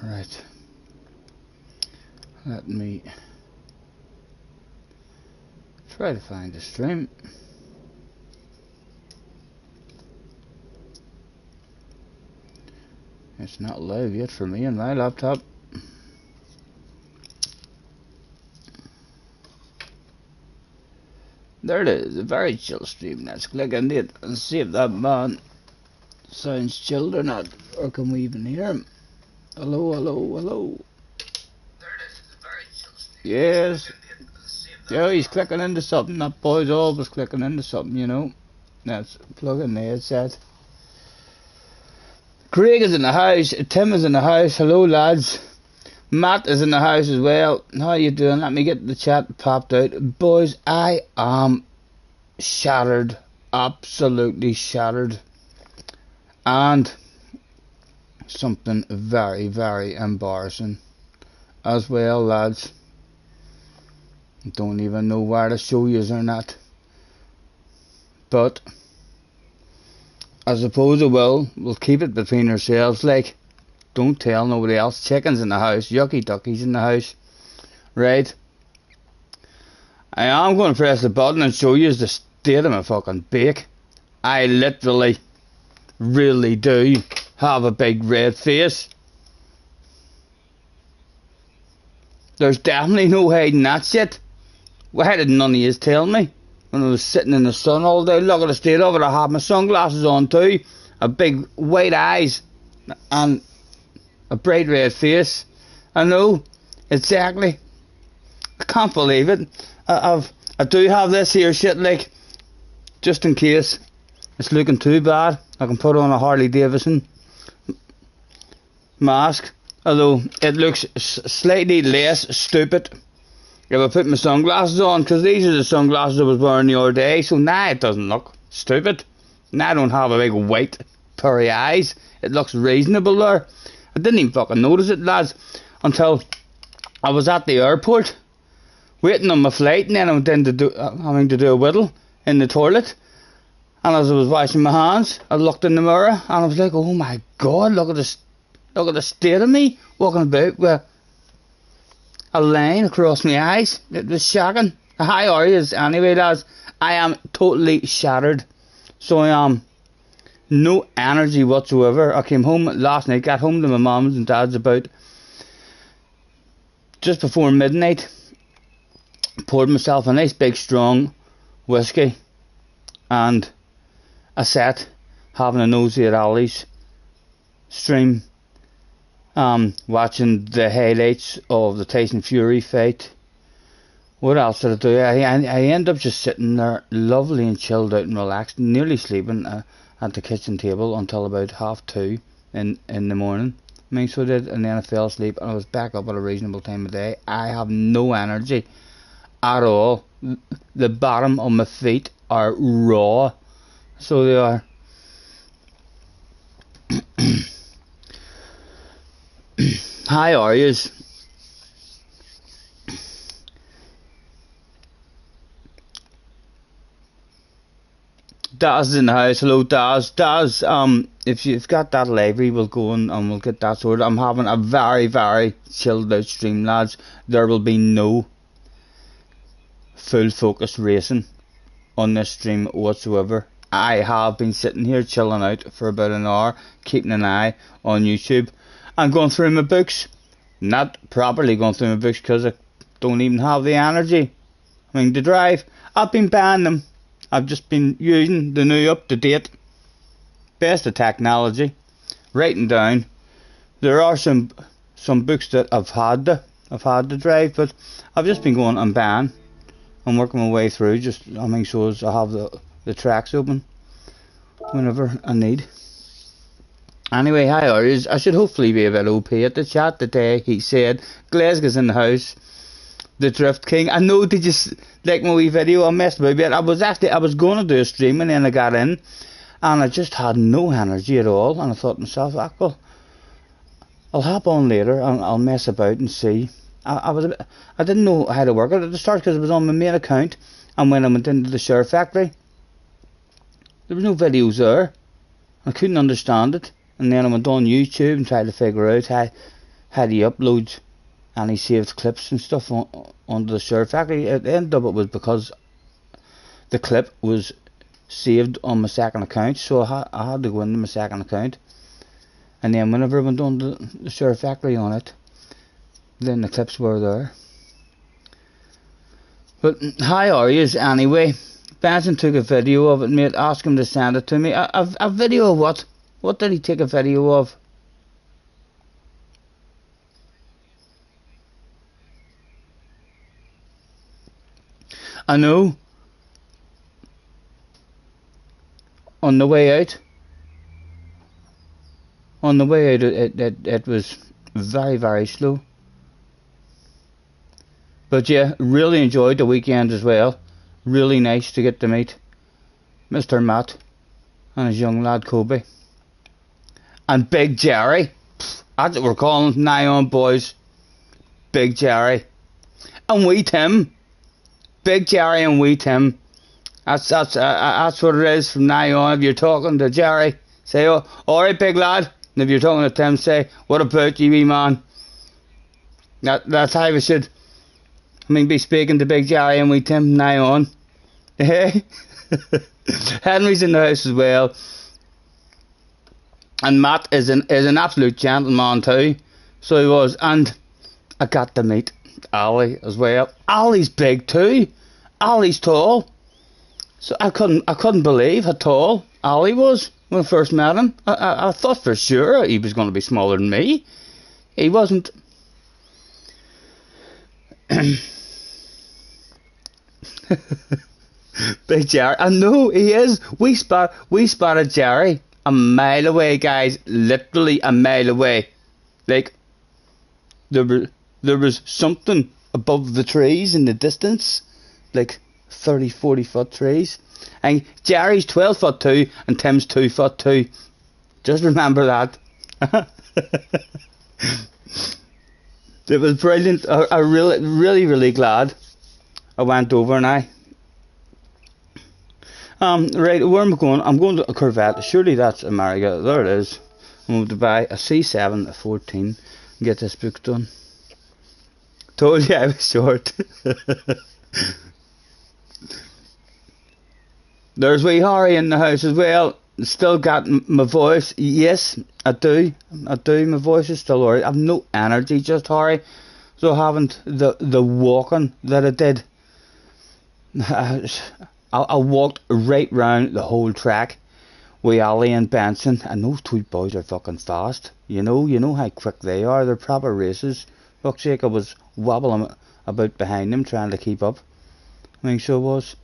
Right. Let me try to find the stream. It's not live yet for me on my laptop. There it is, a very chill stream. Let's click on it and see if that man sounds chilled or not. Or can we even hear him? Hello, hello, hello. There it is, a very chill stream. Yes. Yeah, he's clicking into something. That boy's always clicking into something, you know. Let's plug in the headset. Craig is in the house. Tim is in the house. Hello, lads. Matt is in the house as well. How you doing? Let me get the chat popped out. Boys, I am shattered. Absolutely shattered. And something very, very embarrassing as well, lads. Don't even know where to show you or not. But I suppose I will. We'll keep it between ourselves, like. Don't tell nobody else. Chicken's in the house. Yucky Ducky's in the house. Right. I am going to press the button and show you the state of my fucking bake. I literally, really do have a big red face. There's definitely no hiding that shit. Why did none of you tell me? When I was sitting in the sun all day, look at the state of it. I had my sunglasses on too. A big white eyes. And a bright red face. I know, exactly. I can't believe it. I do have this here shit, like, just in case it's looking too bad. I can put on a Harley Davidson mask. Although it looks slightly less stupid if I put my sunglasses on, because these are the sunglasses I was wearing the other day. So now it doesn't look stupid. Now I don't have a big white purry eyes. It looks reasonable there. I didn't even fucking notice it, lads, until I was at the airport waiting on my flight, and then I went in to having to do a whittle in the toilet. And as I was washing my hands, I looked in the mirror and I was like, oh my god, look at the state of me walking about with a line across my eyes. It was shocking. How are you anyway, lads? I am totally shattered. So I am. No energy whatsoever. I came home last night, got home to my mum's and dad's about just before midnight. Poured myself a nice big strong whiskey, and I sat having a nosy at Ali's stream, watching the highlights of the Tyson Fury fight. What else did I do? I ended up just sitting there, lovely and chilled out and relaxed, nearly sleeping at the kitchen table until about 2:30 in the morning. I mean, so I did, and then I fell asleep and I was back up at a reasonable time of day. I have no energy at all. The bottom of my feet are raw. So they are. How are yous? Daz is in the house. Hello, Daz. Daz, if you've got that library, we'll go and we'll get that sorted. I'm having a very, very chilled out stream, lads. There will be no full focus racing on this stream whatsoever. I have been sitting here chilling out for about an hour, keeping an eye on YouTube. I'm going through my books. Not properly going through my books because I don't even have the energy. I mean, the drive. I've been banning them. I've just been using the new up-to-date, best of technology, writing down. There are some books that I've had to drive, but I've just been going and buying and working my way through. Just I mean, so as I have the tracks open whenever I need. Anyway, how are you? I should hopefully be a bit OP at the chat today. He said Glasgow's in the house. The Drift King. I know, did you like my wee video? I messed about a bit. I was going to do a stream and then I got in and I just had no energy at all, and I thought to myself, well, I'll hop on later and I'll mess about and see. I didn't know how to work it at the start because it was on my main account, and when I went into the Share Factory there was no videos there. I couldn't understand it, and then I went on YouTube and tried to figure out how had he upload any saved clips and stuff onto the server factory. At the end of it was because the clip was saved on my second account, so I had to go into my second account, and then whenever I went on the server factory on it, then the clips were there. But how are yous anyway? Benson took a video of it, mate. Ask him to send it to me. A video of what? What did he take a video of? I know. On the way out. On the way out, it was very, very slow. But yeah, really enjoyed the weekend as well. Really nice to get to meet Mr. Matt and his young lad Kobe. And Big Jerry. That's what we're calling him now on, boys. Big Jerry. And Wee Tim. Big Jerry and Wee Tim. That's what it is from now on. If you're talking to Jerry, say, oh, alright, big lad. And if you're talking to Tim, say, what about you, wee man? That's how we should, be speaking to Big Jerry and Wee Tim now on. Hey? Henry's in the house as well. And Matt is an absolute gentleman too. So he was. And I got to meet Ali as well. Ali's big too. Ali's tall. So I couldn't believe how tall Ali was when I first met him. I thought for sure he was going to be smaller than me. He wasn't. Big Jerry. I know he is. We spotted Jerry a mile away, guys. Literally a mile away. Like there was something above the trees in the distance, like 30-40 foot trees. And Jerry's 12 foot 2 and Tim's 2 foot 2. Just remember that. It was brilliant. I really glad I went over now. Right, where am I going? I'm going to a Corvette. Surely that's America. There it is. I'm going to buy a C7 at 14 and get this book done. Told you I was short. There's wee Harry in the house as well. Still got my voice. Yes, I do. My voice is still alright. I've no energy, just Harry. So I haven't the walking that I did. I walked right round the whole track with Ali and Benson, and those two boys are fucking fast. You know how quick they are. They're proper races. Fuck's sake, I was wobbling about behind them trying to keep up. So I was.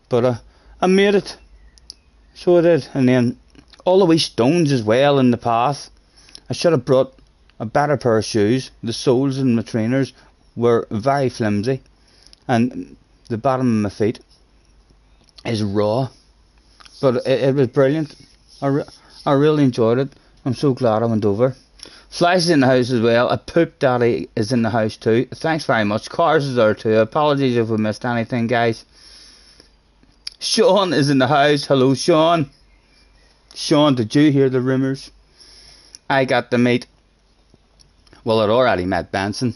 But I made it. So I did. And then all the wee stones as well in the path. I should have brought a better pair of shoes. The soles in my trainers were very flimsy. And the bottom of my feet is raw. But it was brilliant. I really enjoyed it. I'm so glad I went over. Flash is in the house as well. A Poop Daddy is in the house too. Thanks very much. Cars is there too. Apologies if we missed anything, guys. Sean is in the house. Hello, Sean. Sean, did you hear the rumours? I got to meet, well, I'd already met Benson,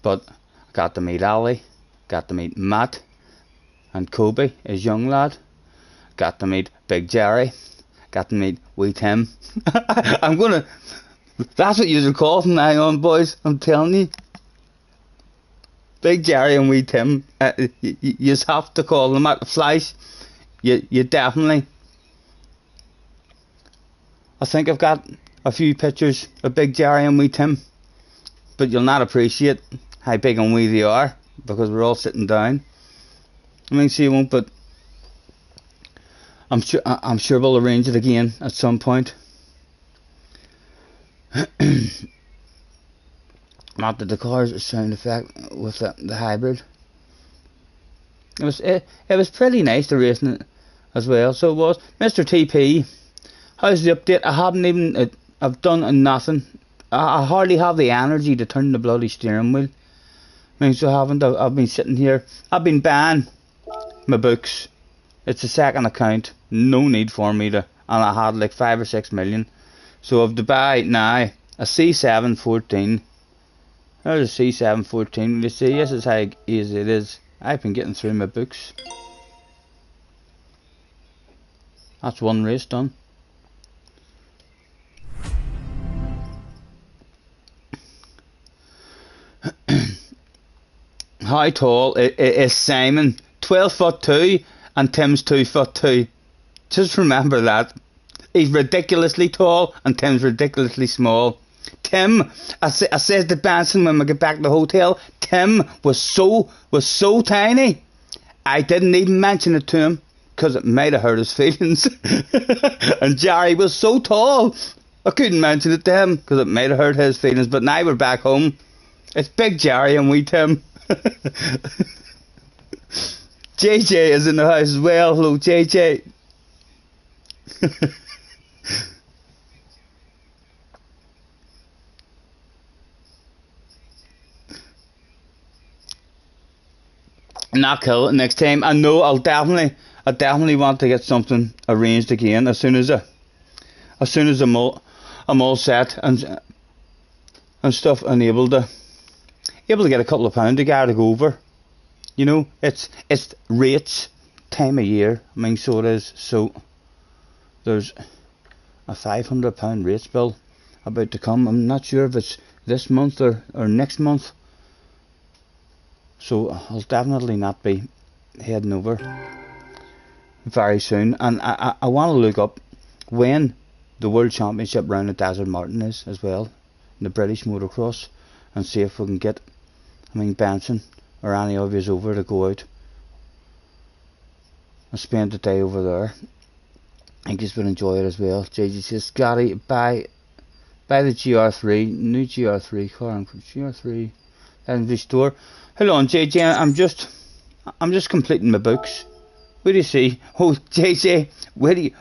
but I got to meet Ali, got to meet Matt and Kobe, his young lad, got to meet Big Jerry, got to meet Wee Tim. That's what you should call from now on, boys, I'm telling you. Big Jerry and Wee Tim, you just have to call them at the Flash. You definitely. I think I've got a few pictures of Big Jerry and Wee Tim, but you'll not appreciate how big and wee they are because we're all sitting down. So you won't, but I'm sure we'll arrange it again at some point. Not that the car's sound effect with the hybrid. It was pretty nice to racing it as well. So it was. Mr. TP, how's the update? I haven't even. I've done nothing. I hardly have the energy to turn the bloody steering wheel. So I haven't. I've been sitting here. I've been buying my books. It's a second account. No need for me to. And I had like 5 or 6 million. So I've to buy now a C7 14 There's a C7 14. You see, this is how easy it is. I've been getting through my books. That's one race done. How tall is Simon? 12'2" and Tim's 2'2". Just remember that. He's ridiculously tall and Tim's ridiculously small. Tim, I said to Benson when we get back to the hotel, Tim was so tiny. I didn't even mention it to him because it might have hurt his feelings. And Jerry was so tall, I couldn't mention it to him because it might have hurt his feelings. But now we're back home. It's Big Jerry and wee Tim. JJ is in the house as well. Hello, JJ. Not cool. Next time, I know I definitely want to get something arranged again as soon as I'm all set and stuff and able to get a couple of pounds to go over. You know, it's rates time of year. I mean, so it is. So there's a £500 rates bill about to come. I'm not sure if it's this month or next month. So I'll definitely not be heading over very soon. And I want to look up when the World Championship round at Desert Martin is as well, in the British motocross, and see if we can get, Benson or any of yous over to go out and spend the day over there. I think you would enjoy it as well. JJ says, Scotty, buy the GR3, new GR3 car, GR3 in the store. Hold on, JJ, I'm just completing my books. What do you see? Oh, JJ, where do you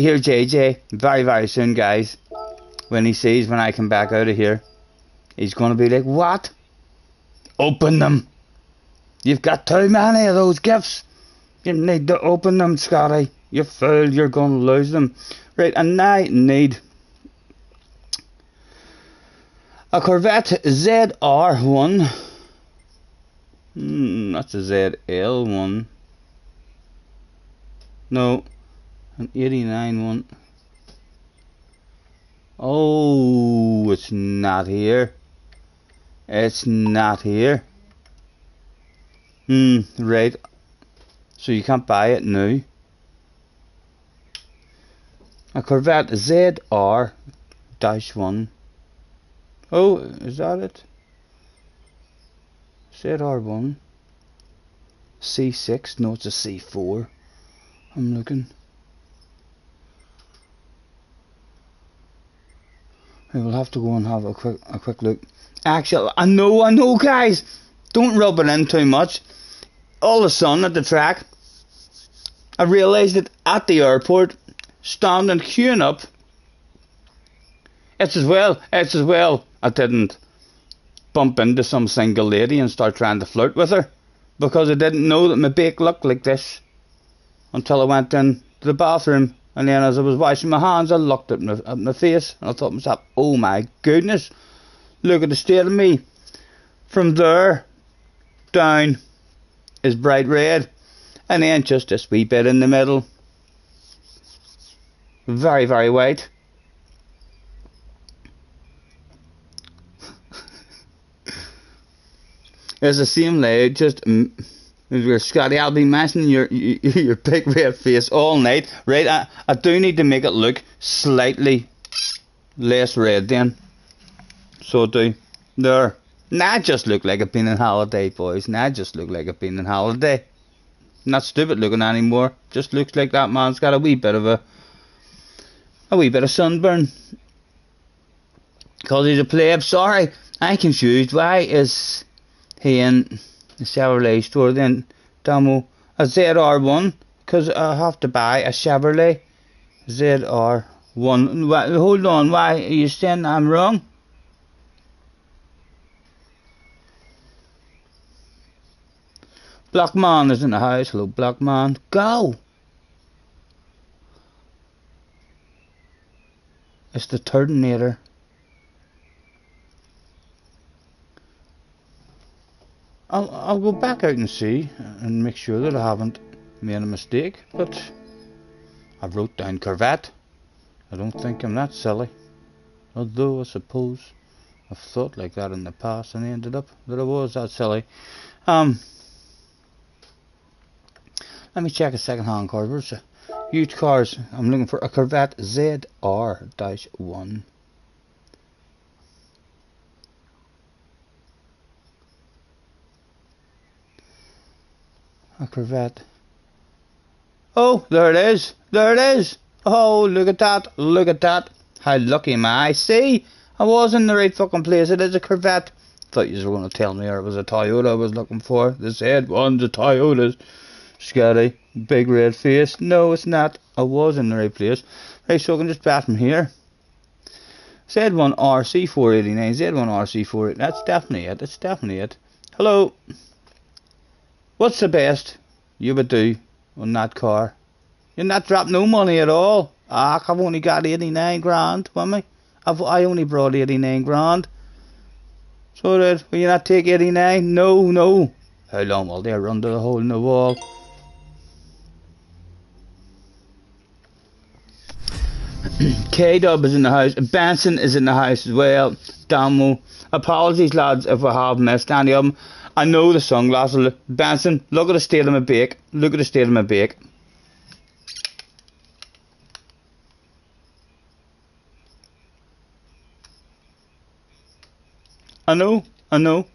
hear JJ? Very, very soon, guys. When he sees when I come back out of here, he's going to be like, what? Open them. You've got too many of those gifts. You need to open them, Scotty. You fool, you're going to lose them. Right, and I need a Corvette ZR1. That's a ZL1. No, an 89 one. Oh, it's not here. It's not here. Right. So you can't buy it now. A Corvette ZR-1. Oh, is that it? ZR1. C6. No, it's a C4. I'm looking. We will have to go and have a quick look. Actually, I know, guys. Don't rub it in too much. All of a sudden at the track, I realised that at the airport, standing queuing up. It's as well I didn't bump into some single lady and start trying to flirt with her, because I didn't know that my bake looked like this until I went in to the bathroom. And then as I was washing my hands, I looked at my face and I thought to myself, oh my goodness, look at the state of me. From there down is bright red, and then just this wee bit in the middle, very, very white. It's the same layout, just Scotty, I'll be mentioning your big red face all night. Right, I do need to make it look slightly less red then. So I do. There. Now I just look like I've been on holiday, boys. Now I just look like I've been on holiday. Not stupid looking anymore. Just looks like that man's got a wee bit of sunburn. Cause he's a plebe. Sorry, I'm confused. Why is he in the Chevrolet store then, Damo? A ZR1? Because I have to buy a Chevrolet ZR1. Hold on, why are you saying I'm wrong? Blackman is in the house. Hello, Blackman. Go! It's the Terminator. I'll go back out and see and make sure that I haven't made a mistake. But I wrote down Corvette. I don't think I'm that silly. Although I suppose I've thought like that in the past and I ended up that I was that silly. Let me check a second-hand car. Where's a used cars? I'm looking for a Corvette ZR-1. A Corvette. Oh, there it is. There it is. Oh, look at that. Look at that. How lucky am I? See? I was in the right fucking place. It is a Corvette. Thought you were going to tell me it was a Toyota I was looking for. The Z1's a Toyota. Scary. Big red face. No, it's not. I was in the right place. Right, so I can just pass from here. Z1 RC489. Z1 RC489. That's definitely it. That's definitely it. Hello. What's the best you would do on that car? You're not dropping no money at all. Ah, I've only got 89 grand with me. I only brought 89 grand. So that, will you not take 89? No, no. How long will they run to the hole in the wall? K-Dub is in the house. Benson is in the house as well. Damo. Apologies, lads, if I have missed any of them. I know the sunglasses. Benson, look at the state of my bake. Look at the state of my bake. I know. I know.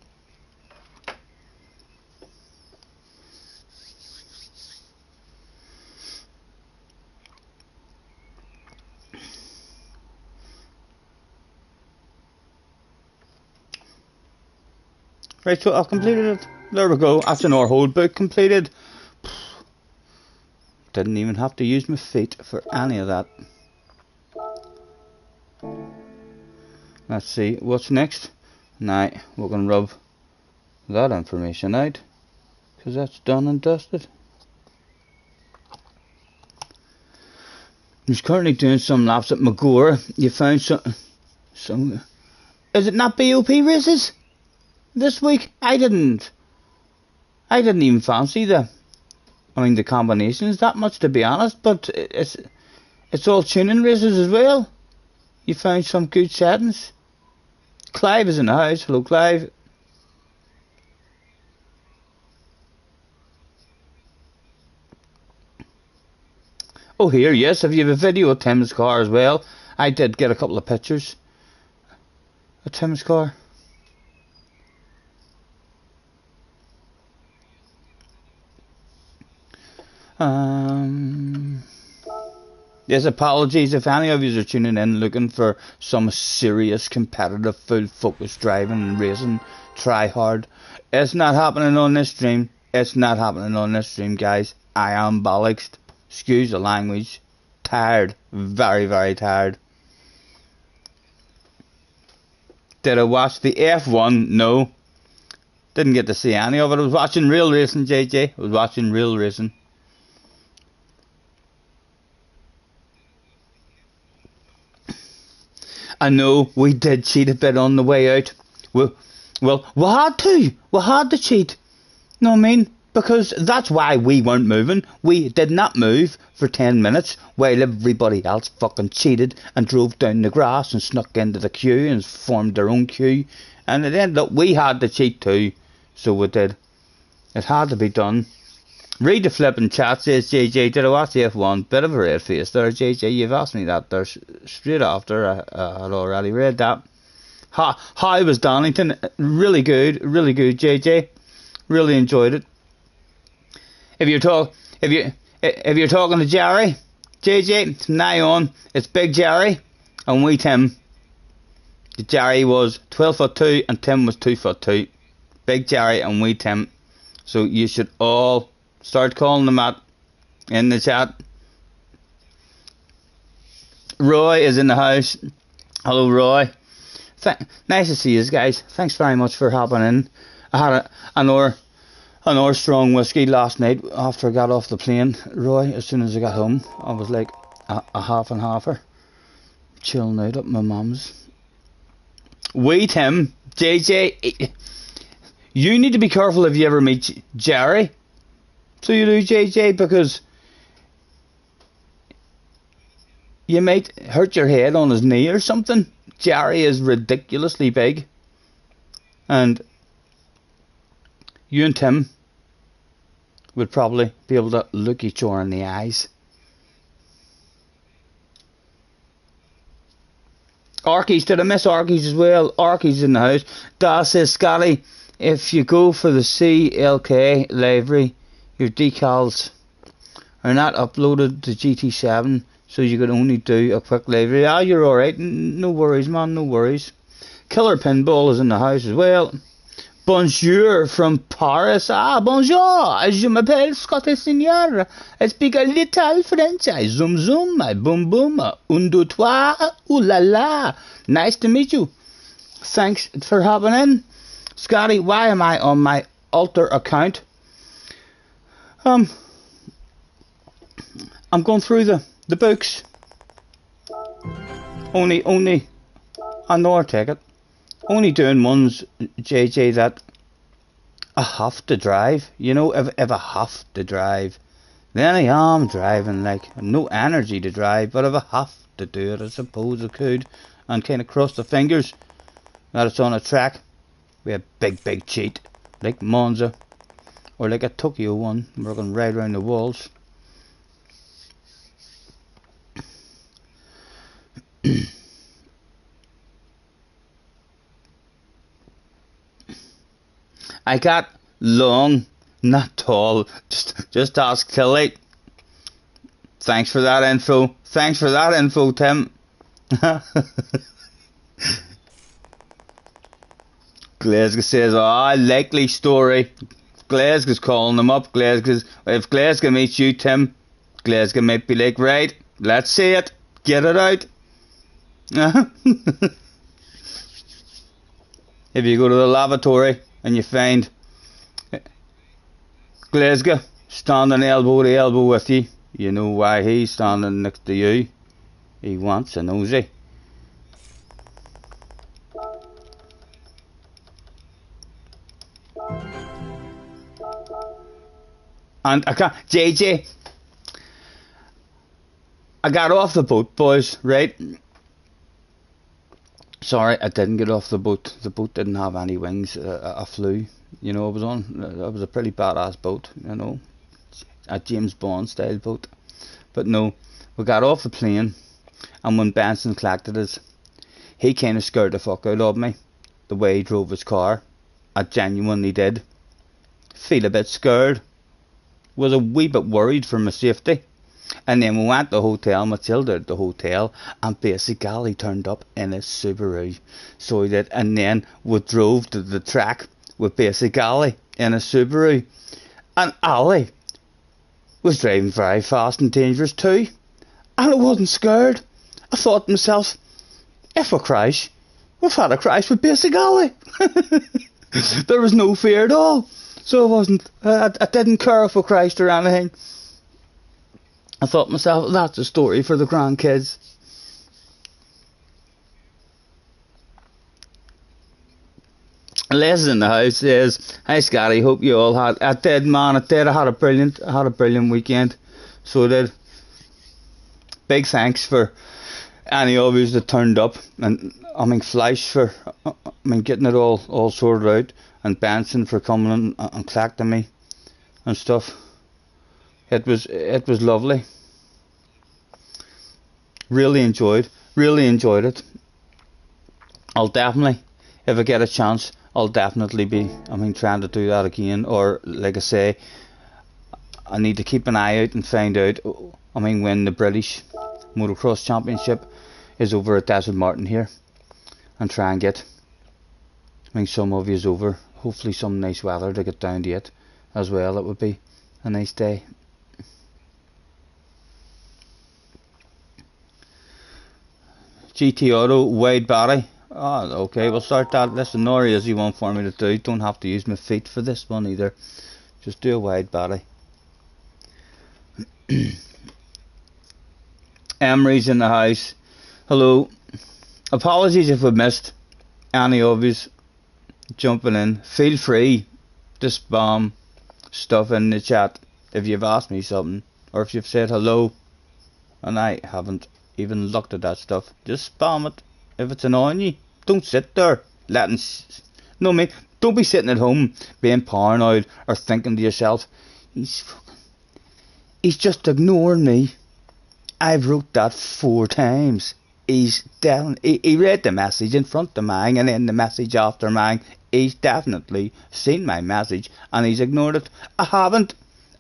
Right, so I've completed it. There we go. That's an whole book completed. Didn't even have to use my feet for any of that. Let's see what's next. Now we're going to rub that information out, because that's done and dusted. He's currently doing some laps at Magura. You found some. Is it not BOP races this week? I didn't even fancy the combinations that much, to be honest. But it's all tuning races as well. You found some good settings. Clive is in the house. Hello, Clive. Oh, here, yes. If you have a video of Tim's car as well, I did get a couple of pictures of Tim's car. Yes, apologies if any of you are tuning in looking for some serious competitive full focus driving and racing, try hard. It's not happening on this stream. It's not happening on this stream, guys. I am bollocks. Excuse the language. Tired. Very, very tired. Did I watch the F1? No. Didn't get to see any of it. I was watching real racing, JJ. I was watching real racing. I know we did cheat a bit on the way out. Well, we had to. We had to cheat. You know what I mean? Because that's why we weren't moving. We did not move for 10 minutes while everybody else fucking cheated and drove down the grass and snuck into the queue and formed their own queue. And it ended up we had to cheat too. So we did. It had to be done. Read the flipping chat, says JJ. Did I watch the F1? Bit of a red face there, JJ. You've asked me that there straight after I had already read that. How was Donington? Really good, JJ. Really enjoyed it. If you're talking to Jerry, JJ, from now on, it's Big Jerry and wee Tim. Jerry was 12'2" and Tim was 2'2". Big Jerry and wee Tim. So you should all start calling them out in the chat. Roy is in the house. Hello, Roy. Nice to see you guys. Thanks very much for hopping in. I had an hour strong whiskey last night after I got off the plane. Roy, as soon as I got home, I was like a half and halfer. Chilling out at my mum's. Wait him, JJ. You need to be careful if you ever meet Jerry. So you do, JJ, because you might hurt your head on his knee or something. Jerry is ridiculously big. And you and Tim would probably be able to look each other in the eyes. Arky's, did I miss Arky's as well? Arky's in the house. Dad says, Scotty, if you go for the CLK livery, your decals are not uploaded to GT7, so you could only do a quick livery. Ah, you're alright. No worries, man, no worries. Killer Pinball is in the house as well. Bonjour from Paris. Ah, bonjour. Je m'appelle Scotty Seigneur. I speak a little French. I zoom zoom. I boom boom. Un, deux, trois. Ooh la la. Nice to meet you. Thanks for hopping in. Scotty, why am I on my alter account? I'm going through the books. Only I know I take it. Only doing ones, JJ, that I have to drive. You know, if I have to drive, then I am driving, like, no energy to drive. But if I have to do it, I suppose I could. And kind of cross the fingers that it's on a track with a big cheat, like Monza, or like a Tokyo one, working right around the walls. I got long, not tall. Just ask Tilly. Thanks for that info. Thanks for that info, Tim. Glasgow says, oh, likely story. Glasgow's calling them up. If Glasgow meets you, Tim, Glasgow might be like, right, let's see it. Get it out. If you go to the lavatory and you find Glasgow standing elbow to elbow with you, you know why he's standing next to you. He wants a nosy. And I can't, JJ, I got off the boat, boys, right? Sorry, I didn't get off the boat. The boat didn't have any wings. I flew. You know, it was a pretty badass boat, you know. A James Bond style boat. But no, we got off the plane, and when Benson collected us, he kind of scared the fuck out of me. The way he drove his car. I genuinely did. Feel a bit scared. Was a wee bit worried for my safety. And then we went to the hotel, Matilda at the hotel, and basically he turned up in a Subaru. So he did, and then we drove to the track with basically in a Subaru. And Ali was driving very fast and dangerous too. And I wasn't scared. I thought to myself, if we crash, we've had a crash with basically. There was no fear at all. So I didn't care if we crashed or anything. I thought to myself, that's a story for the grandkids. Les in the house says, hi Scotty, hope you all had, I did man, I did, I had a brilliant weekend, so I did. Big thanks for any of you that turned up, and I mean Flash for, getting it all sorted out, and Benson for coming and collecting me, and stuff. It was lovely. Really enjoyed it. I'll definitely, if I get a chance, I'll definitely be, trying to do that again. Or, like I say, I need to keep an eye out and find out, when the British Motocross Championship is over at Desert Martin here, and try and get, some of you over. Hopefully some nice weather to get down to it as well. It would be a nice day. GT Auto, wide body. Oh, okay, we'll start that. Listen, nor is you want for me to do. Don't have to use my feet for this one either. Just do a wide body. Emery's in the house. Hello. Apologies if we missed any of yous. jumping in. Feel free to spam stuff in the chat if you've asked me something, or if you've said hello and I haven't even looked at that stuff. Just spam it. If it's annoying you, don't sit there letting no me. Don't be sitting at home being paranoid or thinking to yourself, he's just ignoring me. I've wrote that 4 times. He's definitely, he read the message in front of mine and then the message after mine. He's definitely seen my message and he's ignored it. I haven't.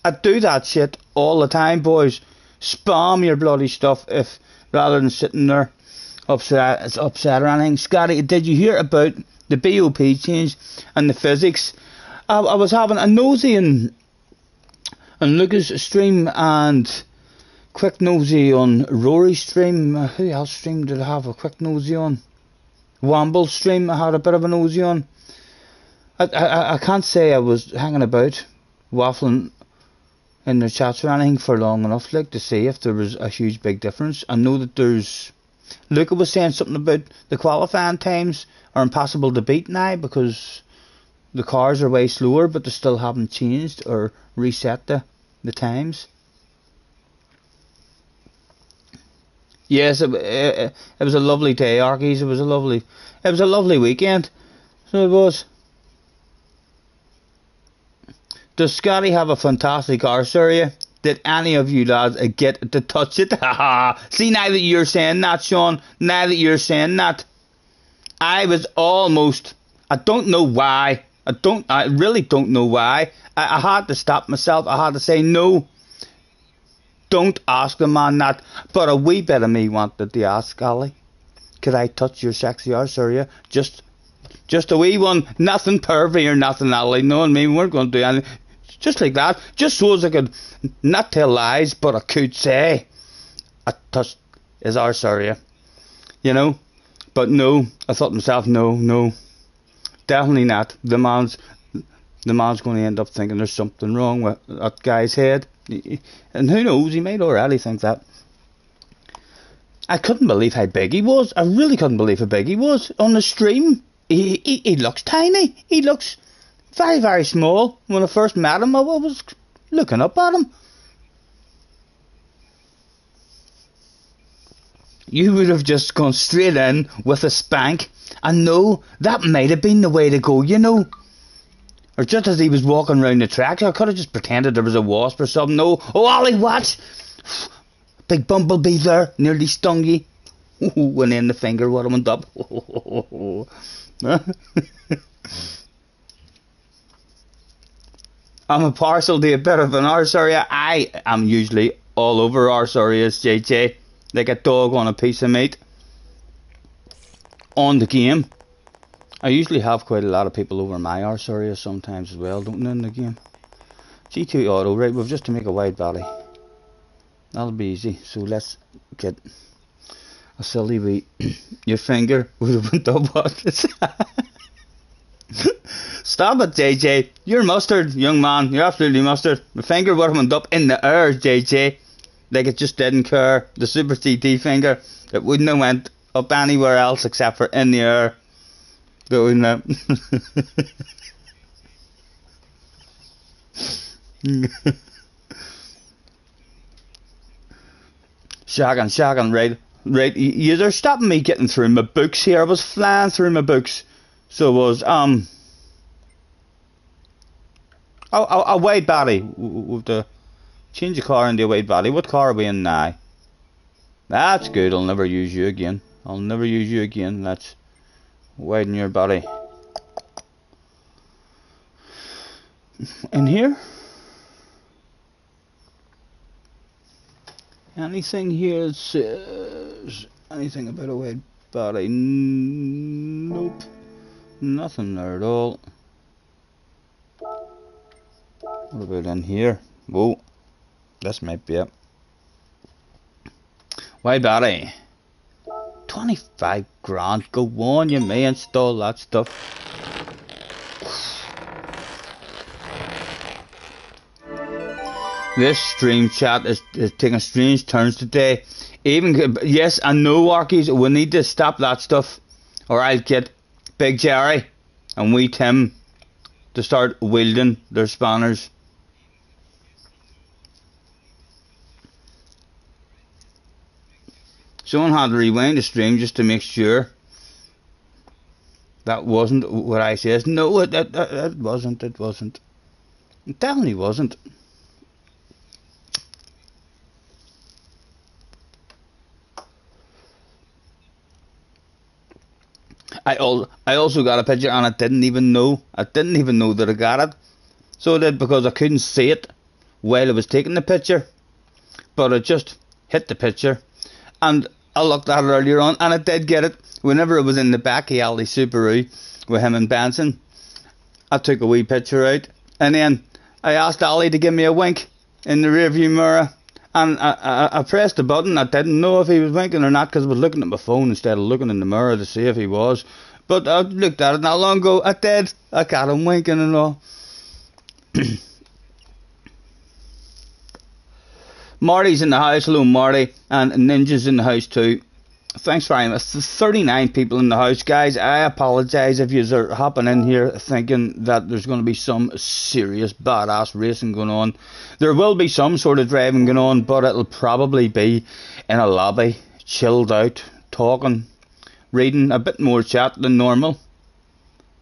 I do that shit all the time, boys. Spam your bloody stuff if rather than sitting there upset or anything. Scotty, did you hear about the BOP change and the physics? I was having a nosy in Lucas' stream and quick nosy on Rory's stream. Who else stream did I have a quick nosy on? Wamble's stream I had a bit of a nosy on. I can't say I was hanging about waffling in the chats or anything for long enough like to see if there was a huge big difference. I know that there's Luca was saying something about the qualifying times are impossible to beat now because the cars are way slower, but they still haven't changed or reset the times. Yes, it was a lovely day, Arkies. It was a lovely weekend. So it was. Does Scotty have a fantastic car, Surya? Did any of you lads get to touch it? See, now that you're saying that, Sean, now that you're saying that, I was almost, I don't know why, I really don't know why, I had to stop myself, I had to say no, don't ask the man that, but a wee bit of me wanted to ask, Ali, could I touch your sexy arse, Surya? Just a wee one, nothing pervy or nothing, Ali, no, I mean, we weren't going to do anything. Just like that, just so as I could not tell lies, but I could say I touched his arse area, you know. But no, I thought to myself, no, definitely not. The man's going to end up thinking there's something wrong with that guy's head, and who knows, he might already think that. I couldn't believe how big he was. I really couldn't believe how big he was on the stream. He looks tiny. He looks very, very small. When I first met him, I was looking up at him. You would have just gone straight in with a spank. And no, that might have been the way to go, you know. Or just as he was walking around the track, I could have just pretended there was a wasp or something. No, oh, Ollie, watch! Big bumblebee there, nearly stung you. And then the finger would have went up. I'm a partial to a bit of an arse area. I am usually all over arse areas, JJ. Like a dog on a piece of meat. On the game. I usually have quite a lot of people over my arse area sometimes as well, don't they, in the game. G2 auto, right, we've just to make a wide body. That'll be easy. So let's get a silly wee. Your finger would have went up what? Stop it, JJ. You're mustard, young man. You're absolutely mustard. My finger would have went up in the air, JJ. Like it just didn't care. The Super CT finger. It wouldn't have went up anywhere else except for in the air. That wouldn't have. Shagging, right. You're stopping me getting through my books here. I was flying through my books. So it was, a wide body. With the change the car into a wide body. What car are we in now? That's good. I'll never use you again. Let's widen your body. In here? Anything here that says anything about a wide body? Nope. Nothing there at all. What about in here? Whoa. This might be it. Wide body. 25 grand. Go on, you may install that stuff. This stream chat is taking strange turns today. Even, yes, I know, Arkies, we need to stop that stuff, or I'll get Big Jerry and we Tim to start wielding their spanners. Someone had to rewind the stream just to make sure that wasn't what I says. No, it wasn't. It wasn't. It definitely wasn't. I also got a picture and I didn't even know. I didn't even know that I got it. So I did, because I couldn't see it while I was taking the picture. But I just hit the picture. And I looked at it earlier on, and I did get it. Whenever I was in the back of Ali Subaru with him and Benson, I took a wee picture out. And then I asked Ali to give me a wink in the rearview mirror. And I pressed the button. I didn't know if he was winking or not, because I was looking at my phone instead of looking in the mirror to see if he was. But I looked at it not long ago. I did. I got him winking and all. Marty's in the house. Hello, Marty. And Ninja's in the house too. Thanks very much. 39 people in the house, guys. I apologise if you are hopping in here thinking that there's going to be some serious badass racing going on. There will be some sort of driving going on, but it'll probably be in a lobby, chilled out, talking, reading, a bit more chat than normal,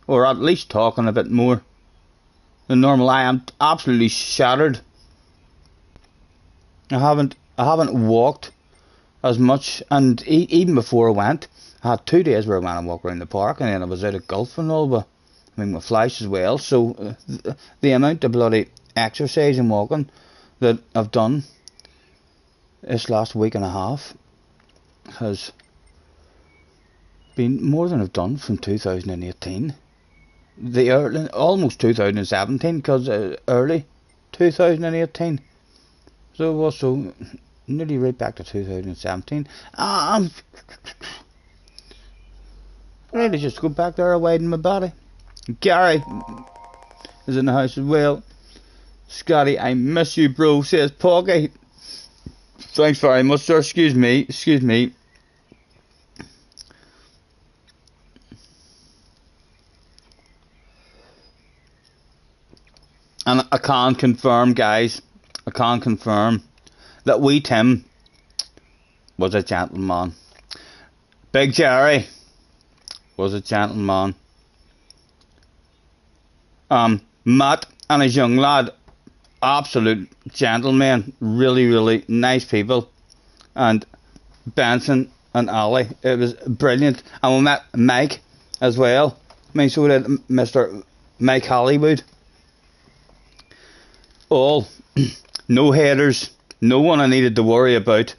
or at least talking a bit more than normal. I am absolutely shattered. I haven't walked as much, and even before I went, I had 2 days where I went and walked around the park, and then I was out at golf and all, but I mean with Flash as well. So the amount of bloody exercise and walking that I've done this last week and a half has been more than I've done from 2018, the early, almost 2017, because early 2018. So it was so nearly right back to 2017. I'm ready to just go back there and widen my body. Gary is in the house as well. Scotty, I miss you, bro, says Poggy. Thanks very much, sir. Excuse me. And I can confirm, guys, that wee Tim was a gentleman. Big Jerry was a gentleman. Matt and his young lad, absolute gentlemen, really, really nice people. And Benson and Ali, it was brilliant. And we met Mike as well. I mean, so did Mr. Mike Hollywood. All no haters, no one I needed to worry about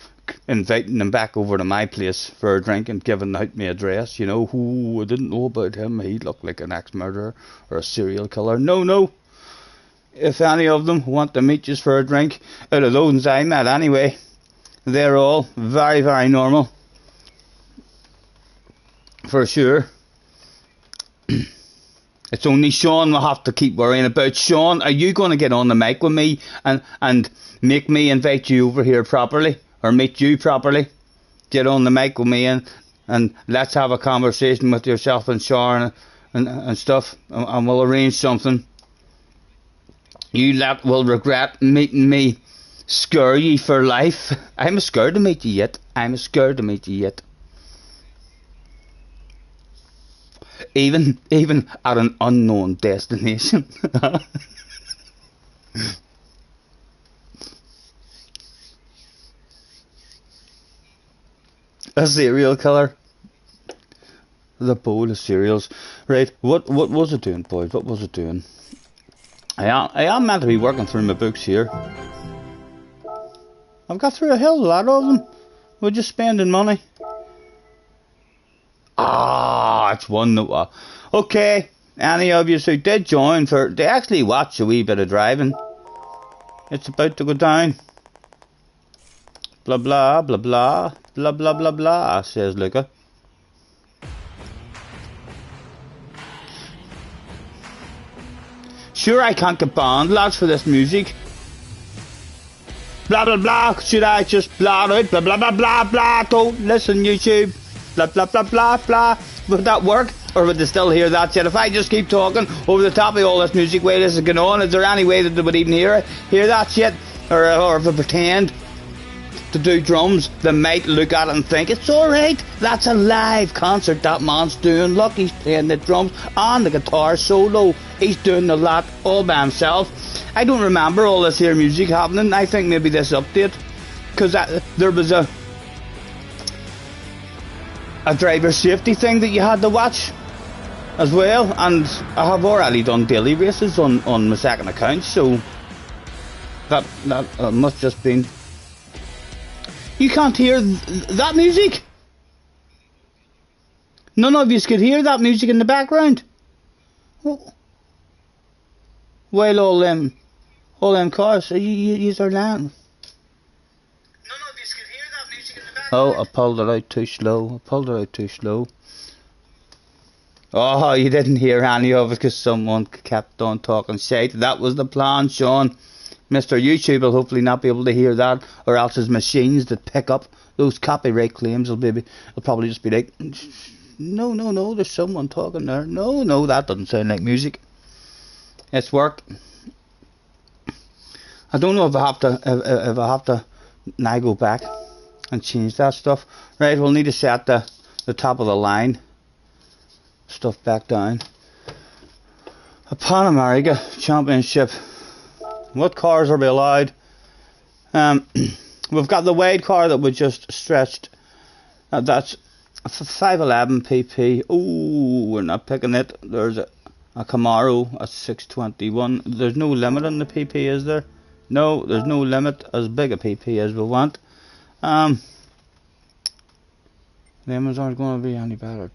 inviting them back over to my place for a drink and giving out my address. You know, who I didn't know about him. He looked like an ex-murderer or a serial killer. No. If any of them want to meet just for a drink, out of those I met anyway, they're all very, very normal. For sure. It's only Sean we'll have to keep worrying about. Sean, are you going to get on the mic with me and make me invite you over here properly? Or meet you properly? Get on the mic with me and let's have a conversation with yourself and Sean and stuff. And we'll arrange something. You lot will regret meeting me. Scare ye for life. I'm scared to meet you yet. Even at an unknown destination. A serial killer. The bowl of cereals. Right, what was it doing, boys? What was it doing? I am meant to be working through my books here. I've got through a hell of a lot of them. We're just spending money. It's one that okay, any of you who did join they actually watch a wee bit of driving. It's about to go down. Blah blah blah blah blah blah blah blah, says Luca. Sure, I can't get banned, lads, for this music. Blah blah blah. Should I just blah out? Blah blah blah blah blah. Don't listen, YouTube. Blah blah blah blah blah. Would that work? Or would they still hear that shit? If I just keep talking over the top of all this music while this is going on, is there any way that they would even hear that shit? Or if I pretend to do drums, they might look at it and think, it's alright, that's a live concert that man's doing. Look, he's playing the drums and the guitar solo. He's doing the lot all by himself. I don't remember all this here music happening. I think maybe this update, because there was a driver safety thing that you had to watch as well, and I have already done daily races on my second account, so that must just been. You can't hear that music? None of you could hear that music in the background? While all them cars, you are land. None of you could hear that music in the background? Oh, I pulled it out too slow. Oh, you didn't hear any of it because someone kept on talking shit. That was the plan, Sean. Mr. YouTube will hopefully not be able to hear that, or else his machines that pick up those copyright claims will probably just be like, no, there's someone talking there. No, that doesn't sound like music. It's work. I don't know if I have to now go back and change that stuff. Right, we'll need to set the top of the line stuff back down. A Pan America Championship. What cars are we allowed? We've got the wide car that we just stretched. That's a 511 PP. Oh, we're not picking it. There's a Camaro at 621. There's no limit on the PP, is there? No, there's no limit. As big a PP as we want. The limits aren't going to be any better.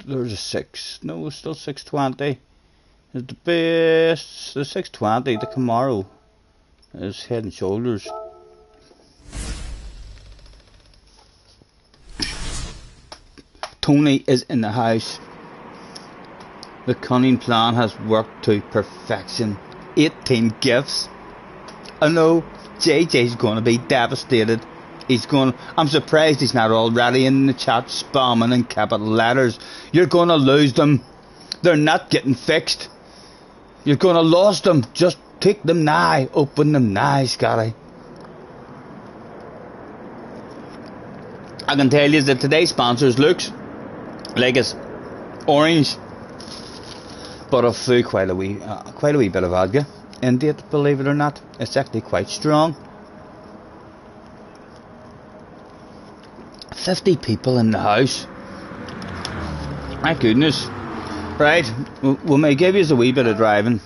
There's a 6. No, it's still 620. Is the best. The 620, the Camaro, is head and shoulders. Tony is in the house. The cunning plan has worked to perfection. 18 gifts. I know JJ's going to be devastated. I'm surprised he's not already in the chat spamming in capital letters. You're going to lose them. They're not getting fixed. You're going to lose them. Just take them now. Open them now, Scotty. I can tell you that today's sponsors looks like it's orange, but I've threw quite a wee bit of vodka into it, believe it or not. It's actually quite strong. 50 people in the house. My goodness. Right, we may give you a wee bit of driving.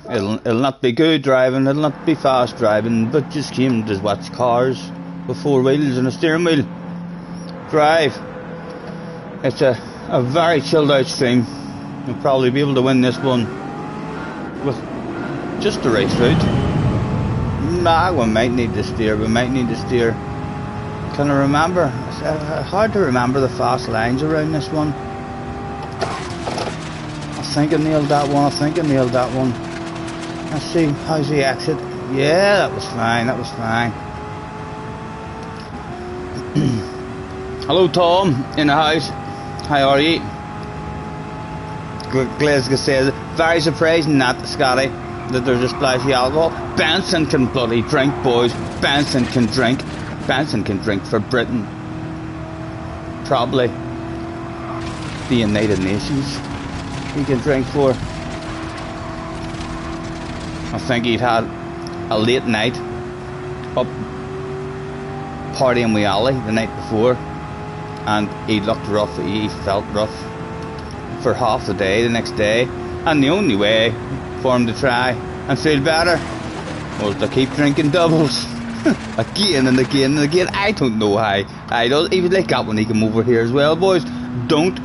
It'll not be good driving, it'll not be fast driving, but just came to watch cars with 4 wheels and a steering wheel drive. It's a very chilled out stream. You'll probably be able to win this one with just the right route. Nah, we might need to steer. Can I remember? It's hard to remember the fast lines around this one. I think I nailed that one. Let's see, how's the exit? Yeah, that was fine. Hello Tom, in the house. How are you? Glasgow says, very surprising that, Scotty, that there's a splashy alcohol. Benson can bloody drink, boys. Benson can drink for Britain. Probably the United Nations he can drink for. I think he'd had a late night up partying with Ali the night before, and he looked rough. He felt rough for half the day the next day, and the only way for him to try and feel better was to keep drinking doubles again and again and again. I don't know how. I don't even like that when he come over here as well, boys. Don't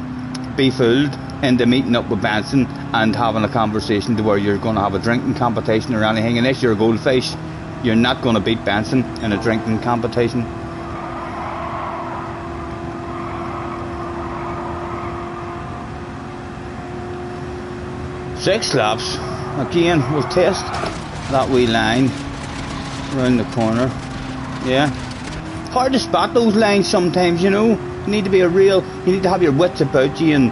be fooled into meeting up with Benson and having a conversation to where you're going to have a drinking competition or anything. Unless you're a goldfish, you're not going to beat Benson in a drinking competition. Six laps. Again, we'll test that wee line around the corner. Yeah. Hard to spot those lines sometimes, you know. You need to have your wits about you and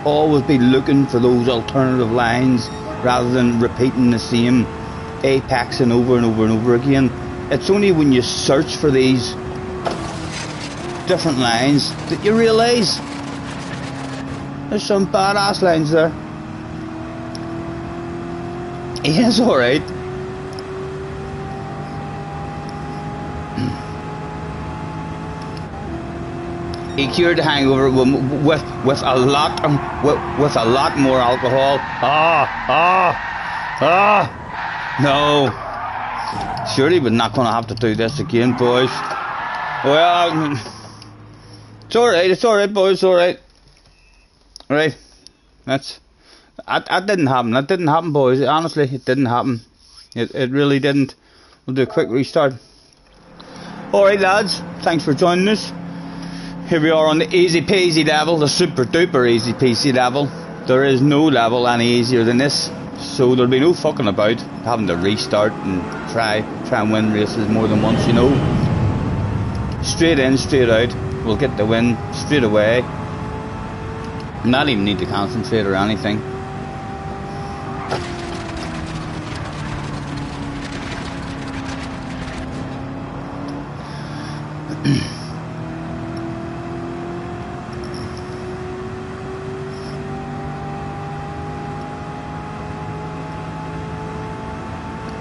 always be looking for those alternative lines rather than repeating the same apexing over and over and over again. It's only when you search for these different lines that you realise there's some badass lines there. Yeah, it's alright. He cured the hangover with a lot more alcohol. No, surely we're not going to have to do this again, boys. Well, it's alright, boys, it's alright. Right, that didn't happen. That didn't happen, boys. Honestly, it didn't happen. It really didn't. We'll do a quick restart. Alright, lads, thanks for joining us. Here we are on the easy peasy level, the super duper easy peasy level. There is no level any easier than this, so there'll be no fucking about having to restart and try and win races more than once, you know. Straight in, straight out, we'll get the win straight away. Not even need to concentrate or anything.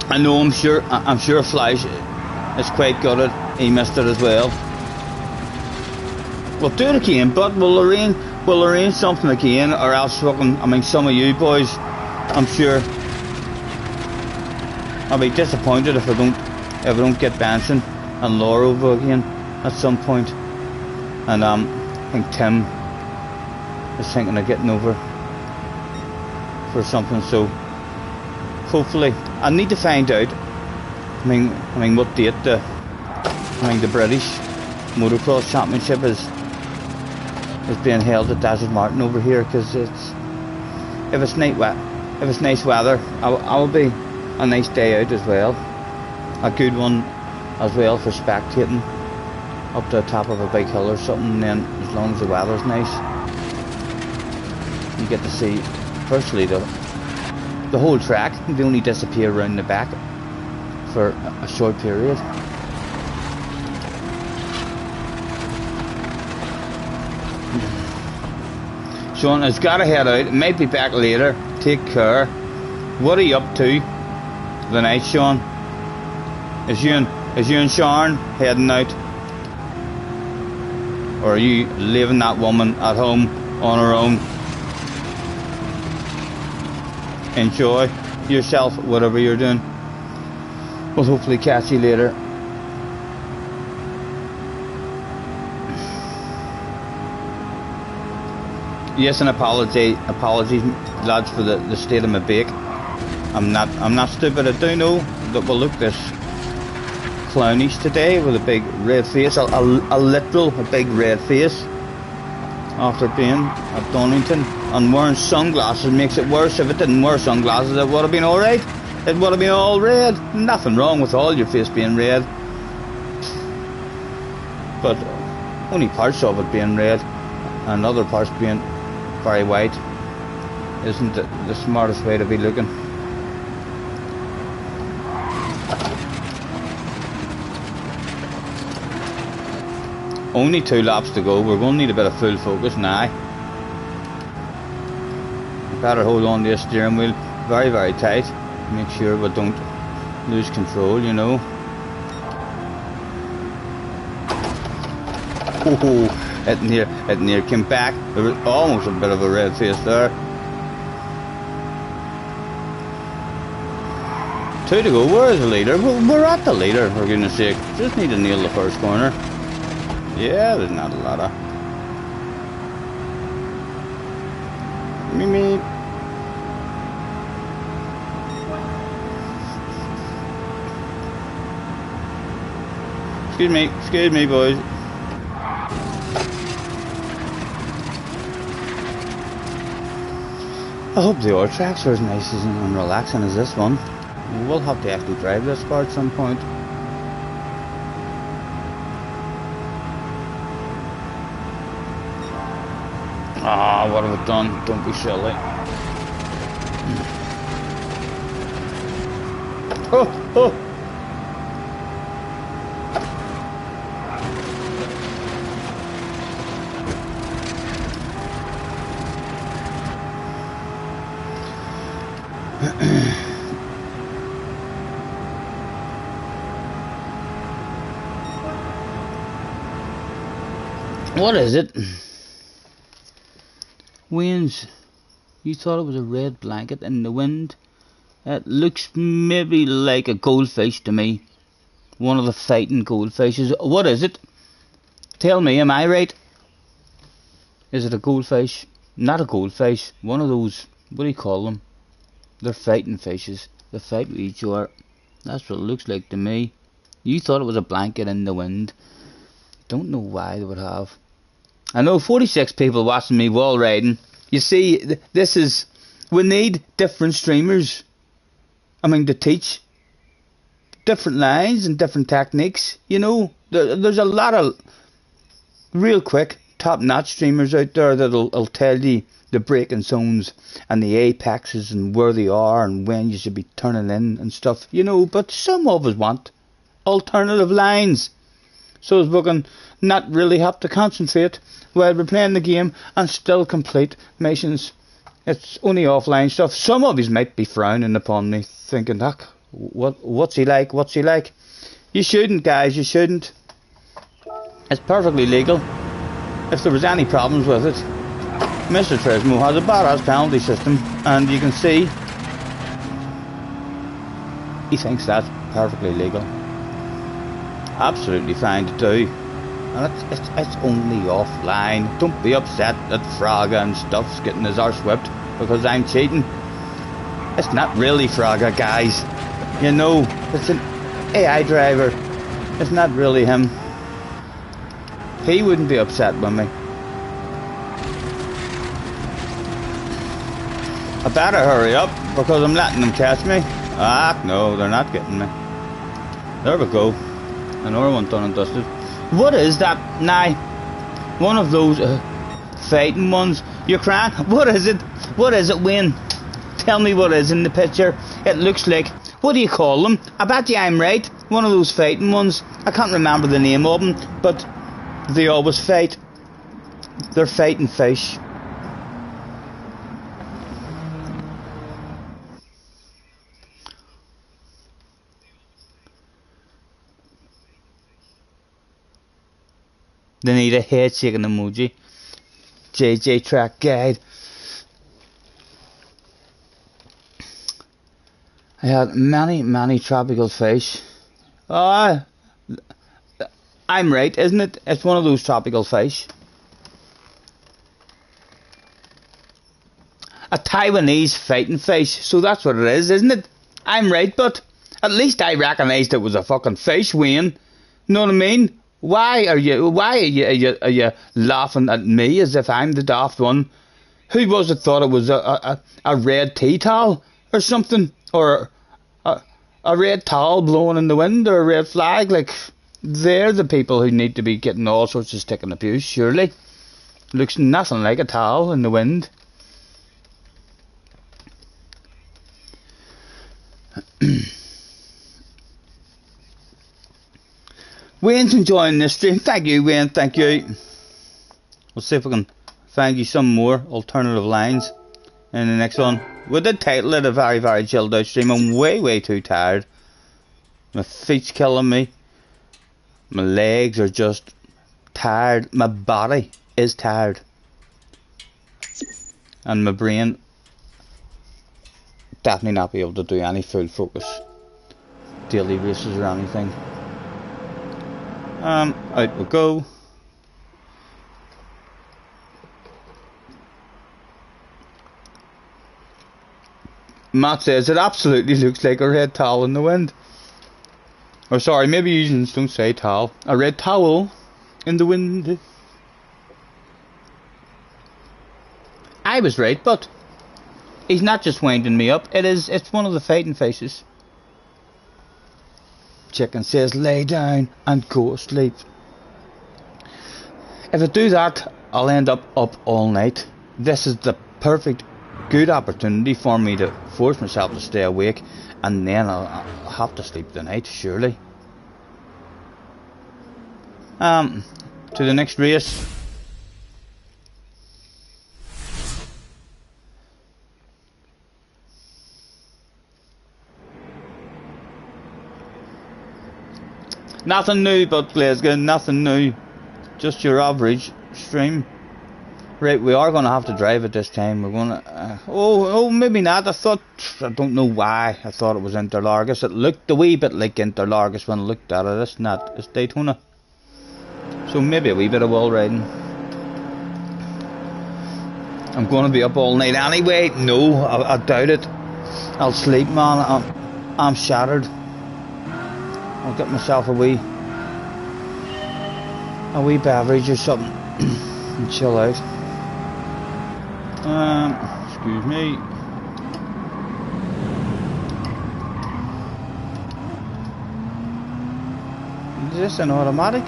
I know, I'm sure Flash is quite good at it. He missed it as well. We'll do it again, but we'll arrange something again, or else fucking, I mean, some of you boys, I'm sure, I'll be disappointed if I don't get Benson and Laura over again at some point. And I think Tim is thinking of getting over for something, so hopefully. I need to find out. I mean, what date the British Motocross Championship is being held at Desert Martin over here, because if it's nice weather, I'll be a nice day out as well, a good one as well for spectating up to the top of a big hill or something. And then as long as the weather's nice, you get to see firstly the whole track. They only disappear around the back for a short period. Sean has got to head out. It might be back later. Take care. What are you up to tonight, Sean? Is you and Sharon heading out? Or are you leaving that woman at home on her own? Enjoy yourself, whatever you're doing. We'll hopefully catch you later. Yes, and apologies lads for the state of my bake. I'm not stupid. I do know that we'll look this clownish today with a big red face, a big red face, after being at Donington. And wearing sunglasses makes it worse. If it didn't wear sunglasses, it would have been alright. It would have been all red. Nothing wrong with all your face being red, but only parts of it being red and other parts being very white isn't the smartest way to be looking. Only 2 laps to go. We're going to need a bit of full focus now. Better hold on to the steering wheel very, very tight. Make sure we don't lose control, you know. Oh, it near came back. There was almost a bit of a red face there. 2 to go. Where is the leader? We're at the leader, for goodness sake. Just need to nail the first corner. Yeah, there's not a lot of me. Excuse me, boys. I hope the other tracks are as nice and relaxing as this one. We'll have to actually drive this car at some point. Ah, Ah, what have I done? Don't be silly. Oh, oh. What is it? Winds. You thought it was a red blanket in the wind? It looks maybe like a goldfish to me. One of the fighting goldfishes. What is it? Tell me, am I right? Is it a goldfish? Not a goldfish. One of those, what do you call them? They're fighting fishes. They fight with each other. That's what it looks like to me. You thought it was a blanket in the wind. Don't know why they would have. I know 46 people watching me wall riding. You see, this is... We need different streamers. I mean, to teach different lines and different techniques. You know, there's a lot of real quick, top-notch streamers out there that'll tell you the braking zones and the apexes and where they are and when you should be turning in and stuff. You know, but some of us want alternative lines, so as we can not really have to concentrate while we're playing the game and still complete missions. It's only offline stuff. Some of you might be frowning upon me, thinking, "Heck, what's he like? What's he like?" You shouldn't, guys. You shouldn't. It's perfectly legal. If there was any problems with it, Mr. Trismo has a badass penalty system, and you can see he thinks that's perfectly legal. Absolutely fine to do. And it's only offline. Don't be upset that Fraga and stuff's getting his arse whipped because I'm cheating. It's not really Fraga, guys. You know, it's an AI driver. It's not really him. He wouldn't be upset with me. I better hurry up because I'm letting them catch me. Ah, no, they're not getting me. There we go. Another one done and dusted. What is that? Nah, one of those fighting ones. You're crying? What is it? What is it, Wayne? Tell me what is in the picture. It looks like, what do you call them? I bet you I'm right. One of those fighting ones. I can't remember the name of them, but they always fight. They're fighting fish. They need a head shaking emoji. JJ Track Guide. I had many tropical fish. I'm right, isn't it? It's one of those tropical fish. A Taiwanese fighting fish. So that's what it is, isn't it? I'm right, but at least I recognised it was a fucking fish, Wayne. Know what I mean? Why are you laughing at me as if I'm the daft one? Who was it thought it was a red tea towel or something? Or a red towel blowing in the wind or a red flag? Like, they're the people who need to be getting all sorts of stick and abuse, surely. Looks nothing like a towel in the wind. Wayne's enjoying this stream. Thank you, Wayne. Thank you. We'll see if we can find you some more alternative lines in the next one. We did title it a very chilled out stream. I'm way too tired. My feet's killing me. My legs are just tired. My body is tired. And my brain definitely not be able to do any full focus daily races or anything. Out we go. Matt says it absolutely looks like a red towel in the wind. Or sorry, maybe you don't say towel. A red towel in the wind. I was right, but he's not just winding me up. It's one of the fighting faces. Chicken says lay down and go to sleep. If I do that, I'll end up all night. this is the perfect, good opportunity for me to force myself to stay awake, and then I'll have to sleep tonight, surely. To the next race. Nothing new but Glasgow, nothing new. Just your average stream. Right, we are going to have to drive it this time. We're going to... oh, maybe not. I don't know why I thought it was Interlargus. It looked a wee bit like Interlargus when I looked at it. It's not. It's Daytona. So maybe a wee bit of wall riding. I'm going to be up all night anyway. No, I doubt it. I'll sleep, man. I'm shattered. I'll get myself a wee beverage or something and chill out. Excuse me. Is this an automatic?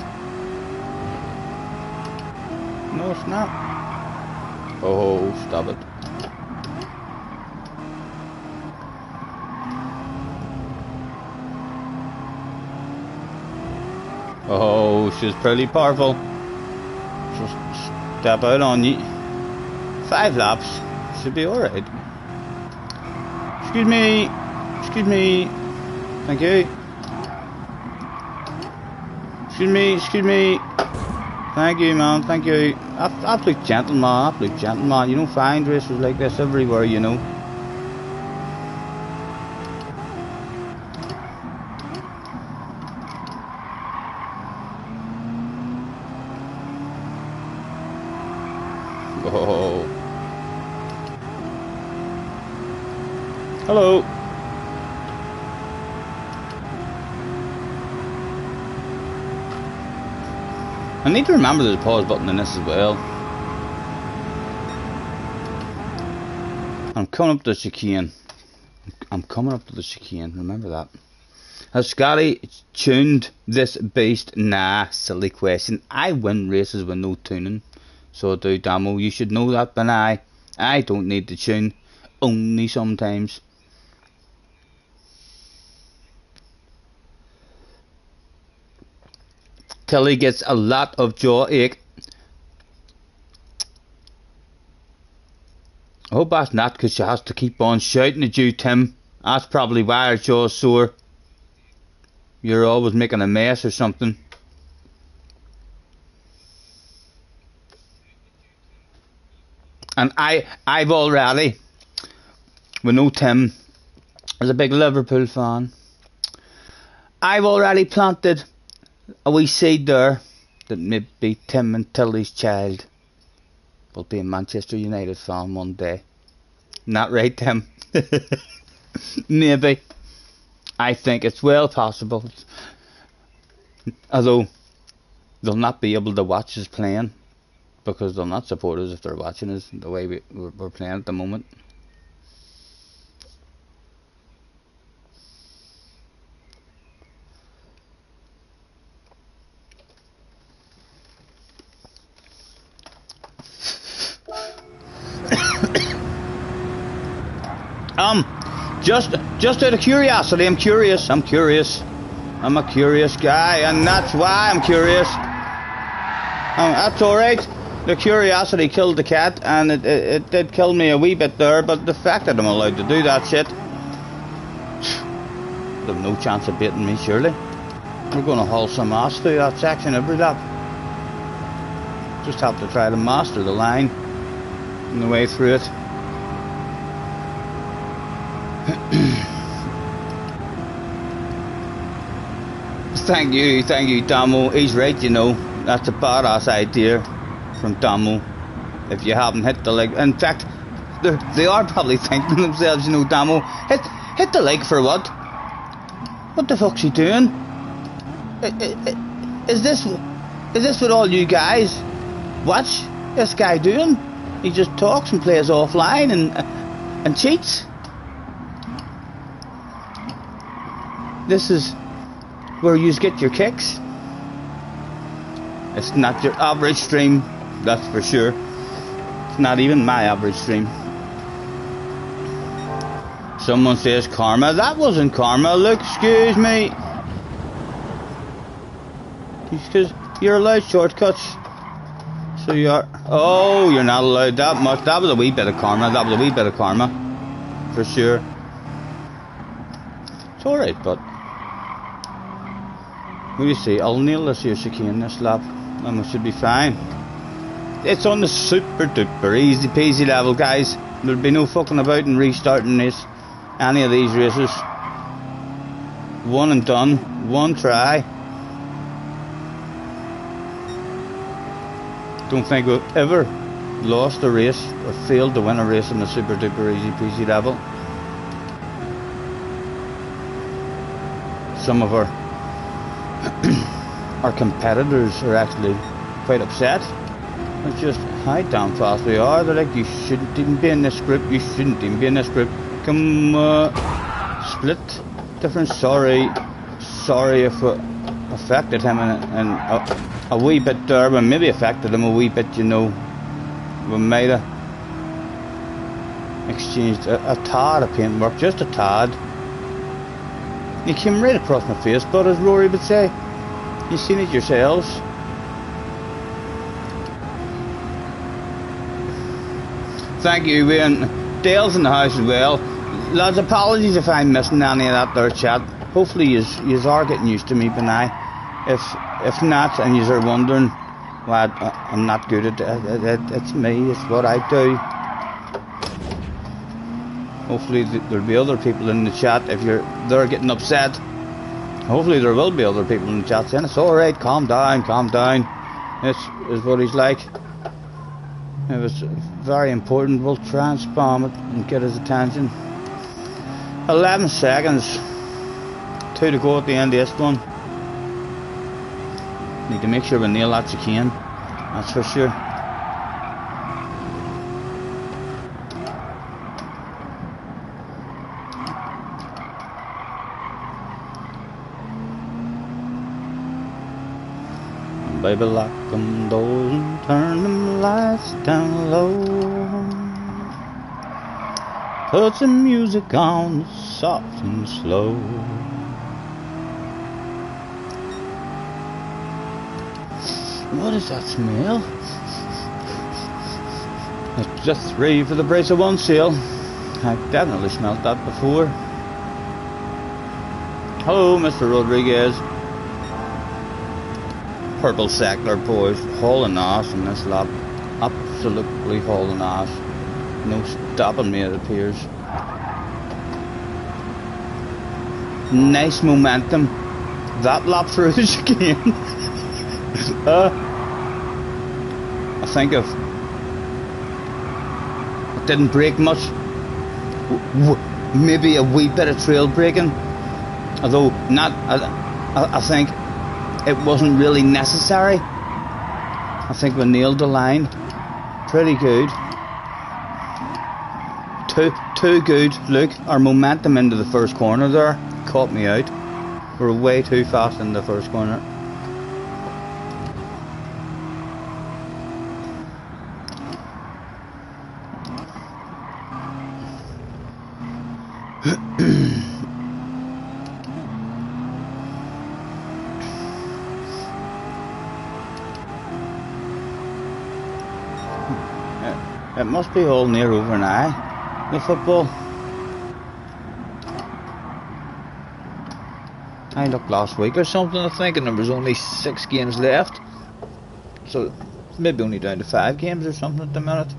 No, it's not. Oh, stop it. Oh, she's pretty powerful. Just step out on you. 5 laps. Should be alright. Excuse me. Excuse me. Thank you. Excuse me. Excuse me. Thank you, man. Thank you. Absolute gentleman. Absolute gentleman. You don't find racers like this everywhere, you know. Oh. Hello. I need to remember there's a pause button in this as well. I'm coming up to the chicane. I'm coming up to the chicane. Remember that. Has Scotty tuned this beast? Nah, silly question. I win races with no tuning. So do, Damo. You should know that, but I don't need to tune. Only sometimes. Tilly gets a lot of jaw ache. I hope that's not because she has to keep on shouting at you, Tim. That's probably why her jaw's sore. You're always making a mess or something. And I've already, we know Tim is a big Liverpool fan. I've already planted a wee seed there that maybe Tim and Tilly's child will be a Manchester United fan one day. Not right, Tim? Maybe. I think it's well possible. Although they'll not be able to watch us playing, because they'll not support us if they're watching us the way we're playing at the moment. Just out of curiosity, I'm curious. I'm a curious guy, and that's why I'm curious. That's alright. The curiosity killed the cat, and it did kill me a wee bit there, but the fact that I'm allowed to do that shit, there's no chance of beating me, surely. We're going to haul some ass through that section every lap. Just have to try to master the line on the way through it. Thank you, Damo. He's right, you know. That's a badass idea from Damo. If you haven't hit the like, in fact, they are probably thinking to themselves, you know, Damo, hit the like for what? What the fuck's he doing? Is this what all you guys watch this guy doing? He just talks and plays offline and cheats. This is where you get your kicks. It's not your average stream, that's for sure. Not even my average stream. Someone says karma. That wasn't karma. Look, excuse me. Because you're allowed shortcuts. So you are. Oh, you're not allowed that much. That was a wee bit of karma. That was a wee bit of karma. For sure. It's alright, but. What do you see? I'll nail this here chicane this lap. And we should be fine. It's on the super duper easy peasy level, guys. There'll be no fucking about and restarting this. Any of these races. One and done. One try. Don't think we've ever lost a race or failed to win a race on the super duper easy peasy level. Some of our our competitors are actually quite upset. It's just how damn fast we are. They're like, you shouldn't even be in this group. You shouldn't even be in this group. Come split difference. Sorry if it affected him and a wee bit there, but maybe affected him a wee bit, you know. We might have exchanged a tad of paintwork, just a tad. He came right across my face, but as Rory would say, you've seen it yourselves. Thank you, Wayne. Dale's in the house as well. Lads, apologies if I'm missing any of that there chat. Hopefully yous are getting used to me by now. If not, and yous are wondering why I'm not good at it, it's me, it's what I do. Hopefully there'll be other people in the chat if they're getting upset. Hopefully there will be other people in the chat saying, it's alright, calm down. This is what he's like. It was very important. We'll try and spam it and get his attention. 11 seconds. 2 to go at the end of this one. Need to make sure we nail that chicane. That's for sure. Baby, lock them doors and turn them lights down low. Put some music on, soft and slow. What is that smell? It's just 3 for the price of 1 sale. I've definitely smelled that before. Hello, Mr. Rodriguez. Purple Secular boys, hauling ass in this lap. Absolutely hauling ass. No stopping me, it appears. Nice momentum. That lap through the chicane. I think I didn't brake much. Maybe a wee bit of trail braking. Although not, I think it wasn't really necessary. I think we nailed the line pretty good. Too good. Look, our momentum into the first corner there caught me out. We're way too fast in the first corner. It must be all near over now, the football. I looked last week or something, I think, and there was only 6 games left. So, maybe only down to 5 games or something at the minute.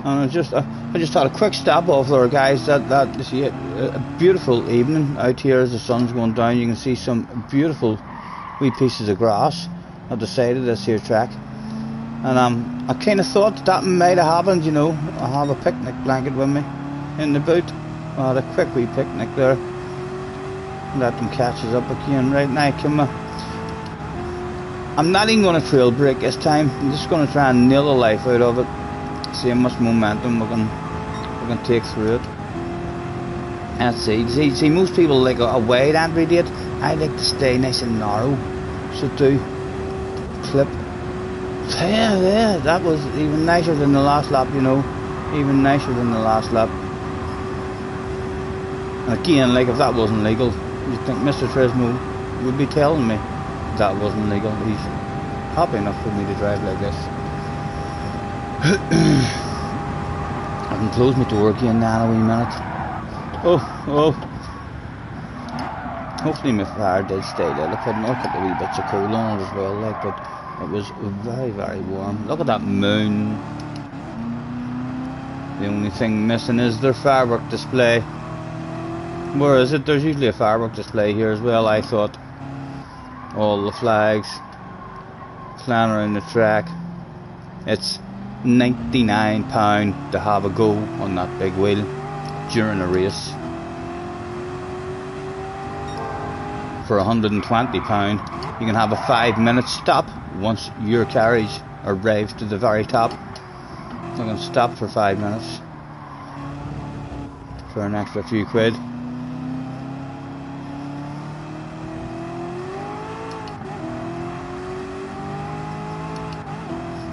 And I just had a quick stop off there, guys. That you see a beautiful evening out here as the sun's going down. You can see some beautiful wee pieces of grass at the side of this here track. And I kind of thought that might have happened, you know. I have a picnic blanket with me in the boot. I had a quick wee picnic there. Let them catch us up again right now. Come on. I'm not even going to trail brake this time. I'm just going to try and nail the life out of it. See how much momentum we can take through it. And see, most people like a wide entry date. I like to stay nice and narrow. So do clip Yeah, that was even nicer than the last lap, you know. Even nicer than the last lap. And again, like, if that wasn't legal, you'd think Mr. Fresno would be telling me that wasn't legal. He's happy enough for me to drive like this. I can close my door again now in a wee minute. Oh. Hopefully my fire did stay there. I put a couple of wee bits of coal on it as well, like, but it was very, very warm. Look at that moon. The only thing missing is their firework display. Where is it? There's usually a firework display here as well, I thought. All the flags flying around the track. It's £99 to have a go on that big wheel during a race. For £120 you can have a 5-minute stop once your carriage arrives to the very top. You can stop for 5 minutes for an extra few quid.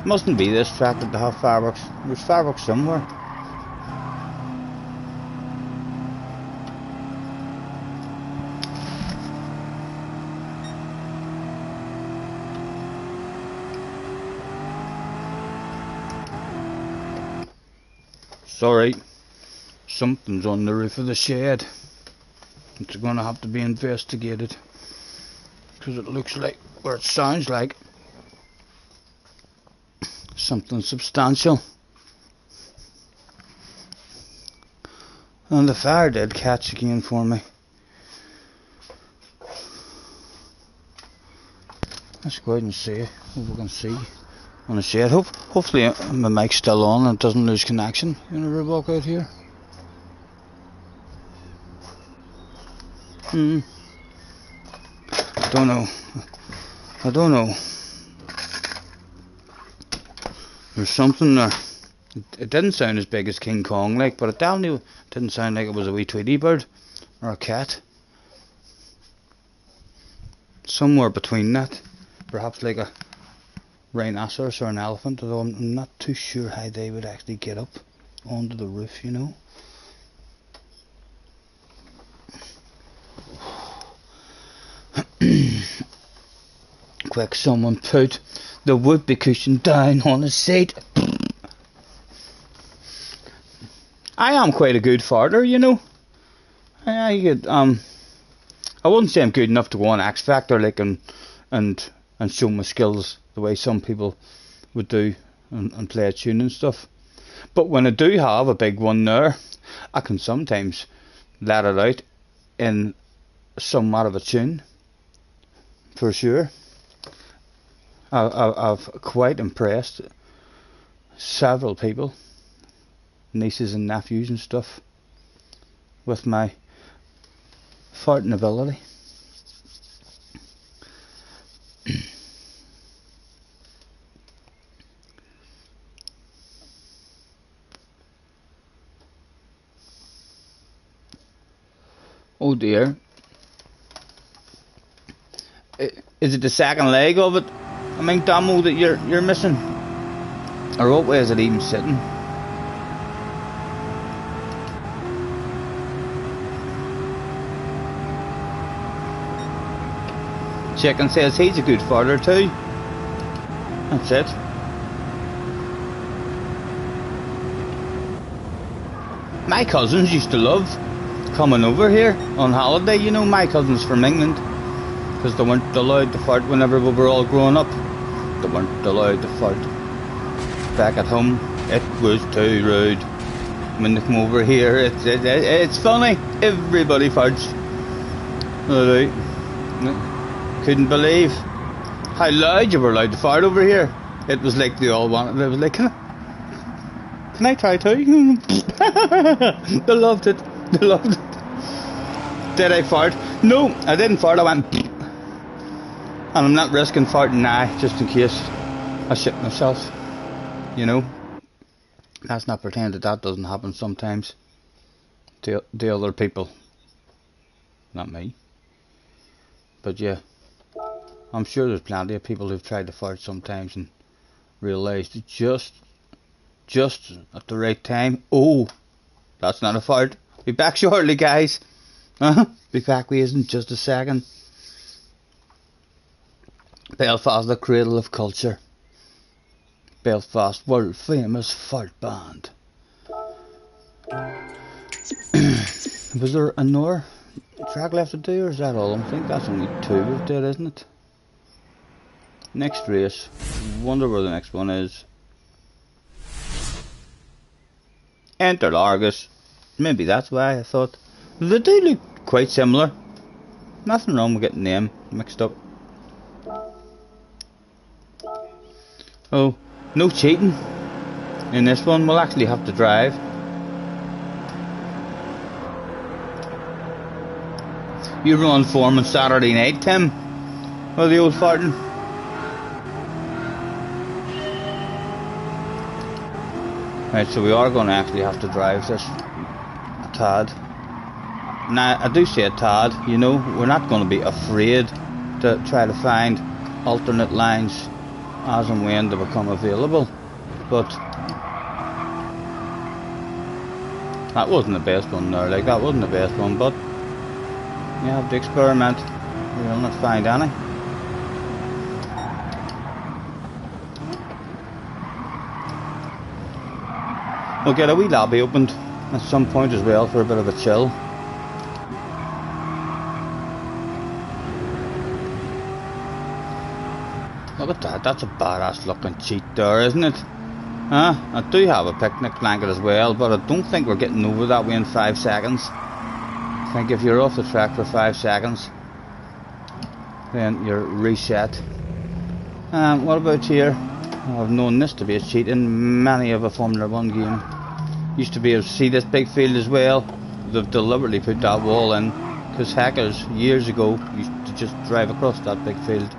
Mustn't be this track that they have fireworks. There's fireworks somewhere. Sorry, something's on the roof of the shed. It's going to have to be investigated, because it looks like, or it sounds like, something substantial. And the fire did catch again for me. Let's go ahead and see what we can see on the shed. Hopefully my mic's still on and it doesn't lose connection whenever I walk out here. I don't know. There's something there. It didn't sound as big as King Kong, like, but it definitely didn't sound like it was a wee Tweety bird or a cat. Somewhere between that, perhaps like a rhinoceros or an elephant, although I'm not too sure how they would actually get up onto the roof, you know. Quick, someone put the whoopee cushion down on the seat. I am quite a good farter, you know. I wouldn't say I'm good enough to go on X Factor, like, and show my skills the way some people would do and play a tune and stuff. But when I do have a big one there, I can sometimes let it out in somewhat of a tune, for sure. I've quite impressed several people, nieces and nephews and stuff, with my farting ability. Oh dear. Is it the second leg of it, I mean, Damo, that you're missing? Or what way is it even sitting? Chicken says he's a good farter too. That's it. My cousins used to love coming over here on holiday, you know, my cousins from England, because they weren't allowed to fart whenever we were all growing up. They weren't allowed to fart. Back at home, it was too rude. When they come over here, it's funny. Everybody farts. Alright. Couldn't believe how loud you were allowed to fart over here. It was like they all wanted. It was like, can I try too? They loved it. They loved it. Did I fart? No, I didn't fart. I went. And I'm not risking farting now, just in case I shit myself. You know. Let's not pretend that doesn't happen sometimes to other people. Not me. But yeah, I'm sure there's plenty of people who've tried to fart sometimes and realised just at the right time. Oh, that's not a fault. Be back shortly, guys. Be back with you in just a second. Belfast, the cradle of culture. Belfast, world famous folk band. Was there another track left to do, or is that all? I think that's only 2 we've did, isn't it? Next race. Wonder where the next one is. Enter Largus. Maybe that's why I thought. They do look quite similar. Nothing wrong with getting them mixed up. Oh, no cheating in this one. We'll actually have to drive. You run form on Saturday night, Tim? Well, the old farting. Right, so we are going to actually have to drive this a tad. Now, I do say a tad, you know, we're not going to be afraid to try to find alternate lines as and when they become available. But that wasn't the best one there, like that wasn't the best one, but you have to experiment. You'll not find any. We'll get a wee lobby opened at some point as well for a bit of a chill. Look at that, that's a badass looking cheat there, isn't it? I do have a picnic blanket as well, but I don't think we're getting over that way in 5 seconds. I think if you're off the track for 5 seconds, then you're reset. What about here? I've known this to be a cheat in many of a Formula 1 game. Used to be able to see this big field as well. They've deliberately put that wall in because hackers years ago used to just drive across that big field.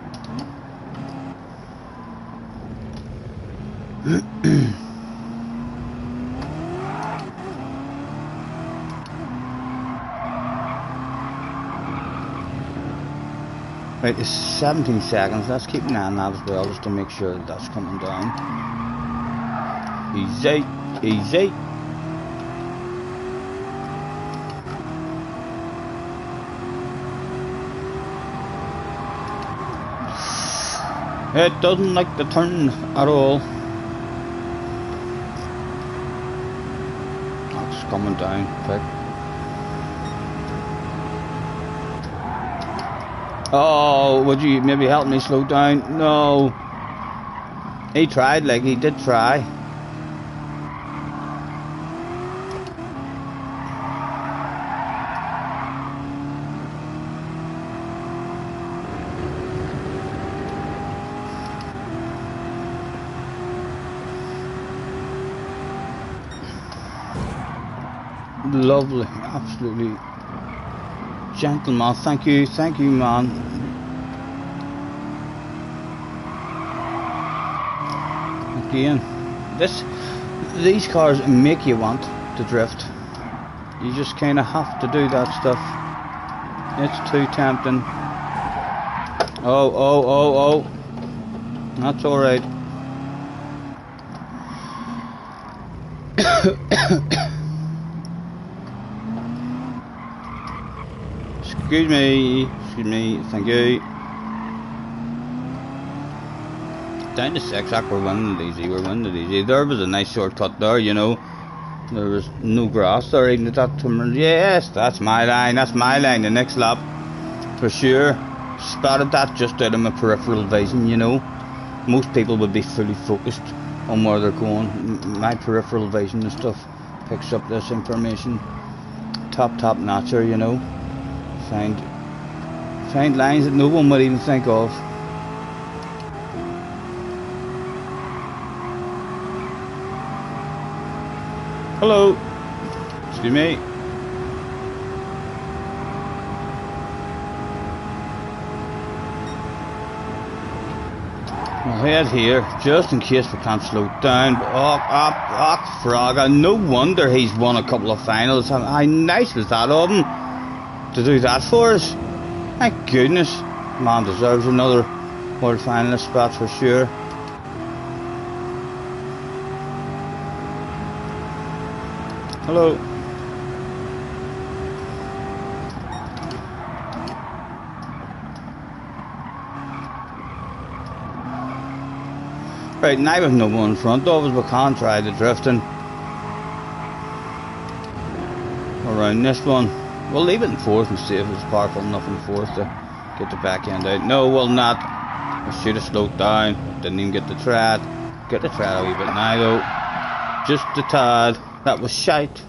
Right, it's 17 seconds. Let's keep an eye on that as well, just to make sure that that's coming down. Easy, easy. It doesn't like the turn at all. That's coming down quick. Oh, would you maybe help me slow down? No. He tried, like he did try. Lovely, absolutely. Gentleman, thank you, man. Again, these cars make you want to drift. You just kind of have to do that stuff. It's too tempting. Oh. That's all right. Excuse me, thank you. Down to 6, we're winning it easy, There was a nice shortcut there, you know. There was no grass there, even at that turn. Yes, that's my line, the next lap. For sure. Spotted that just out of my peripheral vision, you know. Most people would be fully focused on where they're going. My peripheral vision and stuff picks up this information. Top notcher, you know. Find lines that no one would even think of. Hello. Excuse me. We'll head here, just in case we can't slow down. Fraga. No wonder he's won a couple of finals. How nice was that of him to do that for us. Thank goodness. Man deserves another world finalist spot for sure. Hello. Right, now with no one in front of us, we can't try the drifting around this one. We'll leave it in fourth and see if it's powerful enough in fourth to get the back end out. No, we'll not. I should have slowed down. Didn't even get the tread. Get the tread a wee bit now though. Just a tad. That was shite.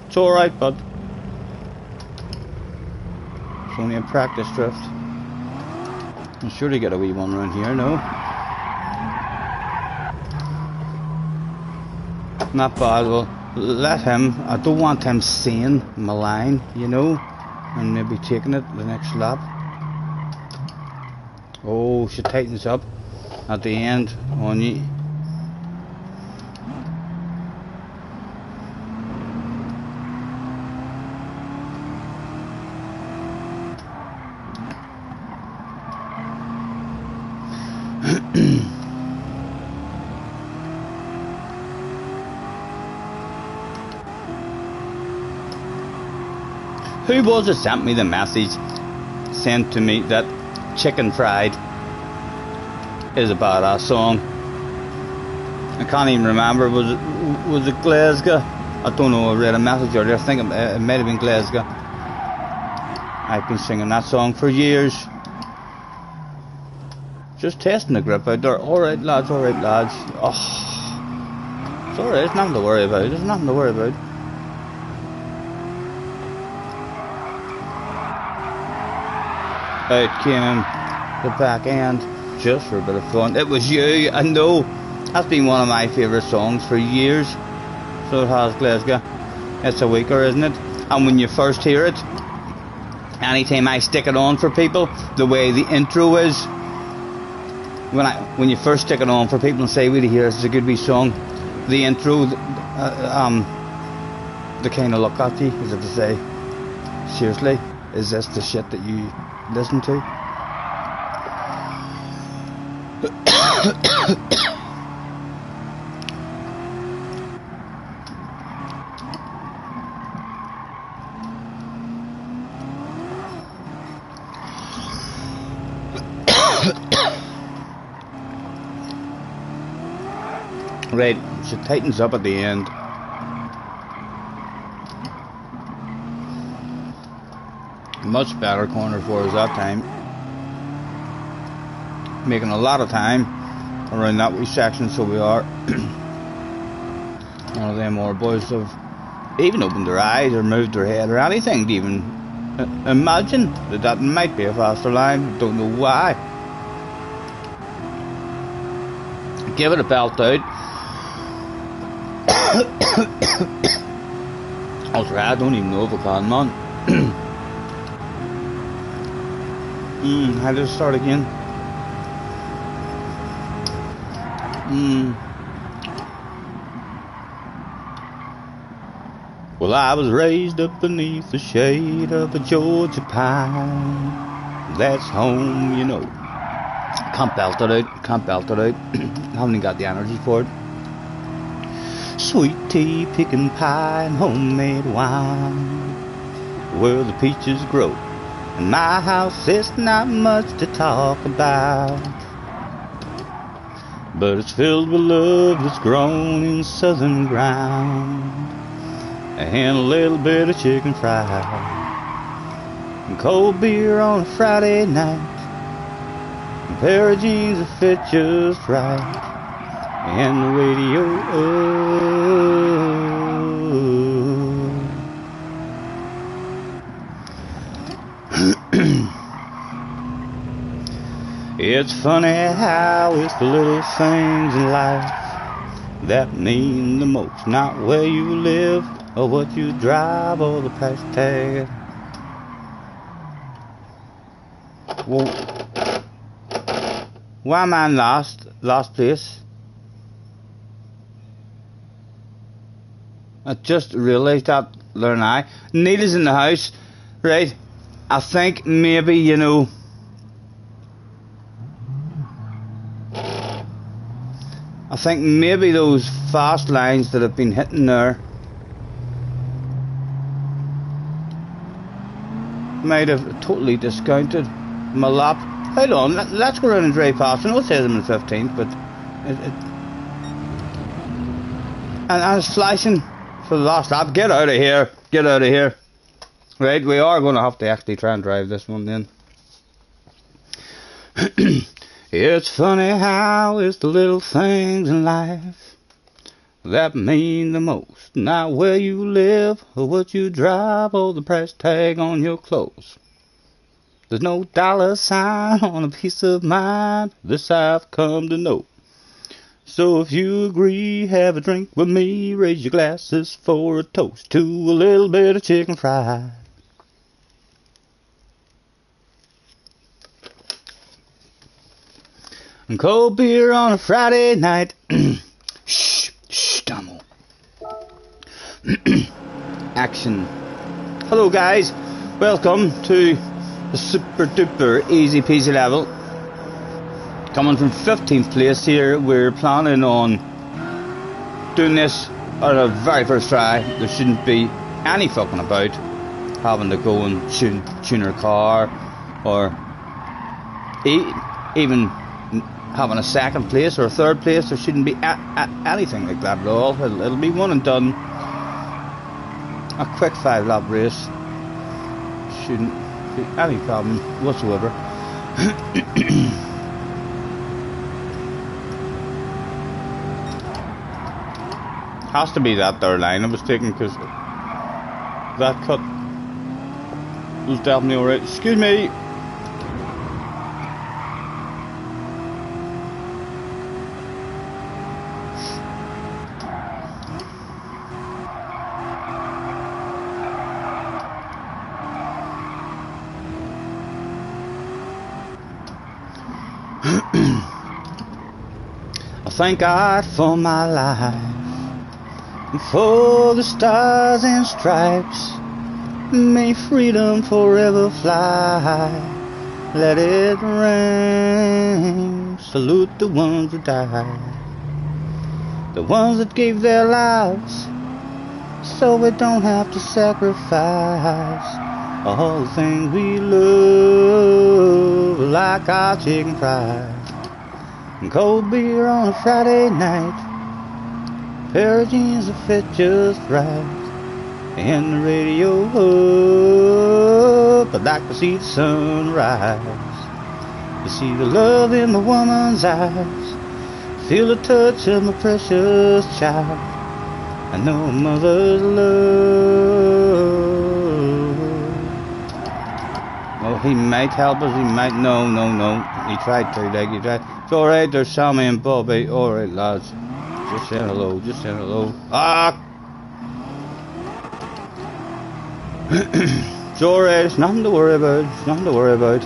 It's alright, bud. It's only a practice drift. I'm sure to get a wee one around here, no? Not bad. Well, let him. I don't want him seeing my line, you know, and maybe taking it the next lap. Oh, she tightens up at the end on you. Who was it sent me the message, sent to me that Chicken Fried is a badass song? I can't even remember. Was it Glasgow? I don't know. I read a message earlier. I think it might have been Glasgow. I've been singing that song for years. Just testing the grip out there. Alright lads, alright lads. Oh, it's alright, there's nothing to worry about. There's nothing to worry about. Out came the back end just for a bit of fun. It was you, I know. That's been one of my favourite songs for years. So it has, Glasgow. It's a weaker, isn't it? And when you first hear it, anytime I stick it on for people, the way the intro is, when you first stick it on for people and say, "Really, hear, this is a good wee song," the intro, they kind of look at you as if to say, "Seriously, is this the shit that you listen to?" Right, so it tightens up at the end. Much better corner for us that time. Making a lot of time around that wee section, so we are. One of them more boys have even opened their eyes or moved their head or anything to even imagine that might be a faster line. Don't know why. Give it a belt out. I don't even know if I can, man. How does it start again? Well, I was raised up beneath the shade of a Georgia pine. That's home, you know. Can't belt it out. Can't belt it out. Haven't even got the energy for it. Sweet tea, pecan pie, and homemade wine, where the peaches grow. In my house, it's not much to talk about, but it's filled with love that's grown in southern ground, and a little bit of chicken fried, and cold beer on a Friday night, and a pair of jeans that fit just right, and the radio. It's funny how it's the little things in life that mean the most. Not where you live or what you drive or the price tag. Well, why am I in last place? I just realised that there now. Neil's in the house, right? I think maybe, you know, I think maybe those fast lines that have been hitting there might have totally discounted my lap. Hold on, let's go around and drive past. I know it says I'm in 15th, but and it's flashing for the last lap. Get out of here! Get out of here! Right, we are going to have to actually try and drive this one then. It's funny how it's the little things in life that mean the most. Not where you live, or what you drive, or the price tag on your clothes. There's no dollar sign on a piece of mind, this I've come to know. So if you agree, have a drink with me, raise your glasses for a toast to a little bit of chicken fried. And cold beer on a Friday night. Shh, shh, Dumbo. Action. Hello guys, welcome to the super duper easy peasy level. Coming from 15th place here, we're planning on doing this on our very first try. There shouldn't be any fucking about having to go and tune our car, or even having a second place or a third place. There shouldn't be anything like that at all. It'll be one and done. A quick 5-lap race shouldn't be any problem whatsoever. Has to be that third line I was taking, because that cut was definitely alright. Excuse me. I thank God for my life, and for the stars and stripes. May freedom forever fly. Let it rain. Salute the ones who died, the ones that gave their lives so we don't have to sacrifice all the things we love, like our chicken fries and cold beer on a Friday night. Pair of jeans that fit just right, and the radio up. I'd like to see the sunrise, to see the love in my woman's eyes, feel the touch of my precious child. I know a mother's love. Oh, he might help us, he might. No. He tried to, he tried. It's alright, there's Sammy and Bobby. Alright, lads. Just saying hello, just saying hello. Ah! It's alright, it's nothing to worry about, it's nothing to worry about.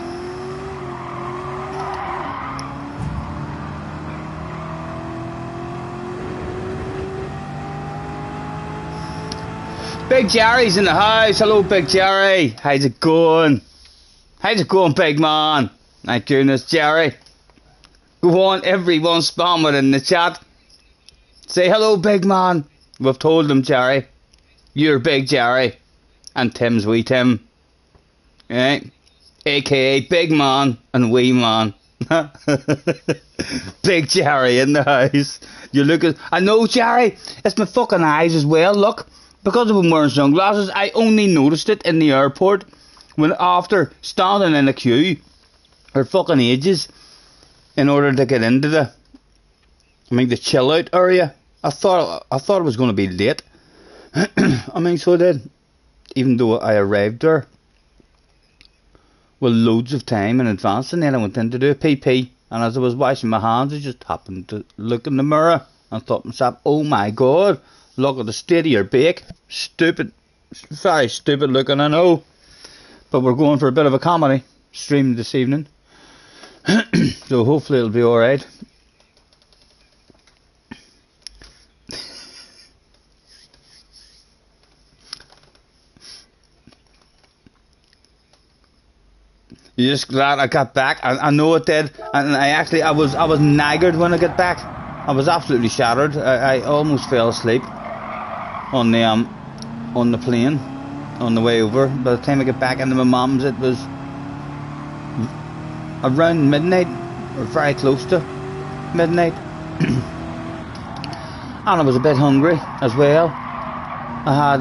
Big Jerry's in the house. Hello, Big Jerry. How's it going? How's it going, big man? My goodness, Jerry. Go on, everyone spam it in the chat. Say hello, big man. We've told them, Jerry. You're Big Jerry. And Tim's wee Tim. Right? AKA Big Man and Wee Man. Big Jerry in the house. You look at... I know, Jerry. It's my fucking eyes as well. Look. Because I've been wearing sunglasses, I only noticed it in the airport when after standing in a queue for fucking ages in order to get into the chill out area. I thought it was going to be late. So I did, even though I arrived there with loads of time in advance, and then I went in to do a PP, and as I was washing my hands I just happened to look in the mirror and thought to myself, oh my god, look at the state of your bake. Stupid, very stupid looking, I know. But we're going for a bit of a comedy stream this evening. So hopefully it'll be alright. You're just glad I got back. I know it did. And I was naggered when I got back. I was absolutely shattered. I almost fell asleep on the plane. on the way over. By the time I got back into my mum's, it was around midnight, or very close to midnight. And I was a bit hungry as well. I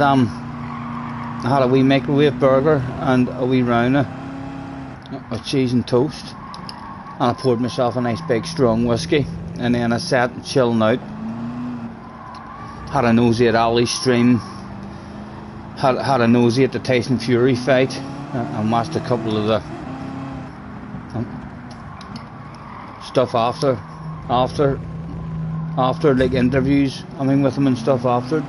had a wee microwave burger and a wee rounder of cheese and toast, and I poured myself a nice big strong whiskey, and then I sat chilling out. Had a nosy at Ali's stream, had a nosy at the Tyson Fury fight, and watched a couple of the stuff after like interviews, I mean, with him and stuff after.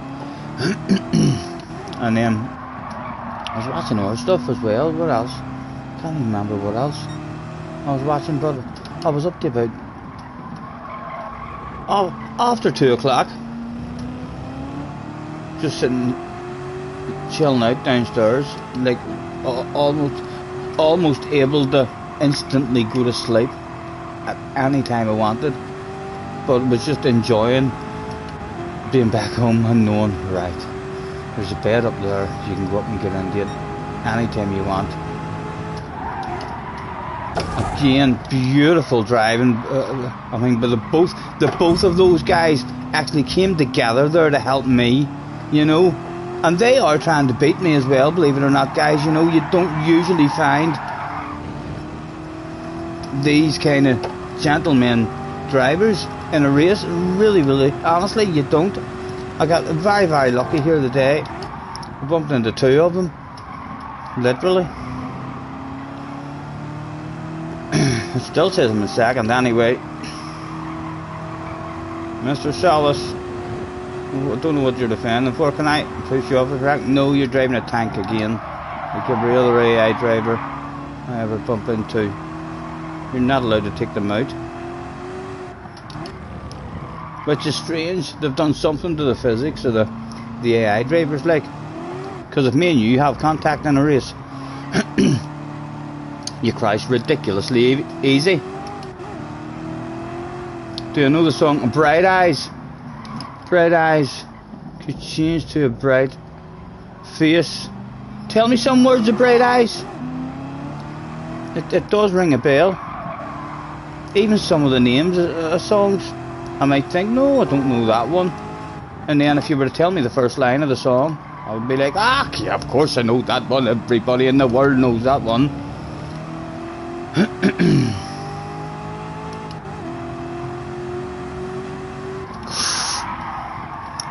And then I was watching other stuff as well. What else? Can't even remember what else I was watching, but I was up to about after 2 o'clock, just sitting chilling out downstairs, like almost able to instantly go to sleep at any time I wanted, but was just enjoying being back home and knowing, right, there's a bed up there, you can go up and get into it anytime you want. Again, beautiful driving. I mean, but the both of those guys actually came together there to help me, you know, and they are trying to beat me as well, believe it or not, guys. You know, you don't usually find these kind of gentlemen drivers in a race. Really, honestly, you don't. I got very, very lucky here today. I bumped into 2 of them, literally. It still says I'm in second anyway. Mr. Salas, I don't know what you're defending for. Can I push you off the track? No, you're driving a tank again. Like every other AI driver I ever bump into. You're not allowed to take them out. Which is strange. They've done something to the physics of the AI drivers, like. Because if me and you have contact in a race, you crash ridiculously easy. Do you know the song Bright Eyes? Bright eyes could change to a bright face. Tell me some words of Bright Eyes. It does ring a bell. Even some of the names of songs, I might think, no, I don't know that one. And then if you were to tell me the first line of the song, I would be like, ah, yeah, of course I know that one. Everybody in the world knows that one.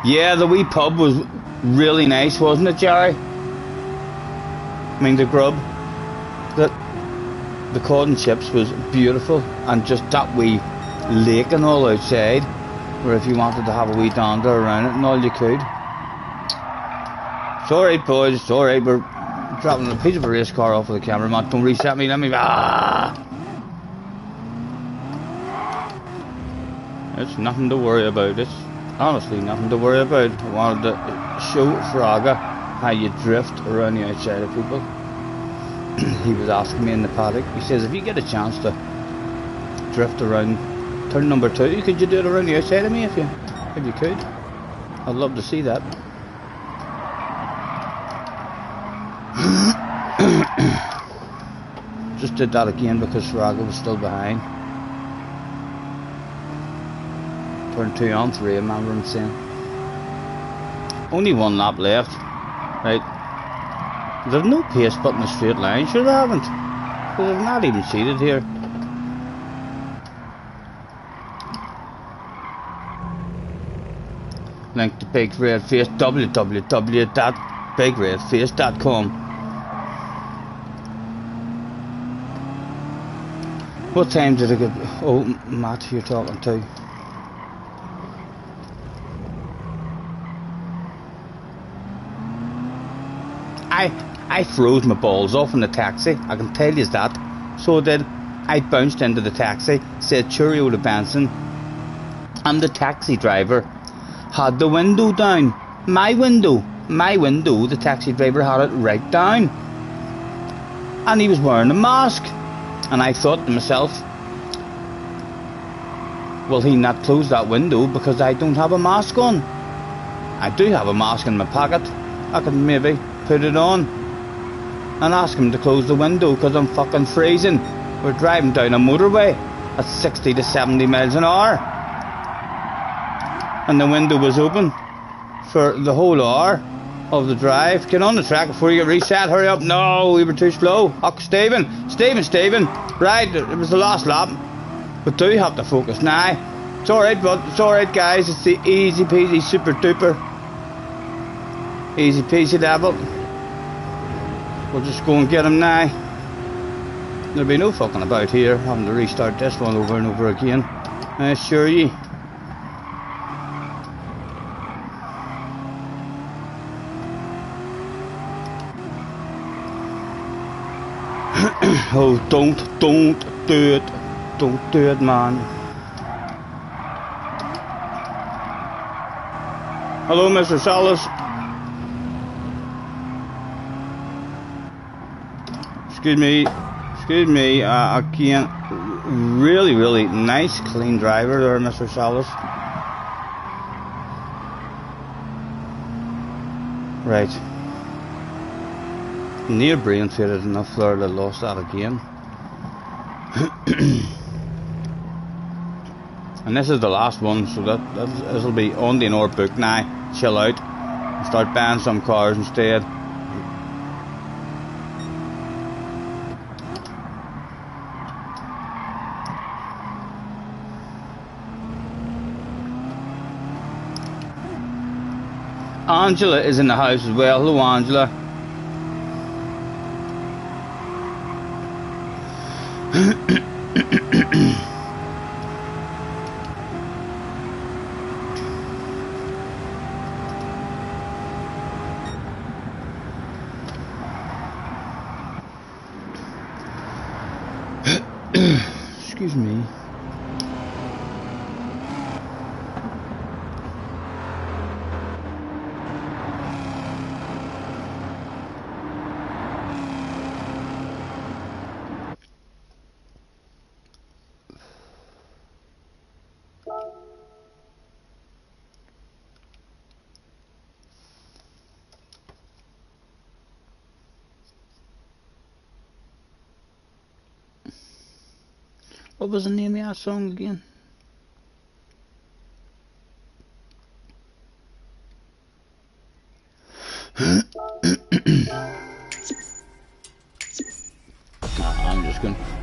Yeah, the wee pub was really nice, wasn't it, Jerry? I mean, the grub, the cod and chips was beautiful, and just that wee lake and all outside, where if you wanted to have a wee dander around it and all, you could. It's alright, boys, it's alright. We're dropping a piece of a race car off with the cameraman. Don't reset me, let me. It's nothing to worry about. It's honestly nothing to worry about. I wanted to show Fraga how you drift around the outside of people. He was asking me in the paddock. He says, if you get a chance to drift around turn number 2, could you do it around the outside of me if you could? I'd love to see that. Just did that again because Fraga was still behind. Turn 2 on 3, I remember him saying. Only 1 lap left. Right. There's no pace but in a straight line. Sure they haven't. Because they've not even seated here. Link to Big Red Face, www.bigredface.com. What time did I get? Oh, Matt, you're talking to. I froze my balls off in the taxi, I can tell you that. So I did. I bounced into the taxi, said cheerio to Benson, and the taxi driver had the window down. My window, the taxi driver had it right down. And he was wearing a mask. And I thought to myself, will he not close that window because I don't have a mask on? I do have a mask in my pocket. I could maybe put it on and ask him to close the window because I'm fucking freezing. We're driving down a motorway at 60 to 70 miles an hour. And the window was open for the whole hour of the drive. Get on the track before you get reset. Hurry up. No, we were too slow. Stephen. Right, it was the last lap. But do have to focus now. It's alright, bud. It's alright, guys. It's the easy peasy super duper. Easy peasy devil. We'll just go and get him now. There'll be no fucking about here, having to restart this one over and over again. I assure ye. Oh, don't do it. Don't do it, man. Hello, Mr. Salas. Excuse me, I can't. Really nice, clean driver there, Mr. Salas. Right. Near brain faded enough there that I lost that again. And this is the last one, so this'll be on the Nord book now. Chill out and start buying some cars instead. Angela is in the house as well. Hello, Angela. Excuse me. What was the name of that song again?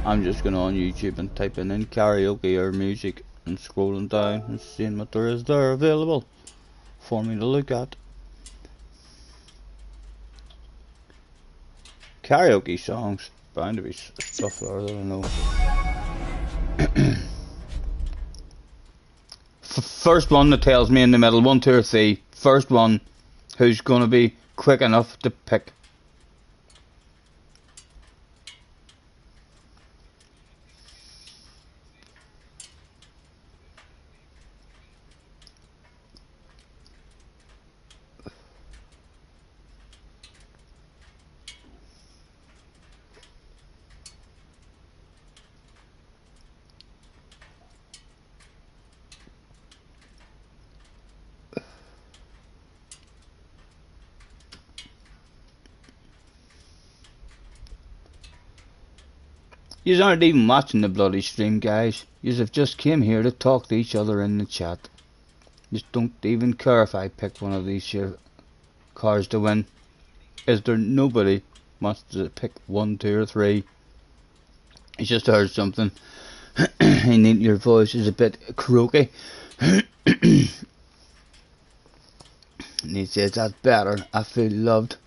I'm just gonna on YouTube and typing in karaoke or music and scrolling down and seeing what there is there available for me to look at. Karaoke songs, bound to be stuff there that I know. First one that tells me in the middle, 1, 2 or 3. First one who's gonna be quick enough to pick. Yous aren't even watching the bloody stream, guys. Yous have just came here to talk to each other in the chat. Yous don't even care if I pick one of these here cars to win. Is there nobody wants to pick 1, 2 or 3? I just heard something. I think your voice is a bit croaky. And he says, that's better. I feel loved.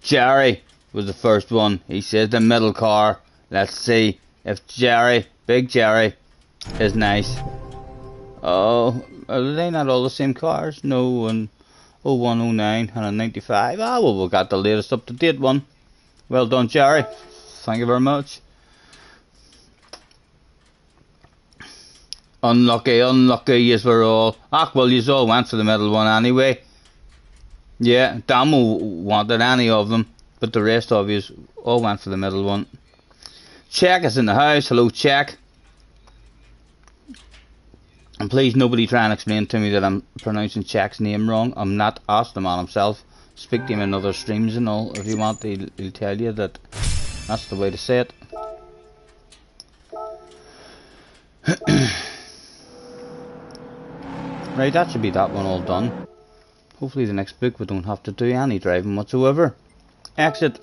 Jerry was the first one. He says the middle car. Let's see if Jerry, Big Jerry, is nice. Oh, are they not all the same cars? No, an 01, 09 and a 95. Ah, well, we got the latest up to date one. Well done, Jerry. Thank you very much. Unlucky, yes we're all. Ah, well, you all went for the middle one anyway. Yeah, Damo wanted any of them, but the rest of you all went for the middle one. Check is in the house. Hello, Check. And please, nobody try and explain to me that I'm pronouncing Check's name wrong. I'm not. Asked the man himself. speak to him in other streams and all. If you want, he'll tell you that that's the way to say it. Right, that should be that one all done. Hopefully the next book we don't have to do any driving whatsoever. Exit.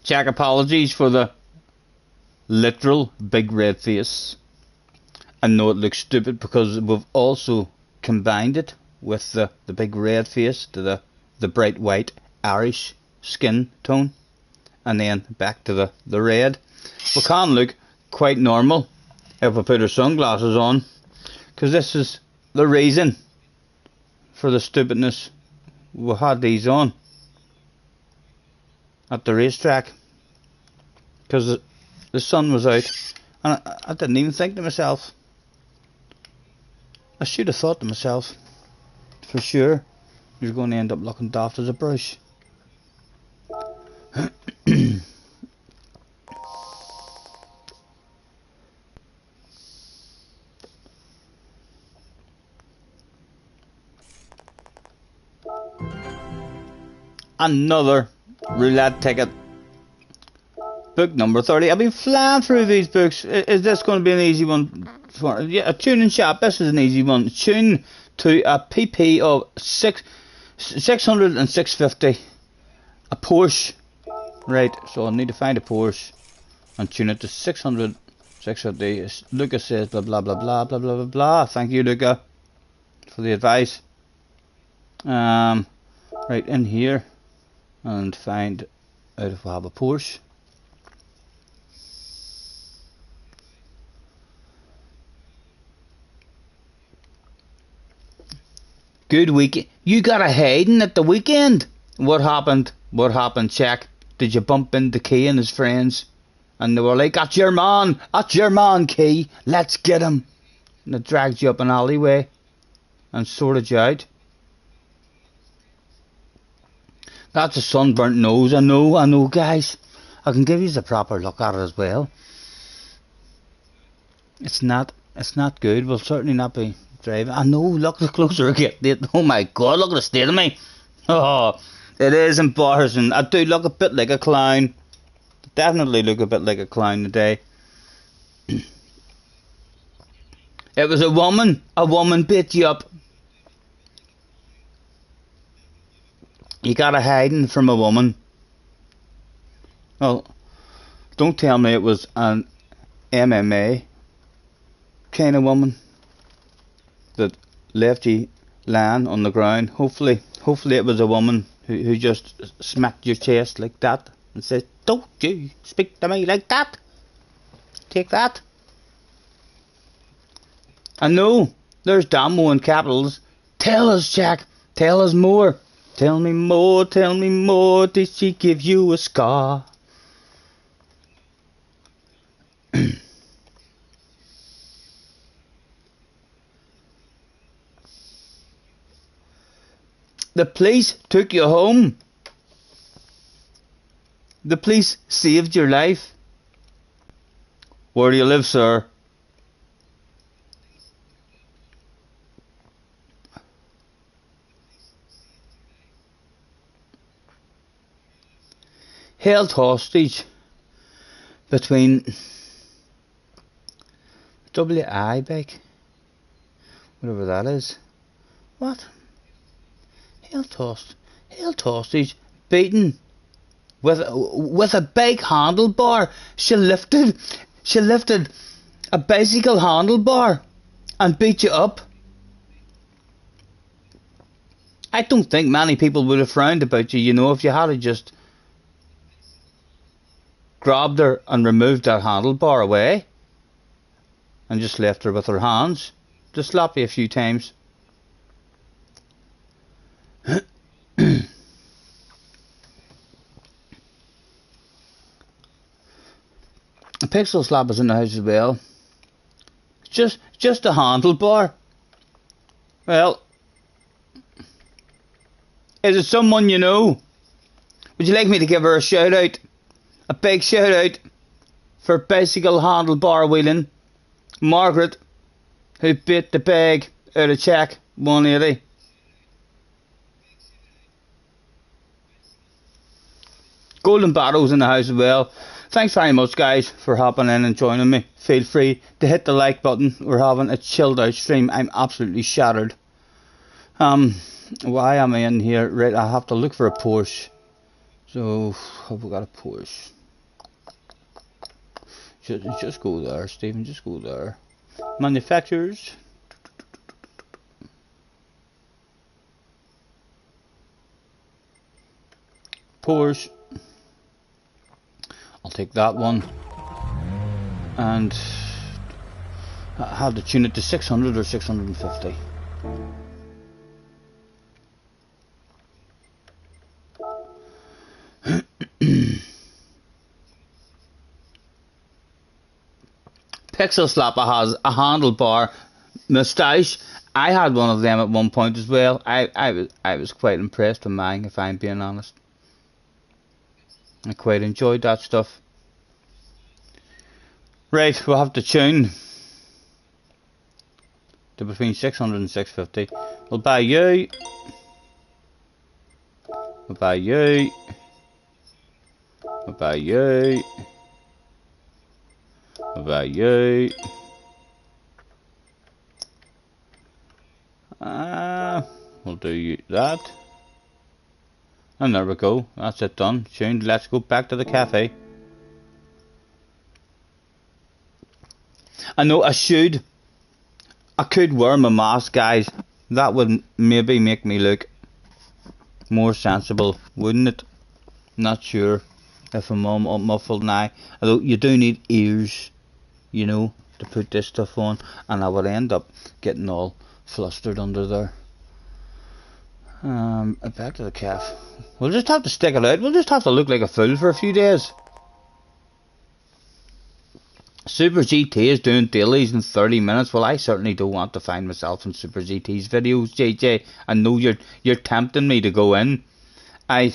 Jack, apologies for the literal big red face. I know it looks stupid because we've also combined it with the big red face to the bright white Irish skin tone, and then back to the red. We can look quite normal if we put our sunglasses on, because this is the reason for the stupidness. We had these on at the racetrack because the sun was out, and I didn't even think to myself. I should have thought to myself, for sure, you're going to end up looking daft as a brush. Another roulette ticket. Book number 30. I've been flying through these books. Is this going to be an easy one? Yeah, a tuning shop. This is an easy one. Tune to a PP of 600 and 650. A Porsche. Right, so I need to find a Porsche and tune it to 600, 650. Luca says blah blah blah blah blah blah blah blah. Thank you, Luca, for the advice. Right in here and find out if we have a Porsche. Good weekend. You got a Hayden at the weekend. What happened? What happened, Jack? Did you bump into Key and his friends? And they were like, that's your man, Key. Let's get him. And they dragged you up an alleyway and sorted you out. That's a sunburnt nose. I know, guys. I can give you a proper look at it as well. It's not good. We'll certainly not be driving. I know, look, the closer I get. Oh my God, look at the state of me. Oh, it is embarrassing. I do look a bit like a clown. Definitely look a bit like a clown today. It was a woman. A woman beat you up. You got a hiding from a woman. Well, don't tell me it was an MMA kind of woman that left you lying on the ground. Hopefully it was a woman who just smacked your chest like that and said, don't you speak to me like that. Take that. I know there's Damo in capitals. Tell us, Jack. Tell us more. Tell me more. Tell me more. Did she give you a scar? The police took you home. The police saved your life. Where do you live, sir? Held hostage between WI bike, whatever that is. What? Held hostage, beaten with a bike handlebar. She lifted a bicycle handlebar and beat you up. I don't think many people would have frowned about you, you know, if you had just grabbed her and removed that handlebar away and just left her with her hands. Just slap you a few times. A pixel slap is in the house as well. Just a handlebar. Well, is it someone you know? Would you like me to give her a shout out? A big shout out for bicycle handlebar wheeling. Margaret, who bit the bag out of check 180. Golden Barrow's in the house as well. Thanks very much, guys, for hopping in and joining me. Feel free to hit the like button. We're having a chilled out stream. I'm absolutely shattered. Why am I in here? Right, I have to look for a Porsche. So, have we got a Porsche? Just go there, Stephen. Just go there. Manufacturers. Porsche. I'll take that one. And I have to tune it to 600 or 650. Pixel Slapper has a handlebar moustache. I had one of them at one point as well. I was quite impressed with mine, if I'm being honest. I quite enjoyed that stuff. Right, we'll have to tune to between 600 and 650. We'll buy you. We'll buy you. We'll buy you. We'll buy you. We'll do that. And there we go. That's it done. Tuned. Let's go back to the cafe. I know I could wear my mask, guys. That would maybe make me look more sensible, wouldn't it? Not sure if I'm all muffled now. Although you do need ears, you know, to put this stuff on. And I would end up getting all flustered under there. Back to the calf. We'll just have to stick it out. We'll just have to look like a fool for a few days. Super GT is doing dailies in 30 minutes. Well, I certainly don't want to find myself in Super GT's videos, JJ. I know you're tempting me to go in. I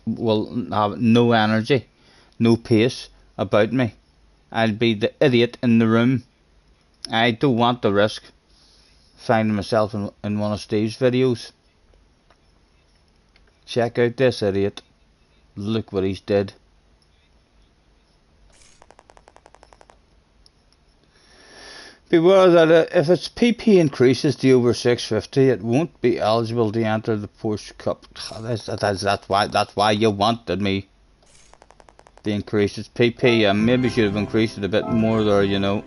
will have no energy, no pace about me. I'll be the idiot in the room. I don't want the risk finding myself in one of Steve's videos. Check out this idiot. Look what he's did. Beware that if its PP increases to over 650, it won't be eligible to enter the Porsche Cup. That's why you wanted me to increase its PP. I maybe should have increased it a bit more there, you know.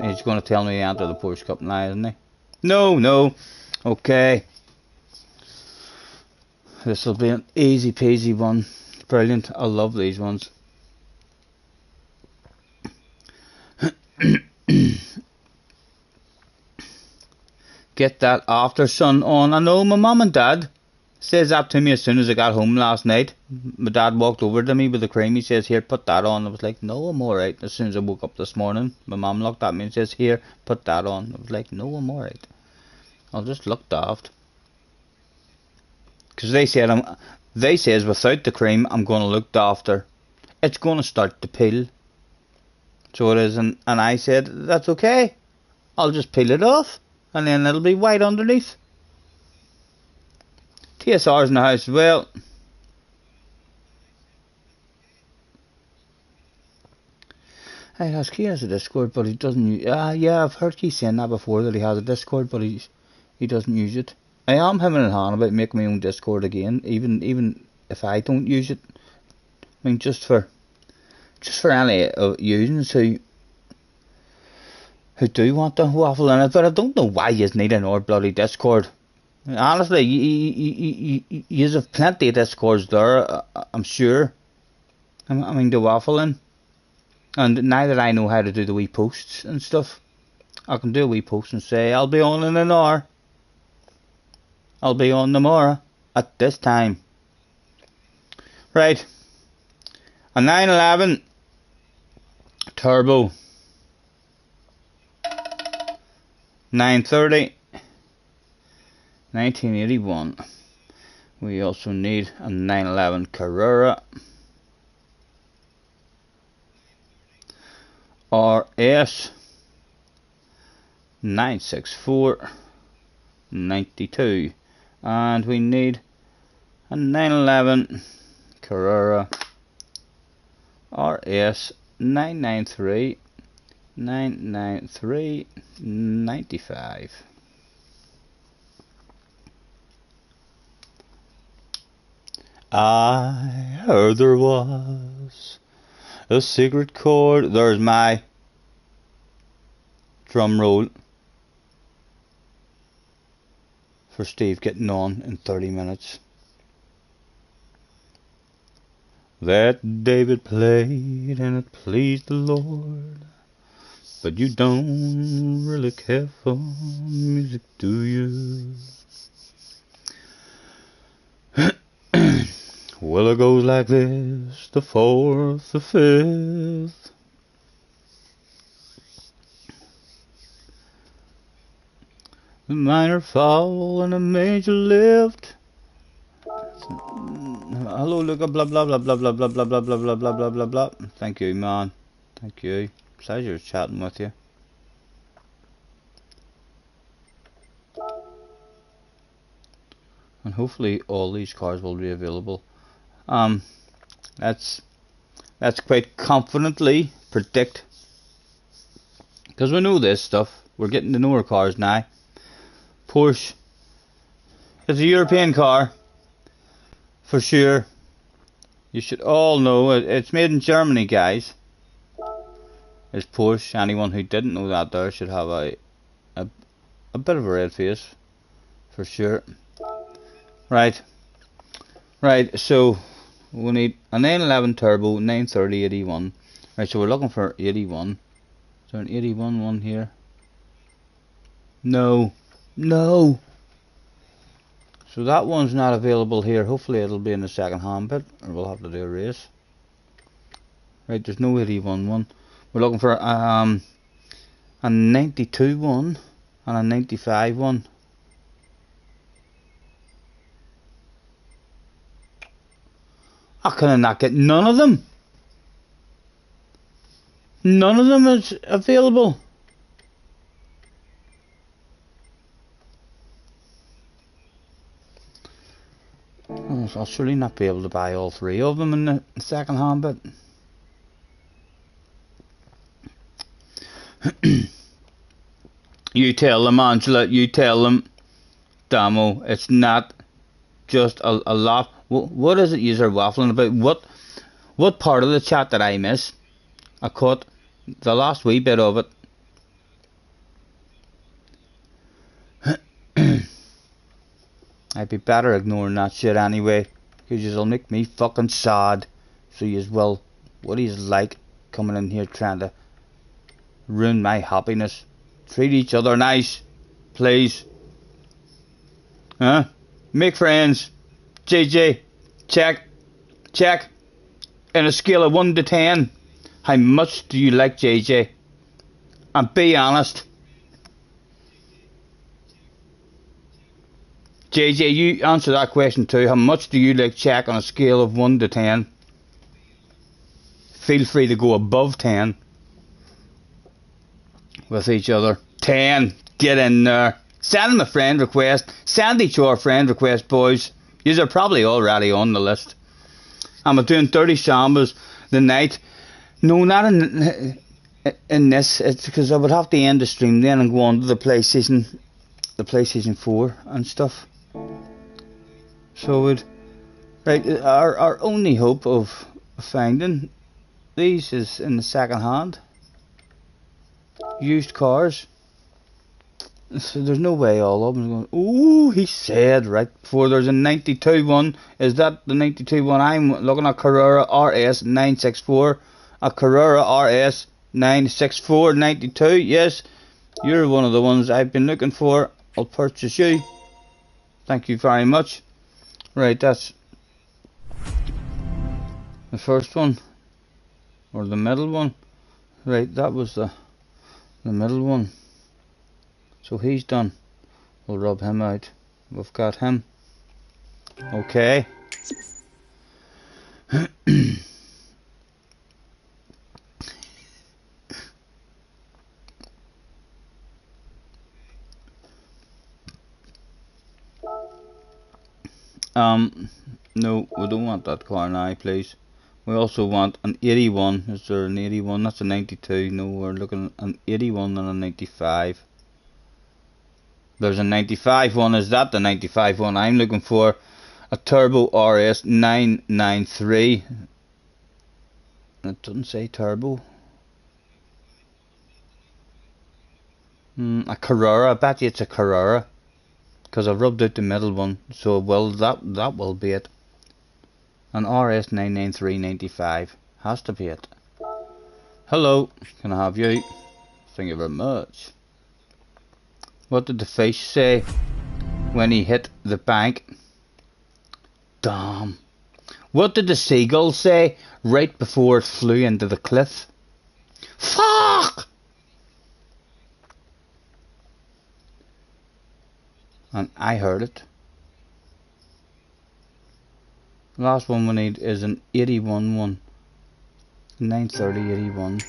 He's going to tell me to enter the Porsche Cup now, isn't he? No. Okay. This will be an easy peasy one. Brilliant. I love these ones. Get that after sun on. I know my mum and dad says that to me as soon as I got home last night. My dad walked over to me with the cream. He says, here, put that on. I was like, no, I'm alright. As soon as I woke up this morning, my mum looked at me and says, here, put that on. I was like, no, I'm alright. I'll just look daft. Because they says without the cream, I'm going to look dafter. It's going to start to peel. So it is, and I said, that's okay. I'll just peel it off, and then it'll be white underneath. TSR's in the house as well. Hey, he has a Discord, but he doesn't use. Yeah, I've heard Keith saying that before, that he has a Discord, but he doesn't use it. I am him and Han about making my own Discord again, even if I don't use it. I mean, just for any users who do want to waffle in it, but I don't know why you need an old bloody Discord. Honestly, you have plenty of Discords there, I'm sure. I mean, to waffle in. And now that I know how to do the wee posts and stuff, I can do a wee post and say, I'll be on in an hour. I'll be on tomorrow at this time. Right. A 911 Turbo 930 1981. We also need a 911 Carrera RS 964 92, and we need a 911 Carrera RS 993 95. I heard there was a secret chord. There's my drum roll for Steve getting on in 30 minutes. That David played and it pleased the Lord, but you don't really care for music, do you? Well, it goes like this: the fourth, the fifth, the minor fall and a major lift. Hello, look, blah blah blah blah blah blah blah blah blah blah blah blah blah blah. Thank you, man. Thank you. Pleasure chatting with you. And hopefully all these cars will be available. Let's quite confidently predict, because we know this stuff. We're getting to know our cars now. Porsche is a European car for sure. You should all know it's made in Germany, guys. It's Porsche. Anyone who didn't know that there should have a bit of a red face for sure. Right, so we need a 911 turbo 930 81. Right, so we're looking for 81. Is there an 81 one here? No. So that one's not available here. Hopefully it'll be in the second hand bit, or we'll have to do a race. Right, there's no 81 one. We're looking for a 92 one and a 95 one. How can I not get none of them? None of them is available. Oh, so I'll surely not be able to buy all three of them in the second hand bit. You tell them, Angela, you tell them, Damo, it's not just a lot. What is it you're waffling about? What part of the chat did I miss? I caught the last wee bit of it. I'd be better ignoring that shit anyway, because you'll make me fucking sad. So you will. What he's like coming in here trying to ruin my happiness. Treat each other nice, please. Huh? Make friends. JJ, check. In a scale of 1 to 10, how much do you like JJ? And be honest. JJ, you answer that question too. How much do you like Check on a scale of 1 to 10? Feel free to go above 10 with each other. 10. Get in there. Send them a friend request. Send each other a friend request, boys. Yous are probably already on the list. I'm doing 30 shambles the night. No, not in this. It's because I would have to end the stream then and go on to the PlayStation 4 and stuff. So our only hope of finding these is in the second hand used cars. So there's no way all of them are going, ooh, he said right before there's a 92 one. Is that the 92 one? I'm looking at Carrera RS 964. A Carrera RS 964 92. Yes, you're one of the ones I've been looking for. I'll purchase you. Thank you very much. Right, that's the first one. Or the middle one. Right, that was the middle one. So he's done. We'll rub him out. We've got him. Okay. No, we don't want that car now, please. We also want an 81. Is there an 81? That's a 92. No, we're looking at an 81 and a 95. There's a 95 one. Is that the 95 one I'm looking for? A Turbo RS 993. It doesn't say turbo. A Carrera. I bet you it's a Carrera, because I've rubbed out the middle one. So well, that will be it. An RS 99395 has to be it. Hello, can I have you? Thank you very much. What did the fish say when he hit the bank? Damn. What did the seagull say right before it flew into the cliff? Fuck! And I heard it. The last one we need is an 81 one. 930 81.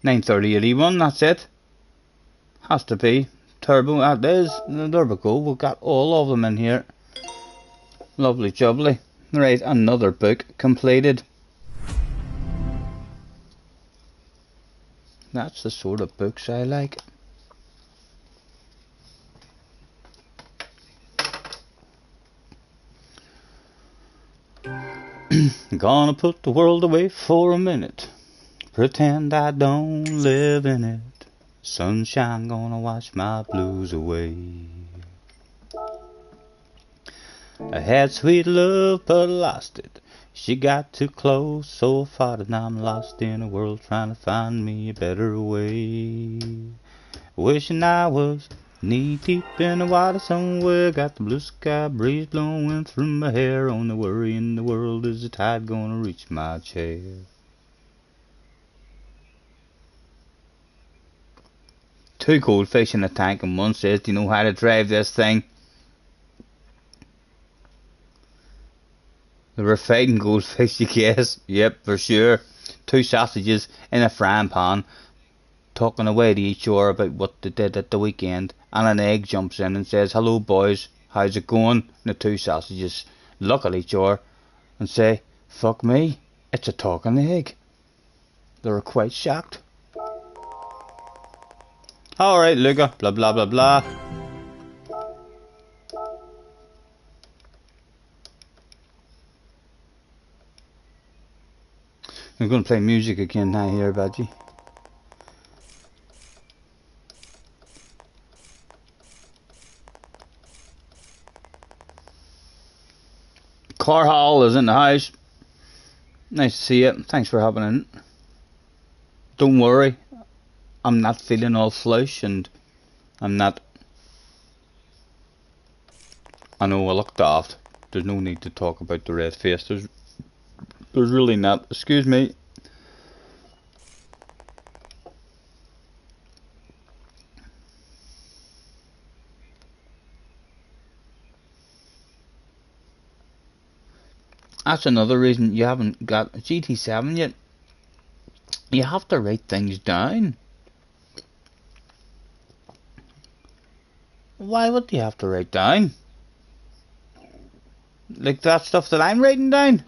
$930.81, that's it. Has to be. Turbo, that is. There we go, we've got all of them in here. Lovely jubbly. Right, another book completed. That's the sort of books I like. Gonna put the world away for a minute. Pretend I don't live in it. Sunshine gonna wash my blues away. I had sweet love but lost it. She got too close, so far that I'm lost in a world trying to find me a better way. Wishing I was knee deep in the water somewhere. Got the blue sky breeze blowing through my hair. Only worry in the world is the tide gonna reach my chair. Two goldfish in a tank, and one says, do you know how to drive this thing? They were fighting goldfish, you guess. Yep, for sure. Two sausages in a frying pan, talking away to each other about what they did at the weekend. And an egg jumps in and says, hello boys, how's it going? And the two sausages look at each other and say, fuck me, it's a talking egg. They were quite shocked. Alright, Luca, blah blah blah blah. I'm going to play music again now here, Badgie. Car Hall is in the house. Nice to see you. Thanks for hopping in. Don't worry, I'm not feeling all flush, and I'm not. I know I look daft. There's no need to talk about the red face. There's really not. Excuse me. That's another reason you haven't got a GT7 yet. You have to write things down. Why would you have to write down? Like that stuff that I'm writing down?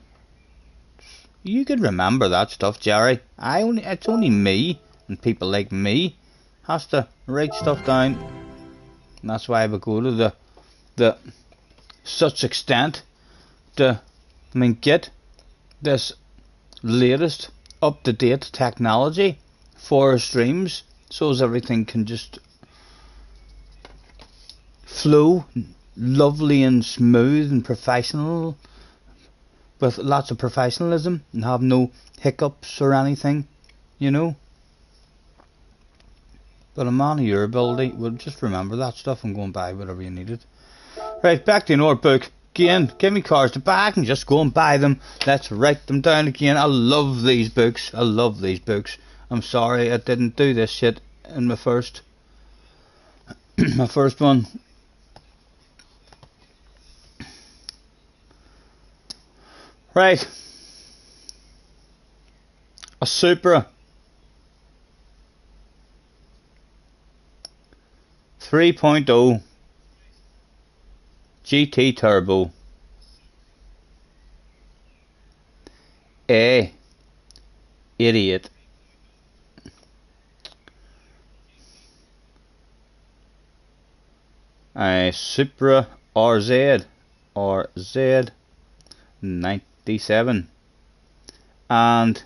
You could remember that stuff, Jerry. It's only me, and people like me has to write stuff down. And that's why I would go to the such extent to get this latest up-to-date technology for streams, so as everything can just flow lovely and smooth and professional, with lots of professionalism, and have no hiccups or anything, you know. But a man of your ability would just remember that stuff and go and buy whatever you needed. Right, back to your book. again, give me cars to back and just go and buy them. Let's write them down again. I love these books. I love these books. I'm sorry I didn't do this shit in my first my first one. Right. A Supra 3.0 GT Turbo. A idiot. A Supra RZ 97 and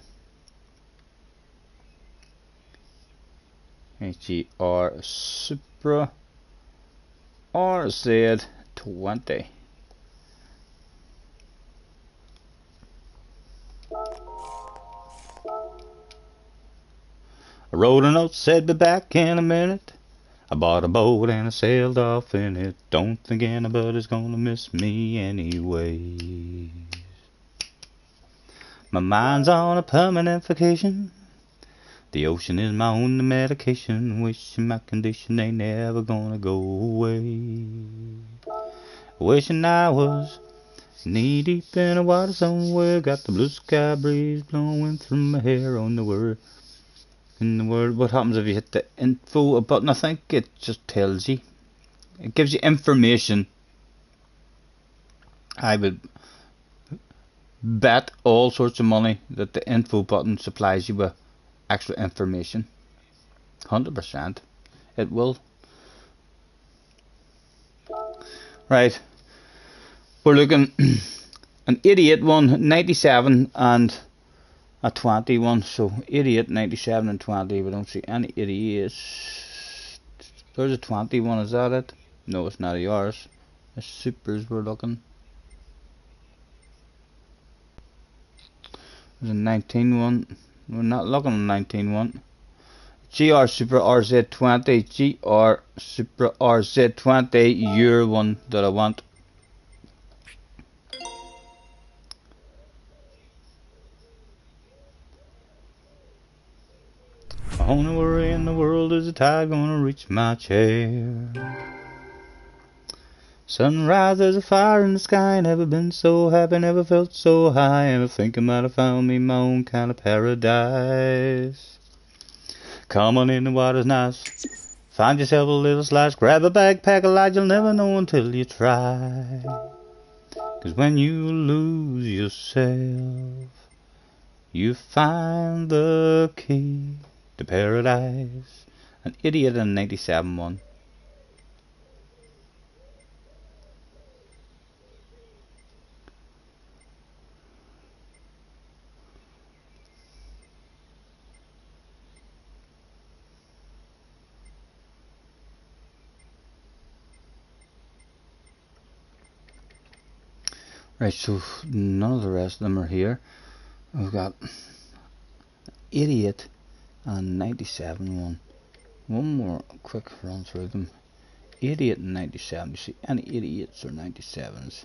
HER Supra RZ20. I wrote a note, said be back in a minute. I bought a boat and I sailed off in it. Don't think anybody's gonna miss me anyway. My mind's on a permanent vacation. The ocean is my only medication. Wishing my condition ain't never gonna go away. Wishing I was knee deep in the water somewhere. Got the blue sky breeze blowing through my hair on the word. In the world, what happens if you hit the info button? I think it just tells you. It gives you information. I would bet all sorts of money that the info button supplies you with extra information. 100%. It will. Right. We're looking an 88 one, 97 and a 21. So 88, 97 and 20. We don't see any 88s. There's a 21. Is that it? No, it's not yours. The Supers we're looking. There's a 19 one. We're not looking at 19 one. GR Supra RZ20. GR Supra RZ20. Your one that I want. Only worry in the world is the tide gonna reach my chair. Sunrise, there's a fire in the sky. Never been so happy, never felt so high. Ever think I might have found me my own kind of paradise. Come on in, the water's nice. Find yourself a little slice. Grab a backpack, a light, you'll never know until you try. 'Cause when you lose yourself, you find the key to paradise. An idiot in 97 one. Right, so none of the rest of them are here. We've got idiot and 97 one. One more quick run through them. Idiot and 97. You see any idiots or 97s?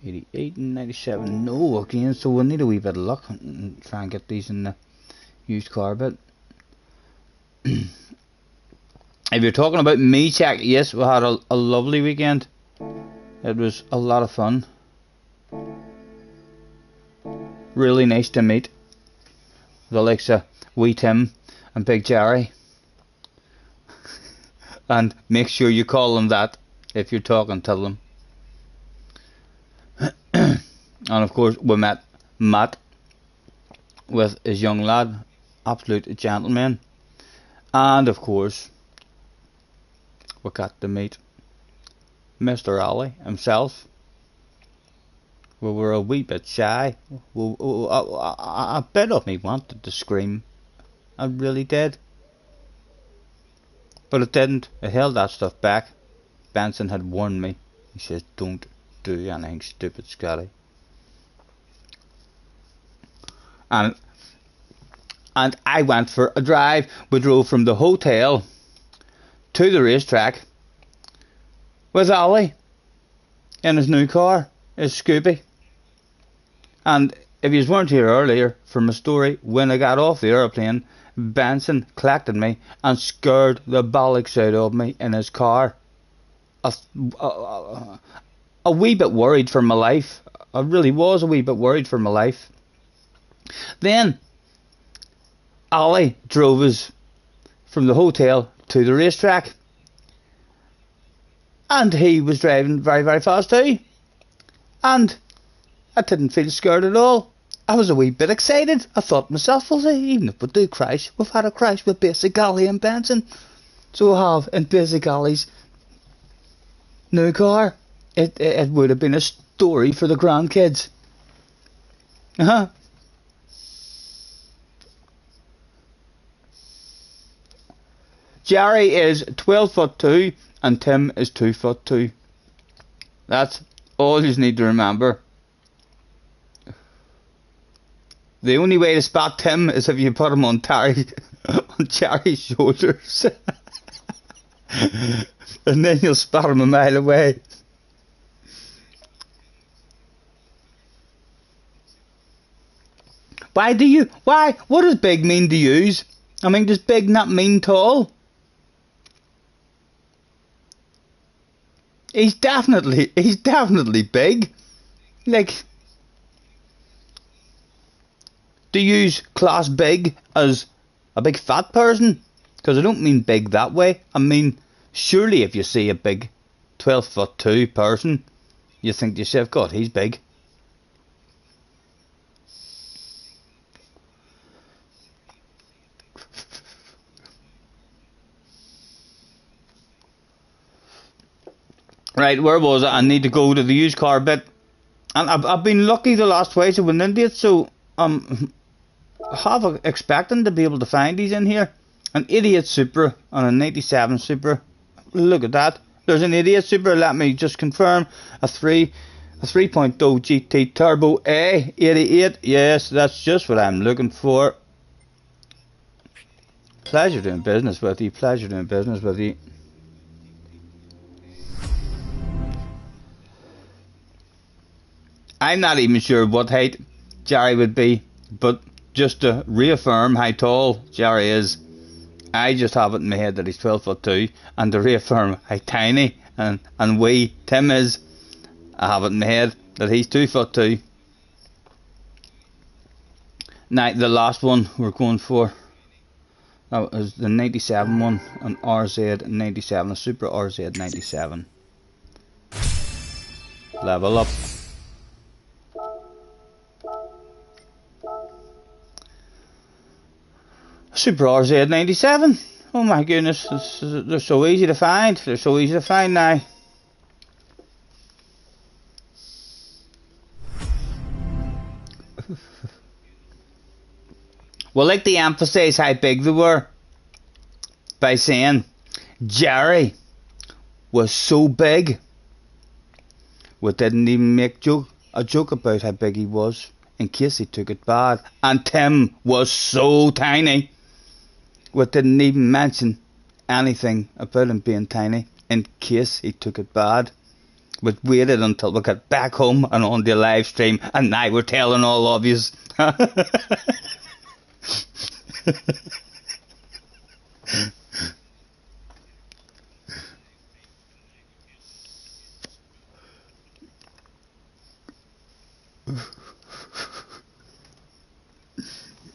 88 and 97. No, again. So we'll need a wee bit of luck and try and get these in the used car bit. If you're talking about me check, yes, we had a lovely weekend. It was a lot of fun. Really nice to meet the likes of Wee Tim and Big Jerry. And make sure you call them that if you're talking to them. And of course we met Matt with his young lad, absolute gentleman. And of course we got to meet Mr. Ali himself. We were a wee bit shy. A bit of me wanted to scream. I really did. But it didn't. I held that stuff back. Benson had warned me. He says, don't do anything stupid, Scotty. And I went for a drive. We drove from the hotel to the racetrack with Ali. in his new car, his Scoopy. And if you weren't here earlier for my story, when I got off the aeroplane, Benson collected me and scared the bollocks out of me in his car. A wee bit worried for my life. I really was a wee bit worried for my life. Then Ollie drove us from the hotel to the racetrack, and he was driving very, very fast too, and I didn't feel scared at all. I was a wee bit excited. I thought to myself, well, even if we do crash, we've had a crash with Basic Ollie and Benson, so we have in Basic Ollie's new car. It would have been a story for the grandkids. Jerry is 12'2" and Tim is 2'2". That's all you need to remember. The only way to spot Tim is if you put him on Jerry's shoulders. And then you'll spot him a mile away. Why? What does big mean to use? I mean, does big not mean tall? He's definitely big. Like, do you use class big as a big fat person? Because I don't mean big that way. I mean, surely if you see a big 12'2" person, you think to yourself, God, he's big. Right, where was I? I need to go to the used car bit. And I've been lucky the last twice I went into it, so half expecting to be able to find these in here. An 88 Supra and a 97 Supra. Look at that. There's an 88 Supra, let me just confirm. A 3.0 GT Turbo A 88. Yes, that's just what I'm looking for. Pleasure doing business with you. Pleasure doing business with you. I'm not even sure what height Jerry would be, but just to reaffirm how tall Jerry is, I just have it in my head that he's 12'2", and to reaffirm how tiny and wee Tim is, I have it in my head that he's 2'2". Now the last one we're going for, that is the 97 one, an RZ 97, a Supra RZ 97. Level up. Supra RZ 97. Oh my goodness, they're so easy to find. They're so easy to find now. Well, like to emphasise how big they were by saying Jerry was so big we didn't even make a joke about how big he was in case he took it bad. And Tim was so tiny we didn't even mention anything about him being tiny in case he took it bad. We waited until we got back home and on the live stream, and now we're telling all of yous.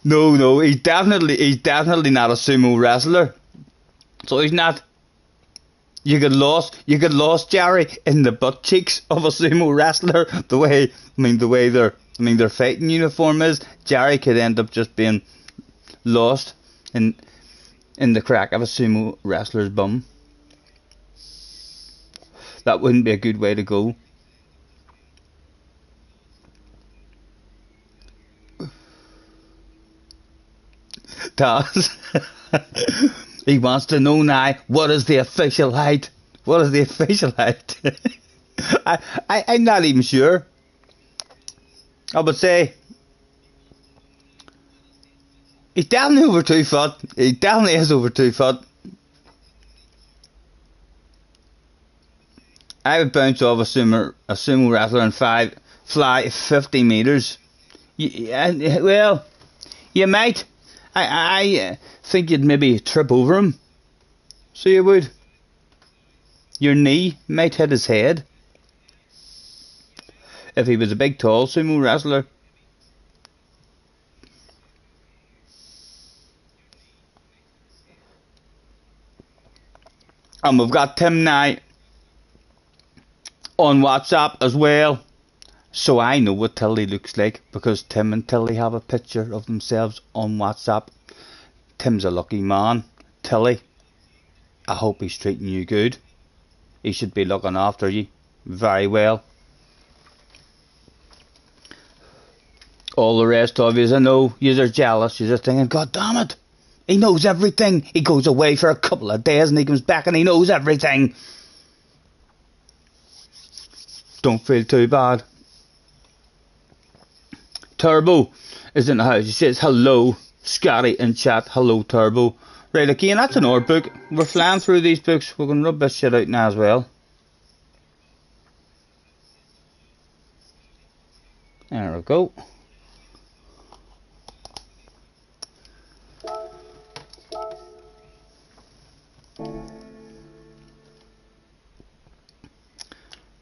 No, he's definitely not a sumo wrestler. So he's not. You get lost, Jerry, in the butt cheeks of a sumo wrestler. The way their fighting uniform is, Jerry could end up just being lost in the crack of a sumo wrestler's bum. That wouldn't be a good way to go. Does he wants to know now, what is the official height? What is the official height? I'm not even sure. I would say he's definitely over 2 foot. He definitely is over 2 foot. I would bounce off a sumo wrestler and fly 50 meters. Well, you might. I think you'd maybe trip over him. So you would. Your knee might hit his head. If he was a big, tall sumo wrestler. And we've got Tim now on WhatsApp as well. So I know what Tilly looks like, because Tim and Tilly have a picture of themselves on WhatsApp. Tim's a lucky man. Tilly, I hope he's treating you good. He should be looking after you very well. All the rest of you, I know you're jealous. You're just thinking, God damn it, he knows everything. He goes away for a couple of days and he comes back and he knows everything. Don't feel too bad. Turbo is in the house. He says hello, Scotty in chat. Hello, Turbo. Right, again, that's an art book. We're flying through these books. We're going to rub this shit out now as well. There we go.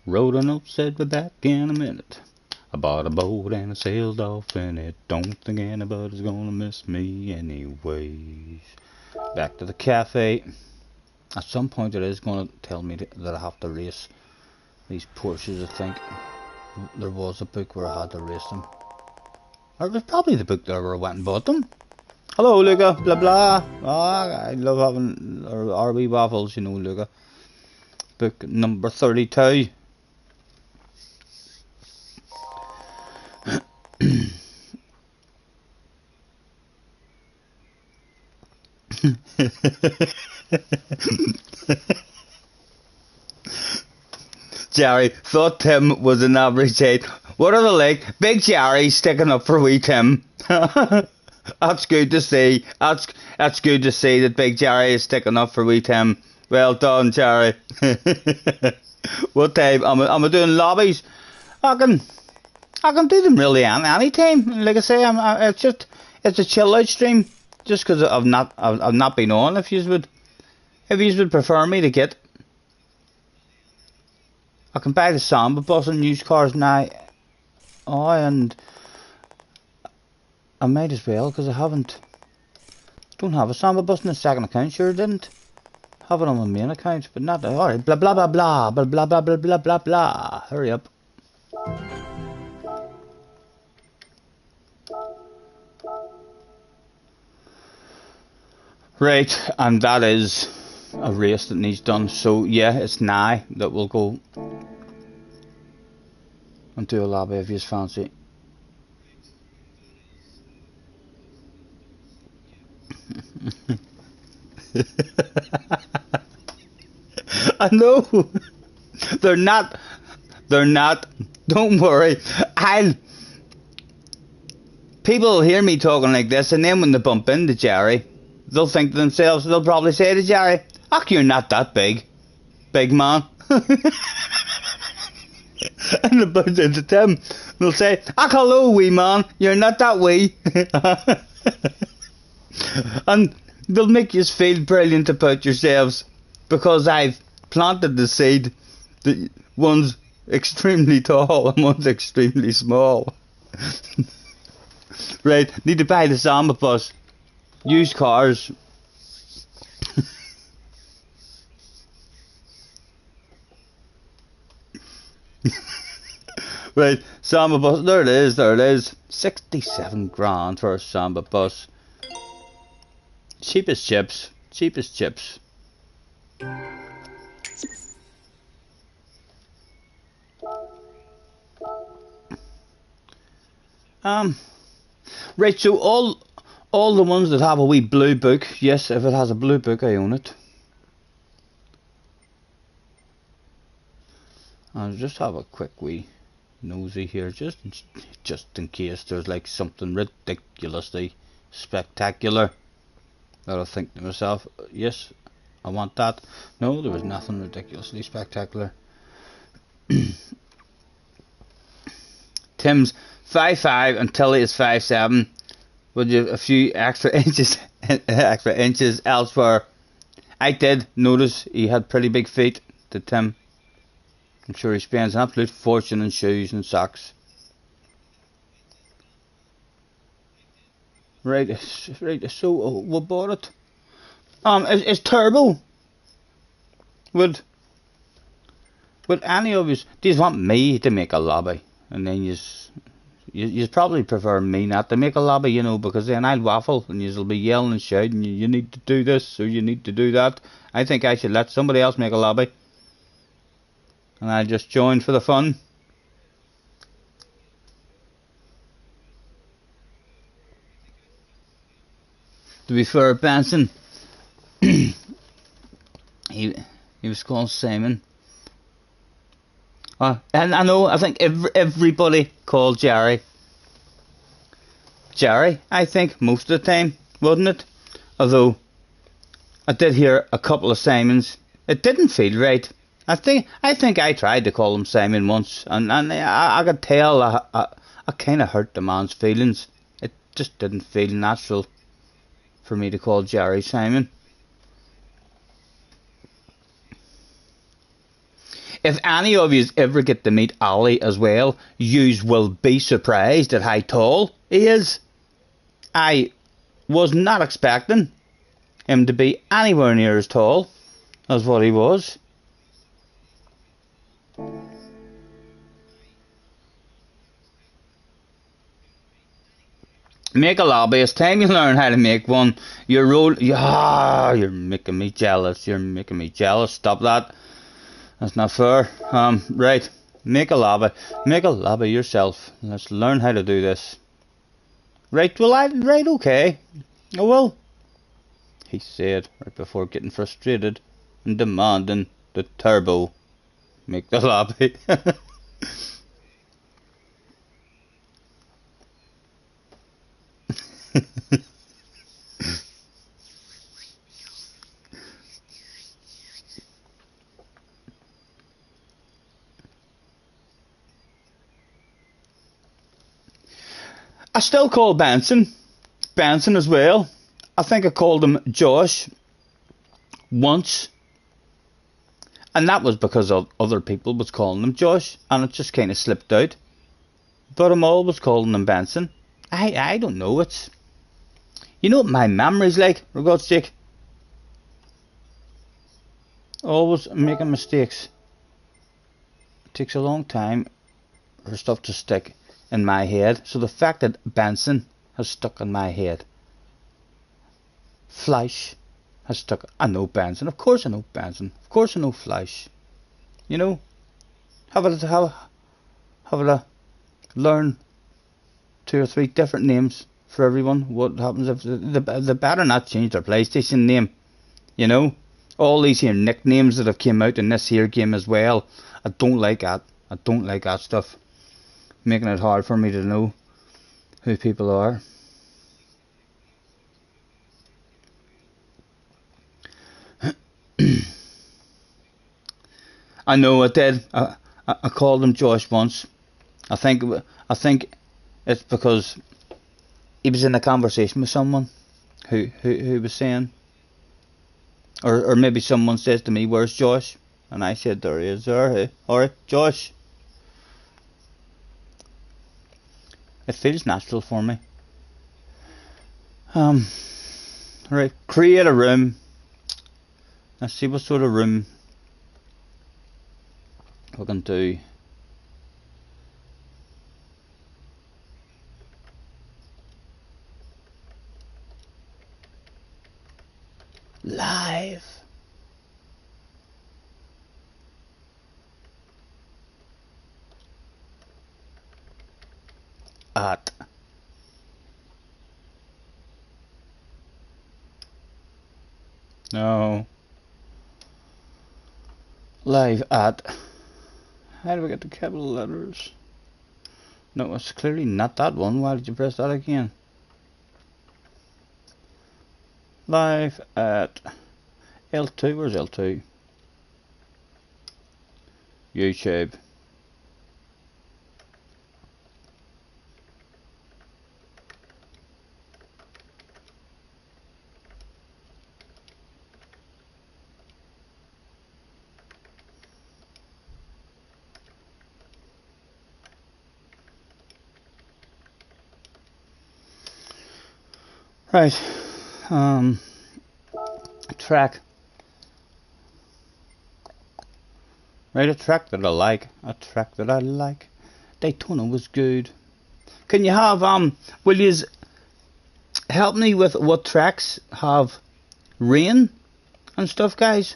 Wrote a note, said we're back in a minute. I bought a boat and I sailed off in it. Don't think anybody's gonna miss me anyways. Back to the cafe. At some point it is gonna tell me that I have to race these Porsches, I think. There was a book where I had to race them. Or it was probably the book that where I went and bought them. Hello, Luca. Blah blah. Oh, I love having RB waffles, you know, Luca. Book number 32. Jerry thought Tim was an average height. What are they like? Big Jerry sticking up for wee Tim. That's good to see. That's good to see that Big Jerry is sticking up for wee Tim. Well done, Jerry. What time? Am I doing lobbies? I can do them really any time. Like I say, it's a chill out stream. Just because I've not been on. If you would prefer me to get, I can buy the Samba bus and used cars now. Oh, and I might as well, because don't have a Samba bus in the second account. Sure didn't have it on my main account, but not. Alright, blah blah blah blah blah blah blah blah blah blah blah. Hurry up. Right, and that is a race that needs done. So yeah, it's now that we'll go and do a lobby if you fancy. I know. They're not. Don't worry. People will hear me talking like this, and then when they bump into Jerry, they'll think to themselves, they'll probably say to Jerry, "Ach, you're not that big man." And they bump into Tim, they'll say, "Ach, hello, wee man, you're not that wee." And they'll make you feel brilliant about yourselves, because I've planted the seed that one's extremely tall and one's extremely small. Right, need to buy the Samba bus. Used cars. Right, Samba bus, there it is. 67 grand for a Samba bus. Cheapest chips. Right, so all the ones that have a wee blue book, yes, if it has a blue book, I own it. I'll just have a quick wee nosy here, just in case there's like something ridiculously spectacular that I think to myself, yes, I want that. No, there was nothing ridiculously spectacular. Tim's 5'5" and Tilly is 5'7". Would you have a few extra inches elsewhere? I did notice he had pretty big feet, did Tim. I'm sure he spends an absolute fortune in shoes and socks. Right, so we bought it. It's turbo. Would any of you, do you want me to make a lobby? And then you probably prefer me not to make a lobby, you know, because then I'll waffle and you'll be yelling and shouting, you need to do this or you need to do that. I think I should let somebody else make a lobby. And I'll just join for the fun. To be fair, Benson, he was called Simon. And I know, I think everybody called Jerry. Jerry, I think, most of the time, wouldn't it? Although, I did hear a couple of Simons. It didn't feel right. I think I tried to call him Simon once, and I could tell I kind of hurt the man's feelings. It just didn't feel natural for me to call Jerry Simon. If any of you ever get to meet Ali as well, yous will be surprised at how tall he is. I was not expecting him to be anywhere near as tall as what he was. Make a lobby. It's time you learn how to make one. You're making me jealous. You're making me jealous. Stop that. That's not fair. Right. Make a lobby. Make a lobby yourself. Let's learn how to do this. Right, right, okay. I will. He said, right before getting frustrated and demanding the turbo make the lobby. I still call Benson as well. I think I called him Josh once, and that was because of other people was calling him Josh, and it just kind of slipped out. But I'm always calling him Benson. I don't know. It's, you know what my memory's like, for God's sake. Always making mistakes. It takes a long time for stuff to stick in my head. So the fact that Benson has stuck in my head. Fleisch has stuck. I know Benson. Of course I know Benson. Of course I know Fleisch. You know, have a learn 2 or 3 different names for everyone. What happens if they better not change their PlayStation name? You know, all these here nicknames that have came out in this here game as well. I don't like that. I don't like that stuff. Making it hard for me to know who people are. I know I did. I called him Josh once. I think it's because he was in a conversation with someone who was saying, or maybe someone says to me, "Where's Josh?" And I said, "There he is there. Hey, all right, Josh." It feels natural for me. Right, create a room. Let's see what sort of room we can do. Live. At. No. Live at. How do we get the capital letters? No, it's clearly not that one. Why did you press that again? Live at L2. Where's L2? YouTube. Right. Track. Right, a track that I like. A track that I like. Daytona was good. Can you have, will you help me with what tracks have rain and stuff, guys?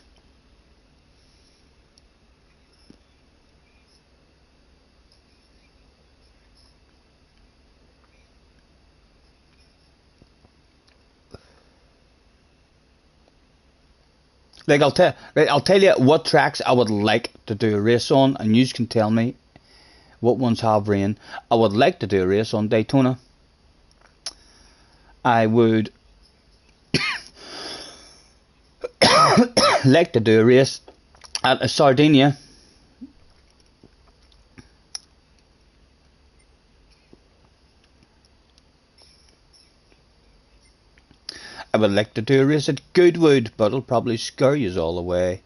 Like, I'll tell you what tracks I would like to do a race on, and you can tell me what ones have rain. I would like to do a race on Daytona. I would like to do a race at Sardinia. I would like to do a race at Goodwood, but it'll probably scare you all away.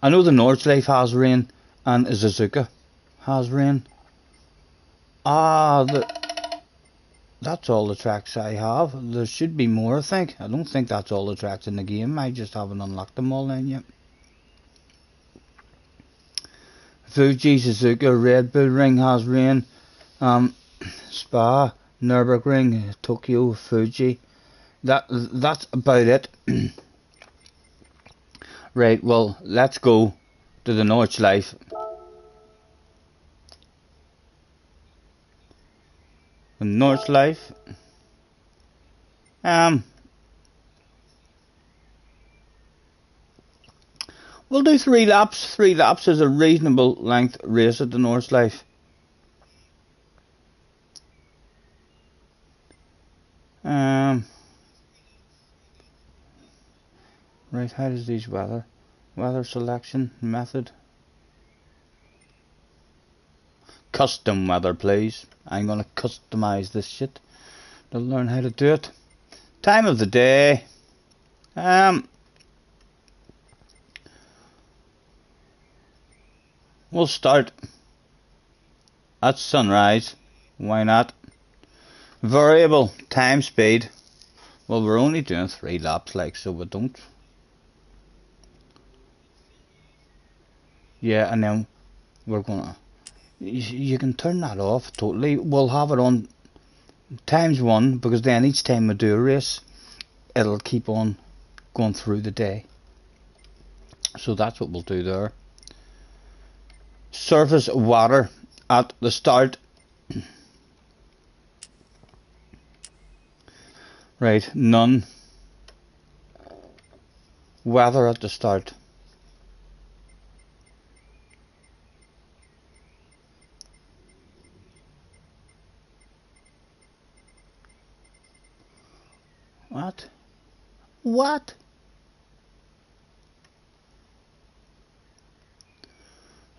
I know the Nordschleife has rain, and Suzuka has rain. That's all the tracks I have. There should be more, I think. I don't think that's all the tracks in the game. I just haven't unlocked them all in yet. Fuji, Suzuka, Red Bull Ring has rain. Spa, Nürburgring, Tokyo, Fuji. That's about it. Right, well, let's go to the Nordschleife. The Nordschleife. We'll do 3 laps. 3 laps is a reasonable length race at the Nordschleife. Right, how does these weather selection method? Custom weather, please. I'm gonna customize this shit to learn how to do it. Time of the day. We'll start at sunrise. Why not? Variable time speed. Well, we're only doing 3 laps, like, so we don't. Yeah, and then we're gonna. You can turn that off totally. We'll have it on ×1, because then each time we do a race, it'll keep on going through the day. So that's what we'll do there. Surface water at the start. Right, none. Weather at the start. What? What?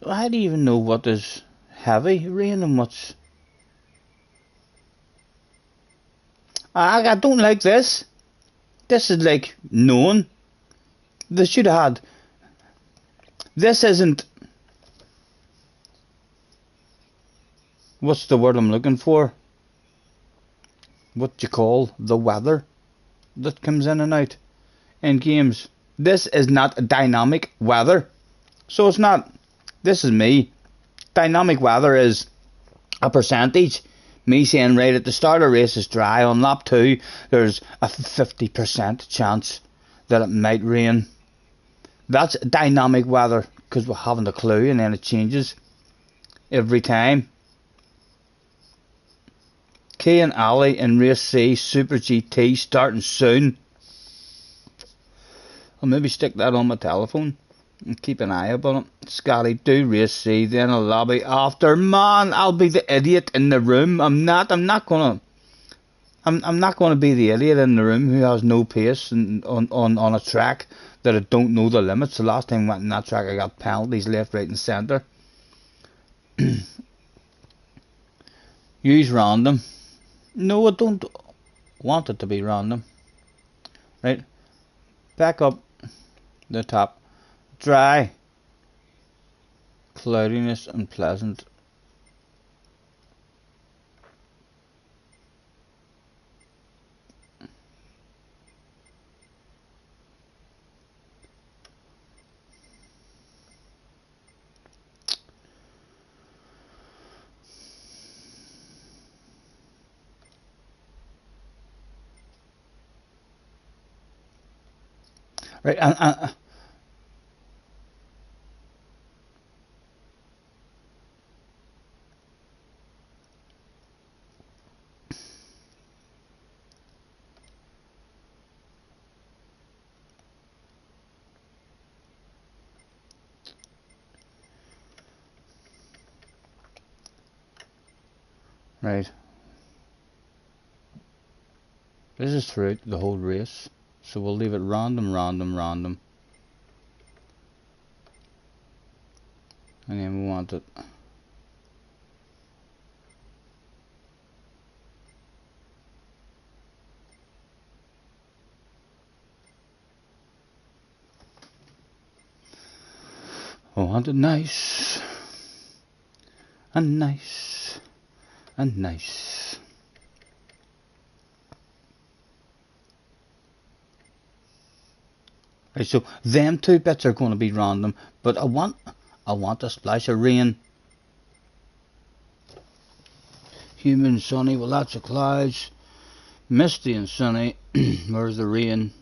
I don't even know what is heavy rain and what's. I don't like this. This is like known. They should have had. This isn't. What's the word I'm looking for? What you call the weather that comes in and out in games. This is not dynamic weather. So it's not. This is me. Dynamic weather is a percentage. Me saying right at the start of the race is dry. On lap 2 there's a 50% chance that it might rain. That's dynamic weather, because we haven't a clue, and then it changes every time. Kay and Ali in race C Super GT starting soon. I'll maybe stick that on my telephone and keep an eye up on it. Scotty, do race C, then a lobby after. Man, I'll be the idiot in the room. I'm not gonna be the idiot in the room who has no pace and on a track that I don't know the limits. The last time I went on that track I got penalties left, right and centre. Use random. No, I don't want it to be random. Right, back up the top. Dry, cloudiness and pleasant. Right, right. This is throughout the whole race, so we'll leave it random, random, random, and then we want it. I want it nice, and nice, and nice. Right, so them two bits are going to be random, but I want a splash of rain. Humid and sunny with lots of clouds. Misty and sunny. Where's the rain?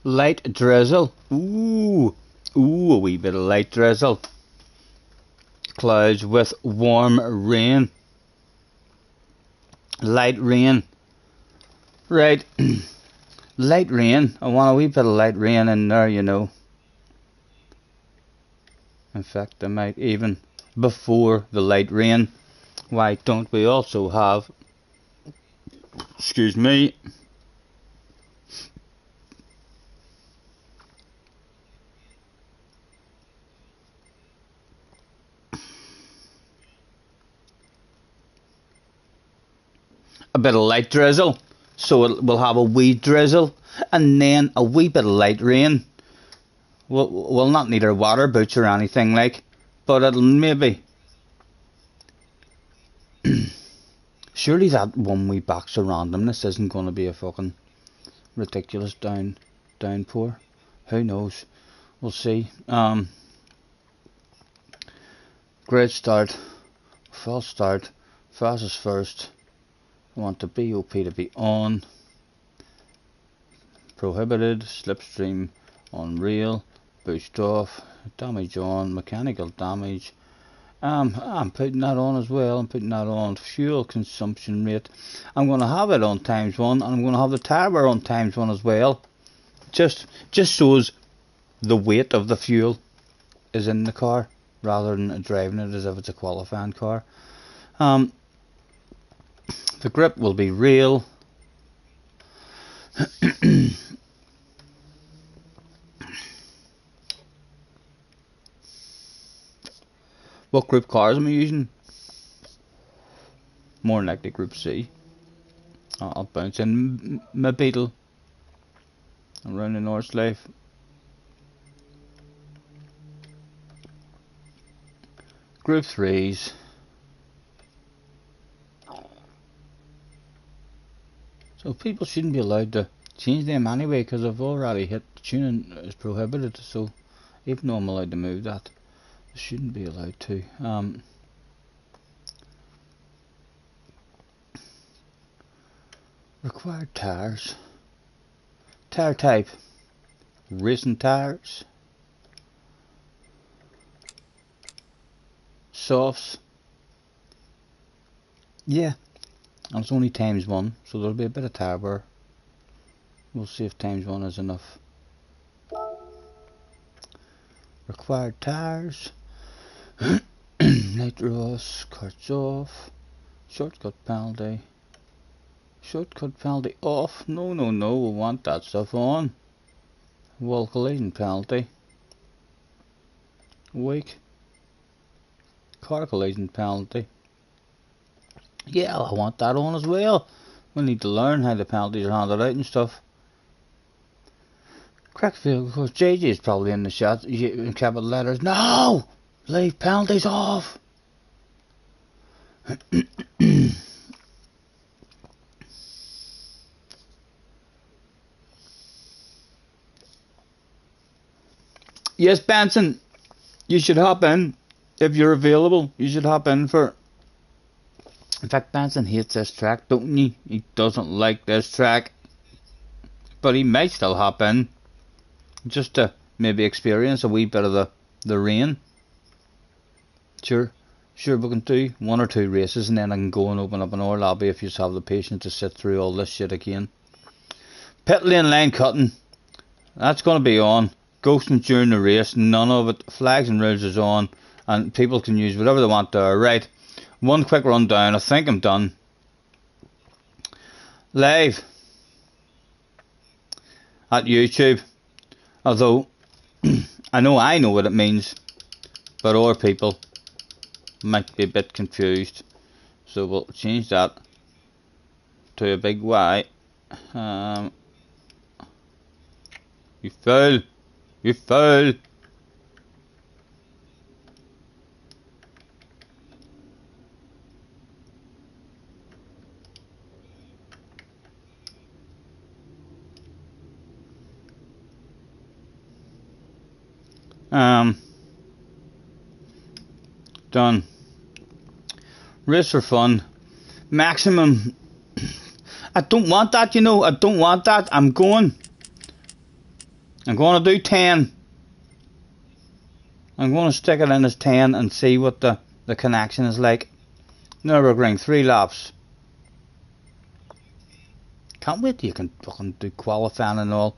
Light drizzle. Ooh, ooh, a wee bit of light drizzle. Clouds with warm rain. Light rain. Right. Light rain. I want a wee bit of light rain in there, you know. In fact, I might even, before the light rain, why don't we also have, excuse me, a bit of light drizzle, so we'll have a wee drizzle, and then a wee bit of light rain. We'll not need our water boots or anything like, but it'll maybe, surely that one wee box of randomness isn't going to be a fucking ridiculous downpour. Who knows? We'll see. Great start, false start, fastest first. I want the BOP to be on. Prohibited, slipstream unreal, boost off, damage on, mechanical damage. I'm putting that on as well. I'm putting that on. Fuel consumption rate, I'm going to have it on ×1, and I'm going to have the tire wear on ×1 as well. Just shows the weight of the fuel is in the car, rather than driving it as if it's a qualifying car. The grip will be real. What group cars am I using? More likely group C. I'll bounce in my Beetle around the North Life. Group 3s. So people shouldn't be allowed to change them anyway, because I've already hit tuning is prohibited. So even though I'm allowed to move that, I shouldn't be allowed to. Required tires. Tire type. Racing tires. Softs. Yeah. And it's only ×1, so there'll be a bit of tire wear. We'll see if ×1 is enough. Required tires. Nitros, cuts off. Shortcut penalty. Shortcut penalty off. No, no, no, we want that stuff on. Wall collision penalty. Weak. Car collision penalty. Yeah, I want that on as well. We need to learn how the penalties are handed out and stuff. Crack vehicle, of course. JJ is probably in the shot in capital letters. No! Leave penalties off! Yes, Benson, you should hop in. If you're available, you should hop in for In fact, Benson hates this track, don't he? He doesn't like this track. But he might still hop in, just to maybe experience a wee bit of the rain. Sure, we can do 1 or 2 races and then I can go and open up another lobby if you just have the patience to sit through all this shit again. Pit lane line cutting, that's going to be on. Ghosting during the race, none of it. Flags and rules is on, and people can use whatever they want there. Right, one quick rundown, I think I'm done. Live at YouTube, although I know what it means, but other people might be a bit confused, so we'll change that to a big Y. You fool! You fool! Done. Race for fun. Maximum. I don't want that, you know. I don't want that. I'm going to do 10. I'm going to stick it in as 10 and see what the connection is like. Nürburgring, 3 laps. Can't wait till you can fucking do qualifying and all.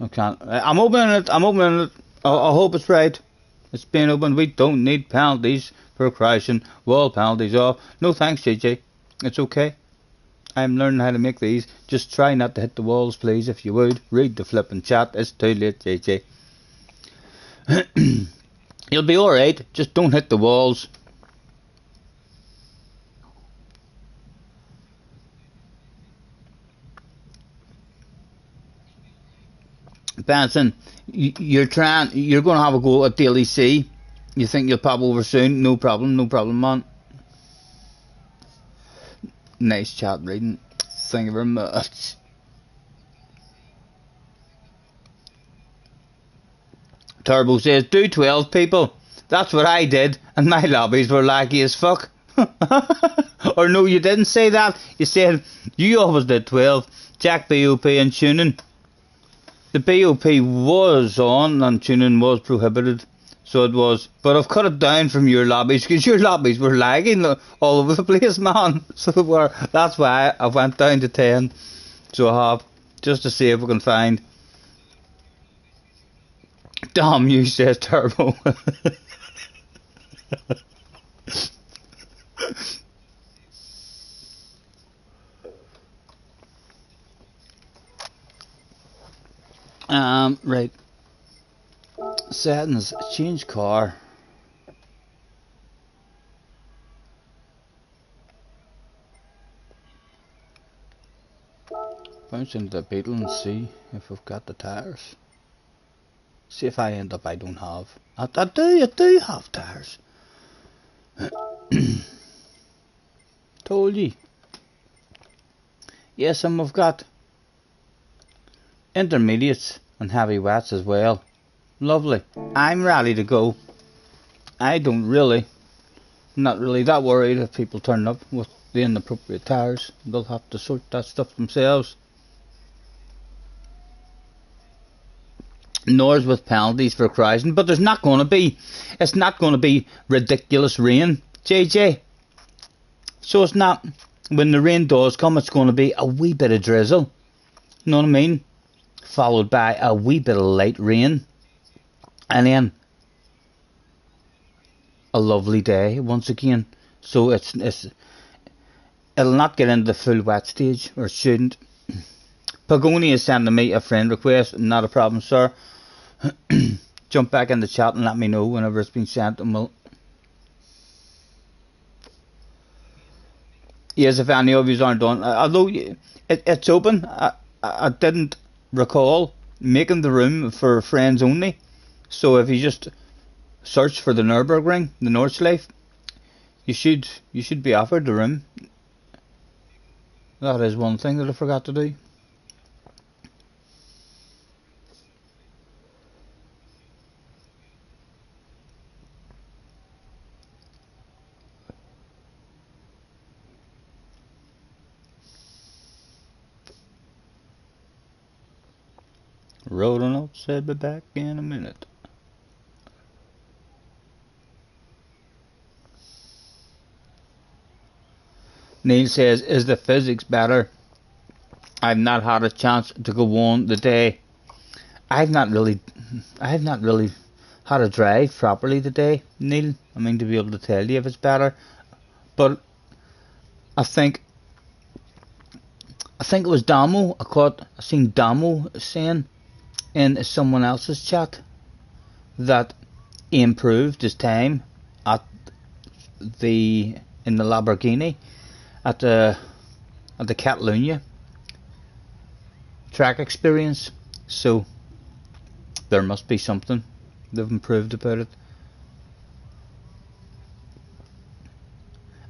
I can't. I'm opening it. I hope it's right. It's being opened. We don't need penalties for crashing. Wall penalties off. No thanks, JJ. It's okay. I'm learning how to make these. Just try not to hit the walls, please, if you would. Read the flipping chat. It's too late, JJ. You'll be alright. Just don't hit the walls. Benson, you're going to have a go at Daily C. You think you'll pop over soon? No problem, man. Nice chat reading. Thank you very much. Turbo says, do 12 people. That's what I did, and my lobbies were laggy as fuck. Or no, you didn't say that. You said you always did 12. Jack BOP and tuning. The BOP was on and tuning was prohibited. So it was. But I've cut it down from your lobbies because your lobbies were lagging all over the place, man. So they were. That's why I went down to 10. So I have. Just to see if we can find. Damn you, says Turbo. Right. Settings, change car. Bounce into the Beetle and see if we've got the tires. See if I end up I don't have. I do have tires. Told you. Yes, and we've got intermediates and heavy wets as well. Lovely. I'm ready to go. I don't really, not really that worried if people turn up with the inappropriate tires. They'll have to sort that stuff themselves. Nors with penalties for crashing, but there's not going to be. It's not going to be ridiculous rain, JJ. So it's not. When the rain does come, it's going to be a wee bit of drizzle. You know what I mean? Followed by a wee bit of light rain, and then a lovely day once again. So it'll not get into the full wet stage, or shouldn't. Pagoni is sending me a friend request. Not a problem, sir. Jump back in the chat and let me know whenever it's been sent, and we'll. Yes, if any of you aren't done, although it's open, I didn't recall making the room for friends only. So if you just search for the Nürburgring, the Nordschleife, you should be offered the room. That is one thing that I forgot to do. Wrote a note, said be back in a minute. Neil says, is the physics better? I've not had a chance to go on the day. I've not really had a drive properly today, Neil. I mean, to be able to tell you if it's better. But I think it was Damo. I seen Damo saying in someone else's chat that he improved his time in the Lamborghini at the Catalunya track experience. So there must be something they've improved about it.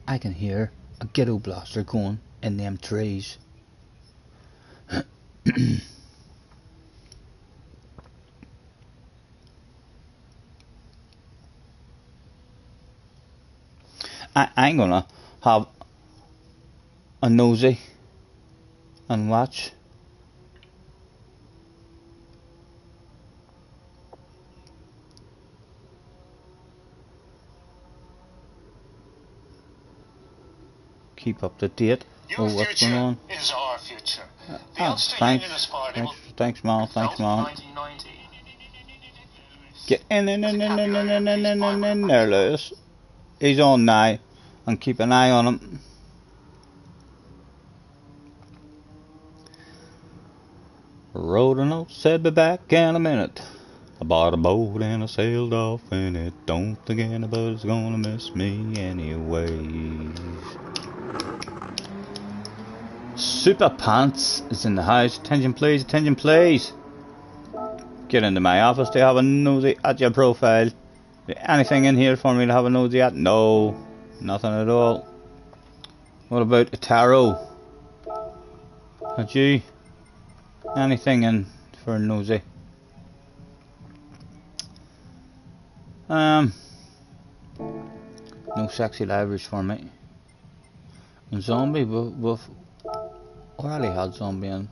I can hear a ghetto blaster going in them trees. I'm gonna have a nosy and watch. Keep up to date. Your what's going on? Is our future. Thanks, Mal. Get in there, Lewis. He's on now, and keep an eye on him. Wrote a note, said be back in a minute. I bought a boat and I sailed off in it. Don't think anybody's gonna miss me anyways. Super Pants is in the house. Attention please, attention please. Get into my office to have a nosy at your profile. Anything in here for me to have a nosy at? No, nothing at all. What about a tarot? Had you anything in for a nosy? No sexy libraries for me. And zombie, we've already had zombie in.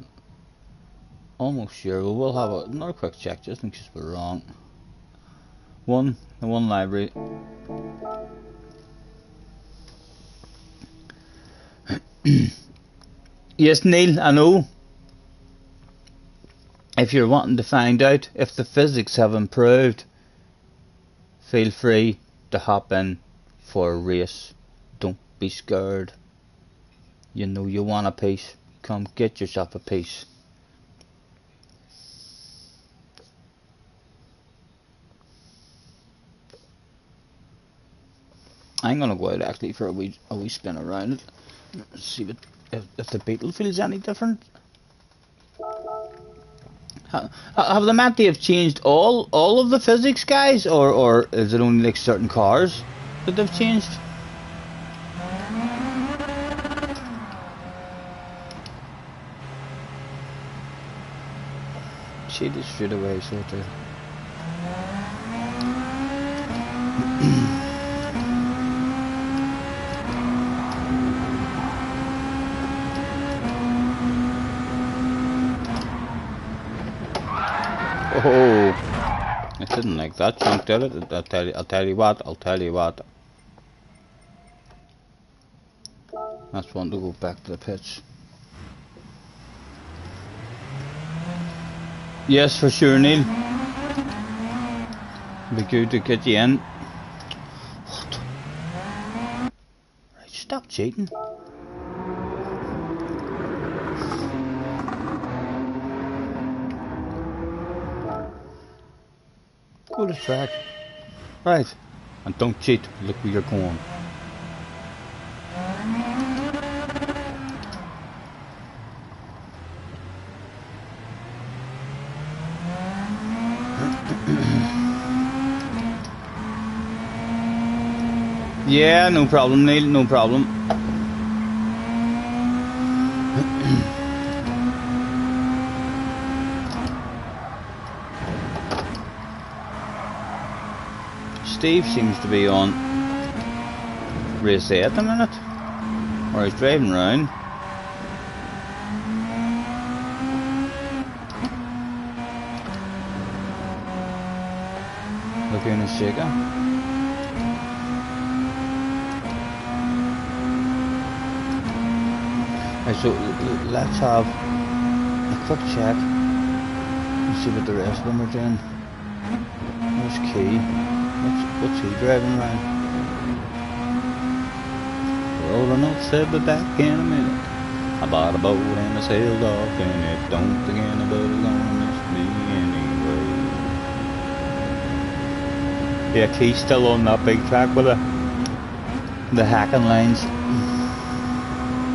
Almost sure we'll have another quick check just in case we're wrong. The one library. Yes, Neil, I know. If you're wanting to find out if the physics have improved, feel free to hop in for a race. Don't be scared. You know you want a piece. Come get yourself a piece. I'm gonna go out actually for a wee spin around it. See if the beetle feels any different. Have they meant to have changed all of the physics, guys, or is it only like certain cars that they've changed? Shaded straight away, so to. Oh, it didn't like that chunk, did it? I'll tell you what. That's one to go back to the pitch. Yes, for sure, Neil. Be good to get you in. What? Right, stop cheating. Go to track. Right. And don't cheat. Look where you're going. Yeah, no problem, Neil, no problem. Steve seems to be on race A at the minute, or he's driving around. goodness sake. Right, so let's have a quick check and see what the rest of them are doing. There's Key. What's he driving around? Rolling up, said be back in a minute. I bought a boat and I sailed off and it don't think anybody's gonna miss me anyway. Yeah, Key's still on that big track with the hacking lines.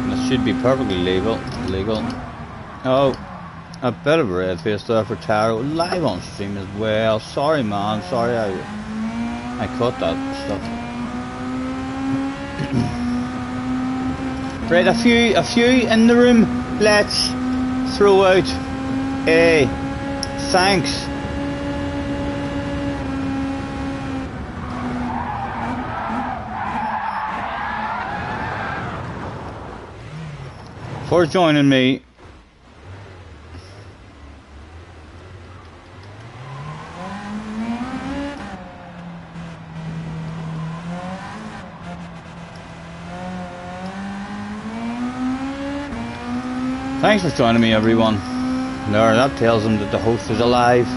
That should be perfectly legal. Oh, a bit of a red face there for Taro. Live on stream as well. Sorry man, sorry I caught that stuff. Right, a few in the room. Let's throw out a thanks. For joining me. Thanks for joining me, everyone. There, that tells them that the host is alive.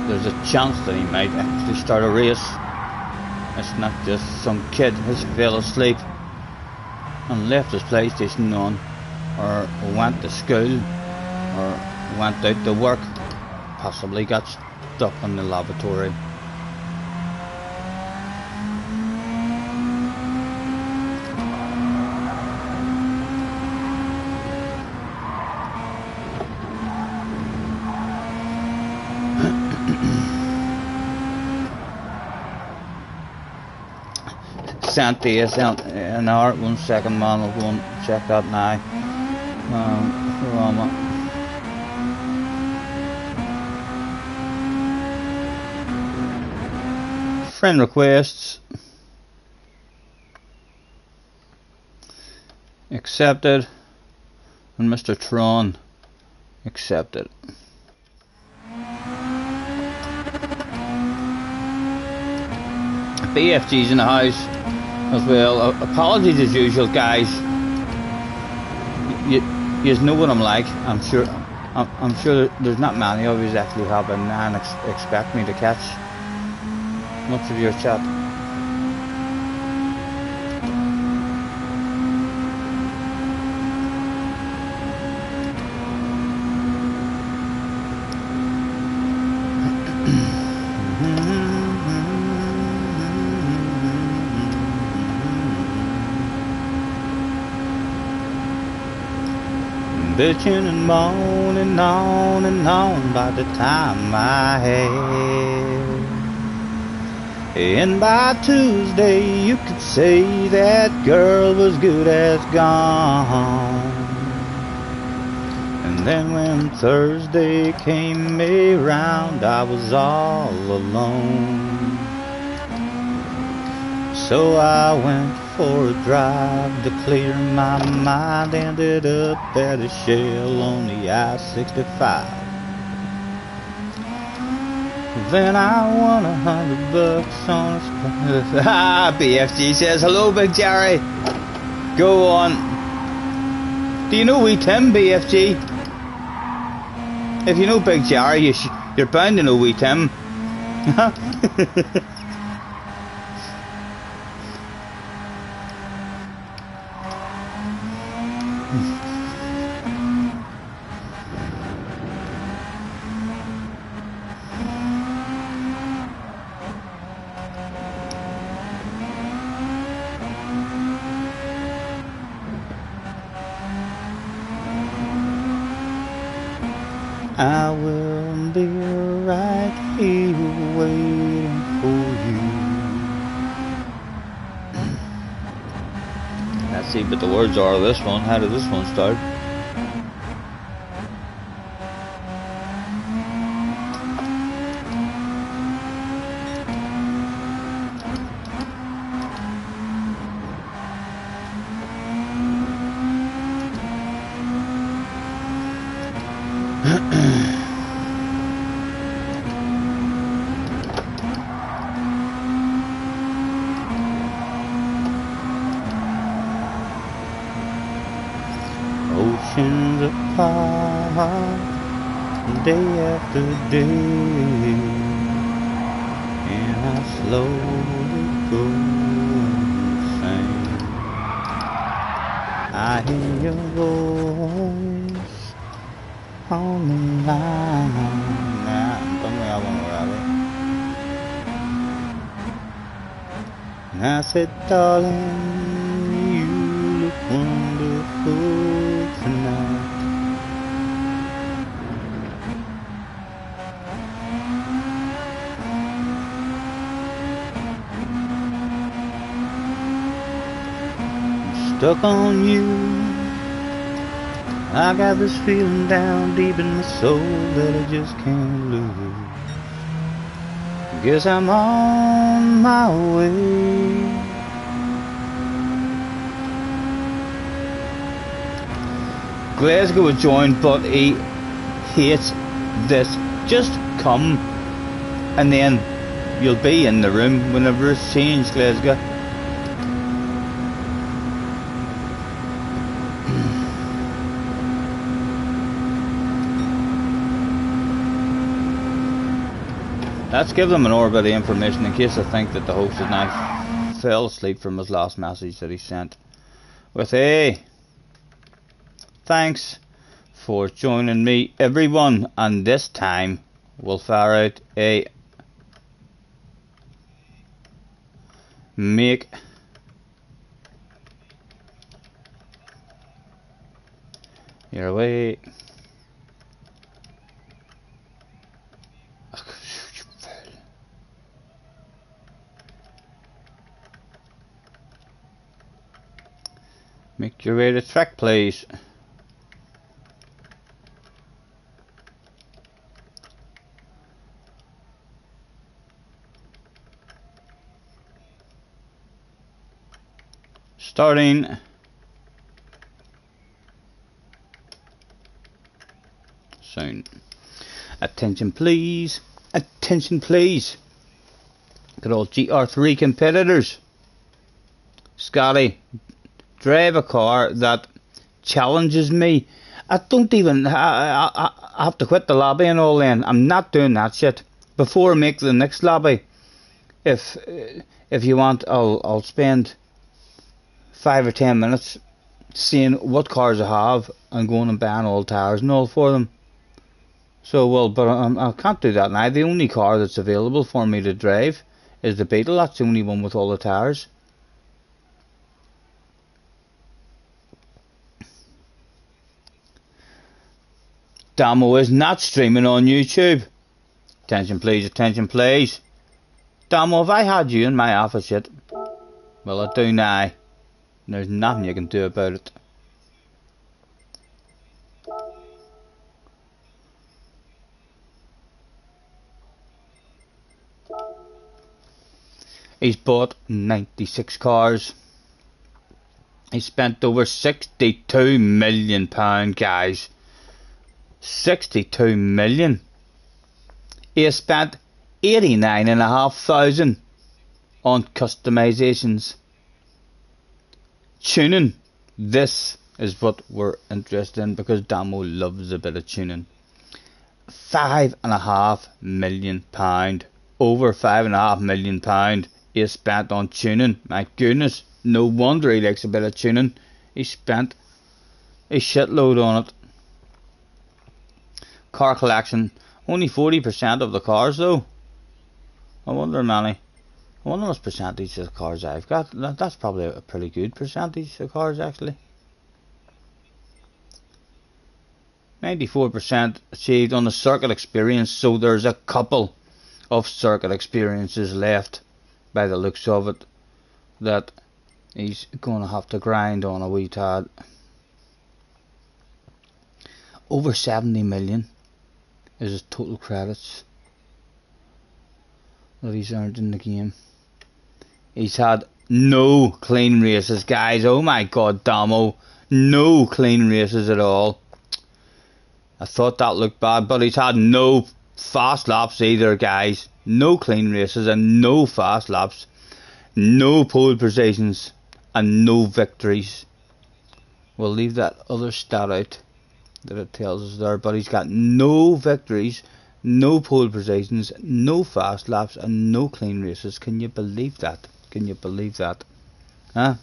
There's a chance that he might actually start a race. It's not just some kid who's fell asleep and left his PlayStation on, or went to school, or went out to work, possibly got stuck in the lavatory. Sent this out an hour. 1 second, man. I'll go and check that now. Where am I? Friend requests accepted, and Mr. Tron accepted. BFG's in the house as well. Apologies as usual, guys. You know what I'm like. I'm sure there's not many of you actually have and expect me to catch much of your chat. Bitching and moaning on and on by the time I had. And by Tuesday you could say that girl was good as gone. And then when Thursday came around I was all alone. So I went for a drive to clear my mind, ended up at a shell on the I-65. Then I won $100 on a BFG says, hello Big Jerry. Go on. Do you know we Tim, BFG? If you know Big Jerry, you're bound to know we Tim. I will be right here waiting for you. Let's see what the words are of this one. How did this one start? apart day after day, and I slowly go insane. I hear your voice on the line. Nah, don't me album already. And I said, darling, you look wonderful tonight. I'm stuck on you. I got this feeling down deep in my soul that I just can't lose. Guess I'm on my way. Glasgow would join, but he hates this. Just come, and then you'll be in the room whenever it's changed, Glasgow. Let's give them an hour bit of information in case I think that the host has now fell asleep from his last message that he sent. With a thanks for joining me, everyone, and this time we'll fire out a make your way. Make your way to track, please. Starting soon. Attention, please. Attention, please. Good old GR3 competitors. Scotty, drive a car that challenges me. I don't even I have to quit the lobby and all then. I'm not doing that shit. Before I make the next lobby, if you want, I'll spend 5 or 10 minutes seeing what cars I have and going and buying all tires and all for them. So, well, but I can't do that now. The only car that's available for me to drive is the Beetle. That's the only one with all the tires. Damo is not streaming on YouTube. Attention please, attention please. Damo, if I had you in my office yet? Well, I do now. There's nothing you can do about it. He's bought 96 cars. He spent over £62 million, guys. 62 million. He has spent 89,500 on customizations. Tuning. This is what we're interested in because Damo loves a bit of tuning. £5.5 million. Over £5.5 million he has spent on tuning. My goodness, no wonder he likes a bit of tuning. He spent a shitload on it. Car collection, only 40% of the cars though. I wonder what percentage of the cars I've got. That's probably a pretty good percentage of cars actually. 94% achieved on the circuit experience, so there's a couple of circuit experiences left by the looks of it that he's going to have to grind on a wee tad. Over 70 million is his total credits that he's earned in the game. He's had no clean races, guys. Oh my god, Damo, no clean races at all. I thought that looked bad, but he's had no fast laps either, guys. No clean races and no fast laps. No pole positions and no victories. We'll leave that other stat out. that it tells us there, but he's got no victories, no pole positions, no fast laps, and no clean races. Can you believe that? Can you believe that? Huh?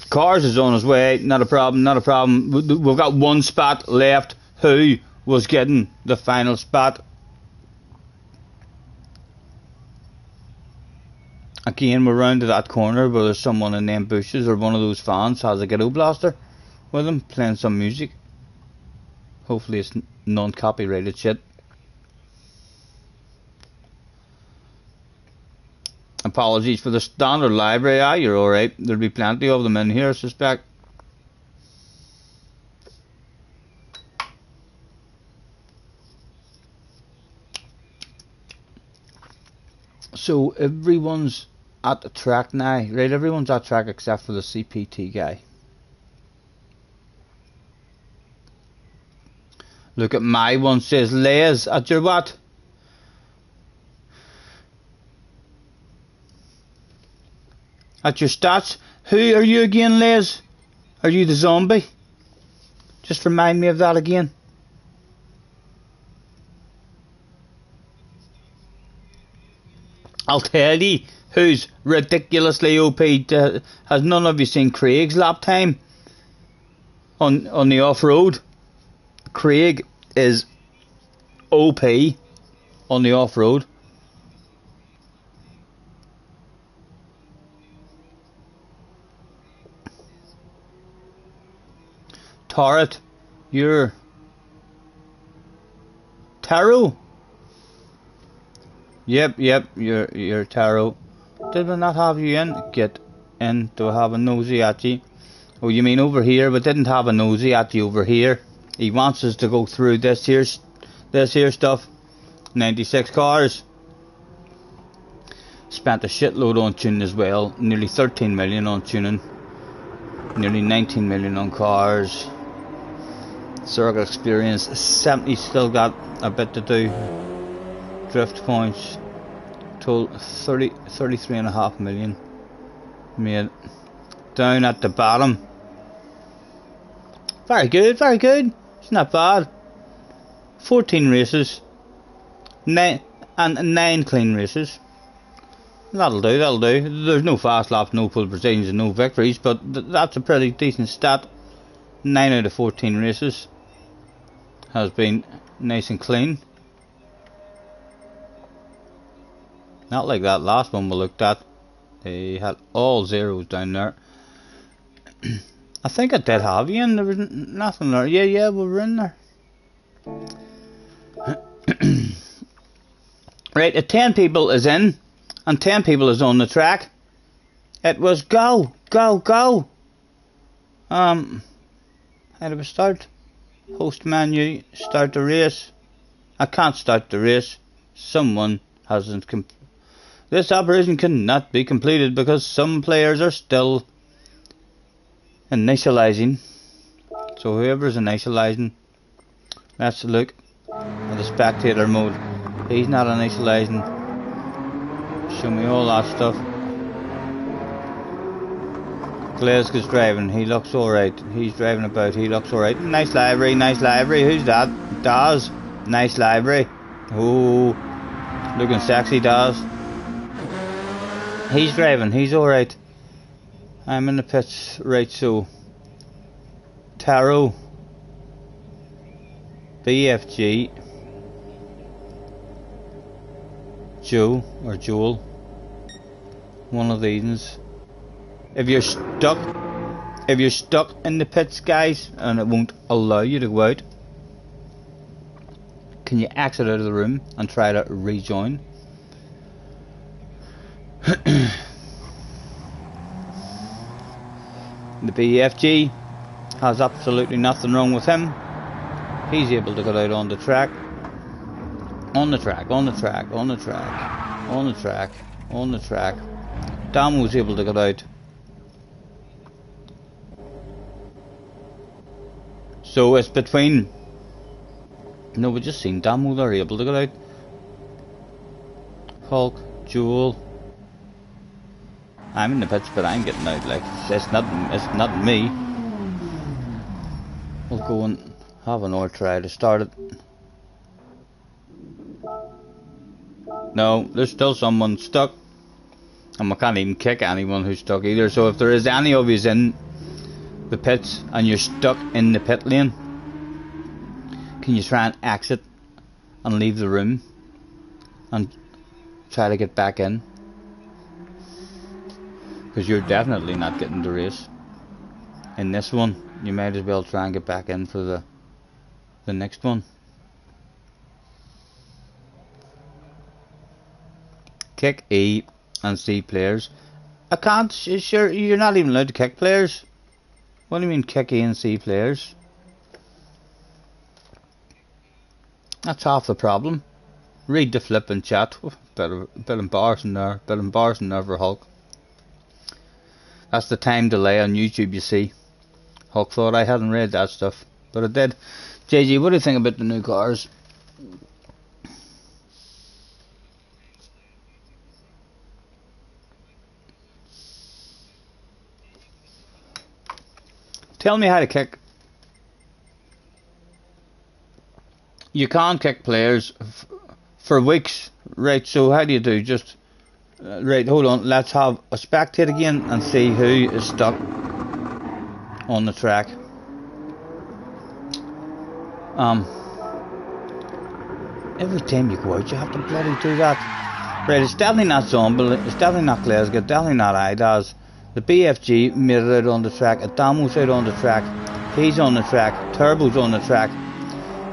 Cars is on his way, not a problem, not a problem. We've got one spot left. Who was getting the final spot? Again, we're round to that corner where there's someone in them bushes, or one of those fans has a ghetto blaster with him playing some music. Hopefully it's non-copyrighted shit. Apologies for the standard library. Ah, you're alright. There'll be plenty of them in here, I suspect. So everyone's at the track now, right? Everyone's at track except for the CPT guy. Look at my one, says Les at your what? At your stats. Who are you again, Les? Are you the zombie? Just remind me of that again. I'll tell you who's ridiculously OP. Has none of you seen Craig's lap time on the off-road? Craig is OP on the off-road. Tarot, you're Tarot. Yep, you're Tarot. Did we not have you in? Get in to have a nosy at you. Oh, you mean over here? We didn't have a nosy at you over here. He wants us to go through this here stuff. 96 cars. Spent a shitload on tuning as well. Nearly 13 million on tuning. Nearly 19 million on cars. Circuit experience. 70 still got a bit to do. Drift points. Total 33.5 million. Made. Down at the bottom. Very good, very good. It's not bad. 14 races. 9 clean races. That'll do, that'll do. There's no fast laps, no pole positions and no victories, but that's a pretty decent stat. 9 out of 14 races has been nice and clean. Not like that last one we looked at. They had all zeros down there. I think I did have you in. There was nothing there. Yeah, we were in there. Right, 10 people is in, and 10 people is on the track. It was go. How do we start? Host menu, start the race. I can't start the race. Someone hasn't this operation cannot be completed because some players are still initializing. So whoever's initializing, let's look at the spectator mode. He's not initializing. Show me all that stuff. Glasgow's driving, he looks alright. He's driving about, he looks alright. Nice livery, nice livery. Who's that? Daz. Nice livery. Oh, looking sexy, Daz. He's driving, he's alright. I'm in the pits, right, so Tarot, BFG, Joe or Joel, one of these. If you're stuck in the pits, guys, and it won't allow you to go out, can you exit out of the room and try to rejoin? The BFG has absolutely nothing wrong with him. He's able to get out on the track. On the track. Damo's able to get out. So it's between... No, we just seen Damo there able to get out. Hulk, Joel. I'm in the pits, but I'm getting out. Like, it's not me. We'll go and have another try to start it. No, there's still someone stuck. And we can't even kick anyone who's stuck either. So if there is any of you in the pits and you're stuck in the pit lane, can you try and exit and leave the room and try to get back in? Because you're definitely not getting the race in this one. You might as well try and get back in for the next one. Kick E and see players. I can't. Sure, you're not even allowed to kick players. What do you mean kick E and see players? That's half the problem. Read the flipping chat. Bit embarrassing there. Bit embarrassing there for Hulk. That's the time delay on YouTube, you see. Hulk thought I hadn't read that stuff, but I did. JG, what do you think about the new cars? Tell me how to kick. You can't kick players for weeks, right? So how do you do? Just right. Hold on. Let's have a spectate again and see who is stuck on the track. Every time you go out, you have to bloody do that. Right? It's definitely not Zombie. It's definitely not Glasgow. Definitely not IDAS. The BFG made it out on the track. Adamo's out on the track. He's on the track. Turbo's on the track.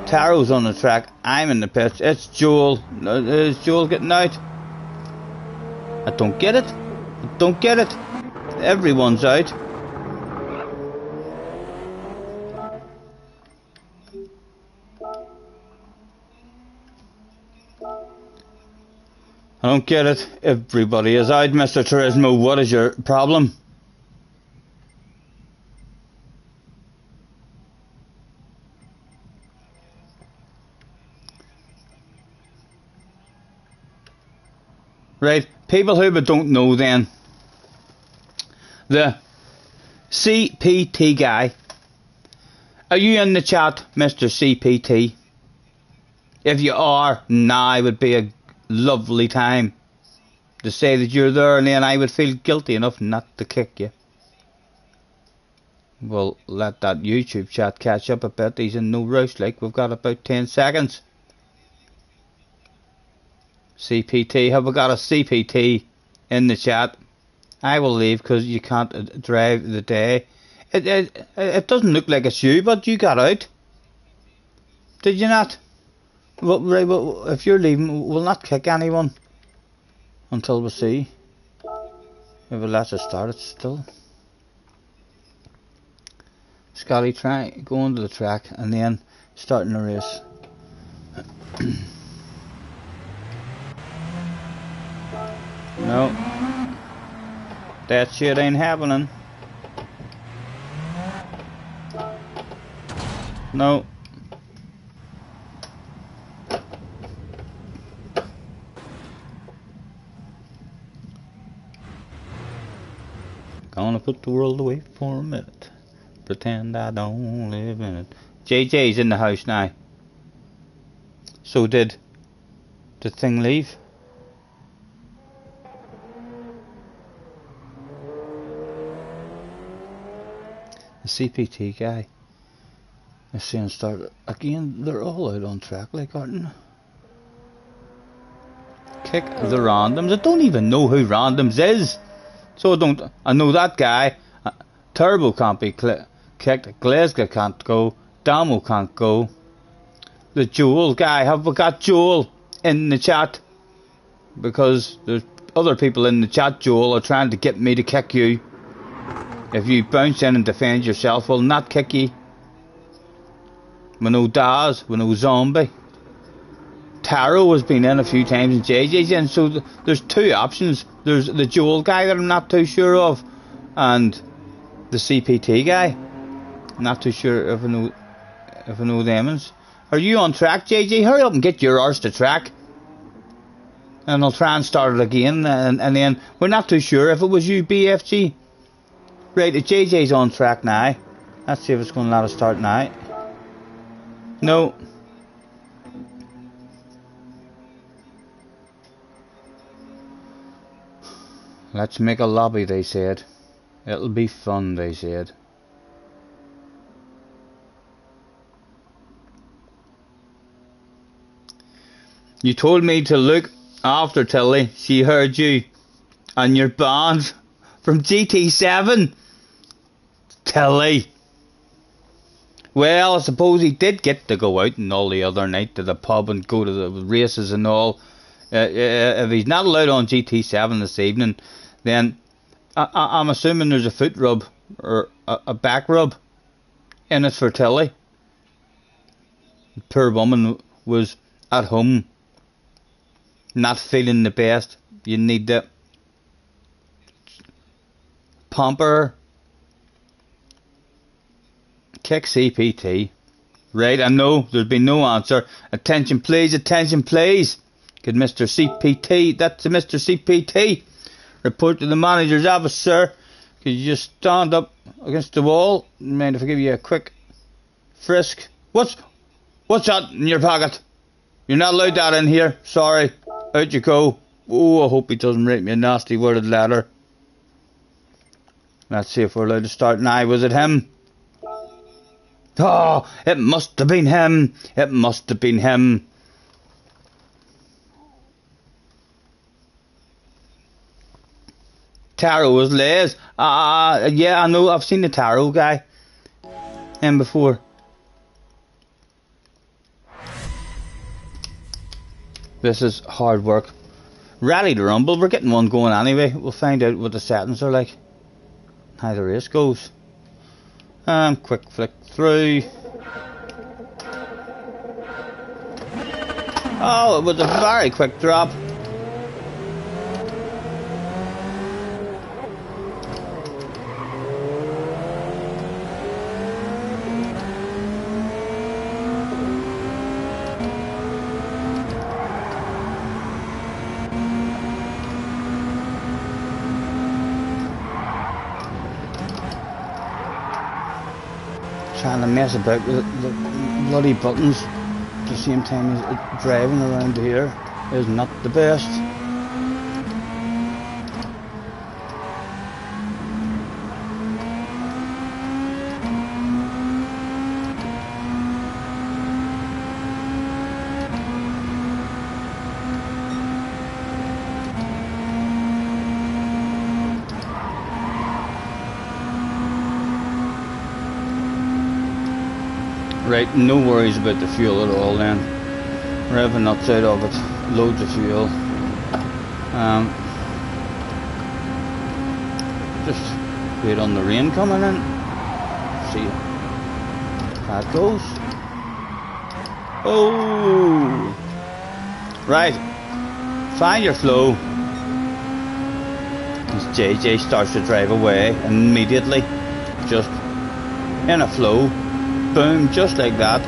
Taro's on the track. I'm in the pits. It's Joel. Is Joel getting out? I don't get it. I don't get it. Everyone's out. I don't get it. Everybody is out. Mr. Turismo, what is your problem? Right, people who don't know then, the CPT guy, are you in the chat, Mr. CPT? If you are, now would be a lovely time to say that you're there, and then I would feel guilty enough not to kick you. Well, let that YouTube chat catch up a bit. He's in no rush, like we've got about 10 seconds. CPT, have we got a CPT in the chat? I will leave because you can't drive the day. It doesn't look like it's you, but you got out. Did you not? Well, right, well, if you're leaving, we'll not kick anyone until we see if it lets us start it still. Scotty, try going to the track and then starting the race. No, that shit ain't happening. No. Gonna put the world away for a minute. Pretend I don't live in it. JJ's in the house now. So did the thing leave? The CPT guy is saying start again. They're all out on track, like, aren't they? Kick the randoms. I don't even know who randoms is. So I know that guy. Turbo can't be kicked. Glasgow can't go. Damo can't go. The Joel guy. Have we got Joel in the chat? Because there's other people in the chat, Joel, are trying to get me to kick you. If you bounce in and defend yourself, we'll not kick you. We know Daz, we know Zombie. Taro has been in a few times and JJ's in, so there's two options. There's the Joel guy that I'm not too sure of, and the CPT guy. I'm not too sure if I know them. Are you on track, JJ? Hurry up and get your arse to track. And I'll try and start it again, and then we're not too sure if it was you, BFG. Right, the JJ's on track now. Let's see if it's going to let us start now. No. Let's make a lobby, they said. It'll be fun, they said. You told me to look after Tilly. She heard you. And you're banned from GT7. Tilly. Well, I suppose he did get to go out and all the other night to the pub and go to the races and all. If he's not allowed on GT7 this evening, then I'm assuming there's a foot rub or a back rub in it for Tilly. The poor woman was at home, not feeling the best. You need to pamper her. Kick CPT. Right, I know there's been no answer. Attention please, attention please. Could Mr. CPT, that's a Mr. CPT. Report to the manager's office, sir. Could you just stand up against the wall? Mind if I give you a quick frisk? What's that in your pocket? You're not allowed that in here. Sorry. Out you go. Oh, I hope he doesn't write me a nasty worded letter. Let's see if we're allowed to start now. Was it him? Oh, it must have been him. It must have been him. Taro was Les. Yeah, I know. I've seen the Taro guy. Before. This is hard work. Rally to Rumble. We're getting one going anyway. We'll find out what the settings are like. How the race goes. Quick flick through. Oh, it was a very quick drop. Trying to mess about with the bloody buttons at the same time as driving around here is not the best. Right, no worries about the fuel at all then. Revving nuts out of it, loads of fuel. Just wait on the rain coming in. See how that goes. Oh! Right, find your flow. As JJ starts to drive away immediately, just in a flow. Boom, just like that.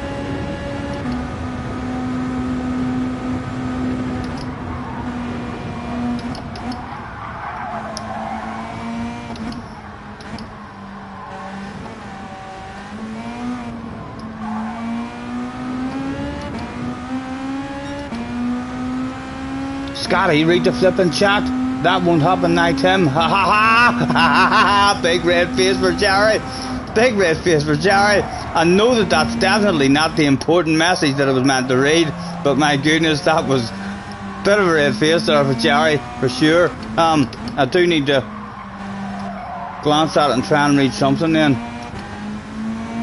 Scotty, read the flipping chat. That won't happen now, Tim. Ha ha ha! Ha ha ha! Big red face for Jerry. Big red face for Jerry. I know that that's definitely not the important message that I was meant to read, but my goodness, that was a bit of a red face there for Jerry, for sure. I do need to glance at it and try and read something then.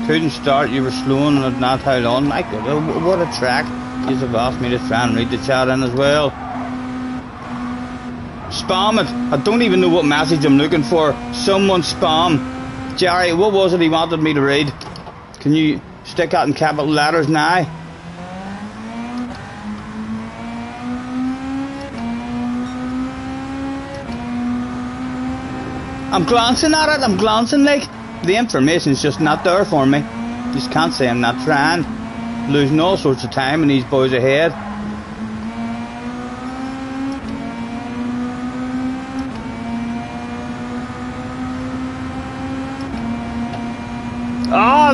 Couldn't start, you were slowing and not how long. My God, what a track. You have asked me to try and read the chat in as well. Spam it. I don't even know what message I'm looking for. Someone spam. Jerry, what was it he wanted me to read? Can you stick that in capital letters now? I'm glancing at it, I'm glancing like. The information's just not there for me. Just can't say I'm not trying. Losing all sorts of time and these boys ahead.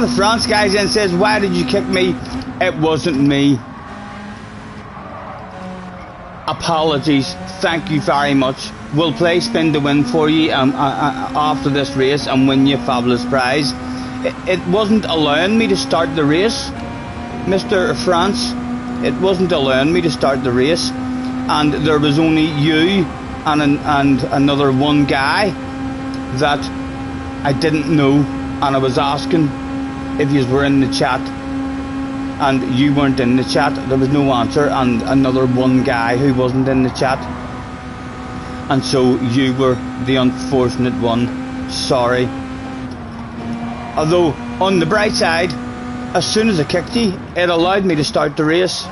of the France guys then says, why did you kick me? It wasn't me. Apologies. Thank you very much. We'll play spin to win for you after this race and win you a fabulous prize. It wasn't allowing me to start the race, Mr. France. It wasn't allowing me to start the race, and there was only you and another one guy that I didn't know, and I was asking if you were in the chat, and you weren't in the chat. There was no answer, and another one guy who wasn't in the chat, and so you were the unfortunate one. Sorry. Although on the bright side, as soon as I kicked you, it allowed me to start the race,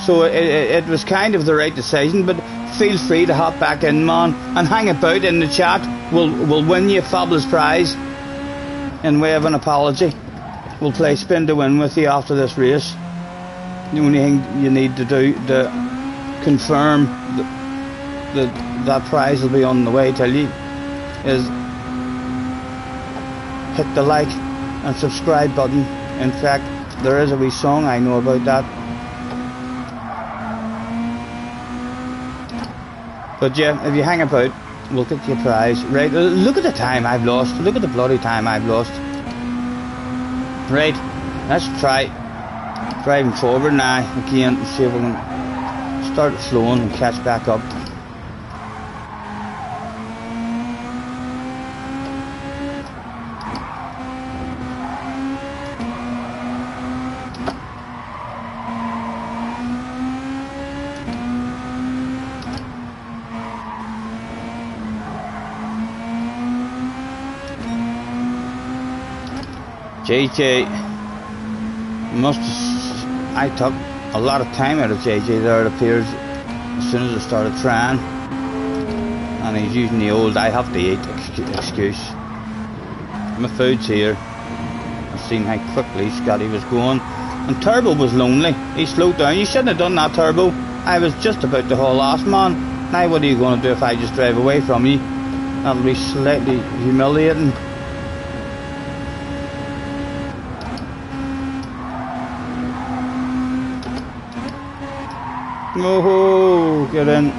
so it was kind of the right decision. But feel free to hop back in, man, and hang about in the chat. We'll win you a fabulous prize in way of an apology. We'll play spin to win with you after this race. The only thing you need to do to confirm that prize will be on the way, tell you, is hit the like and subscribe button. In fact, there is a wee song I know about that. But yeah, if you hang about, we'll get you a prize. Right, look at the time I've lost. Look at the bloody time I've lost. Right, let's try driving forward now again and see if we can start slowing and catch back up. JJ I took a lot of time out of JJ there, it appears, as soon as I started trying, and he's using the old I have to eat excuse. My food's here. I've seen how quickly Scotty was going, and Turbo was lonely. He slowed down. You shouldn't have done that, Turbo. I was just about to haul last, man. Now what are you going to do if I just drive away from you? That'll be slightly humiliating. Oh, get in.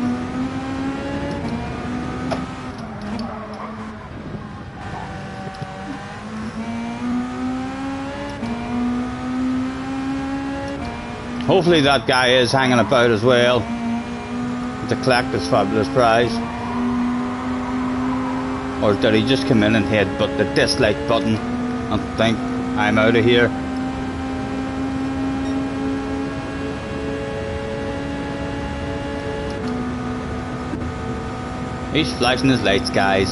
Hopefully that guy is hanging about as well to collect this fabulous prize. Or did he just come in and headbutt the dislike button and think I'm out of here? He's flashing his lights, guys.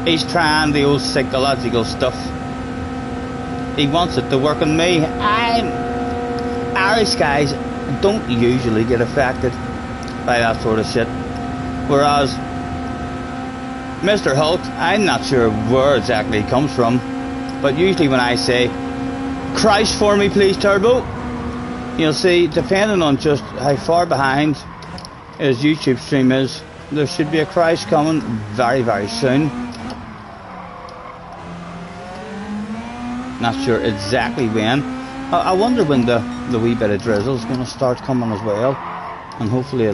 He's trying the old psychological stuff. He wants it to work on me. Irish guys don't usually get affected by that sort of shit. Whereas Mr. Hulk, I'm not sure where exactly he comes from, but usually when I say, Christ for me please, Turbo, you'll see, depending on just how far behind his YouTube stream is, there should be a Christ coming very, very soon. Not sure exactly when. I wonder when the wee bit of drizzle is going to start coming as well, and hopefully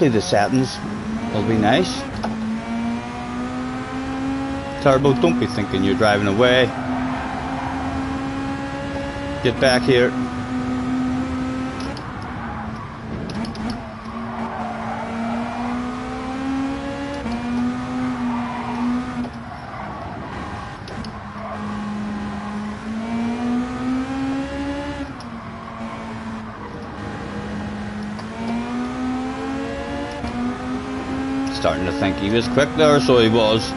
the settings will be nice. Turbo, don't be thinking you're driving away. Get back here. Starting to think he was quick there, so he was.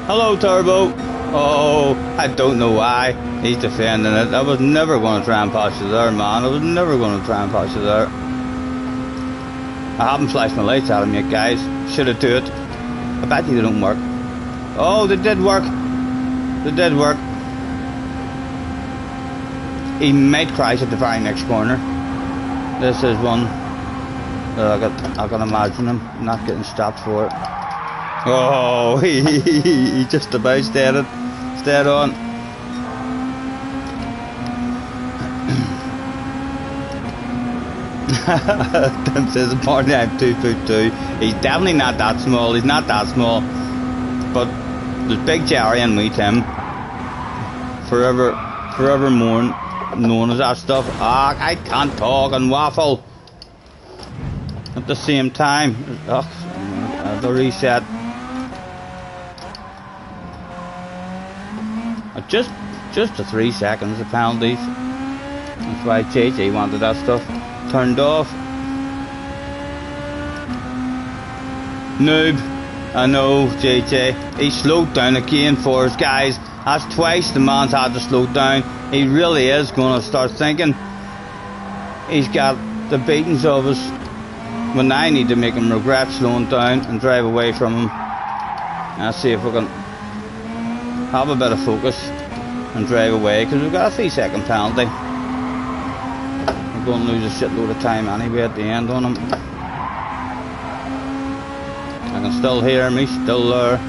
Hello, Turbo. Oh, I don't know why he's defending it. I was never going to try and pass you there, man. I was never going to try and pass you there. I haven't flashed my lights at him yet, guys. Should have do it. I bet you they don't work. Oh, they did work. They did work. He might crash at the very next corner. This is one. I can imagine him not getting stopped for it. Oh, he just about did it. dead on. Tim says apparently I'm 2'2". He's definitely not that small. He's not that small. But there's Big Jerry and me, Tim. Forever more known as that stuff. Ah, I can't talk and waffle at the same time. Oh, the reset. Just the 3 seconds of penalties. That's why JJ wanted that stuff turned off. Noob. I know, JJ. He slowed down again for us, guys. That's twice the man's had to slow down. He really is going to start thinking. He's got the beatings of us when I need to make him regret slowing down and drive away from him. Let's see if we can have a bit of focus and drive away, because we've got a 3 second penalty. We're going to lose a shitload of time anyway at the end on him. I can still hear me, still there.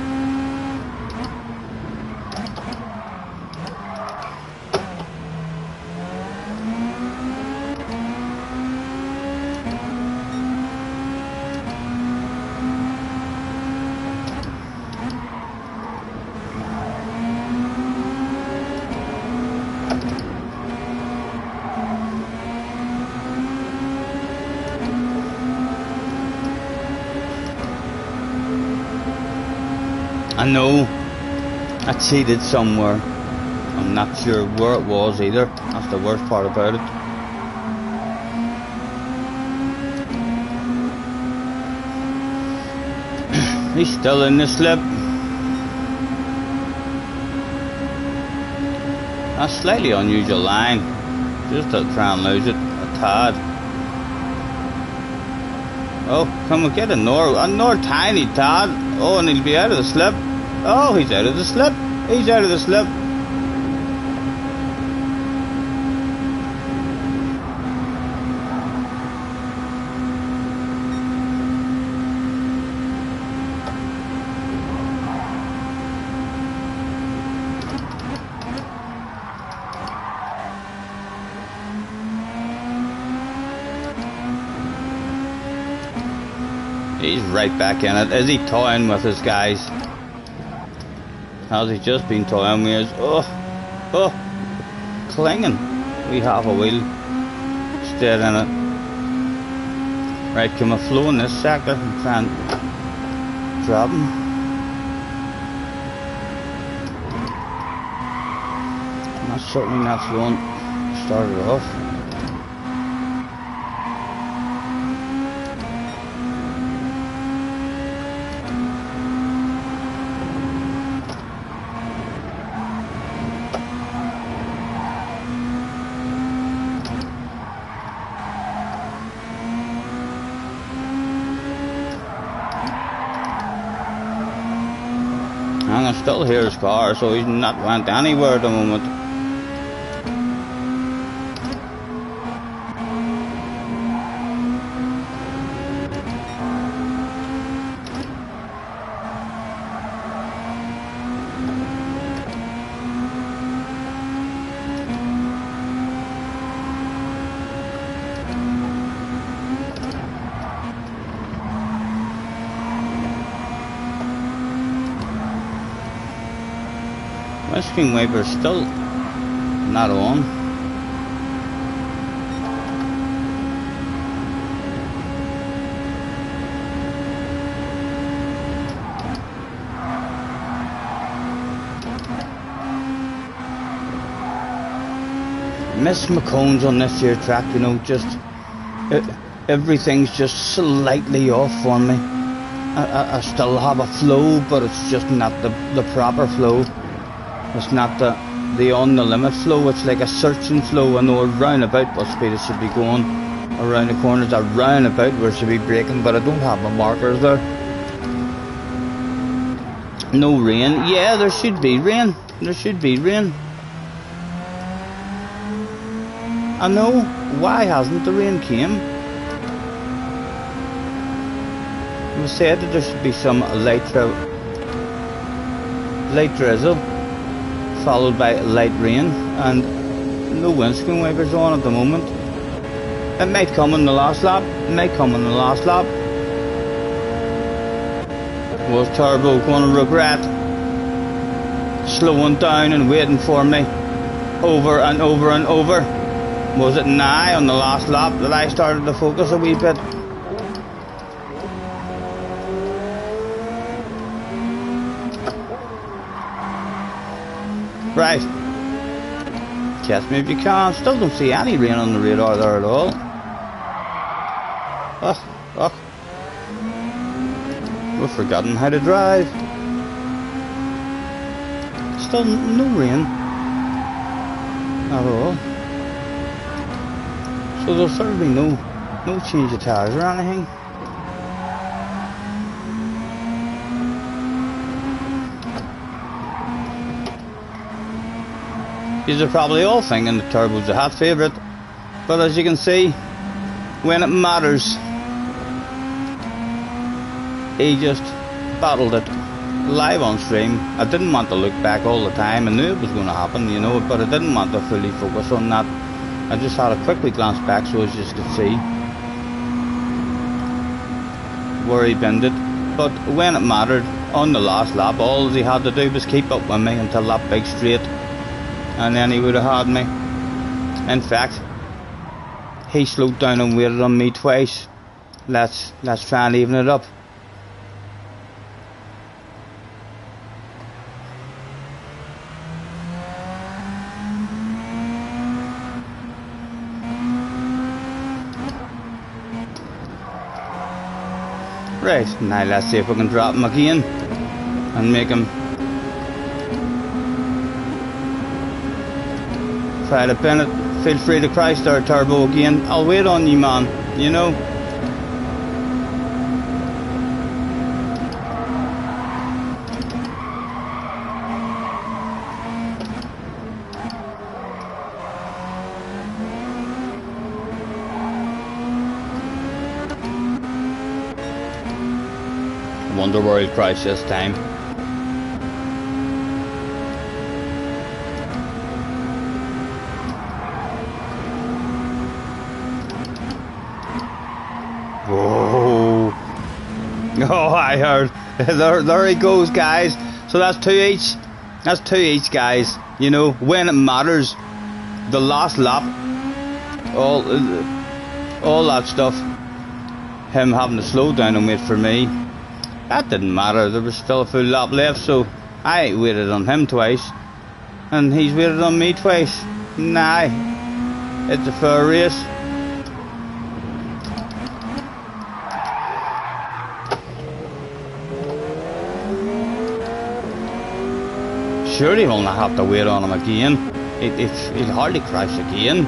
I know I cheated somewhere. I'm not sure where it was either. That's the worst part about it. He's still in the slip. A slightly unusual line. Just to try and lose it a tad. Oh, can we get a nor tiny tad? Oh, and he'll be out of the slip. Oh, he's out of the slip. He's out of the slip. He's right back in it. Is he toying with his guys? Has he just been toying with us? Oh, clinging. We have a wheel. Stayed in it. Right, can we flow in this sector and try and drop him? That's certainly not flowing. Started off. And I still hear his car, so he's not went anywhere at the moment. Windscreen wiper's still not on. Miss my cones on this here track, you know, just everything's just slightly off for me. I still have a flow, but it's just not the proper flow. It's not the on the limit flow. It's like a searching flow. I know around about what speed it should be going. Around the corners, around about where it should be braking, but I don't have my markers there. No rain. Yeah, there should be rain. There should be rain. I know. Why hasn't the rain came? It was said that there should be some light drizzle. followed by light rain, and no windscreen wipers on at the moment. It might come in the last lap. It might come in the last lap. Was Turbo going to regret slowing down and waiting for me over and over and over? Was it now on the last lap that I started to focus a wee bit? Right. Catch me if you can. Still don't see any rain on the radar there at all. Oh. We've forgotten how to drive. Still no rain at all. So there'll certainly be no change of tires or anything. These are probably all thinking the Turbo's a hot favourite, but as you can see, when it matters, he just battled it live on stream. I didn't want to look back all the time. I knew it was going to happen, you know, but I didn't want to fully focus on that. I just had a quickly glance back so as you could see where he bended. But when it mattered, on the last lap, all he had to do was keep up with me until that big straight, and then he would have had me. In fact, he slowed down and waited on me twice. Let's try and even it up. Right, now let's see if we can drop him again and make him try to pin it. Feel free to cry there, Turbo, again. I'll wait on you, man, you know. Wonder where he'll crash this time. Whoa! Oh, I heard. There he goes, guys. So that's two each. That's two each, guys. You know, when it matters, the last lap, all that stuff. Him having to slow down and wait for me. That didn't matter, there was still a full lap left, so I waited on him twice, and he's waited on me twice. Nah, it's a fair race. Surely we'll not have to wait on him again. He'll hardly crash again.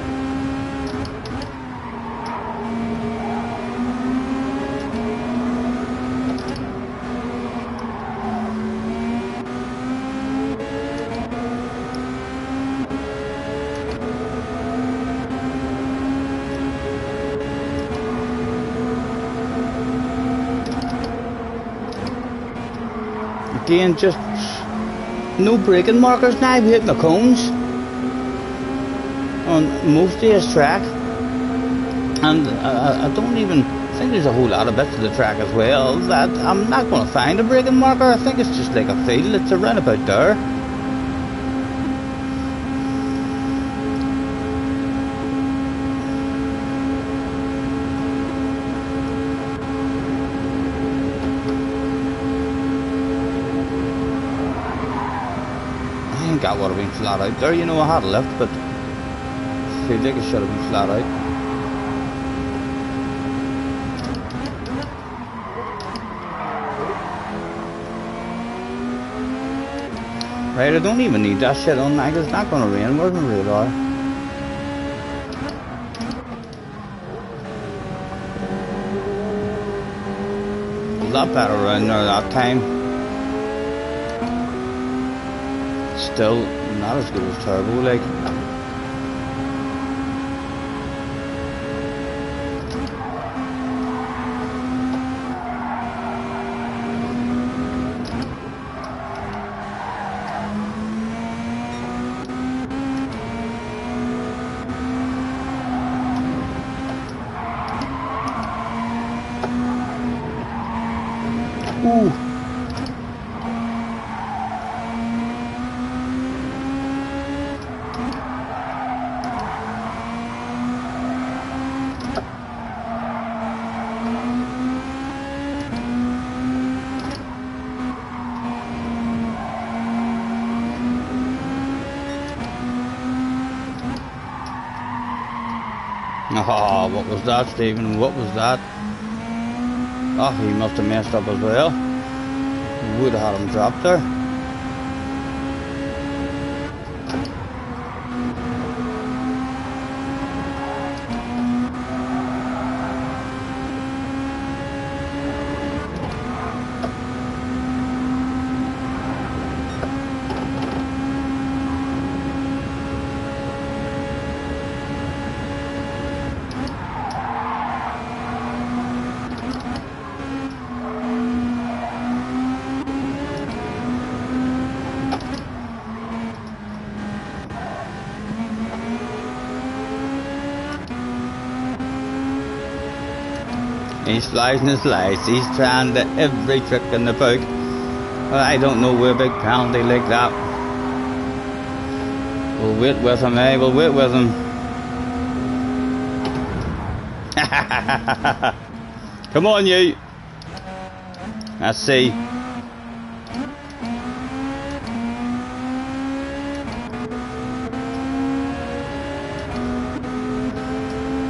Again, just no braking markers now, hitting the cones on most of this track, and I don't even think there's a whole lot of bits of the track as well that I'm not going to find a braking marker. I think it's just like a field, it's around about there. I would have been flat out there, you know. I had a lift, but I feel like it should have been flat out. Right, I don't even need that shit on now, it's not going to rain. Where's my radar? A lot better around there that time. Still not as good as Turbo, like. Ooh. Oh, what was that, Stephen? What was that? Oh, he must have messed up as well. Would have had him drop there. He's slicing his lights. He's trying every trick in the book. Well, I don't know where a big penalty like that. We'll wait with him, eh? We'll wait with him. Come on, you. Let's see.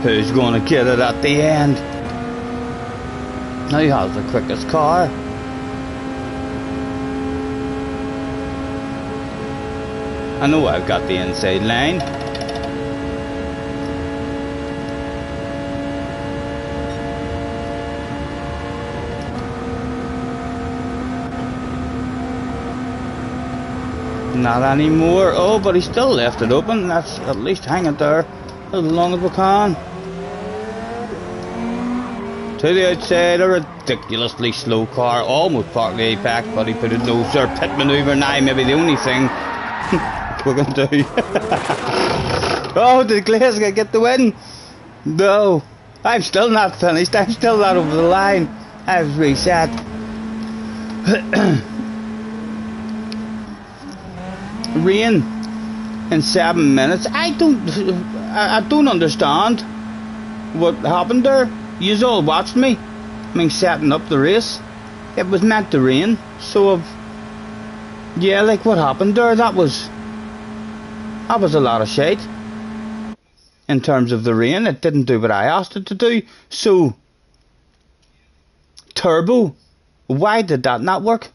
Who's gonna get it at the end? Now he has the quickest car. I know I've got the inside line. Not anymore. Oh, but he still left it open. Let's at least hang it there as long as we can. To the outside, a ridiculously slow car, almost parked the apex, but he put a nose there. Pit manoeuvre now, maybe the only thing we're going to do. Oh, did Glasgow get the win? No, I'm still not finished. I'm still not over the line. I've reset. Rain in 7 minutes. I don't understand what happened there. Yous all watched me. I mean, setting up the race. It was meant to rain, so yeah, like what happened there? That was a lot of shite. In terms of the rain, it didn't do what I asked it to do. So, turbo, why did that not work?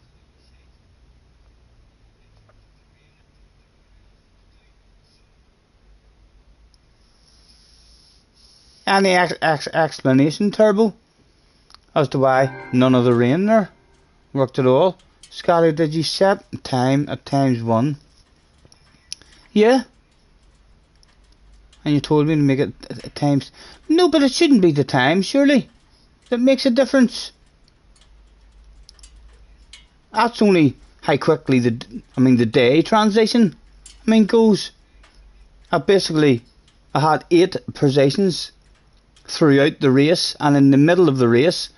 Any explanation, Turbo, as to why none of the rain there worked at all? Scotty, did you set time at ×1? Yeah. And you told me to make it times. No, but it shouldn't be the time, surely. That makes a difference. That's only how quickly the day transition, goes. I had 8 positions throughout the race, and in the middle of the race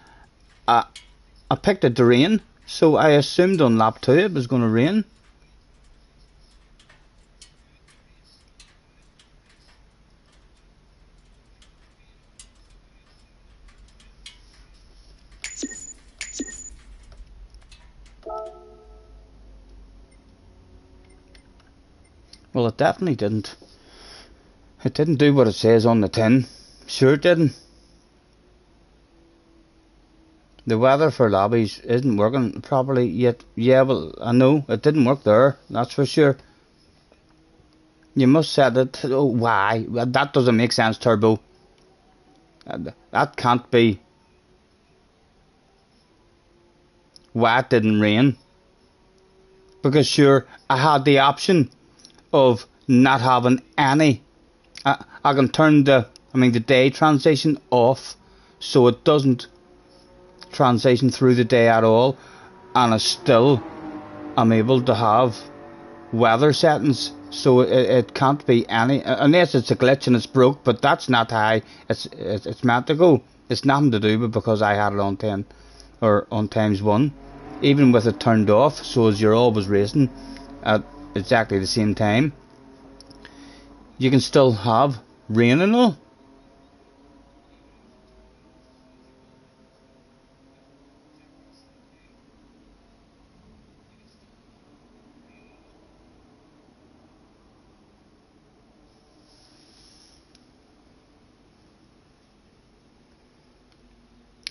I picked it to rain, so I assumed on lap 2 it was going to rain. Well, it definitely didn't. It didn't do what it says on the tin. Sure it didn't. The weather for lobbies isn't working properly yet. Yeah, well, I know it didn't work there, that's for sure. You must set it. Oh, why? Well, that doesn't make sense, Turbo. That can't be. Why it didn't rain? Because sure, I had the option of not having any. I can turn the day transition off, so it doesn't transition through the day at all, and I'm able to have weather settings, so it can't be any, unless it's a glitch and it's broke, but that's not how it's meant to go. It's nothing to do with because I had it on 10 or on ×1. even with it turned off, so as you're always racing at exactly the same time, you can still have rain and all.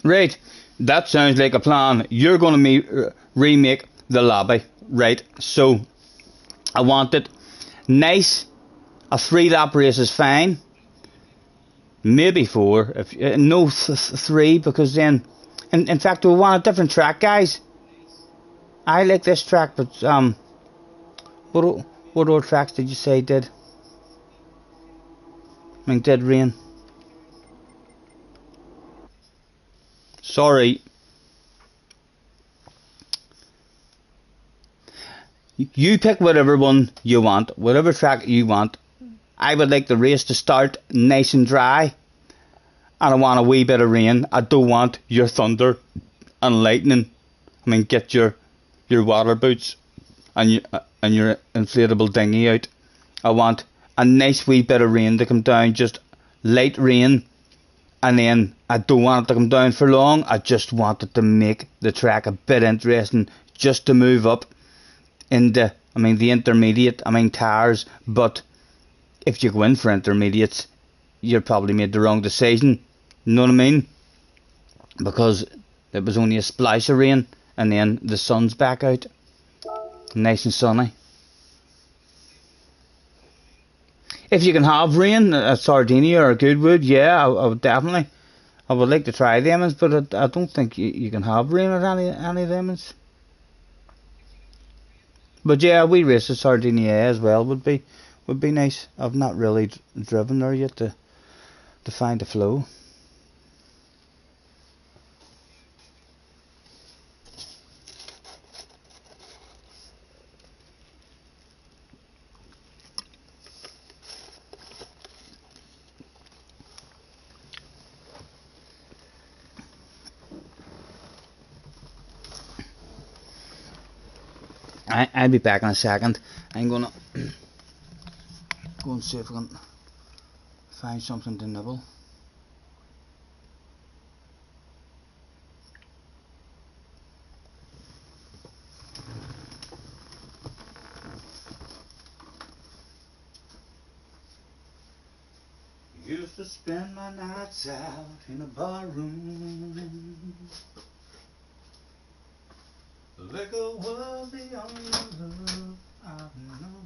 Right, that sounds like a plan. You're going to remake the lobby, right? So I want it nice. A 3-lap race is fine. Maybe 4. If no 3, because then, in fact, we want a different track, guys. I like this track, but what what other tracks did you say did? I mean, did rain? Sorry. You pick whatever one you want, whatever track you want. I would like the race to start nice and dry, and I want a wee bit of rain. I don't want your thunder and lightning. I mean, get your water boots and your inflatable dinghy out. I want a nice wee bit of rain to come down, just light rain, and then I don't want it to come down for long. I just want it to make the track a bit interesting, just to move up into, I mean, the intermediate, I mean, tires. But if you go in for intermediates, you probably made the wrong decision. You know what I mean? Because it was only a splash of rain, and then the sun's back out, nice and sunny. If you can have rain at Sardinia or Goodwood, yeah, I would definitely. I would like to try them, but I don't think you can have rain at any of them. But yeah, we race at Sardinia as well would be nice. I've not really driven there yet to find the flow. I'll be back in a second. I'm gonna go and see if I can find something to nibble. Used to spend my nights out in a bar room. The liquor was the only love I've known.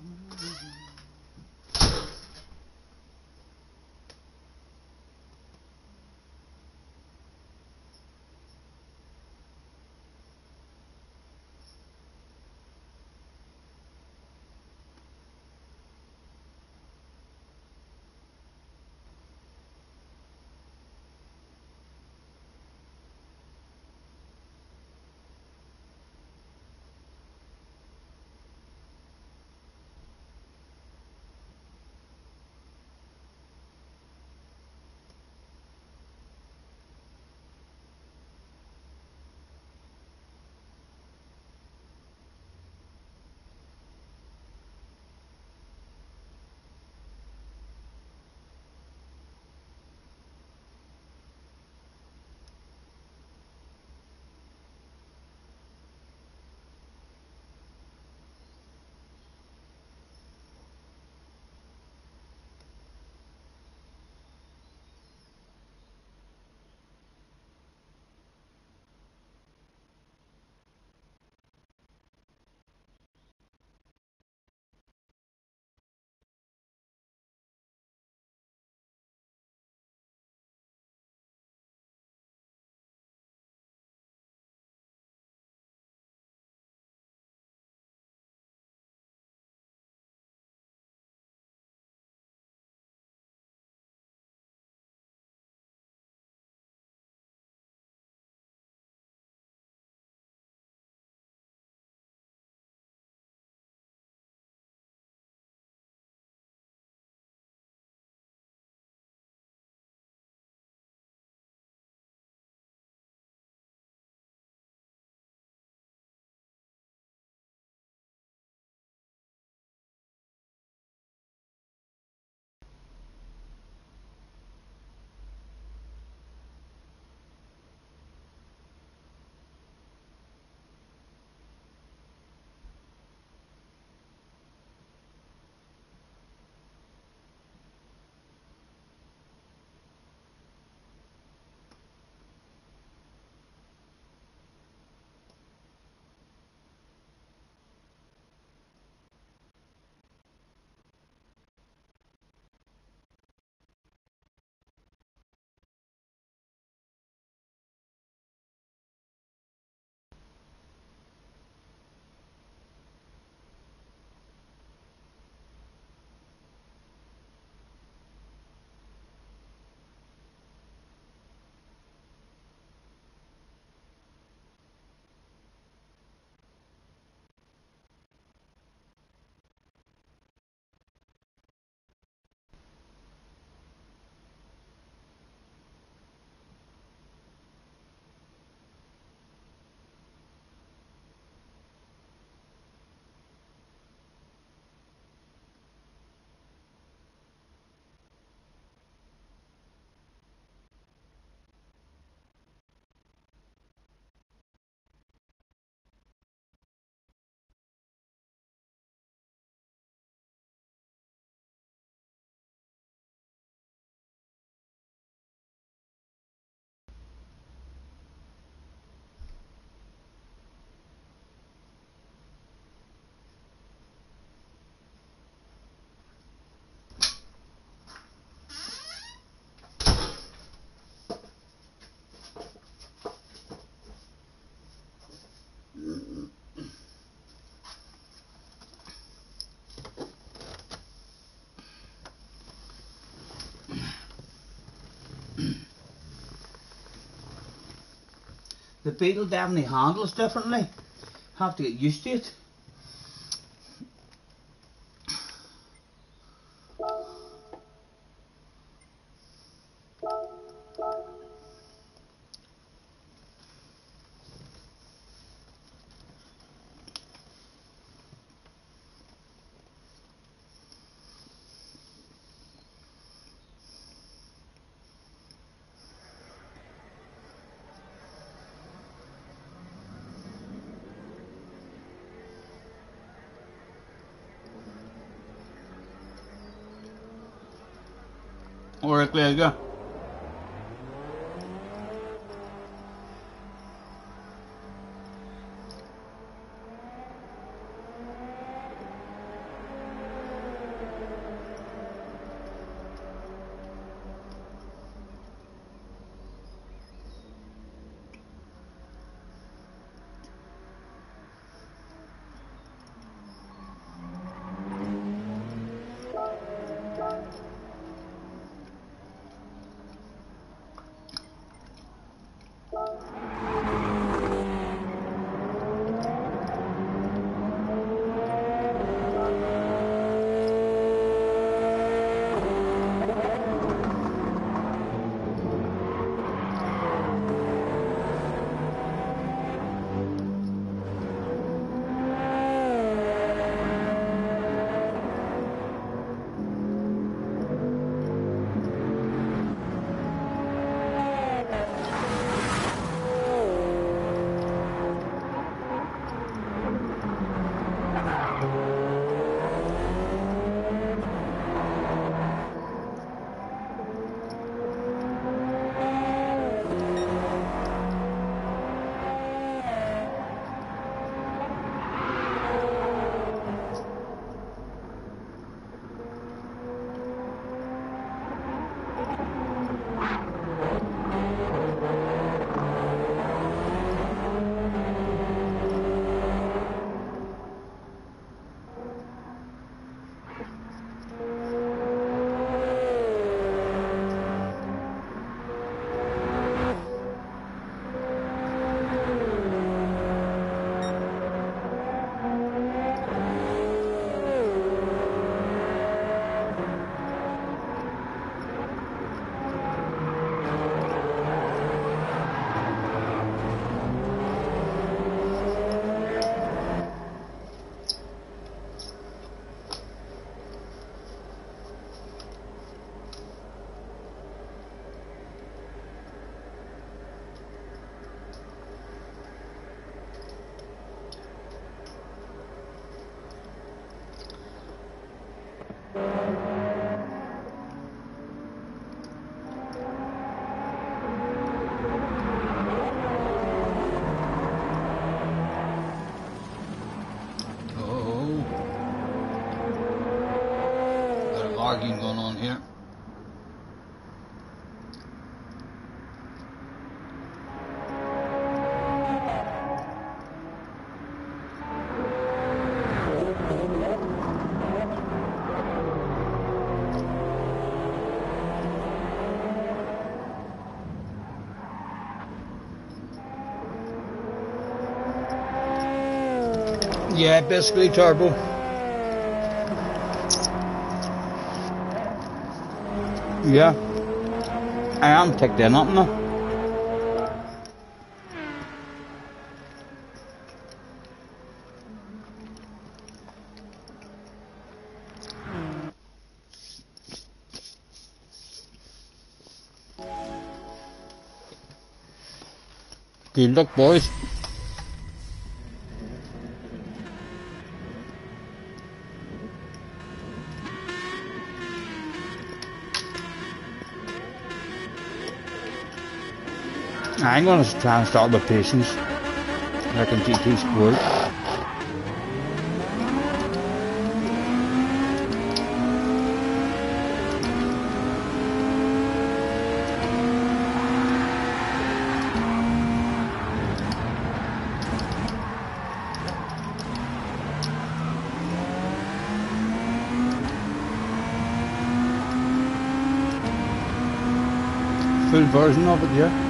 The Beetle definitely handles differently. Have to get used to it. Alright, there you go. Arguing going on here. Yeah, basically turbo. Yeah, I am ticked in up now. Good luck, boys. I'm going to try and start with patience, like in GT Sport. Full version of it, yeah.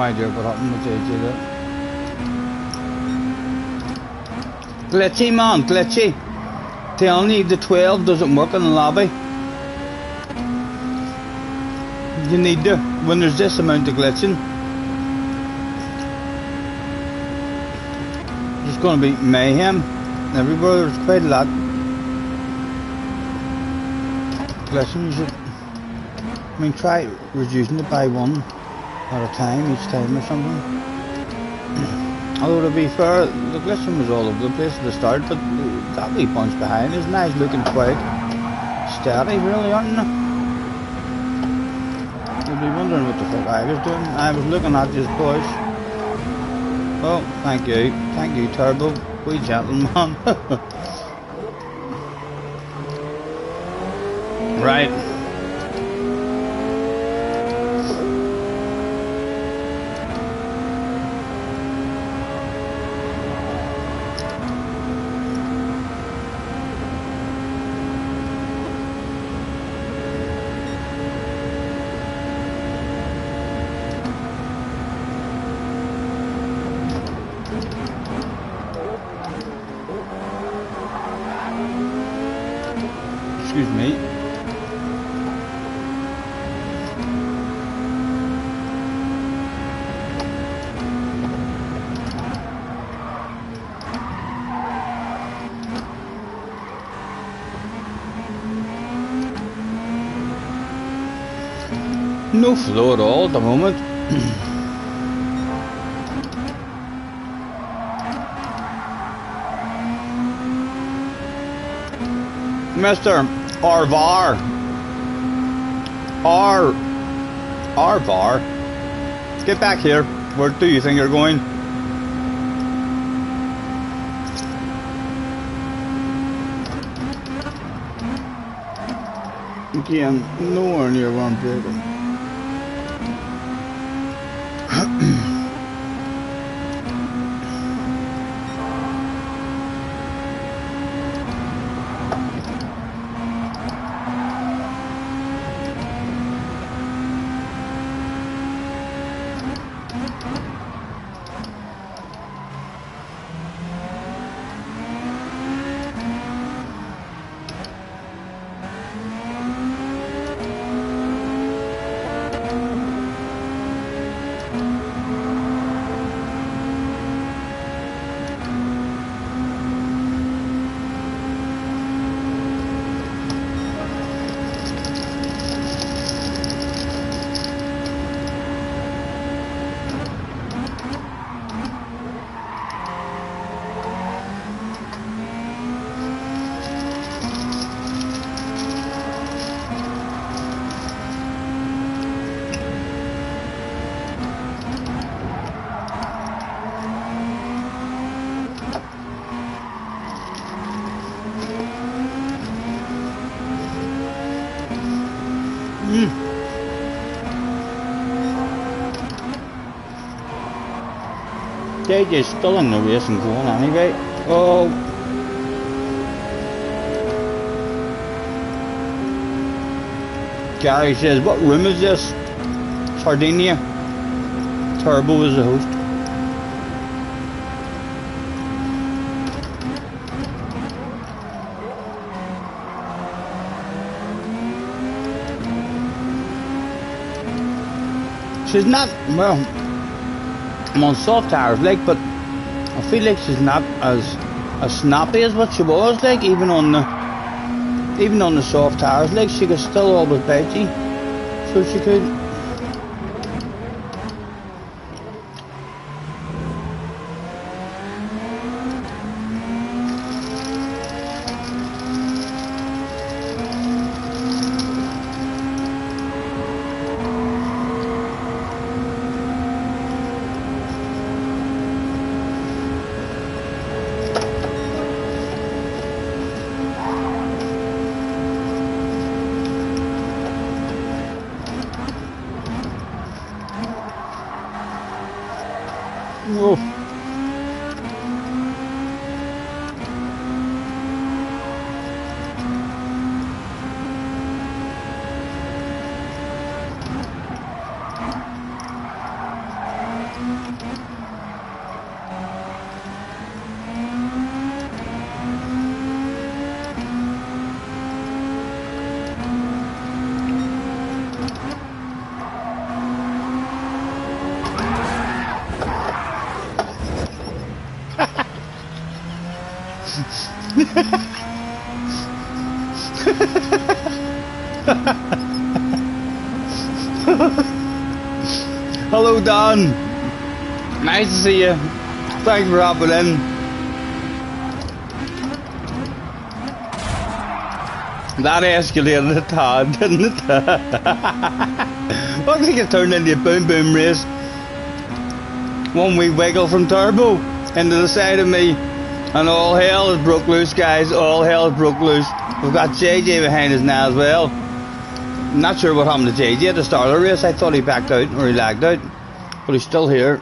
idea what happened with AJ there. Glitchy, man, glitchy. Telling you the 12 doesn't work in the lobby. You need to, when there's this amount of glitching. There's going to be mayhem everywhere. There's quite a lot. Glitching, you should, I mean, try reducing it by one at a time, each time or something. Although to be fair, the glitching was all over the place at the start, but that wee bunch behind is nice, looking quite steady, really, aren't they? You'll be wondering what the fuck I was doing. I was looking at these boys. Oh, thank you, Turbo, wee gentleman. Right. Excuse me. No flow at all at the moment. Mr. Arvar. Arvar. Get back here. Where do you think you're going? Again, nowhere near where I'm breaking. JJ's still in the race and going anyway. Oh. Gary says, what room is this? Sardinia. Turbo is the host. She's not, well, I'm on soft tires like, but I feel like she's not as snappy as what she was like, even on the soft tires like. She could still always bite you, so she could. Whoa. Hello, Don. Nice to see you. Thanks for hopping in. That escalated a tad, didn't it? I think it turned into a boom boom race. One wee wiggle from turbo into the side of me, and all hell has broke loose, guys. All hell has broke loose. We've got JJ behind us now as well. I'm not sure what happened to JJ at the start of the race. I thought he backed out or he lagged out, but he's still here.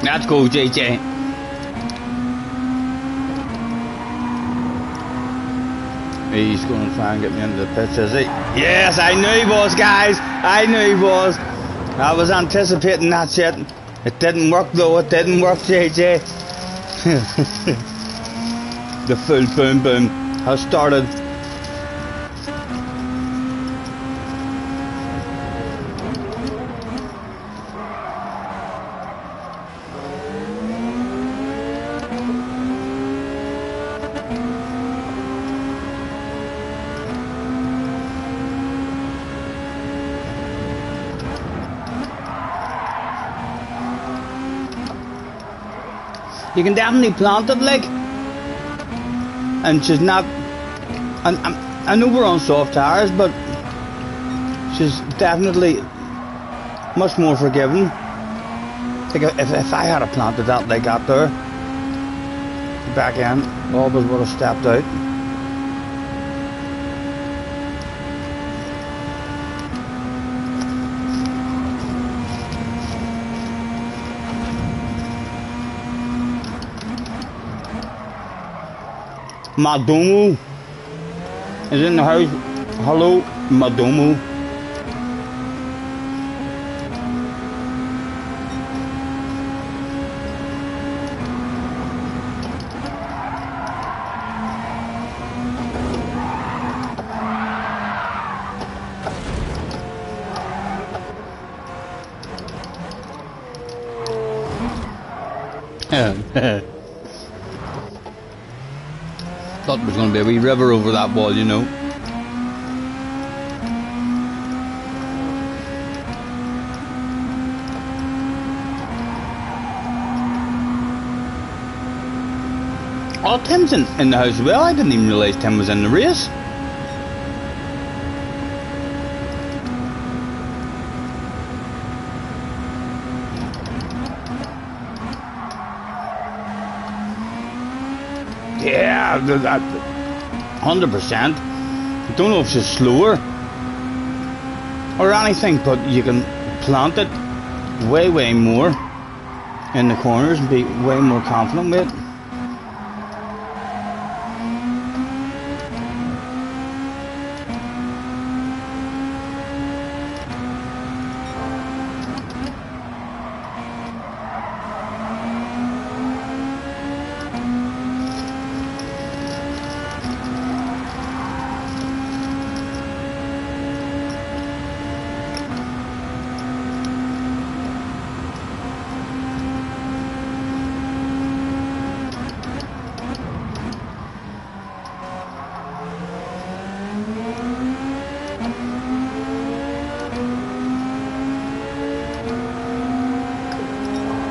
Let's go, JJ. He's going to try and get me into the pits, is he? Yes, I knew he was, guys. I knew he was. I was anticipating that shit. It didn't work, though. It didn't work, JJ. The full boom boom has started. You can definitely plant it, like, and she's not. And I know we're on soft tires, but she's definitely much more forgiving. Like if I had planted that like that there, the back end always would have stepped out. Madomo is in the house. Hello, Madomo. Thought there was going to be a wee river over that wall, you know. Oh, Tim's in the house as well. I didn't even realise Tim was in the race. Yeah, that 100%. I don't know if she's slower or anything, but you can plant it way more in the corners and be way more confident with it.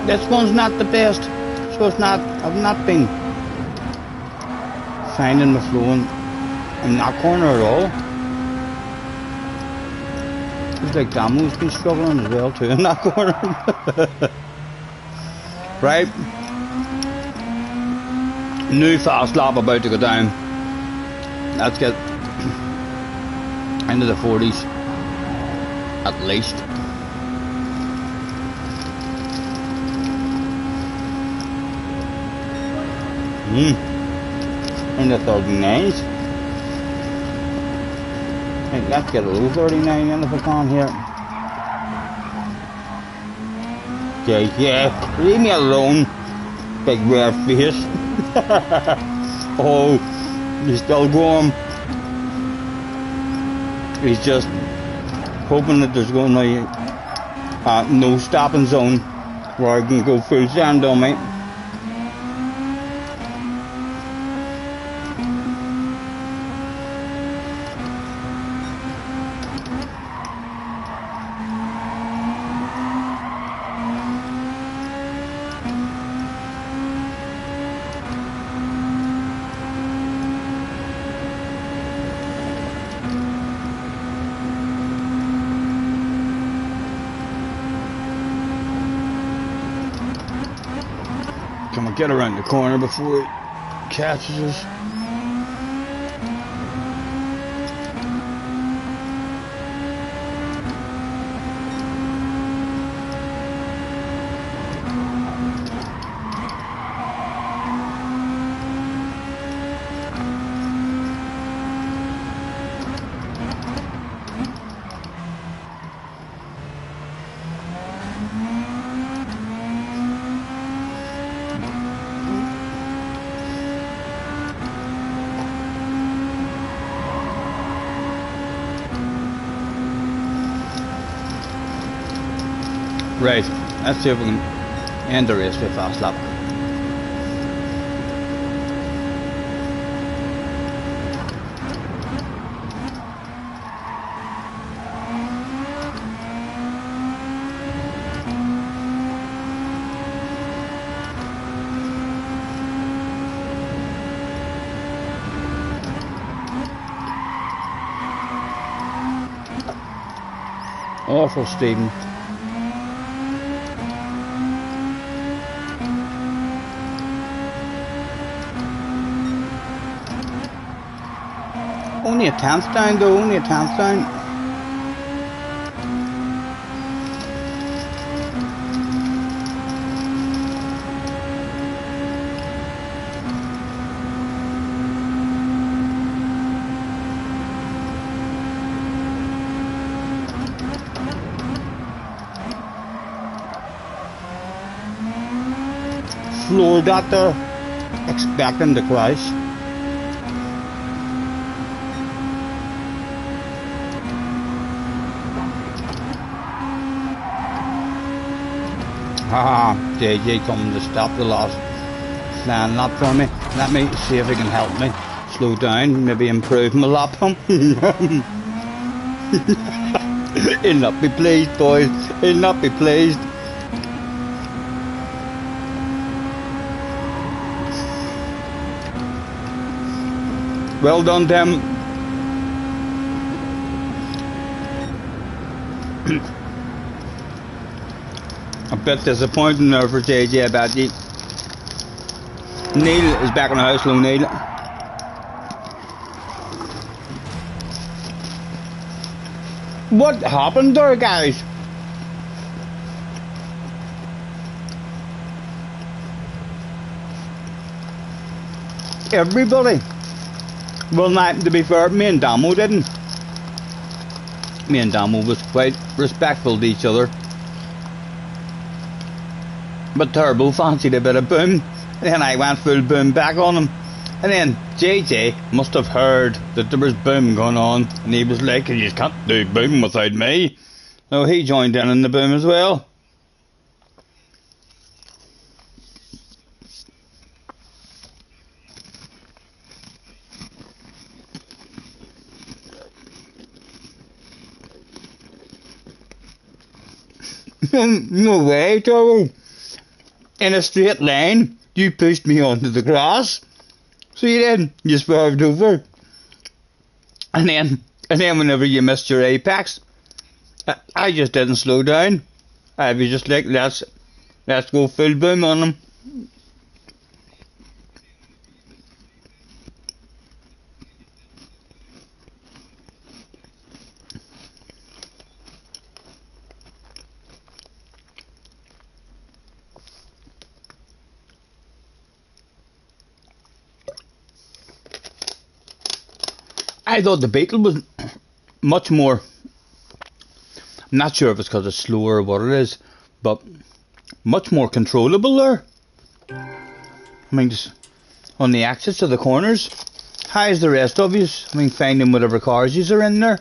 This one's not the best, so it's not. I've not been finding the flow in that corner at all. Looks like Damo's been struggling as well too in that corner. Right, new fast lap about to go down. Let's get into the 40s at least. In the 39s. Hey, let's get a little 39 in if I can here. Yeah, leave me alone, big red face. Oh, you're still going. He's just hoping that there's going to be no stopping zone where I can go full send on me. Can we get around the corner before he catches us? Right, let's see if we can end the race with a fast lap. Awful, Stephen. Only a tenth down though, only a tenth down. Floored that there, expecting the crash. JJ coming to stop the last flying lap for me. Let me see if he can help me slow down, maybe improve my lap. He'll not be pleased, boys. He'll not be pleased. Well done, Tim. A bit disappointing there for JJ, I bet you. Neil is back in the house. Hello, Neil. What happened there, guys? Everybody. Well, not to be fair, me and Damo didn't. Me and Damo was quite respectful to each other. But Turbo fancied a bit of boom, and then I went full boom back on him. And then JJ must have heard that there was boom going on, and he was like, you can't do boom without me. So he joined in the boom as well. No way, Turbo. In a straight line, you pushed me onto the grass. So you did. You swerved over. And then whenever you missed your apex, I just didn't slow down. I was just like, let's go full boom on him. I thought the Beetle was much more, I'm not sure if it's because it's slower or what it is, but much more controllable there. I mean, just on the exits of the corners. How is the rest of you? I mean, finding whatever cars you are in there.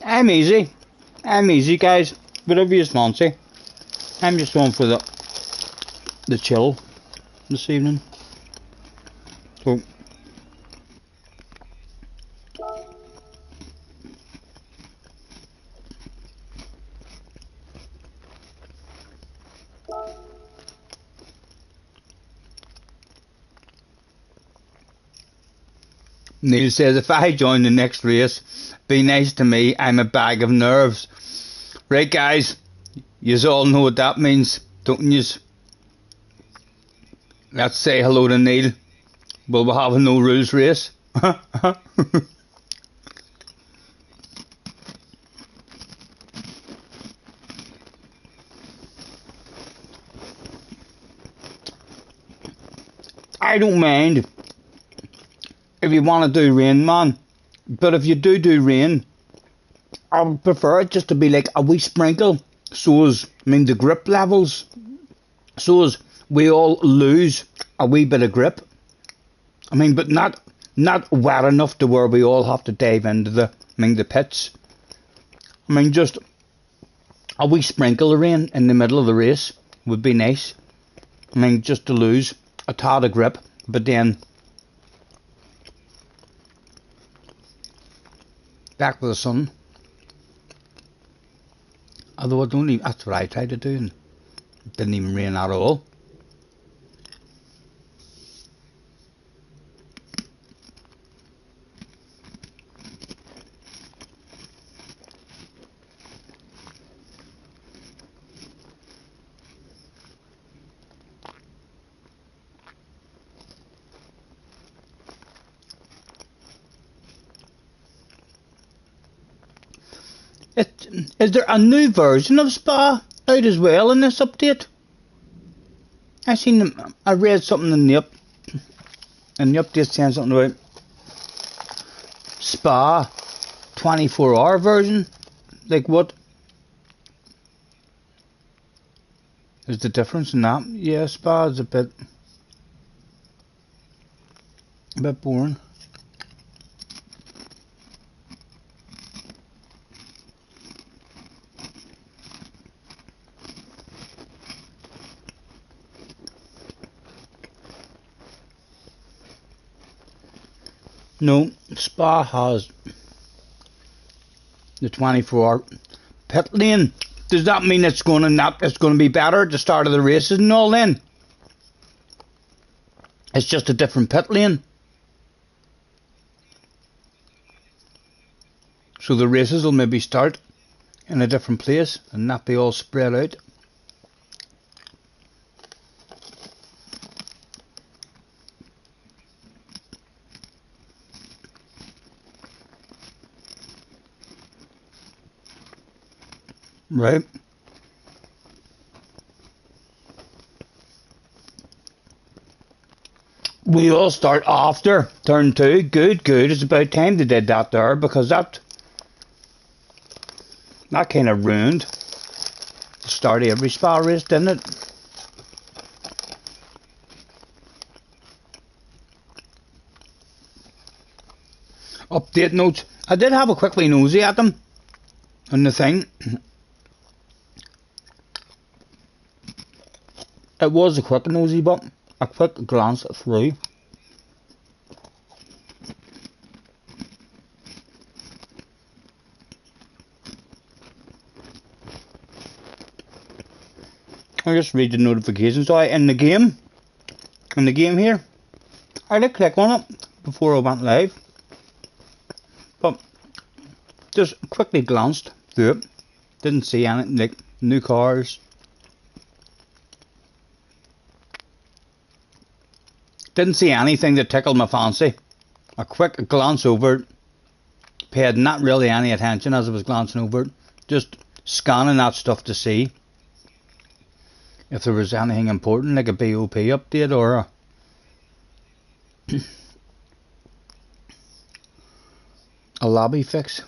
I'm easy. I'm easy, guys. Whatever you fancy. I'm just going for the chill this evening. So Neil says, if I join the next race, be nice to me, I'm a bag of nerves. Right, guys, yous all know what that means, don't yous? Let's say hello to Neil. Will we have a no rules race? I don't mind if you want to do rain, man. But if you do rain, I would prefer it just to be like a wee sprinkle. So as, the grip levels. So as we all lose a wee bit of grip. But not wet enough to where we all have to dive into the pits. Just a wee sprinkle of rain in the middle of the race would be nice. Just to lose a tad of grip, but then back with the sun. Although I don't even, that's what I tried to do, and it didn't even rain at all. Is there a new version of Spa out as well in this update? I read something in the update saying something about Spa 24-hour version. Like, what is the difference in that? Yeah, Spa is a bit boring. No, Spa has the 24-hour pit lane. Does that mean it's going to be better at the start of the races and all then? It's just a different pit lane. So the races will maybe start in a different place and not be all spread out. Right. We all start after turn 2. Good. It's about time they did that there, because that kind of ruined the start of every Spa race, didn't it? Update notes. I did have a quick wee nosy at them on the thing. It was a quick nosy, but a quick glance through. I just read the notifications. So in the game here, I did click on it before I went live, but just quickly glanced through it. Didn't see anything like new cars. Didn't see anything that tickled my fancy. A quick glance over it. Paid not really any attention as I was glancing over it. Just scanning that stuff to see if there was anything important, like a BOP update or a lobby fix.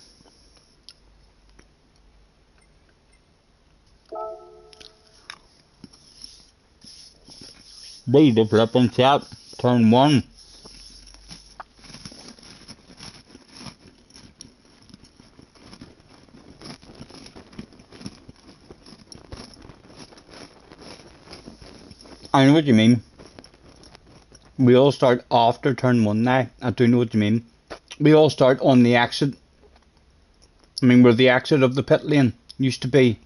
Read the flipping chat. Turn 1. I know what you mean. We all start after turn 1 now. I do know what you mean. We all start on the exit. I mean, where the exit of the pit lane used to be.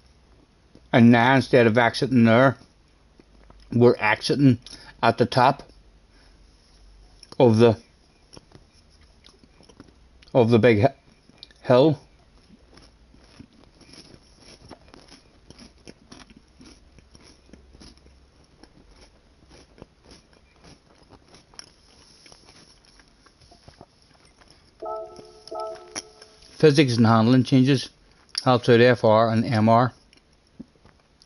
And now instead of exiting there, we're exiting at the top of the big hill. Physics and handling changes helps out FR and MR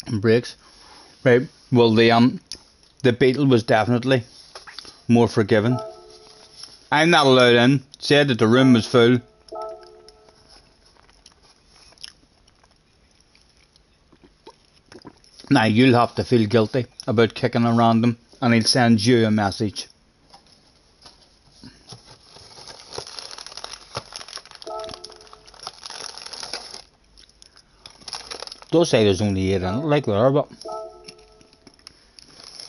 and brakes. Right. Well, the Beetle was definitely more forgiving. I'm not allowed in. Said that the room was full. Now you'll have to feel guilty about kicking around them, and he'll send you a message. Those say there's only 8 in it, like there, but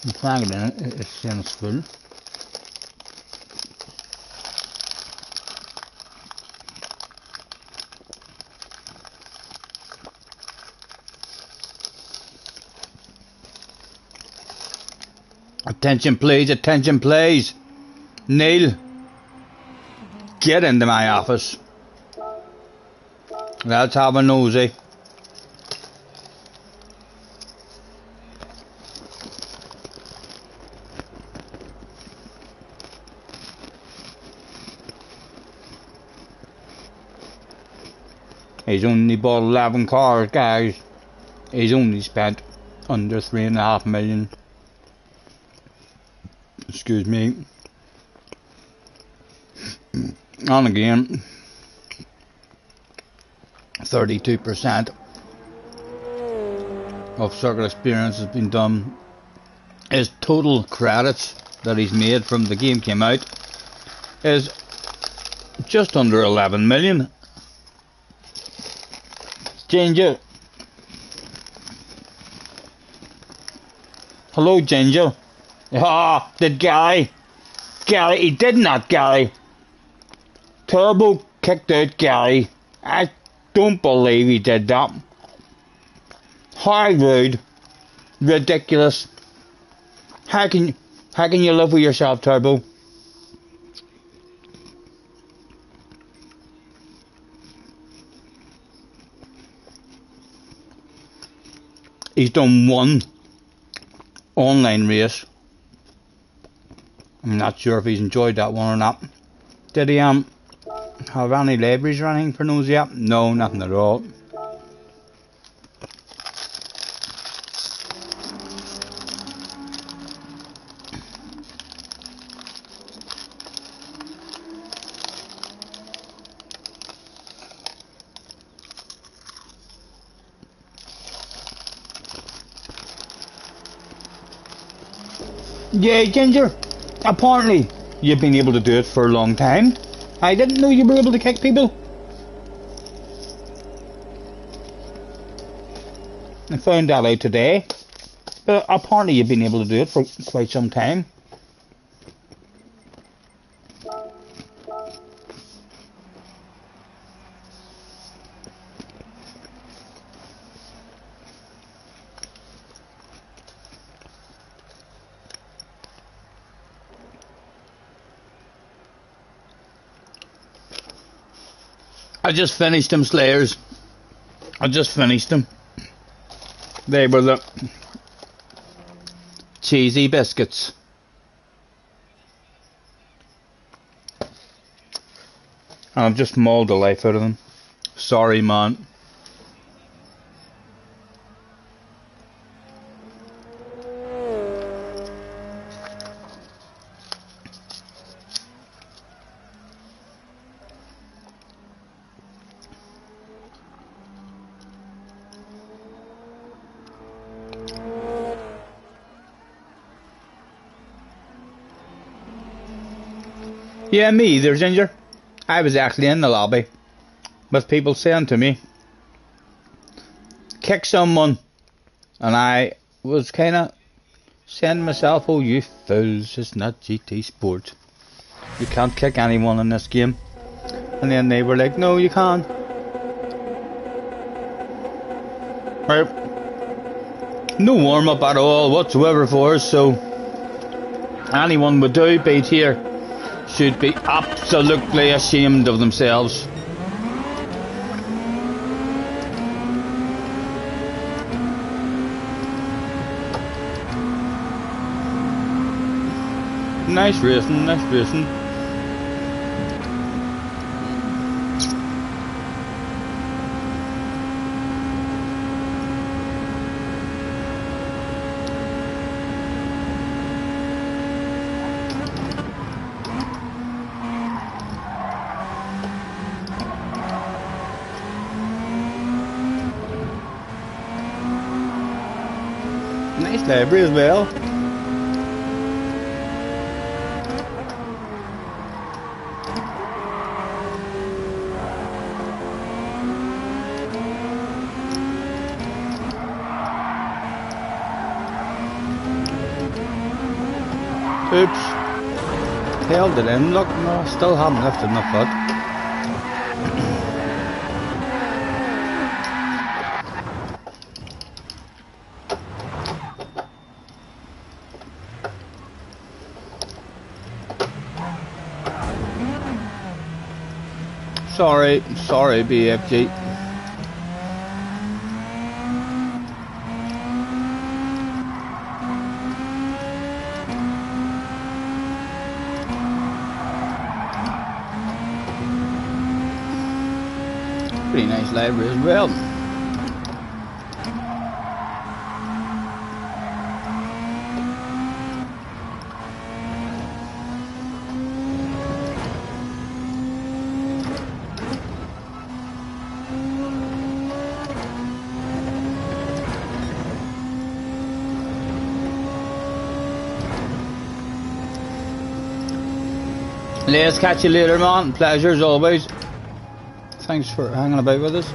the flag in it, it's saying it's full. Attention please, attention please. Neil, get into my office. Let's have a nosy. He's only bought 11 cars, guys. He's only spent under 3.5 million. Excuse me. And again, 32% of circuit experience has been done. His total credits that he's made from the game came out is just under 11 million. Ginger. Hello, Ginger. Ah, did Gary, he did not, Gary. Turbo kicked out Gary. I don't believe he did that. How rude. Ridiculous. How can you live with yourself, Turbo? He's done one online race. I'm not sure if he's enjoyed that one or not. Did he have any libraries or anything for those yet? No, nothing at all. Yeah, Ginger. Apparently, you've been able to do it for a long time. I didn't know you were able to kick people. I found that out today. But apparently you've been able to do it for quite some time. I just finished them, Slayers. I just finished them. They were the cheesy biscuits. And I've just mauled the life out of them. Sorry, man. Yeah, me either, Ginger. I was actually in the lobby with people saying to me, kick someone, and I was kind of Saying to myself, oh you fools, it's not GT Sport. You can't kick anyone in this game. And then they were like, no you can't. Right. No warm up at all whatsoever for us, so anyone would do beat here should be absolutely ashamed of themselves. Nice racing, nice racing. Nice library as well. Oops. Held it in, look, no, still haven't lifted my foot. Sorry BFG. Pretty nice library as well. Let's catch you later, man. Pleasure as always. Thanks for hanging about with us.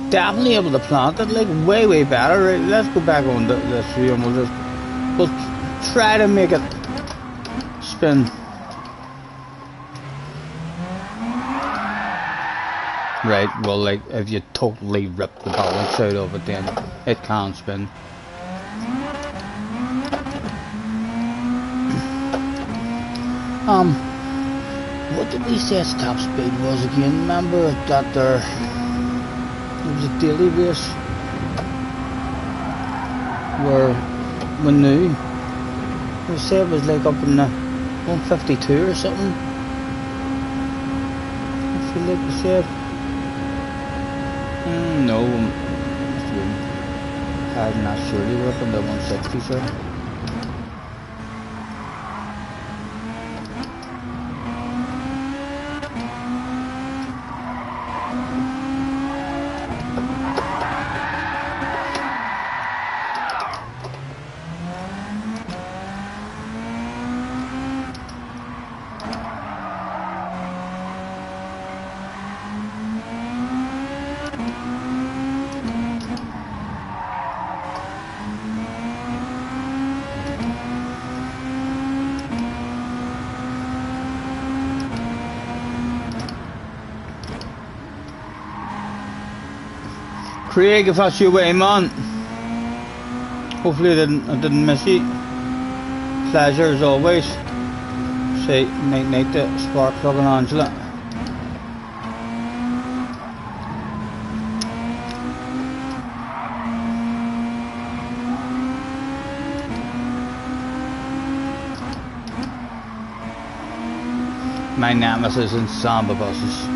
Definitely able to plant it, like way better. Right, let's go back on this view and we'll try to make it spin. Right, well, like if you totally rip the balance out of it, then it can't spin. What did we say its top speed was again? Remember that there was a daily race where we knew we said it was like up in the 152 or something. I feel like we said no, I'm not sure they were up in the 160, sir. Craig, if that's your way, man. Hopefully I didn't miss you. Pleasure as always. Say night to Spark Plug and Angela. My nemesis in Samba buses.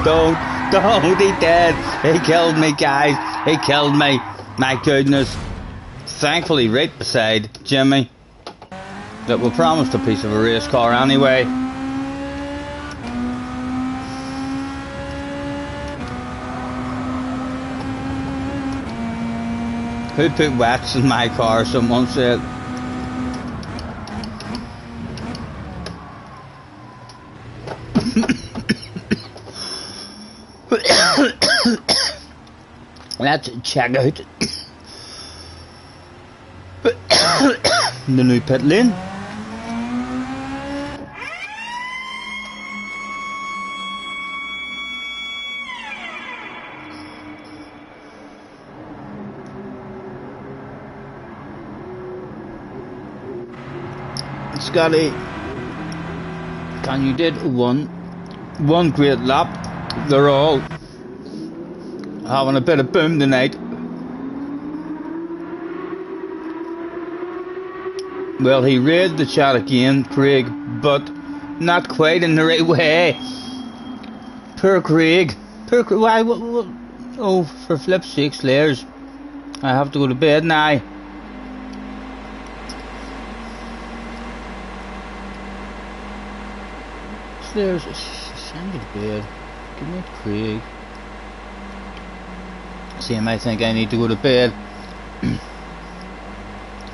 Don't, he did. He killed me, guys. He killed me. My goodness. Thankfully, right beside Jimmy. That we promised a piece of a race car anyway. Who put wax in my car? Someone said. Let's check out the new pit lane. Scotty, can you did one great lap? They're all having a bit of boom tonight. Well, he read the chat again, Craig, but not quite in the right way. Poor Craig. Why? What? Oh, for flip's sake, Slayers. I have to go to bed now. Slayers, send me to bed. Give me Craig. See, I might think I need to go to bed.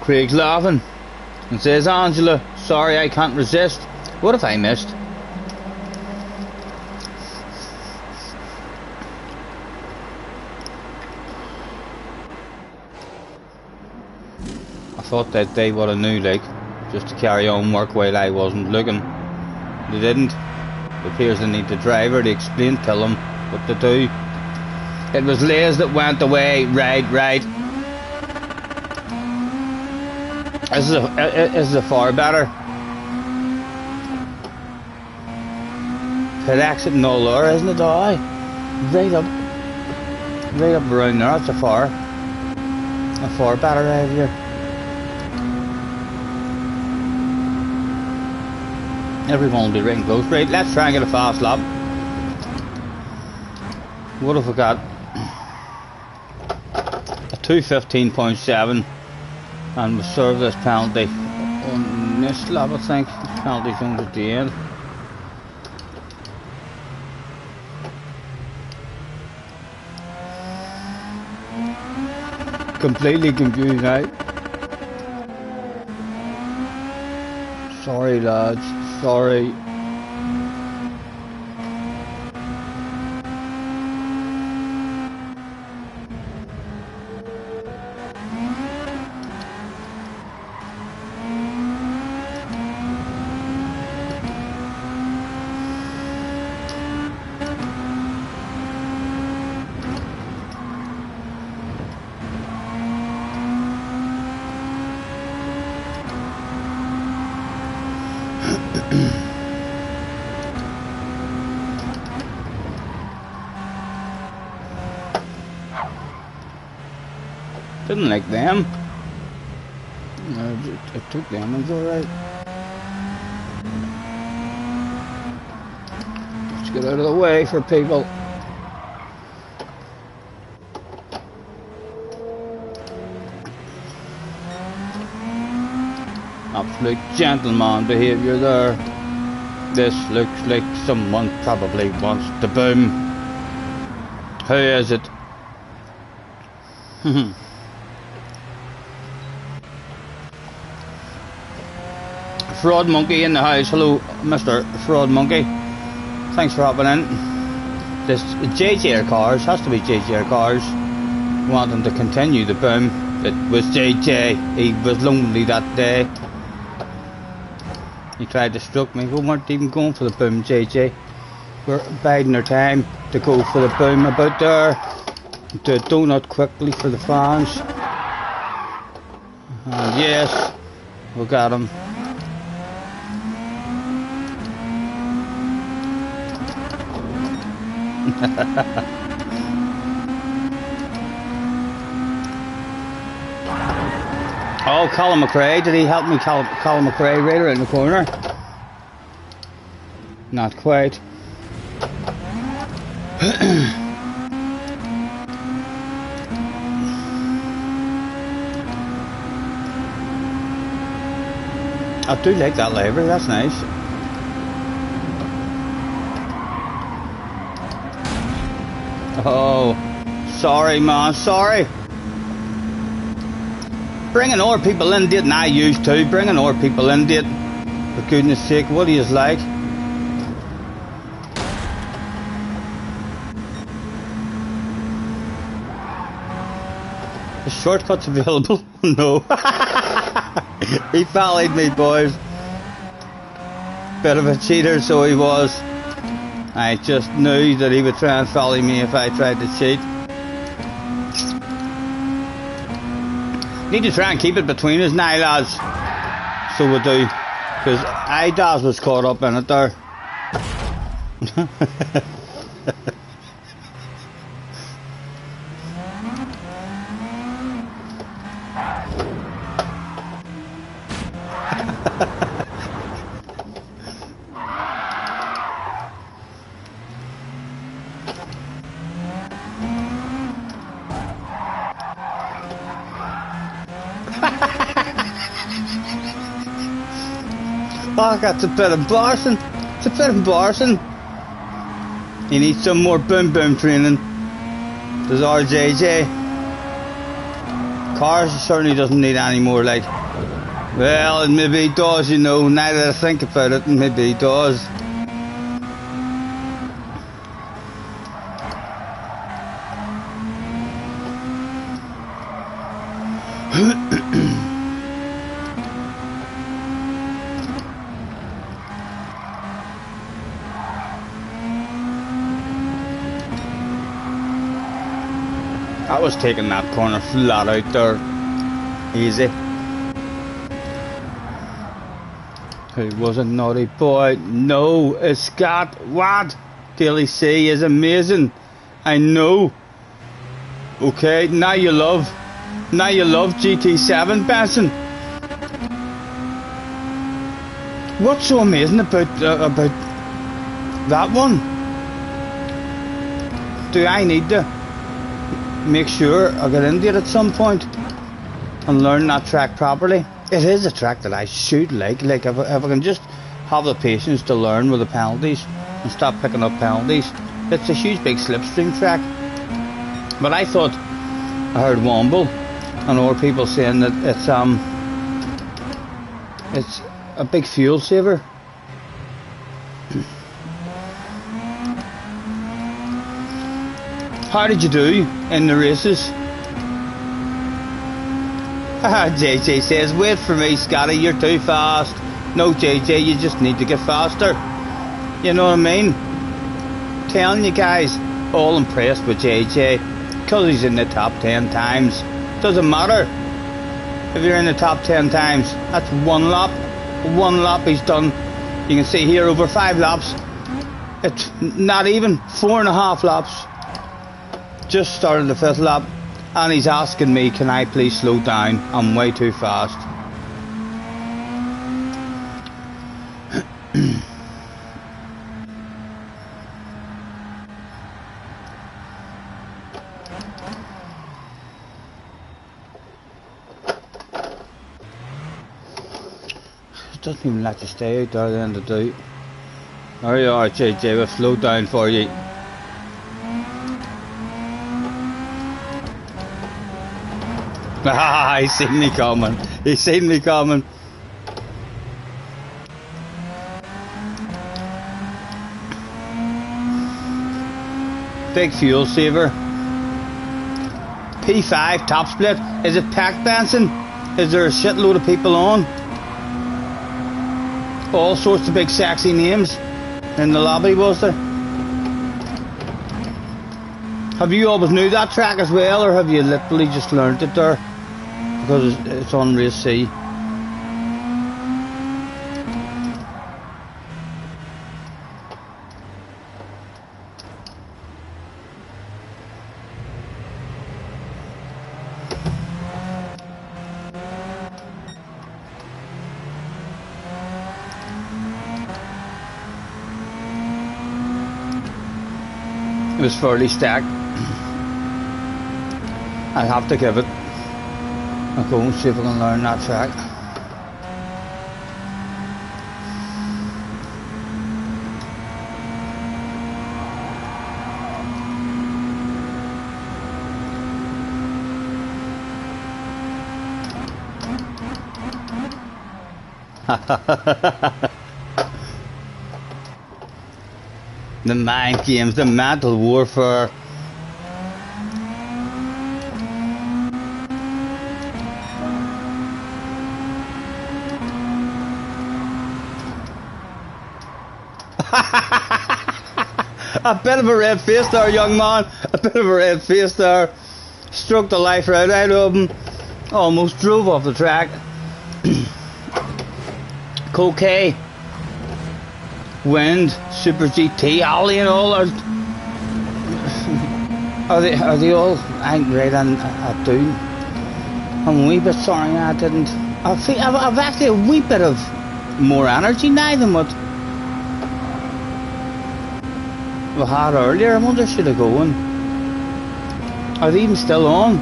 Craig's laughing and says, Angela, sorry I can't resist. What have I missed? I thought that they would have knew, like, just to carry on work while I wasn't looking. They didn't. It appears they need the driver to explain, tell them what to do. It was Liz that went away. Right. This is a far better. Pit exit no lower, isn't it? Aye. Right up around there. That's a far better right here. Everyone will be right close. Right, let's try and get a fast lap. What have we got? A 2:15.7, and we serve this penalty on this lap, I think. Penalty comes at the end. Completely confused now. Sorry lads, sorry. Didn't like them. It took them, it's alright. Let's get out of the way for people. Absolute gentleman behaviour there. This looks like someone probably wants to boom. Who is it? Fraud Monkey in the house. Hello, Mr. Fraud Monkey. Thanks for hopping in. This JJ Cars, has to be JJ Cars. Want them to continue the boom. It was JJ. He was lonely that day. He tried to stroke me. We weren't even going for the boom, JJ. We're biding our time to go for the boom about there. The donut quickly for the fans. And yes, we got him. Oh, Colin McRae, did he help me? Colin McRae right around the corner. Not quite. I do like that livery, that's nice. Oh, sorry man, sorry. Bringing more people in didn't I used to, bringing more people in did. For goodness sake, what are you like? The shortcuts available? No. He followed me, boys. Bit of a cheater, so he was. I just knew that he would try and follow me if I tried to cheat. Need to try and keep it between us now, lads. So we do. Because IDAS was caught up in it there. Oh, that's a bit embarrassing. It's a bit embarrassing. He needs some more boom boom training. Does RJJ. Cars certainly doesn't need any more, like. Well, maybe he does, you know, now that I think about it, maybe he does. I was taking that corner flat out there. Easy. Who was a naughty boy? No, it's Scott. What? Daily C is amazing. I know. Okay, now you love GT7, Benson. What's so amazing about that one? Do I need to make sure I get into it at some point and learn that track properly? It is a track that I should like if I can just have the patience to learn with the penalties and stop picking up penalties. It's a huge big slipstream track, but I thought I heard Womble and other people saying that it's a big fuel saver. How did you do in the races? JJ says, wait for me, Scotty, you're too fast. No, JJ, you just need to get faster. You know what I mean? Telling you guys, all impressed with JJ, because he's in the top 10 times. Doesn't matter if you're in the top 10 times. That's one lap. One lap he's done. You can see here over 5 laps. It's not even 4.5 laps. Just started the 5th lap. And he's asking me, can I please slow down? I'm way too fast. It doesn't even let you stay out there at the end of the day. There you are, JJ, we've slowed down for you. Ah, he's seen me coming. He's seen me coming. Big fuel saver. P5 top split. Is it packed, Benson? Is there a shitload of people on? All sorts of big sexy names in the lobby, was there? Have you always knew that track as well, or have you literally just learned it there? Because it's on race C. was fairly stacked. I'll have to give it a go and see if I can learn that track. The mind games, the mental warfare. A bit of a red face there, young man. A bit of a red face there. Struck the life right out of him. Almost drove off the track. Coquet, Wind, Super GT, Alley and all are they all angry? And I do. I'm a wee bit sorry I didn't. I've actually a wee bit of more energy now than what we had earlier. I wonder should I go on? Are they even still on?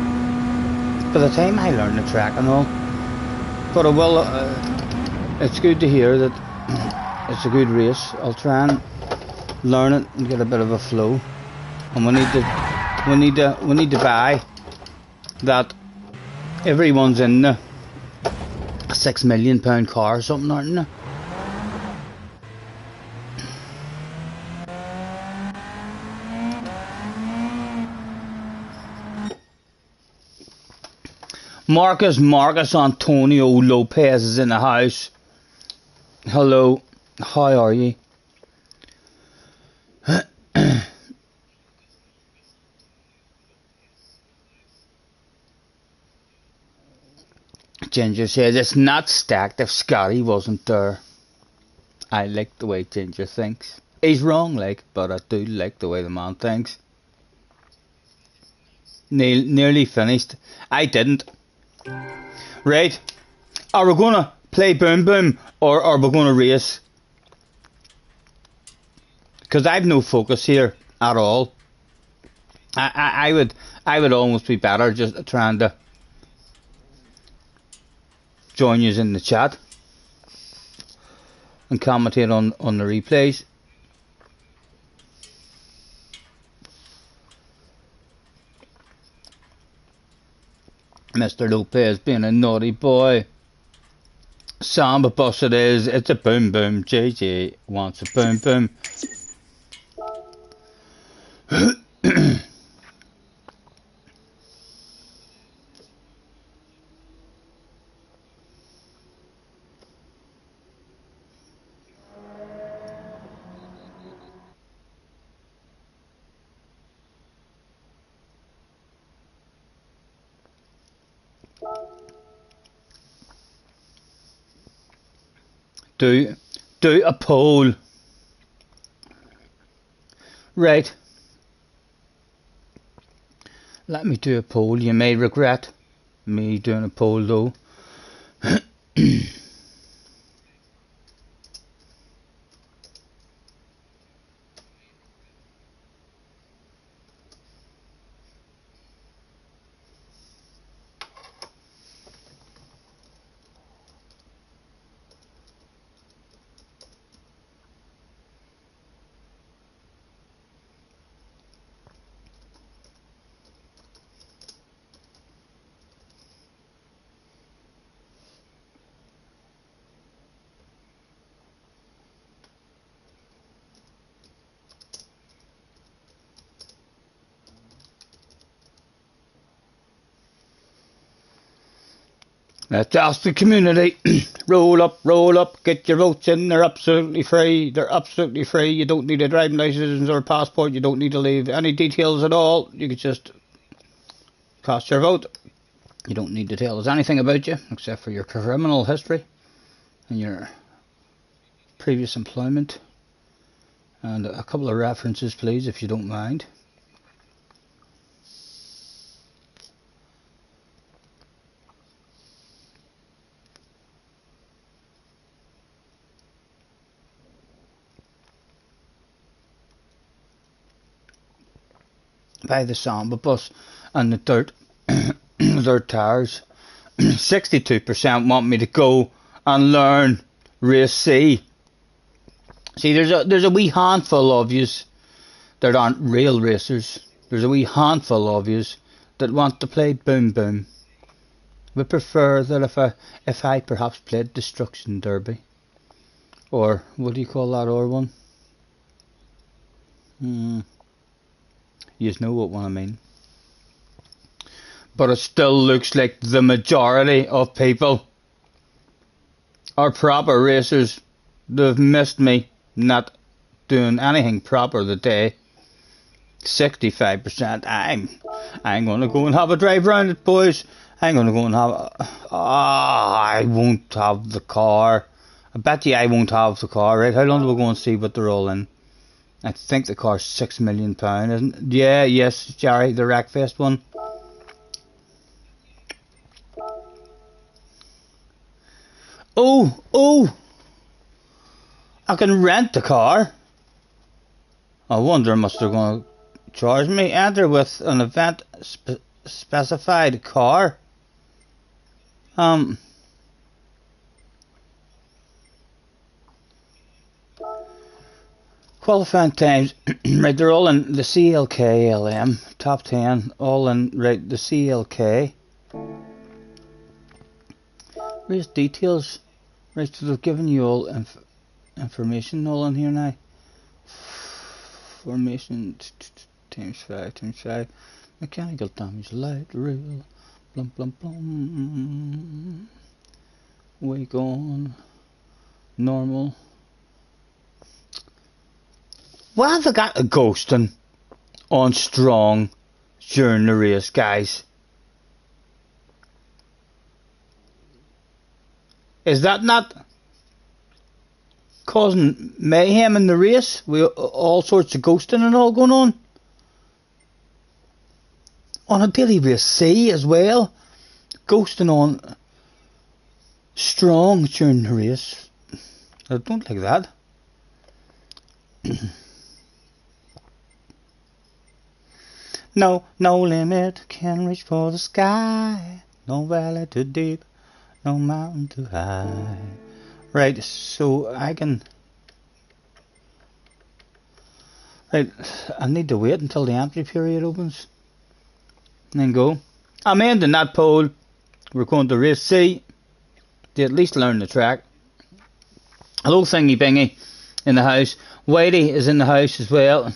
By the time I learn the track and all. But I will. It's good to hear that it's a good race. I'll try and learn it and get a bit of a flow. And we need to buy that. Everyone's in the £6 million car or something, aren't they? Marcus Antonio Lopez is in the house. Hello, how are you? Ginger says it's not stacked if Scotty wasn't there. I like the way Ginger thinks. He's wrong, like, but I do like the way the man thinks. Nearly finished. I didn't. Right. Are we gonna play Boom Boom or are we gonna race? Because I've no focus here at all. I would almost be better just trying to join you in the chat and commentate on the replays. Mr. Lopez being a naughty boy. Samba bus it is. It's a boom boom. JJ wants a boom boom. Do a poll. Right. Let me do a poll. You may regret me doing a poll though. Let's ask the community. Roll up, get your votes in. They're absolutely free. They're absolutely free. You don't need a driving license or a passport. You don't need to leave any details at all. You could just cast your vote. You don't need to tell us anything about you except for your criminal history and your previous employment. And a couple of references, please, if you don't mind. by the Samba bus and the dirt, dirt tires. 62% want me to go and learn race C. See, there's a wee handful of yous that aren't real racers. There's a wee handful of yous that want to play boom boom. We prefer that if I perhaps played Destruction Derby, or what do you call that other one? You know what one I mean. But it still looks like the majority of people are proper racers. They've missed me not doing anything proper today. 65%. I'm gonna go and have a drive round it, boys. I'm gonna go and have. I won't have the car. I bet you I won't have the car. Right? How long do we go and see what they're all in? I think the car's £6 million, isn't it? Yeah, yes, Jerry, the Wreckfest one. Oh! I can rent the car. I wonder, must they're going to charge me? Enter with an event specified car. Qualifying times, right, they're all in the CLK LM, top 10, all in, right, the CLK. Race details, right, so they've given you all information all in here now. Formation, times 5, mechanical damage, light, rail, blum blum blum, wake on, normal. Why have they got a ghosting on strong during the race, guys? Is that not causing mayhem in the race with all sorts of ghosting and all going on? On a daily race C as well, ghosting on strong during the race. I don't like that. No limit can reach for the sky. No valley too deep, no mountain too high. Right, so I can. Right, I need to wait until the entry period opens. And then go. I'm ending that pole. We're going to race C to at least learn the track. Hello, Thingy Bingy in the house. Whitey is in the house as well.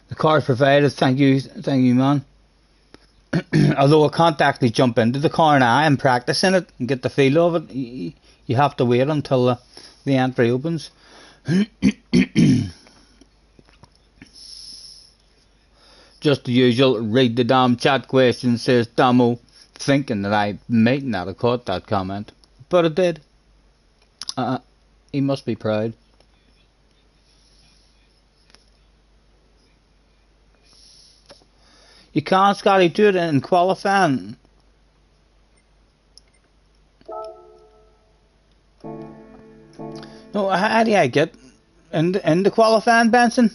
The car's provided. Thank you, man. Although I can't actually jump into the car now, I'm practicing it and get the feel of it. You have to wait until the entry opens. Just the usual, read the damn chat question, says Damo, thinking that I might not have caught that comment. But I did. He must be proud. You can't, Scotty, do it in qualifying. No, how do I get in the qualifying, Benson?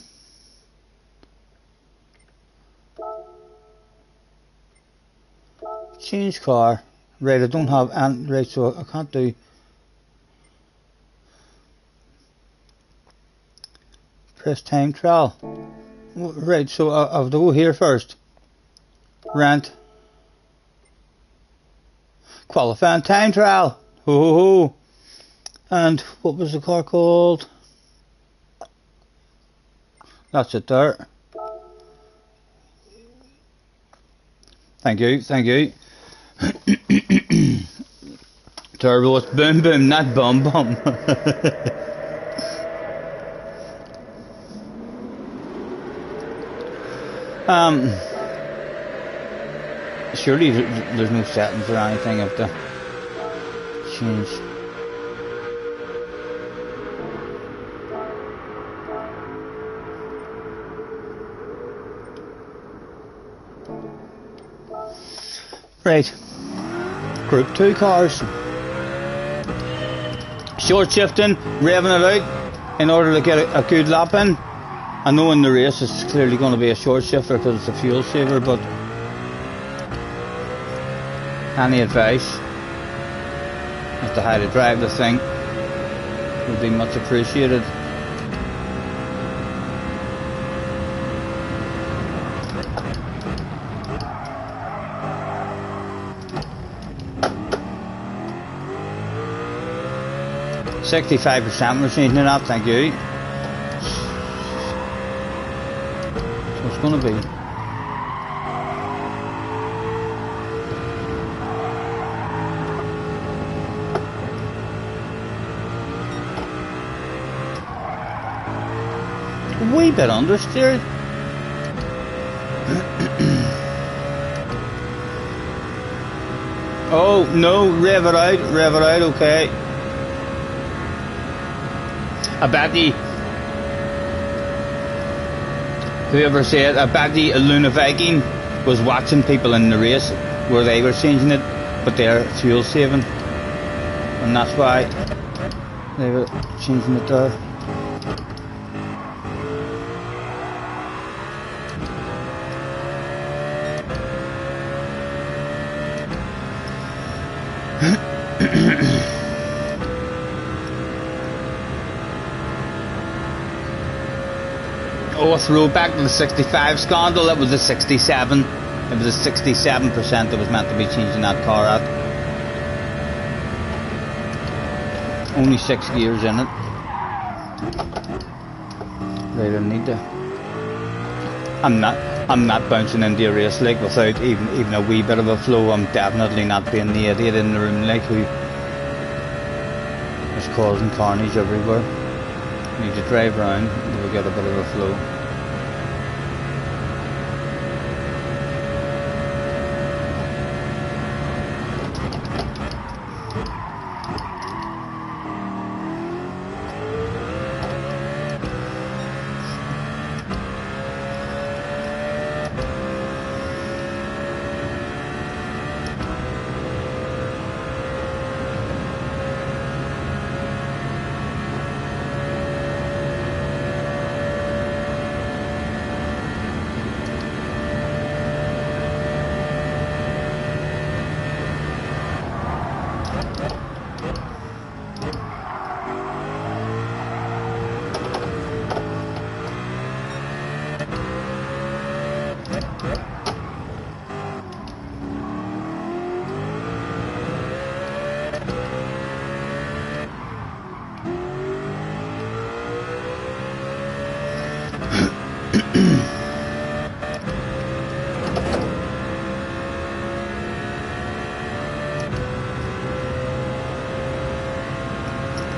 Change car. Right, I don't have any, right, so I can't do. Press time trial. Right, so I have to go here first. Rent. Qualifying time trial. Ho ho ho. And what was the car called? That's it there. Thank you. Turbo, it's boom boom, not bum bum. Surely there's no settings or anything of the change. Right, Group 2 cars. Short shifting, revving it out in order to get a good lap in. I know in the race it's clearly going to be a short shifter because it's a fuel saver, but any advice as to how to drive the thing would be much appreciated. %65% we're changing it up, thank you. So it's going to be a wee bit understeer. Oh no, rev it out, okay. I bet whoever said, I bet the Luna Viking was watching people in the race where they were changing it, but they're fuel saving, and that's why they were changing it there. Oh, a throwback to the 65 scandal. It was a 67. It was a 67% that was meant to be changing that car at. Only 6 gears in it. They don't need to. I'm not bouncing into a race like without even a wee bit of a flow. I'm definitely not being the idiot in the room like who is causing carnage everywhere. You need to drive around, you'll get a bit of a flow.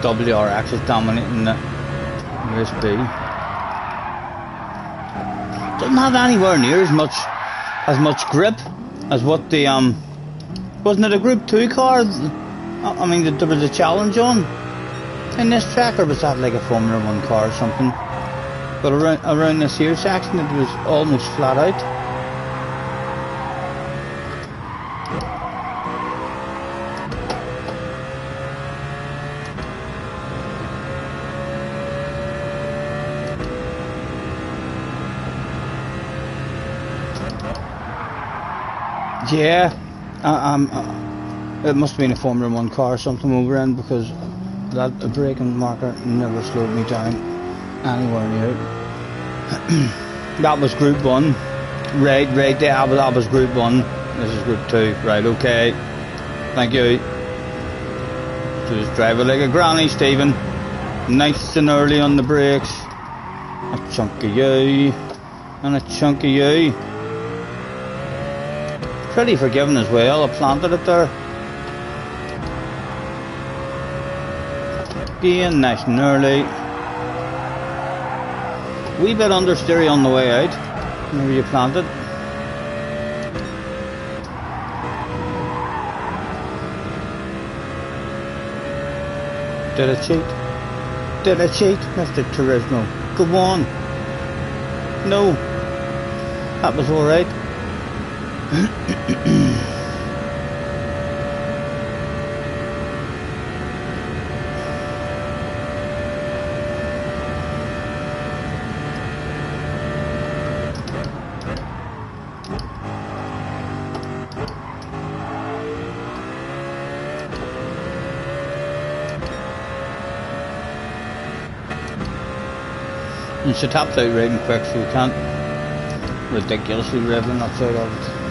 WRX is dominating the race B. Doesn't have anywhere near as much grip as what the wasn't it a Group 2 car? I mean, there was a challenge on in this track, or was that like a Formula 1 car or something? But around this here section, it was almost flat out. Yeah, it must have been a Formula 1 car or something over in, because that braking marker never slowed me down anywhere near it. That was Group 1. Right, that was Group 1. This is Group 2. Right, okay. Thank you. Just drive it like a granny, Stephen. Nice and early on the brakes. A chunk of you. And a chunk of you. Pretty forgiving as well. I planted it there. Again, nice and early. Wee bit understeer on the way out. Maybe you planted. Did I cheat? Did I cheat, Mr. Turismo? Go on. No. That was alright. And she taps out riding quick, so we can't ridiculously revving outside of it.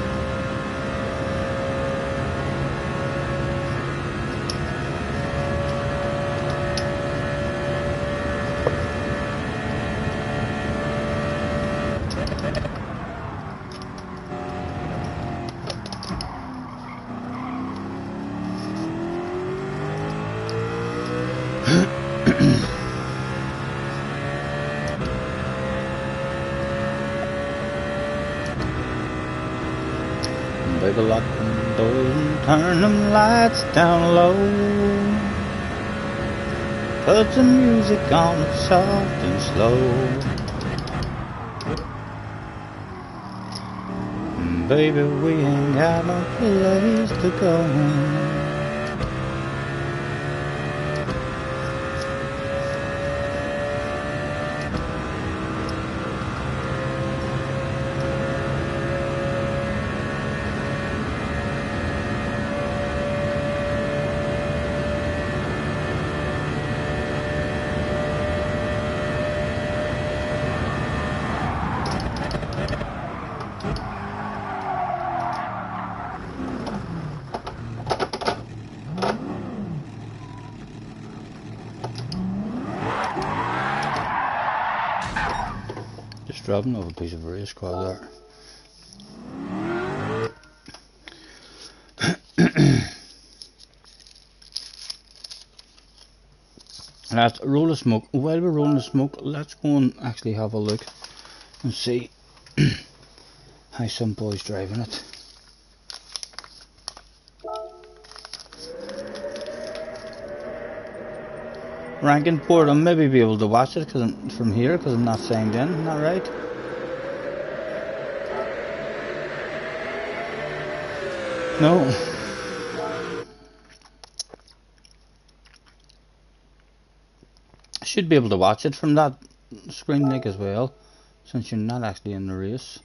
Baby, lock them doors and turn them lights down low. Put the music on soft and slow. Baby, we ain't got no place to go. Just dropping over a piece of race car there. Let's roll the smoke. While we're rolling the smoke, let's go and actually have a look and see how some boys driving it. Ranking board, I'll maybe be able to watch it from here because I'm not signed in, isn't that right? No. I should be able to watch it from that screen link as well, since you're not actually in the race.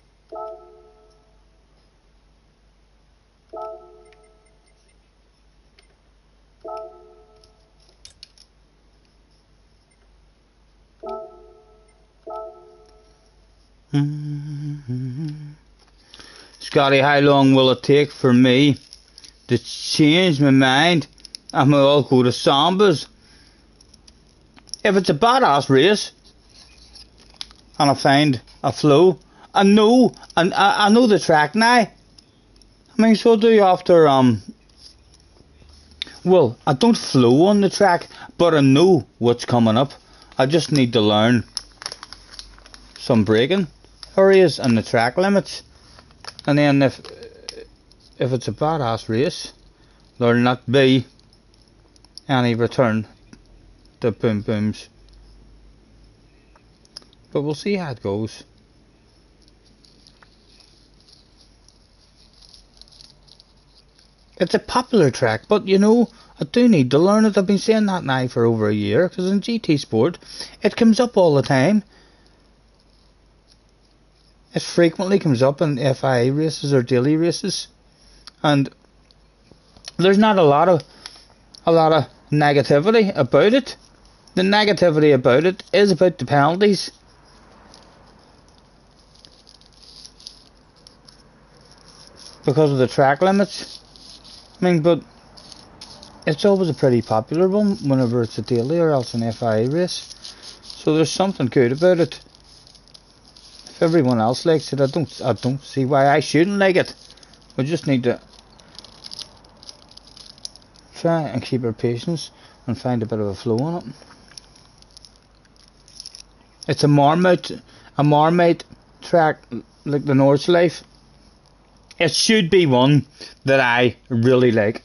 Scotty, how long will it take for me to change my mind and we'll go to Sambas? If it's a badass race and I find a flow, I know the track now. I mean, so do you after well, I don't flow on the track, but I know what's coming up. I just need to learn some braking areas and the track limits, and then if it's a badass race, there'll not be any return to boom booms. But we'll see how it goes. It's a popular track, but you know, I do need to learn it. I've been saying that now for over a year, because in GT Sport it comes up all the time. It frequently comes up in FIA races or daily races, and there's not a lot of negativity about it. The negativity about it is about the penalties. Because of the track limits. I mean, but it's always a pretty popular one whenever it's a daily or else an FIA race. So there's something good about it. If everyone else likes it, I don't see why I shouldn't like it. We just need to try and keep our patience and find a bit of a flow on it. It's a Marmite track like the North Life. It should be one that I really like.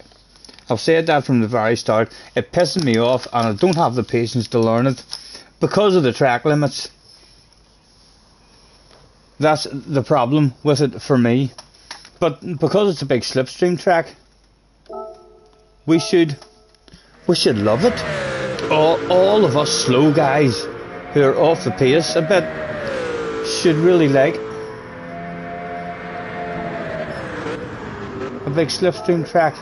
I've said that from the very start. It pisses me off and I don't have the patience to learn it because of the track limits. That's the problem with it for me. But because it's a big slipstream track, we should love it. All of us slow guys who are off the pace a bit should really like a big slipstream track.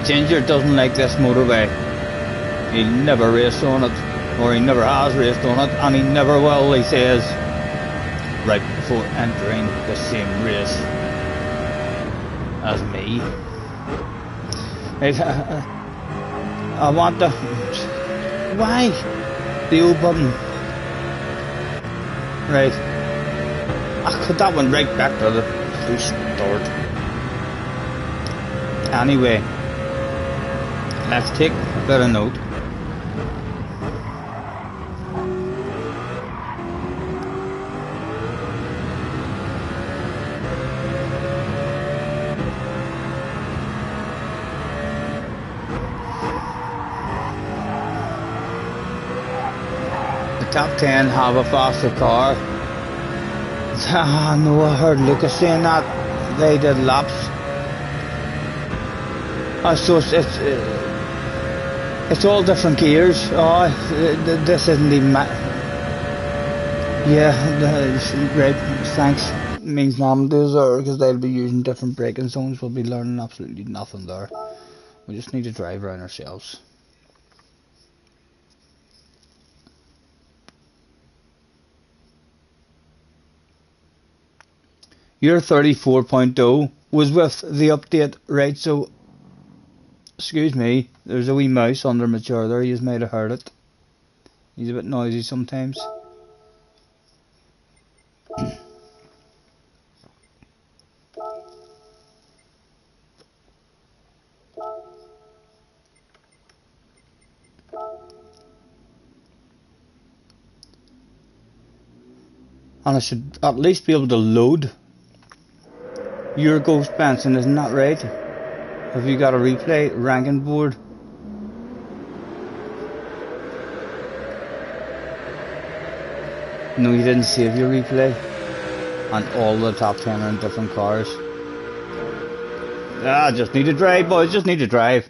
Ginger doesn't like this motorway. He'll never race on it, or he never has raced on it, and he never will, he says, right before entering the same race as me. Right, I want the... Why? The O button. Right. I could that one right back to the loose start. Anyway, let's take a bit of note. The top 10 have a faster car. No, I heard Lucas saying that they did laps. So it's all different gears. Oh, this isn't even right. Thanks means nothing to us there, because they'll be using different braking zones. We'll be learning absolutely nothing there. We just need to drive around ourselves. Your 34.0 was with the update, right? So, excuse me, there's a wee mouse under my chair there. You might have heard it. He's a bit noisy sometimes. And I should at least be able to load your Ghost Benson, isn't that right? Have you got a replay ranking board? No, you didn't save your replay. And all the top 10 are in different cars. Just need to drive, boys, just need to drive.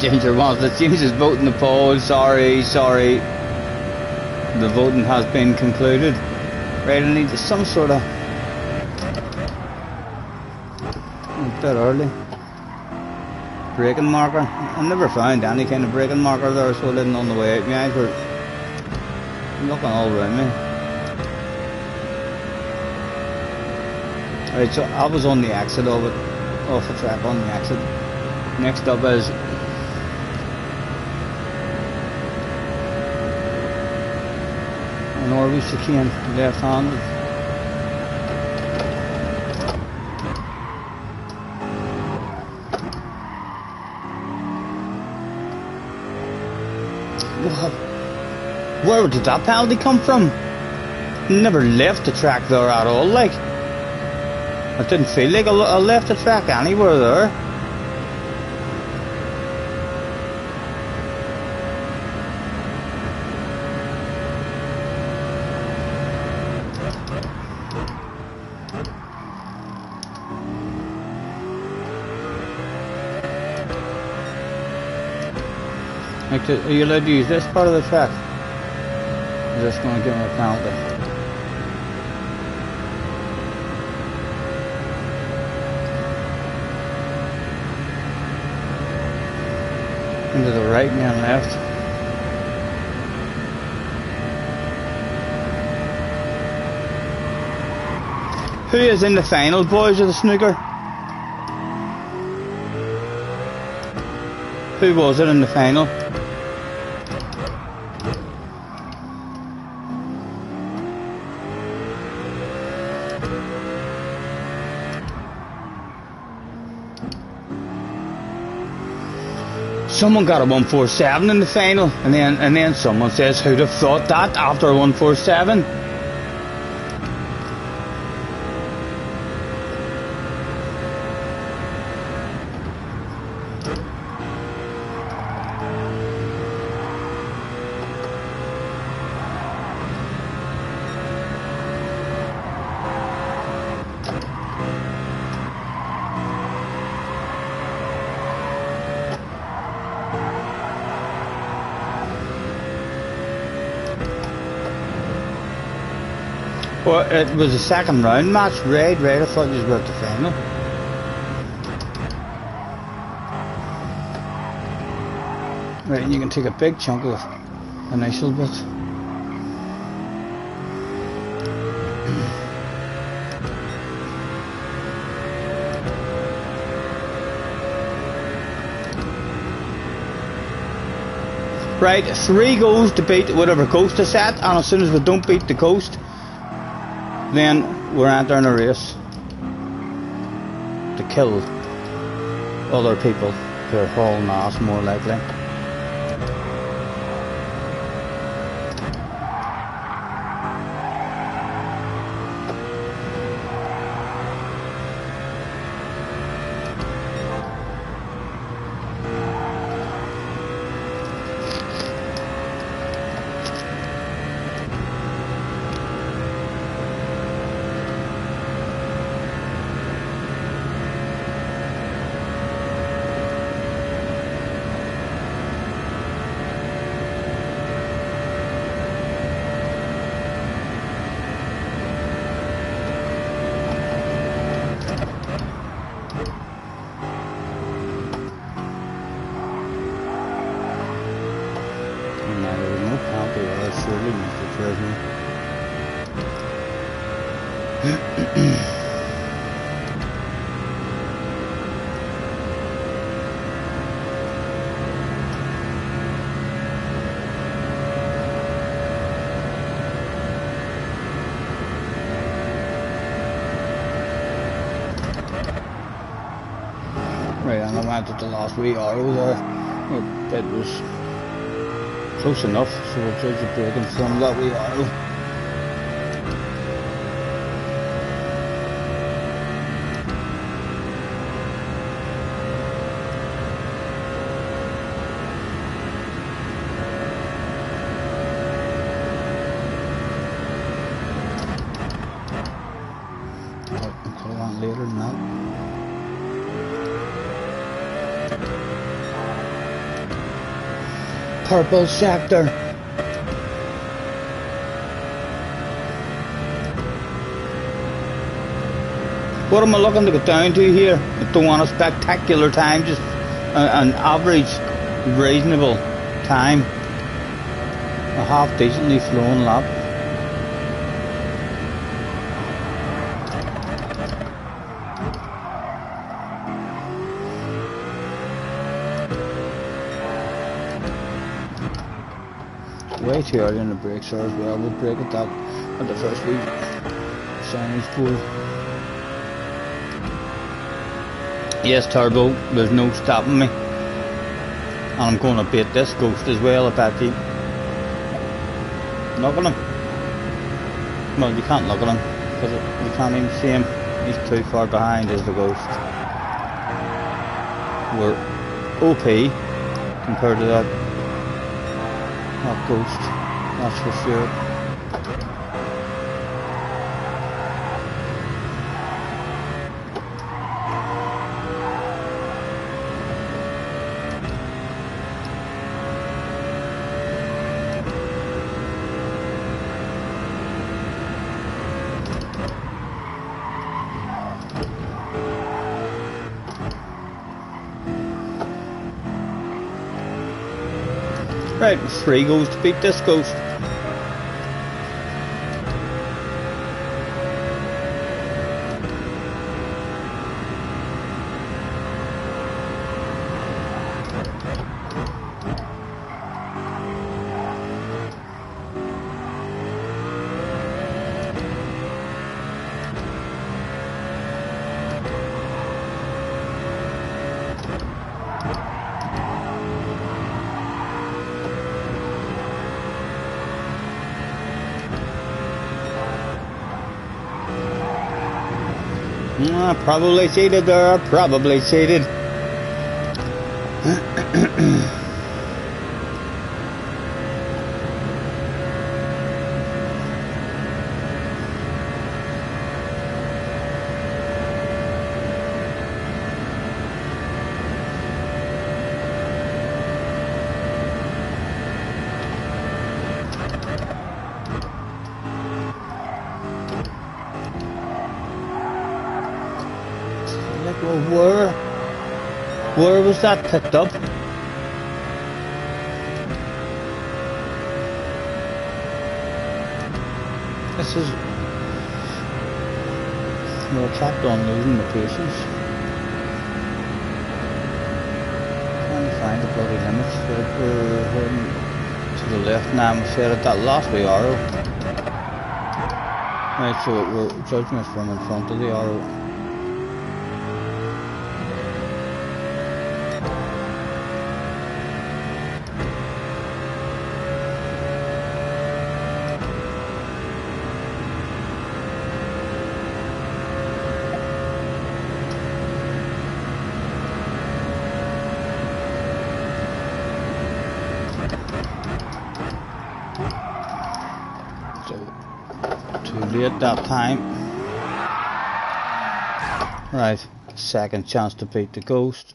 Ginger wants to change his vote in the poll. Sorry. The voting has been concluded. Right, I need some sort of... a bit early. Braking marker. I never found any kind of braking marker there, so I didn't on the way out. My eyes were looking all around me. Right, so I was on the exit of it. Off the track on the exit. Next up is... Norway chicane, left-handed. Where did that penalty come from? Never left the track there at all, like. It didn't feel like I left the track anywhere there. Are you allowed to use this part of the track? Is this going to give me a penalty? Into the right and then left. Who is in the final, boys, of the snooker? Who was it in the final? Someone got a 147 in the final, and then someone says, who'd have thought that after a 147? Well, it was a second round match. Right, I thought you were at the final. Right, and you can take a big chunk of initial bit. Right, 3 goals to beat whatever coast is set, and as soon as we don't beat the coast, then we're entering a race to kill other people who are hauling ass, more likely. Right, and I went at the last wee auto there. It was close enough, so we'll judge the braking from that wee auto. Could have went later than that. Purple sector. What am I looking to get down to here? I don't want a spectacular time, just an average, reasonable time. A half decently flown lap. Way too early in the brakes there as well. We'll brake at that at the first week. Signage board. Yes, turbo, there's no stopping me. And I'm going to beat this ghost as well at that deep. Look at him. Well, you can't look at him because you can't even see him. He's too far behind as the ghost. We're OP compared to that. Not ghost, that's for sure. Right, 3 goes to beat this ghost. Probably seated there, probably seated. Like, well, where was that picked up? This is... We're kept on losing the patience. Trying to find the bloody limits. We're heading to the left now. I'm afraid at that last wee arrow. Right, so we're judging it from in front of the arrow. At that time. Right, second chance to beat the ghost.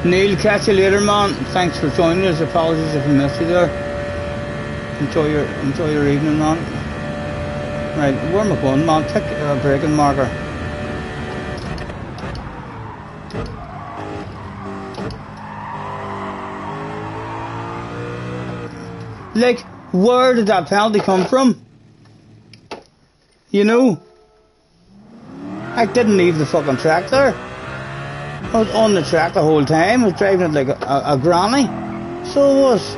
Neil, catch you later, man. Thanks for joining us. Apologies if I missed you there. Enjoy your evening, man. Right, where am I going, man? Pick a braking marker. Like, where did that penalty come from? You know? I didn't leave the fucking track there. I was on the track the whole time. I was driving it like a granny. So it was.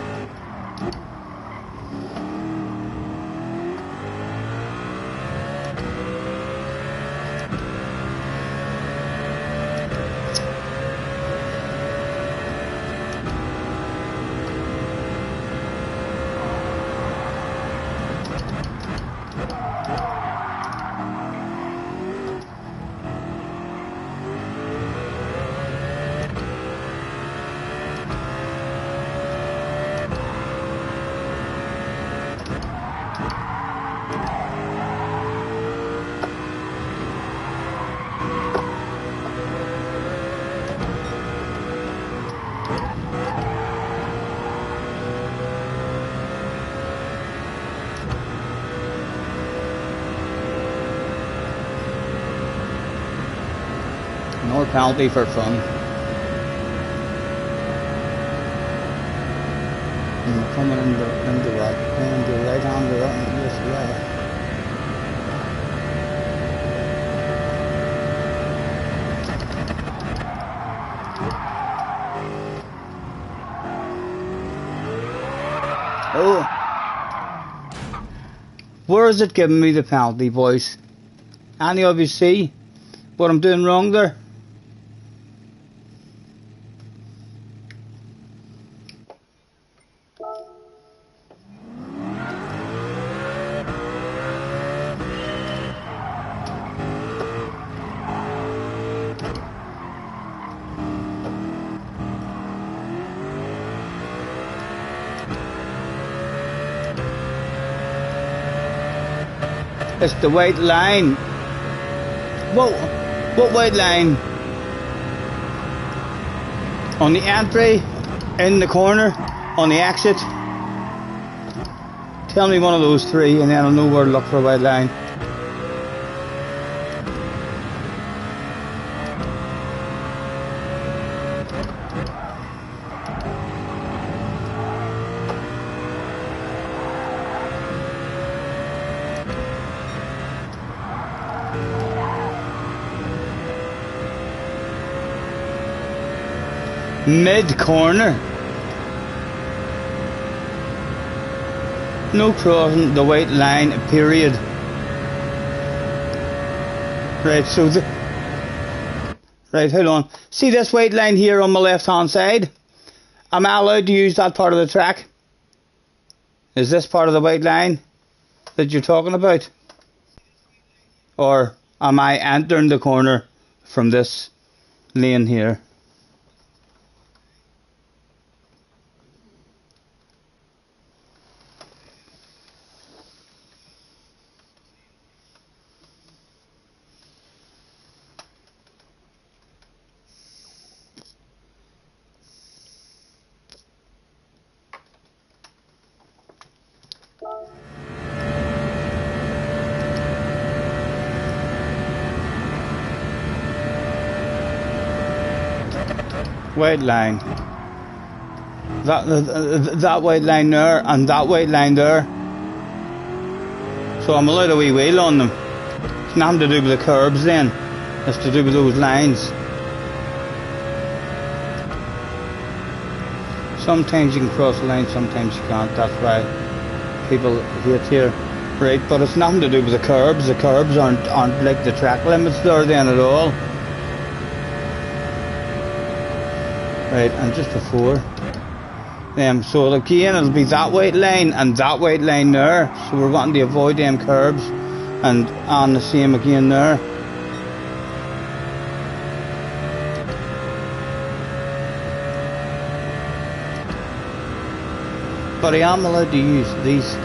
More penalty for fun. And coming in the right hand direction, yes, yeah. Oh, where is it giving me the penalty, boys? Any of you see what I'm doing wrong there? It's the white line. Whoa, what white line? On the entry, in the corner, on the exit. Tell me one of those three and then I'll know where to look for a white line. Mid corner. No crossing the white line, period. Right, so right, hold on. See this white line here on my left hand side? Am I allowed to use that part of the track? Is this part of the white line that you're talking about? Or am I entering the corner from this lane here? White line. That white line there and that white line there. So I'm allowed a wee wheel on them. It's nothing to do with the curbs then. It's to do with those lines. Sometimes you can cross the line, sometimes you can't. That's why people hate here. Right, but it's nothing to do with the curbs. The curbs aren't like the track limits there then at all. Right, and just before them, so again it'll be that white line and that white line there. So we're wanting to avoid them curbs, and on the same again there. But I am allowed to use these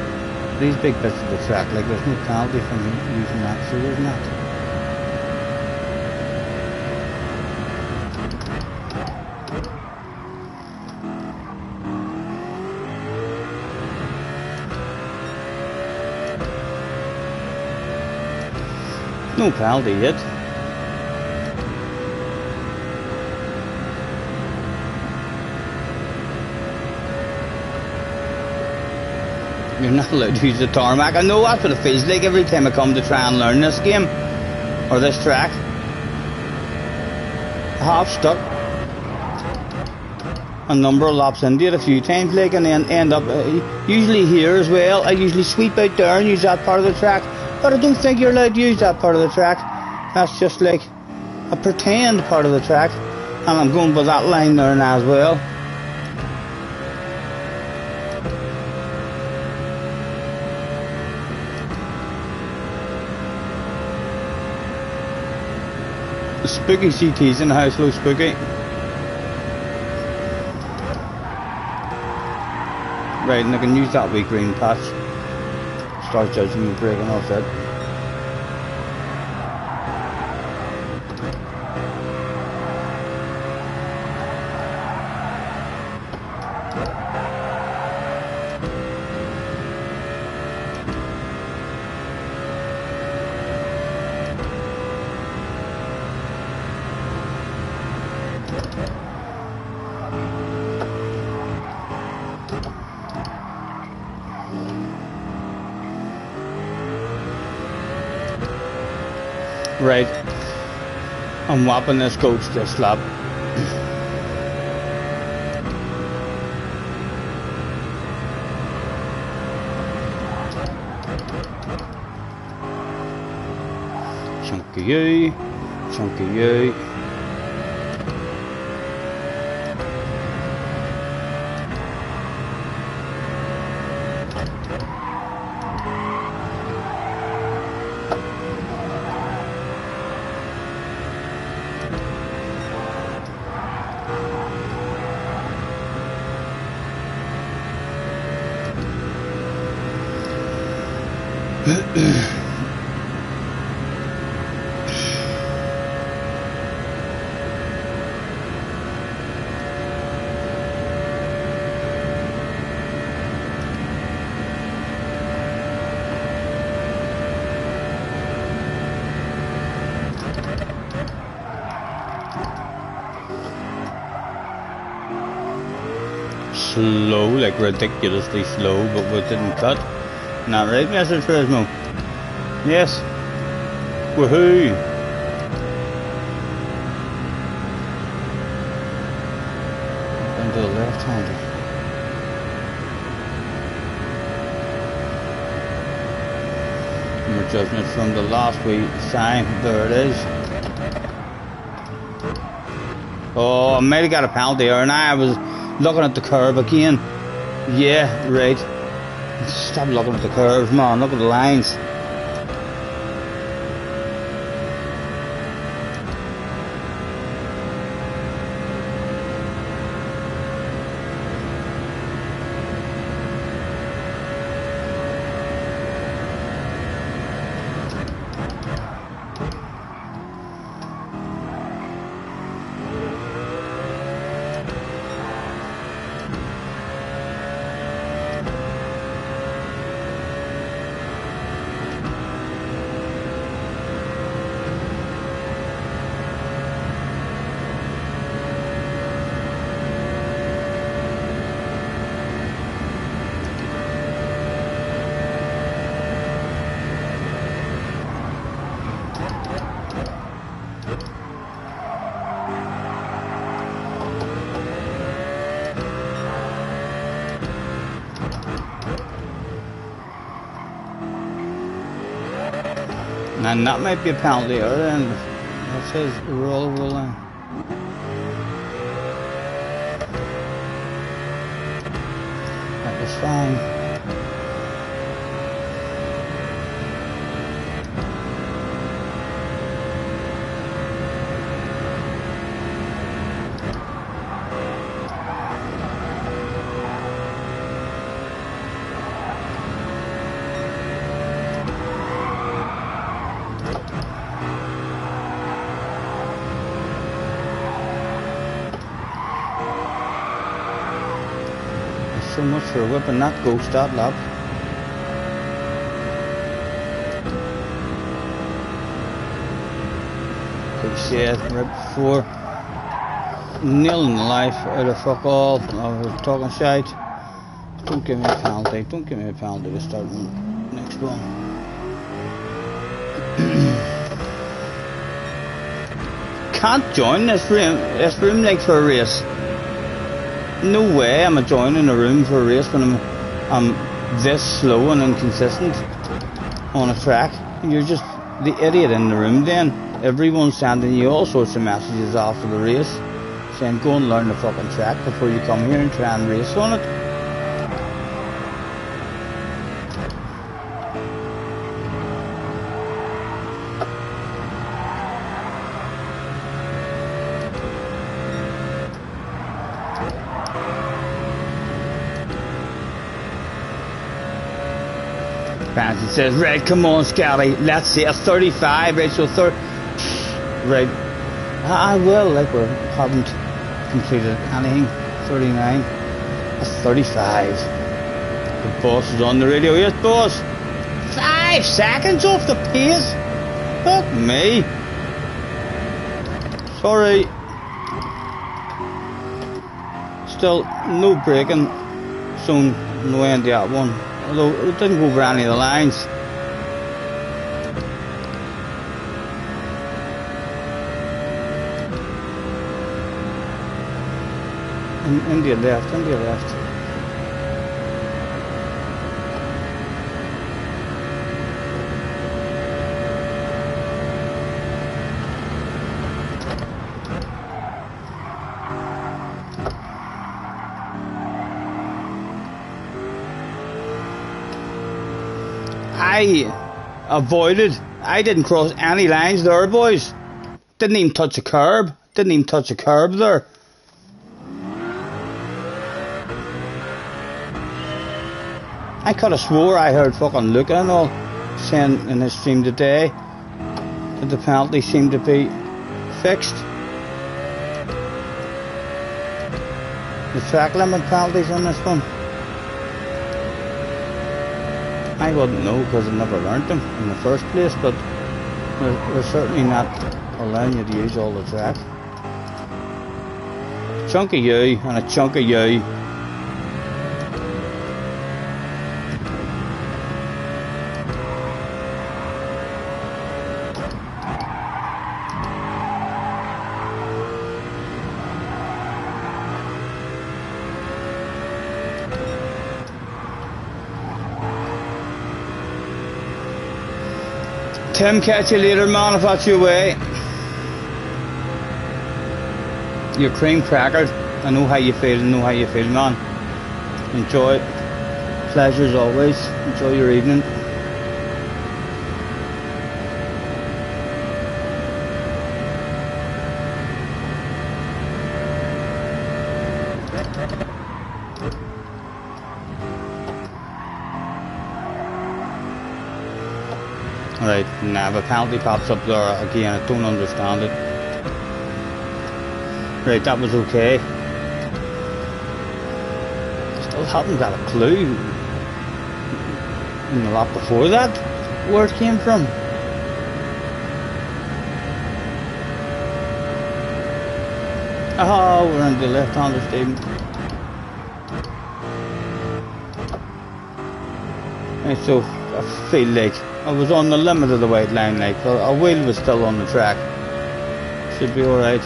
big bits of the track. Like there's no penalty from using that, so there's not. No penalty yet. You're not allowed to use the tarmac. I know that's what it feels like every time I come to try and learn this game or this track. I have stuck a number of laps into it a few times, like, and then end up usually here as well. I usually sweep out there and use that part of the track. But I don't think you're allowed to use that part of the track. That's just like a pretend part of the track. And I'm going by that line there now as well. The spooky CT's in the house, low spooky. Right, and I can use that wee green patch. Start judging me breaking off that. Right, I'm whopping this coach this lap. Chunky you, chunky you. slow, like ridiculously slow, but we didn't cut. Not right, Mr. Turismo? Yes. Woohoo! Into the left-hander. We're judging it from the last wee sign. There it is. Oh, I might have got a penalty there, and I was looking at the curve again. Yeah, right. Stop looking at the curves, man. Look at the lines. And that might be a penalty, or then that says roll over the line. That was fine. So much for whipping that ghost that lap. Like I said right before, nailing the life out of fuck all. I was talking shite. Don't give me a penalty. Don't give me a penalty to start the next one. Can't join this room like for a race. No way am I joining a room for a race when I'm this slow and inconsistent on a track. You're just the idiot in the room then. Everyone's sending you all sorts of messages after the race saying go and learn the fucking track before you come here and try and race on it. Fancy says, right, come on, Scotty, let's see, a 35, right, so right, I will, like we haven't completed anything, 39, a 35, the boss is on the radio, yes, boss, 5 seconds off the pace, fuck me, sorry, still, no braking, soon, no end to that one. Although it didn't go over any of the lines. India left, India left. I avoided. I didn't cross any lines there, boys. Didn't even touch a curb. Didn't even touch a curb there. I could have swore I heard fucking Luca and all saying in his stream today that the penalty seemed to be fixed. The track limit penalties on this one. I wouldn't know because I never learnt them in the first place, but we're certainly not allowing you to use all the track. A chunk of you and a chunk of you. Tim, catch you later, man, if that's your way. Your cream crackers. I know how you feel, man. Enjoy it. Pleasure as always. Enjoy your evening. Right, now the penalty pops up there again. I don't understand it. Right, that was okay. Still haven't got a clue in the lap before that where it came from. Oh, we're on the left-hander, Stephen. And so I feel like I was on the limit of the white line, like our wheel was still on the track. Should be alright.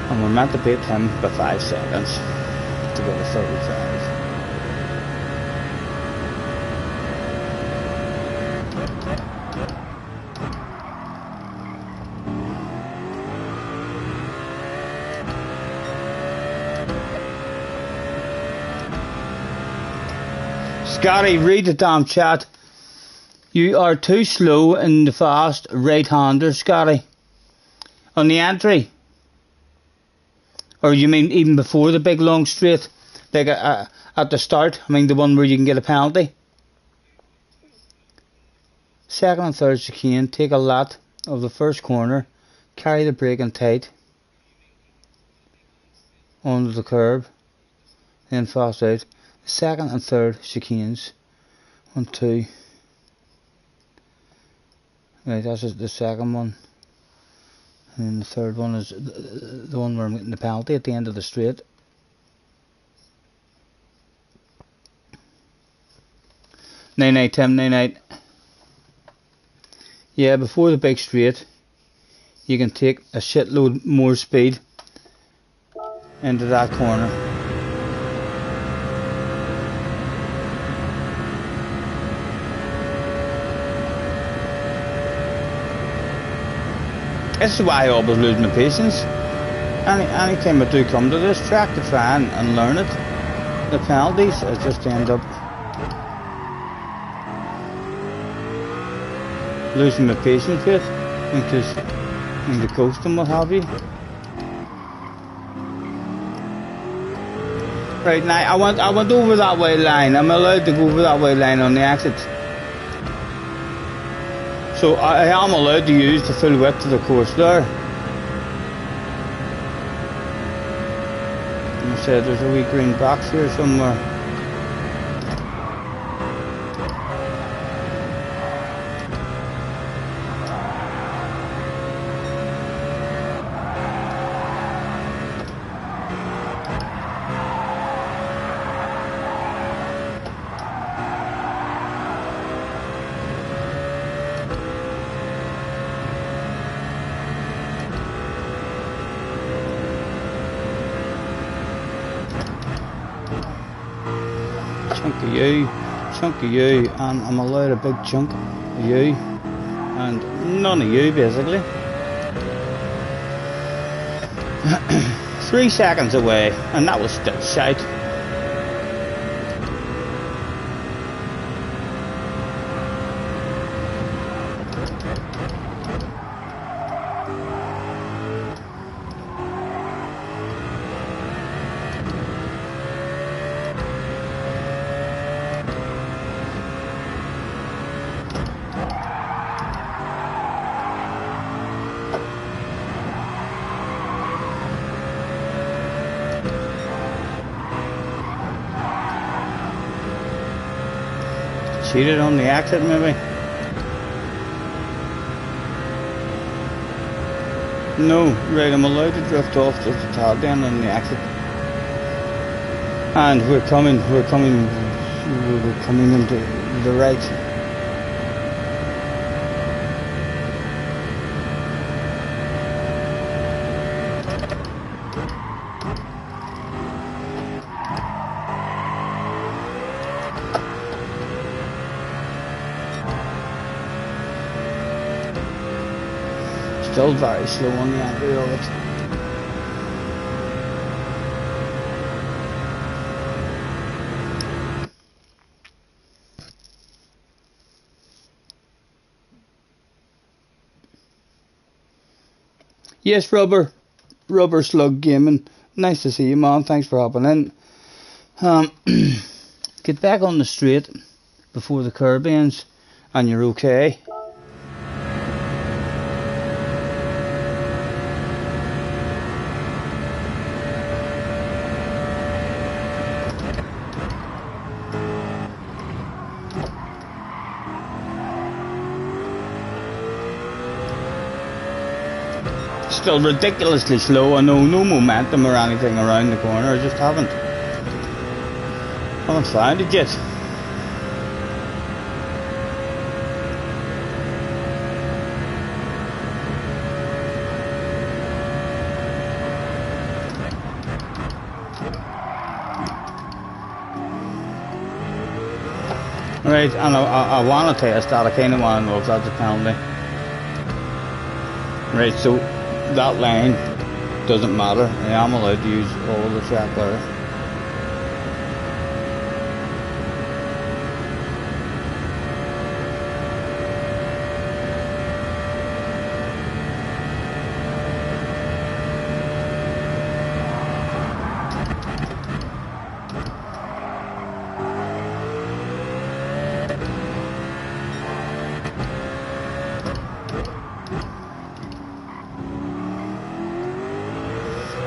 And we're meant to beat him by 5 seconds to go to 35. Scotty, read the damn chat. You are too slow in the fast right-hander, Scotty. On the entry. Or you mean even before the big long straight? Like at the start? I mean the one where you can get a penalty? Second and third chicane. Take a lot of the first corner. Carry the brake in tight. Onto the curb. Then fast out. Second and third chicanes. 1, 2. Right, that's the second one. And then the third one is the one where I'm getting the penalty at the end of the straight. Night, Tim, night. Yeah, before the big straight, you can take a shitload more speed into that corner. This is why I always lose my patience. Any time I do come to this track to try and learn it, the penalties, I just end up losing my patience with it, because in the coast and what have you. Right now, I went over that white line. I'm allowed to go over that white line on the exit. So I am allowed to use the full width of the course there. You said there's a wee green box here somewhere. Chunk of you, and I'm allowed a big chunk of you, and none of you basically. 3 seconds away, and that was still shite. Cheated on the exit maybe? No, right, I'm allowed to drift off just a tad then on the exit. And we're coming into the right. Still very slow on the entry of it. Yes, Rubber Slug Gaming. Nice to see you, man. Thanks for hopping in. Get back on the straight before the curb ends, and you're okay. Still ridiculously slow. I know no momentum or anything around the corner. I just haven't found it yet. Right, and I want to test that. I kind of want to know if that's a penalty. Right, so that line doesn't matter. I am allowed to use all the track there.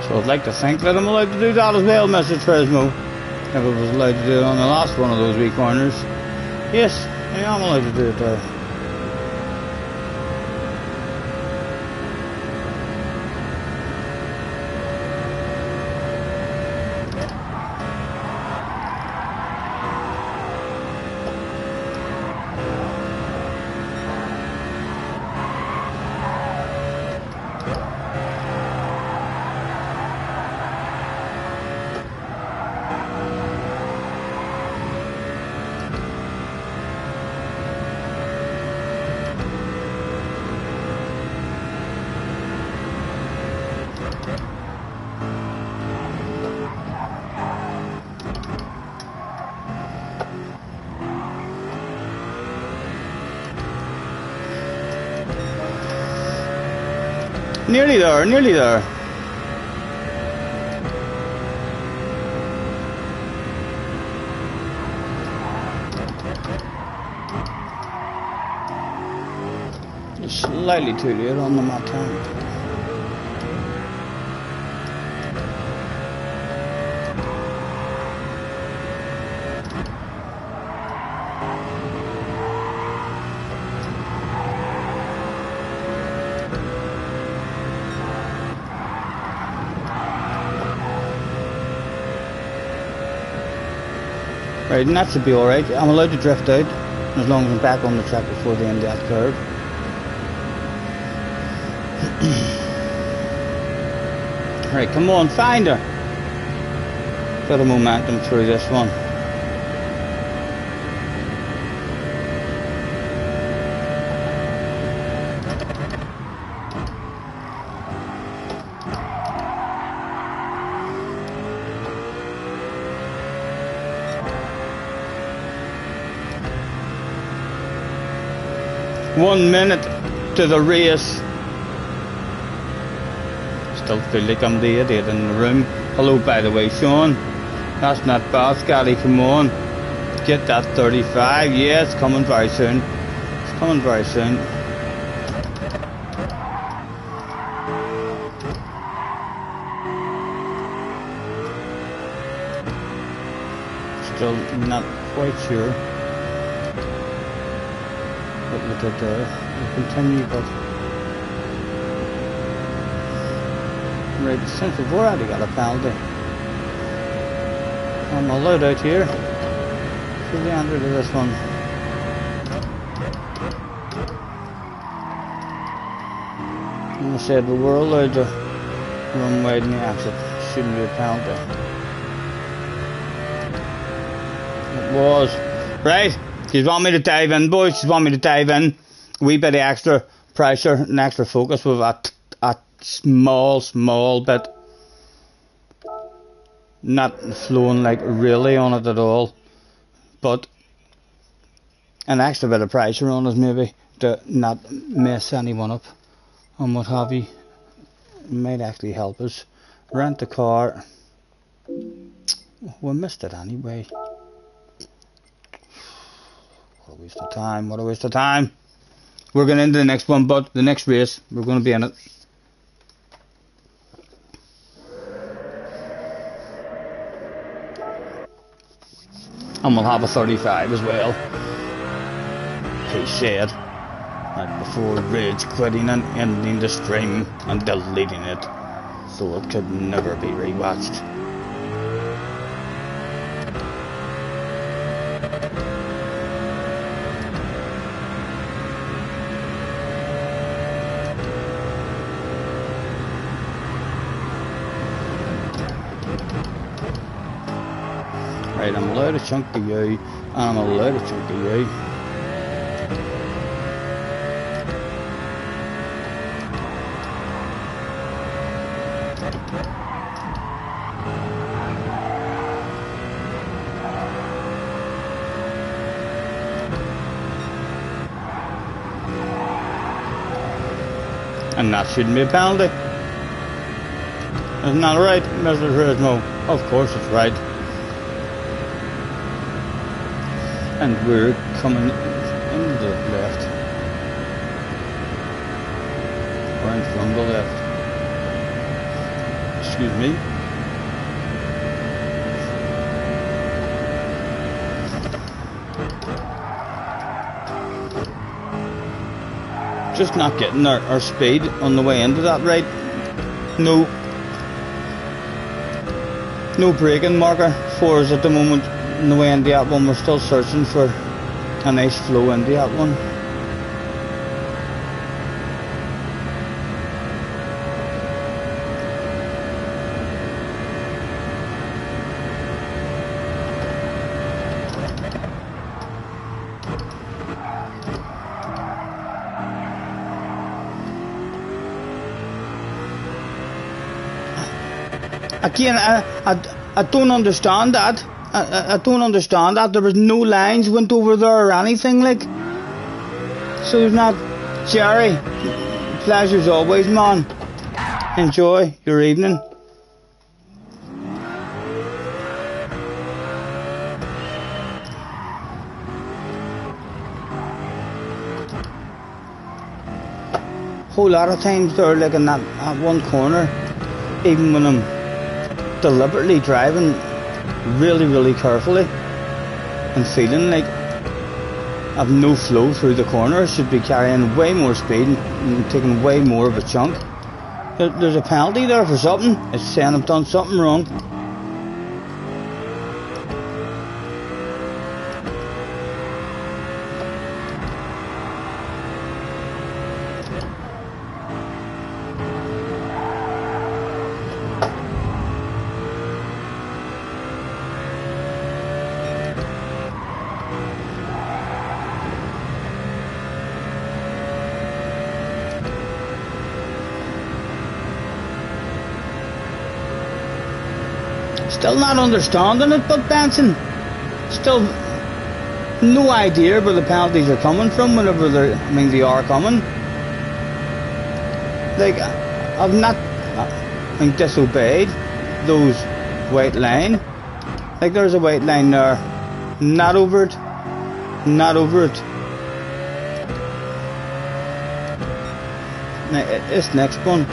So I'd like to think that I'm allowed to do that as well, Mr. Tresmo. If I was allowed to do it on the last one of those wee corners. Yes, I am allowed to do it there. Nearly there, nearly there. Just slightly too late on the mat time. Right, and that should be alright. I'm allowed to drift out as long as I'm back on the track before the end of that curve. Right, come on, find her. Bit of momentum through this one. One minute to the race. Still feel like I'm the idiot in the room. Hello, by the way, Sean. That's not bad, Scotty. Come on, get that 35. Yeah, it's coming very soon. It's coming very soon. Still not quite sure. Look at we'll continue, but right, since we've already got a penalty, I'm allowed out here. Should we enter to this one? And I said we were allowed to run wide in the exit. Shouldn't be a penalty. It was. Right. You want me to dive in, boys? You want me to dive in? A wee bit of extra pressure, an extra focus with a small bit. Not flowing like really on it at all, but an extra bit of pressure on it maybe to not mess anyone up and what have you. It might actually help us. Rent the car. We missed it anyway. What a waste of time, what a waste of time. We're going into the next one, but the next race, we're going to be in it. And we'll have a 35 as well. He said, right before rage quitting and ending the stream and deleting it, so it could never be rewatched. Right, I'm allowed a chunk of you, and I'm allowed a chunk of you. And that shouldn't be a penalty. Isn't that right, Mr. Turismo? Of course it's right. And we're coming in the left. Or in from the left. Excuse me. Just not getting our speed on the way into that right. No braking marker for us at the moment. On the way into that one, we're still searching for a nice flow into that one. Again, I don't understand that. I don't understand that. There was no lines went over there or anything like. So it's not. Jerry, pleasure's always, man. Enjoy your evening. Whole lot of times there, like in that one corner, even when I'm deliberately driving really carefully and feeling like I've no flow through the corner, should be carrying way more speed and taking way more of a chunk. There's a penalty there for something. It's saying I've done something wrong. Still not understanding it, but Benson, still no idea where the penalties are coming from whenever they are coming. Like, I've not disobeyed those white line. Like, there's a white line there. Not over it. Not over it. Now, this next one,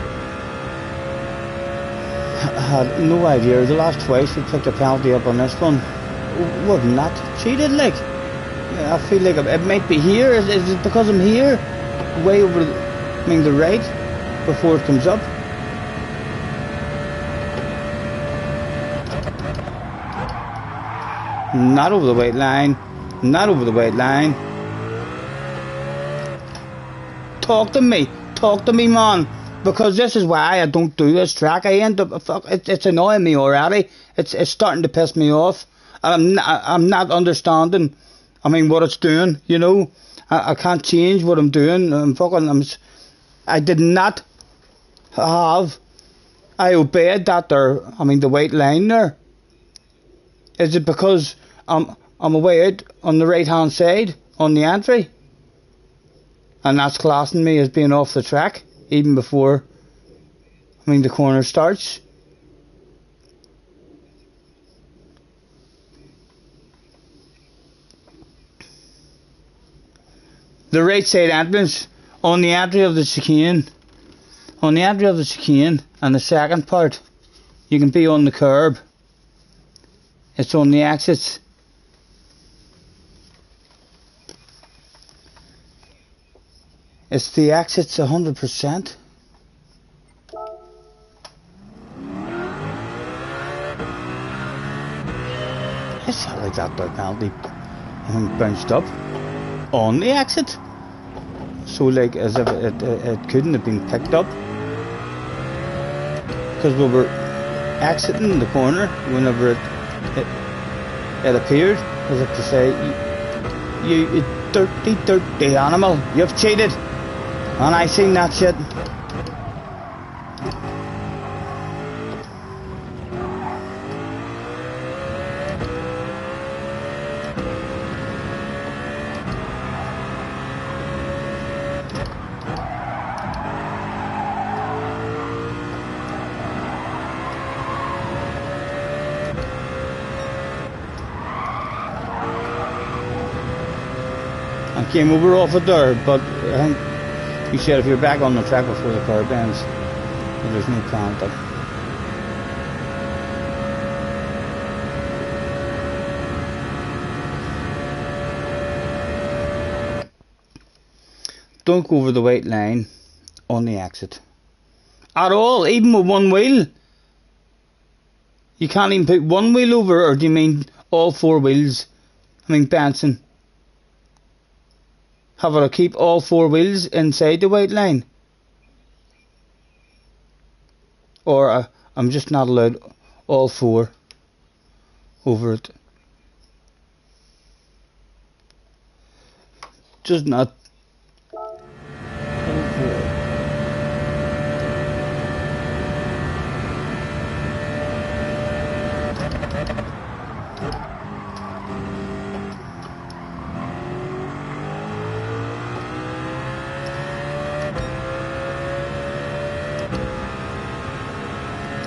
I had no idea. The last twice we picked a penalty up on this one, we've not cheated. Like, I feel like it might be here. Is it because I'm here, way over the right, before it comes up? Not over the white line. Not over the white line. Talk to me, man. Because this is why I don't do this track. I end up, it's annoying me already. It's starting to piss me off. I'm not understanding. I mean, what it's doing. You know, I can't change what I'm doing. I'm I did not have. I obeyed that there. I mean the white line there. Is it because I'm away out on the right hand side on the entry, and that's classing me as being off the track even before, I mean, the corner starts? The right side entrance on the entry of the chicane. On the entry of the chicane and the second part, you can be on the curb. It's on the exits. It's the exits 100%. It's not like that penalty bounced up on the exit. So like as if it couldn't have been picked up. Because we were exiting the corner whenever it appeared, as if to say, you dirty animal, you've cheated. And I seen that shit. I came over off it there, but I think he said if you're back on the track before the curb ends, there's no penalty. Don't go over the white line on the exit at all, even with one wheel. You can't even put one wheel over, or do you mean all four wheels? I mean Benson. Have I to keep all four wheels inside the white line? Or I'm just not allowed all four over it. Just not.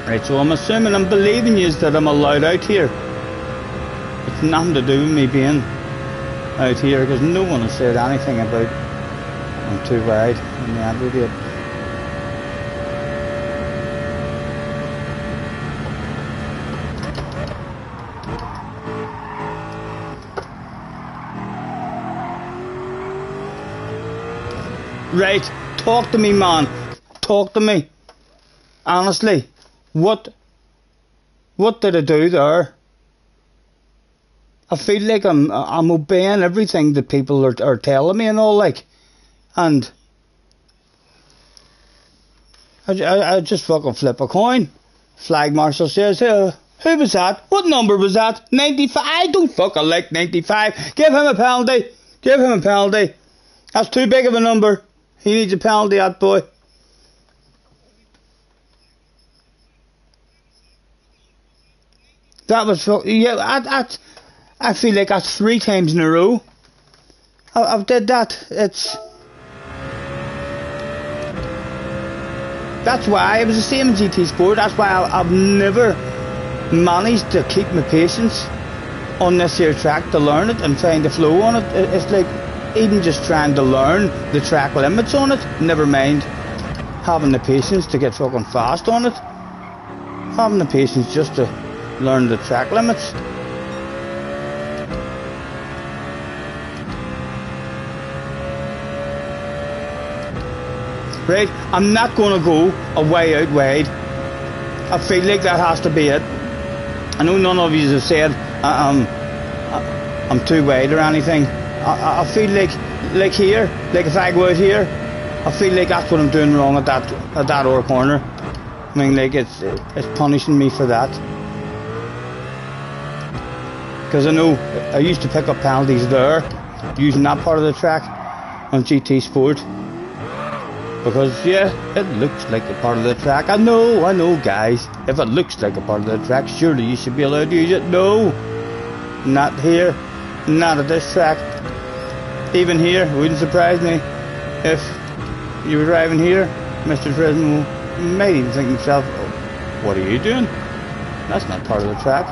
Right, so I'm assuming, I'm believing you that I'm allowed out here. It's nothing to do with me being out here, because no one has said anything about I'm too wide in the aggregate. Right, talk to me, man. Talk to me. Honestly. What did I do there? I feel like I'm obeying everything that people are telling me and all, like, and I just fucking flip a coin. Flag marshal says, who was that? What number was that? 95? I don't fucking like 95. Give him a penalty. Give him a penalty. That's too big of a number. He needs a penalty, that boy. That was, yeah, I feel like that's 3 times in a row I've did that. That's why it was the same in GT Sport. That's why I've never managed to keep my patience on this here track to learn it and find the flow on it. It's like even just trying to learn the track limits on it, never mind having the patience to get fucking fast on it. Having the patience just to learn the track limits. Right, I'm not going to go a way out wide. I feel like that has to be it. I know none of you have said I'm too wide or anything. I feel like here, like if I go out here, I feel like that's what I'm doing wrong at that or corner. I mean, like it's punishing me for that. Because I know I used to pick up penalties there, using that part of the track on GT Sport. Because yeah, it looks like a part of the track. I know guys, if it looks like a part of the track, surely you should be allowed to use it. No, not here, not at this track. Even here, it wouldn't surprise me if you were driving here, Mr. Fresno might even think to himself, oh, what are you doing? That's not part of the track.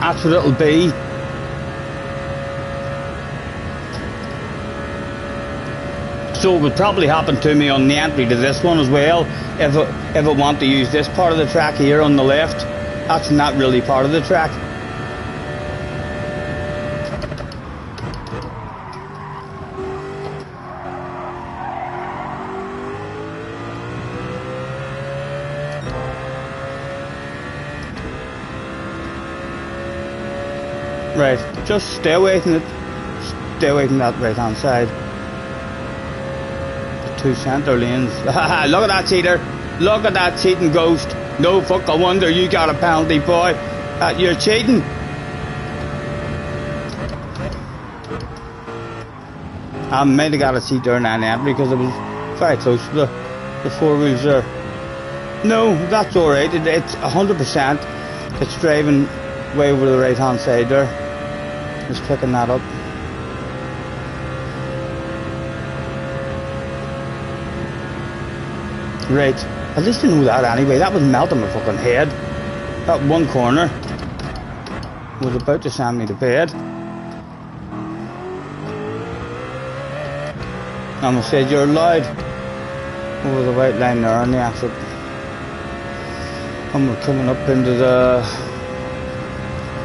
That's what it'll be. So it would probably happen to me on the entry to this one as well. If it want to use this part of the track here on the left, that's not really part of the track. Right, just stay away from it. Stay away from that right hand side. The two centre lanes. Look at that cheater. Look at that cheating ghost. No fucking wonder you got a penalty, boy. You're cheating. I might have got a seat there in that entry because it was very close to the four wheels there. No, that's alright. It's 100%. It's driving way over the right hand side there. Just picking that up. Right, at least I know that anyway. That was melting my fucking head. That one corner was about to send me to bed. I'm gonna say you're loud over the white line there on the exit. And we're coming up into the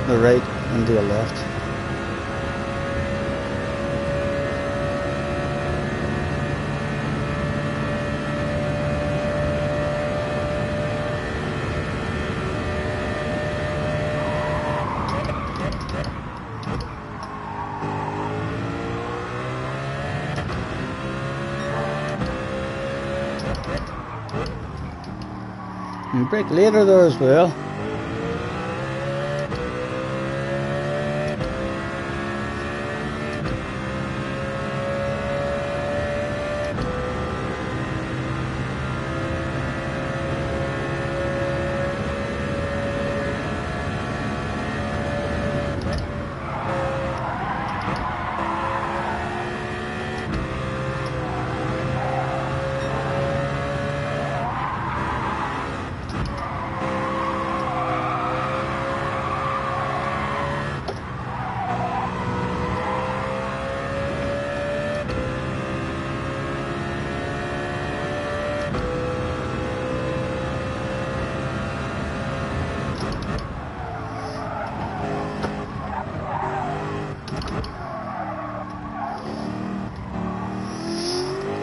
right and the left. And brake later there as well.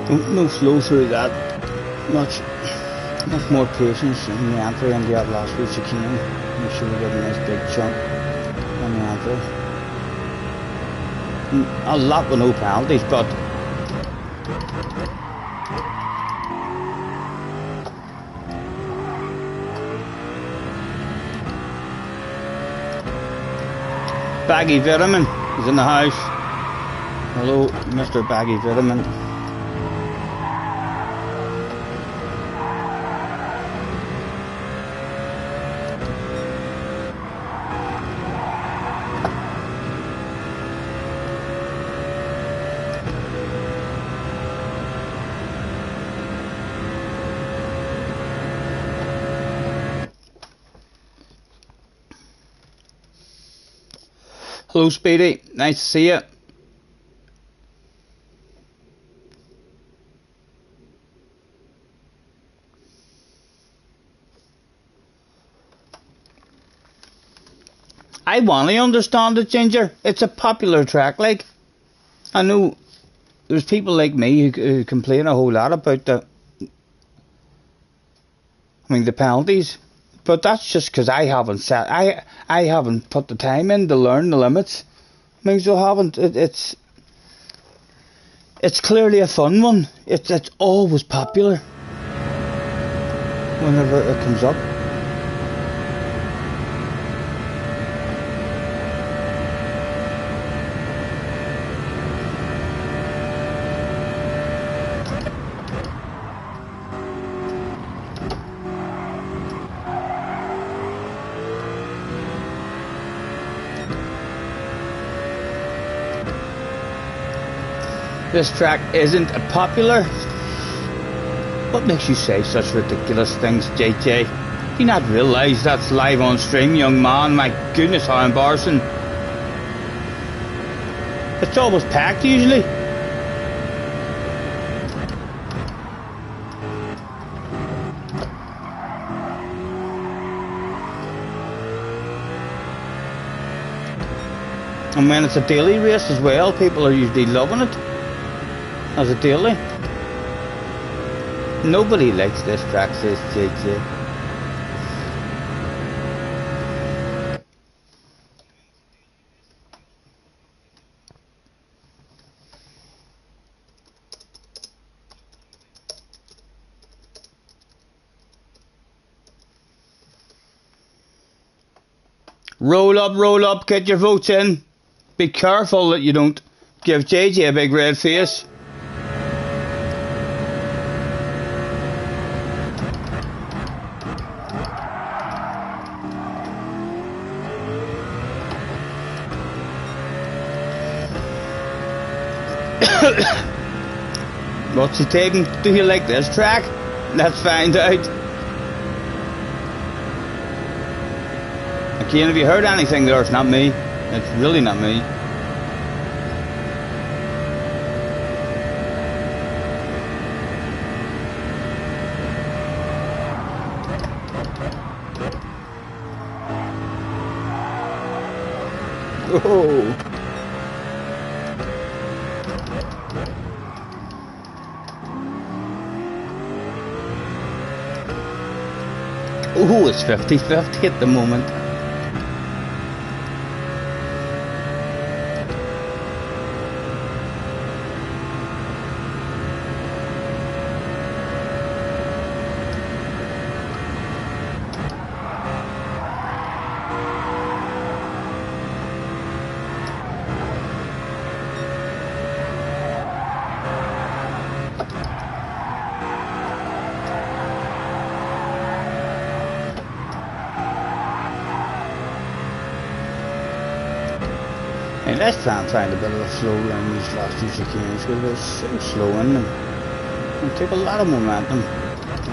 Don't no slow through that. Much more patience in the entry and the last week chicane. Make sure we get a nice big chunk on the entry. A lot with no penalties, but baggy vitamin. He's in the house. Hello, Mr. Baggy Vitamin. Hello, Speedy. Nice to see you. I want to understand it, Ginger. It's a popular track, like. I know there's people like me who complain a whole lot about the penalties. But that's just because I haven't I haven't put the time in to learn the limits. I mean, so haven't it's clearly a fun one. It's always popular whenever it comes up. This track isn't popular. What makes you say such ridiculous things, JJ? Do you not realise that's live on stream, young man? My goodness, how embarrassing. It's always packed usually. And when it's a daily race as well, people are usually loving it. As a daily. Nobody likes this track, says JJ. Roll up, get your votes in. Be careful that you don't give JJ a big red face. What's he taking? Do you like this track? Let's find out. Again, have you heard anything there? It's not me. It's really not me. Oh. Ooh, it's 50-50 at the moment. And let's try and find a bit of a flow in these last two chicanes because they're so slow in them. They take a lot of momentum.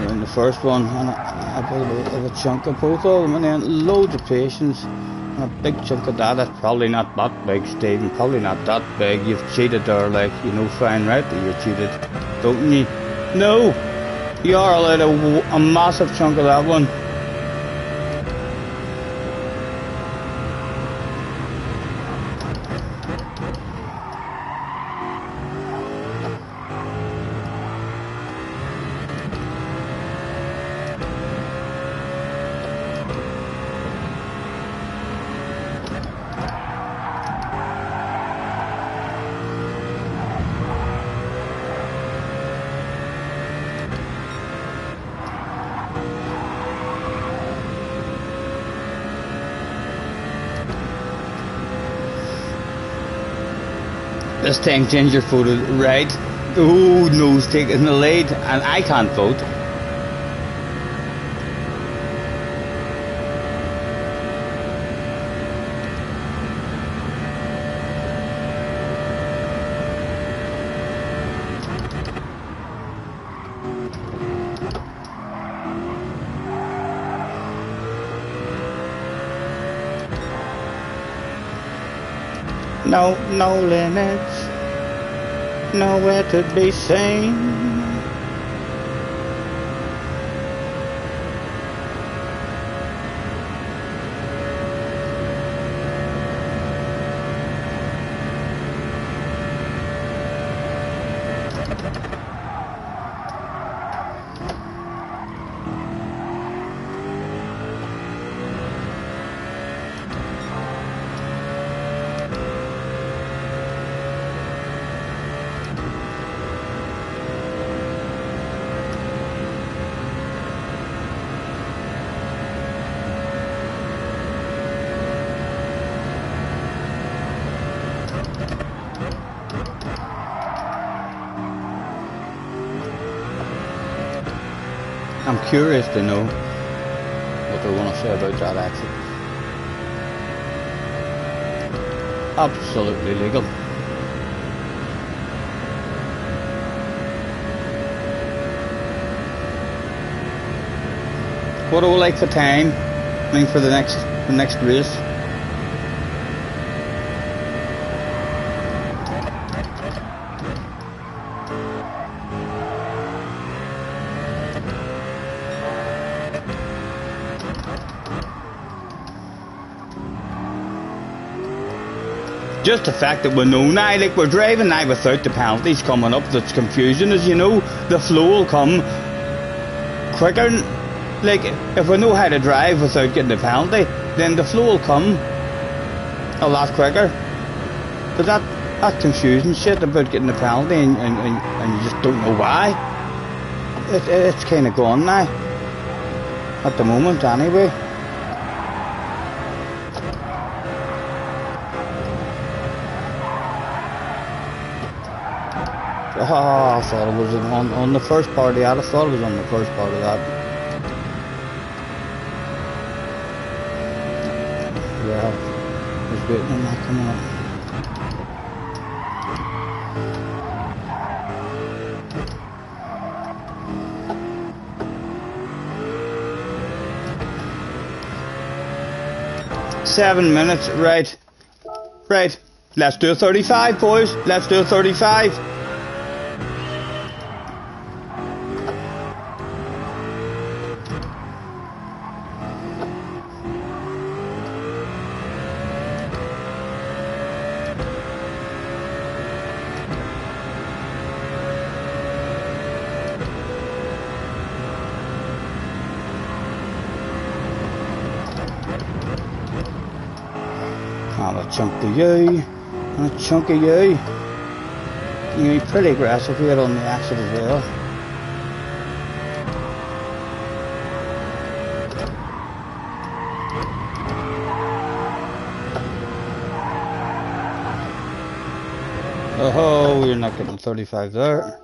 In the first one, and a bit of a chunk of both of them, and then loads of patience. And a big chunk of that. That's probably not that big, Stephen. Probably not that big. You've cheated there, like, you know, fine, right? That you're cheated, don't you? No! You are allowed a massive chunk of that one. This thing ginger voted right. Oh, nose taking the lead, and I can't vote. No limits, nowhere to be seen. I'm curious to know what they want to say about that exit. Absolutely legal. What do we like for time? I mean, for the next race. Just the fact that we know now, like we're driving now without the penalties coming up, that's confusion, as you know, the flow will come quicker. Like, if we know how to drive without getting the penalty, then the flow will come a lot quicker. But that confusing shit about getting the penalty and you just don't know why, it's kind of gone now, at the moment anyway. Oh, I thought it was on the first part of that. I thought it was on the first part of that. Yeah, I was waiting on that coming up. Seven minutes, right. Let's do a 35, boys. Let's do a 35. And a chunk of you, and a chunk of you. You're pretty aggressive here on the exit as well. Oh, you're not getting 35 there.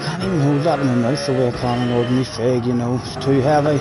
Can't even hold that in my mouth the way I can an ordinary fig, you know, it's too heavy.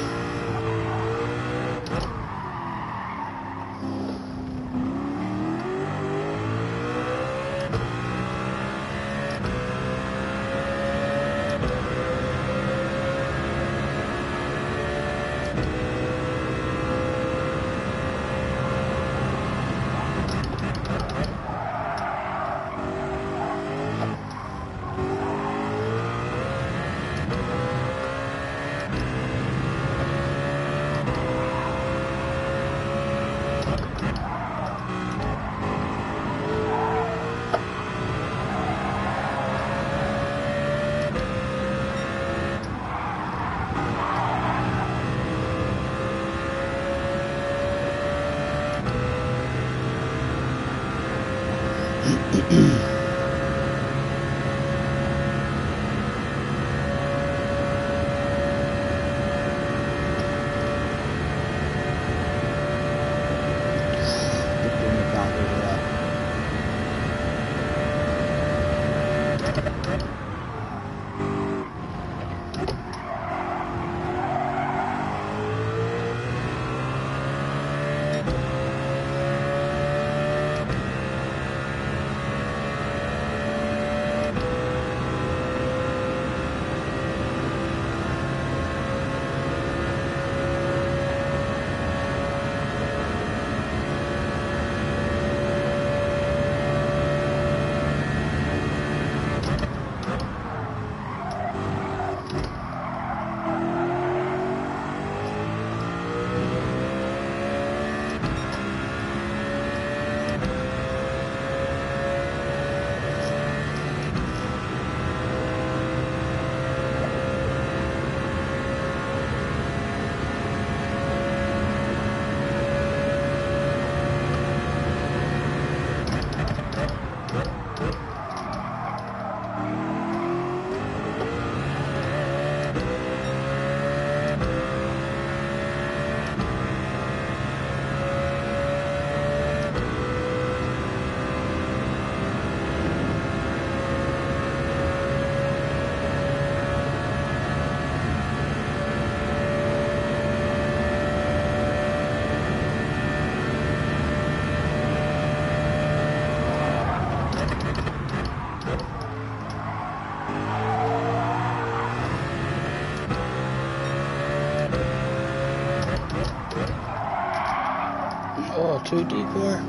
too deep here.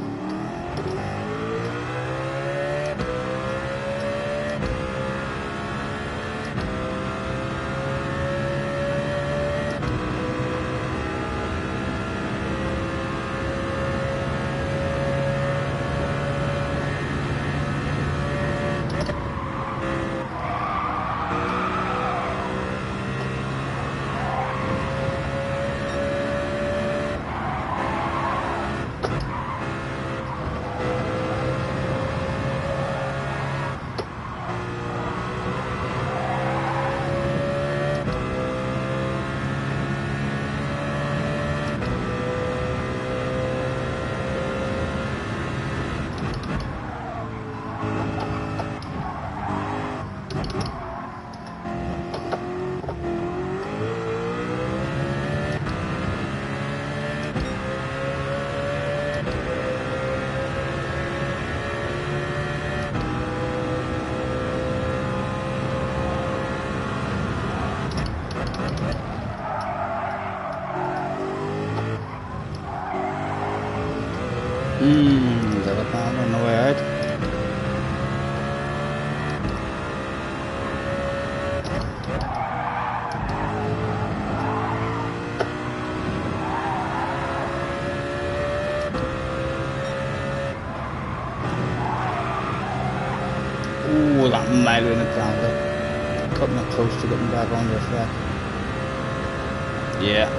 Little pound on the way out. Ooh, that might have been a penalty. Cutting it close to getting back on the track. Yeah.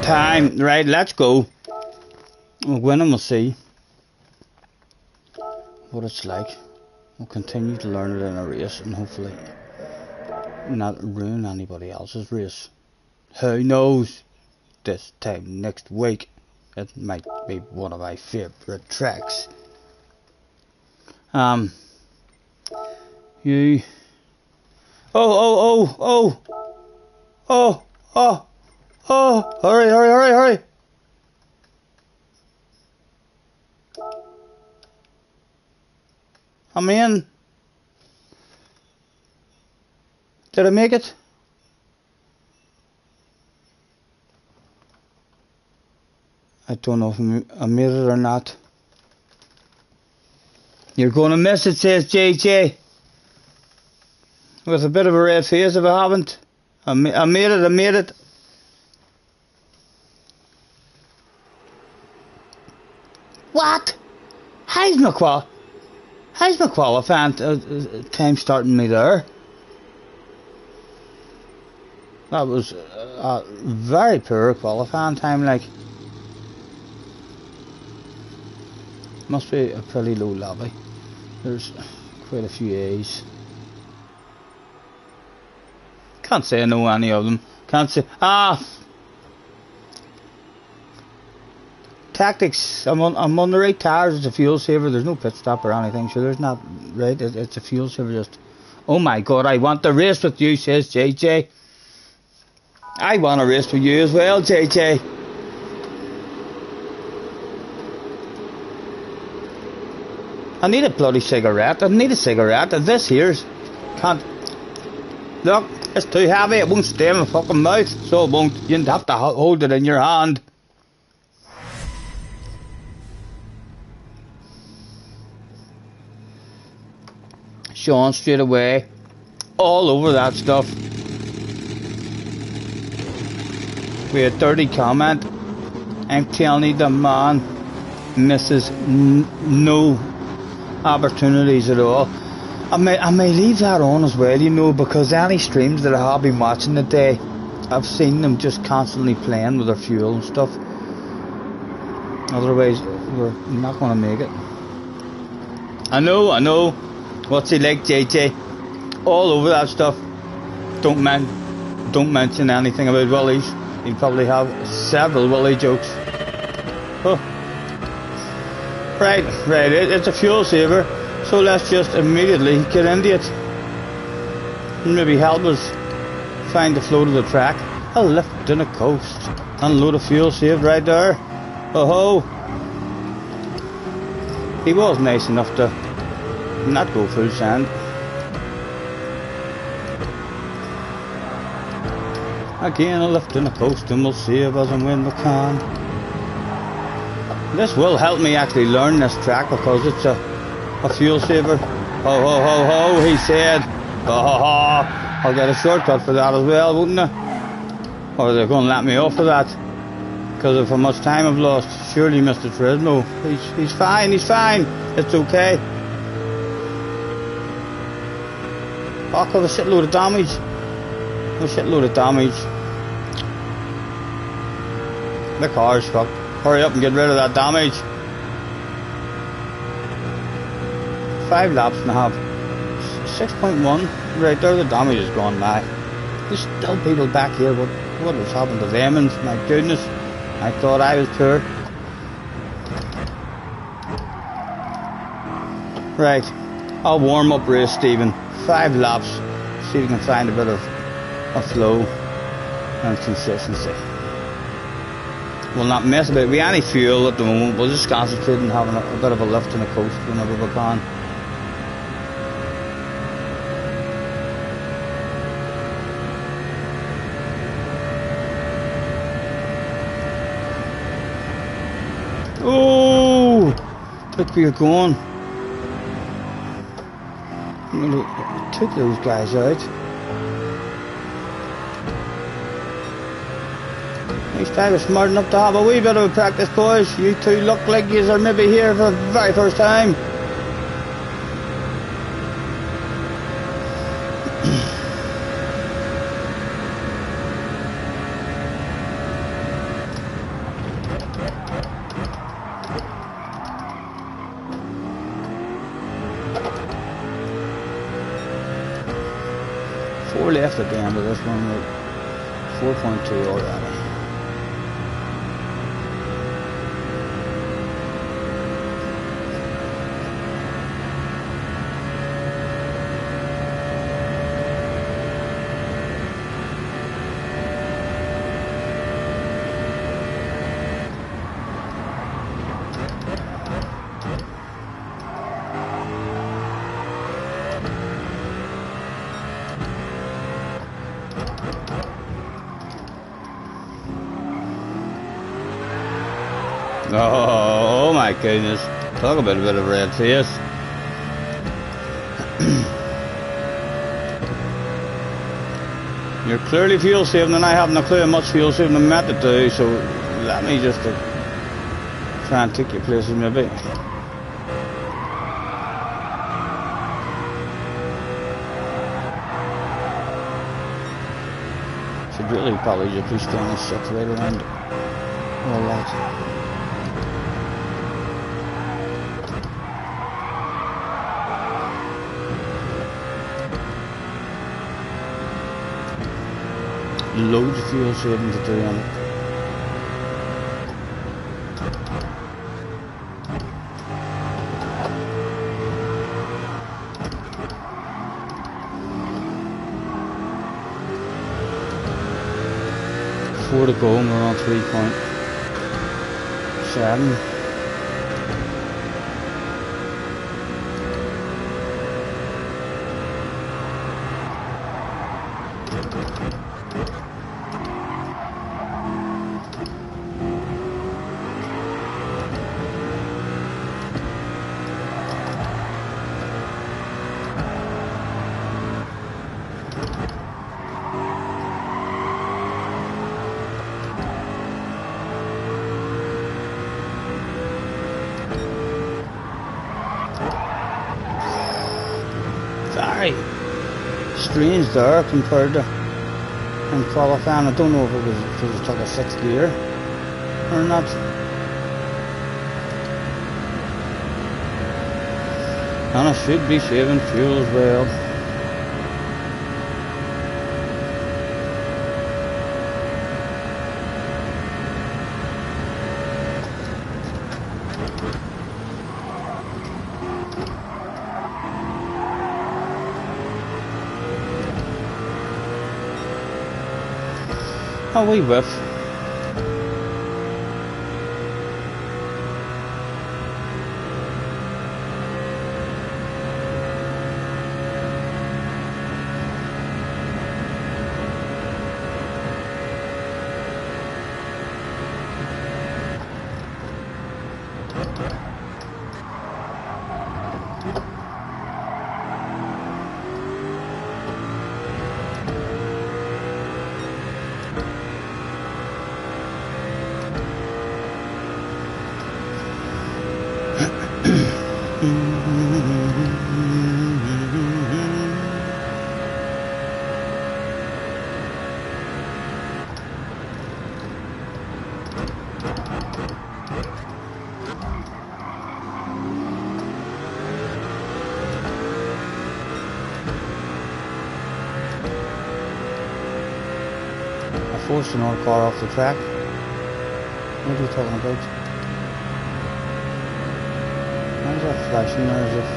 Time, right, let's go. We'll win and we'll see what it's like. We'll continue to learn it in a race and hopefully not ruin anybody else's race. Who knows? This time next week it might be one of my favourite tracks. You. Oh, hurry, hurry, hurry, hurry. I'm in. Did I make it? I don't know if I made it or not. You're going to miss it, says JJ. With a bit of a red face if I haven't. I made it. What? How's my qualifying time starting me there? That was a very poor qualifying time, like. Must be a pretty low lobby. There's quite a few A's. Can't say I know any of them. Can't say. Tactics. I'm on the right tires. It's a fuel saver. There's no pit stop or anything. So there's not right. It's a fuel saver. Just. Oh my God! I want to race with you, says JJ. I want to race with you as well, JJ. I need a bloody cigarette. I need a cigarette. And this here's can't. Look, it's too heavy. It won't stay in my fucking mouth. So it won't. You'd have to hold it in your hand. Sean straight away. All over that stuff. We had dirty comment. I'm telling you, the man misses no opportunities at all. I may leave that on as well, you know, because any streams that I have been watching today, I've seen them just constantly playing with their fuel and stuff. Otherwise, we're not going to make it. I know. What's he like, JJ? All over that stuff. Don't mention anything about Willies. He'll probably have several Willie jokes. Oh. Right, it's a fuel saver, so let's just immediately get into it. Maybe help us find the flow to the track. A lift in a coast. Unload of fuel saved right there. Oh ho! He was nice enough to not go full sand. Again, a lift in the coast and we'll save us and when we can. This will help me actually learn this track because it's a fuel saver. Ho ho ho ho, he said. Ha ha ha. I'll get a shortcut for that as well, wouldn't I? Or they're going to let me off for that because of how much time I've lost. Surely Mr. Fresno. He's fine, he's fine. It's okay. Oh, I've got a shitload of damage. A shitload of damage. The car's fucked. Hurry up and get rid of that damage. 5 laps and a half. 6.1. Right there, the damage is gone by. There's still people back here. What has happened to them? And my goodness, I thought I was poor. Right, I'll warm up race, Stephen. 5 laps. See if we can find a bit of a flow and consistency. We'll not mess about it. We any fuel at the moment. We'll just concentrate on having a bit of a lift on the coast whenever we can. Oh, look where you're going. Took those guys out. These guys are smart enough to have a wee bit of a practice, boys. You two look like you are maybe here for the very first time. Four left at the end of this one, with 4.2 already. Oh my goodness. Talk about a bit of red face. You're clearly fuel saving and I haven't a clue how much fuel saving I'm meant to do, so let me just try and take your places maybe. Should really probably just be staying a 6 right around all that. Loads of fuel saving to do on it. Four to go and we're on 3.7. Very strange there compared to in qualifying. I don't know if it was because it took a 6th gear or not. And I should be saving fuel as well. A wee whiff. forced another car off the track. What are you talking about? Why is that flashing there as if...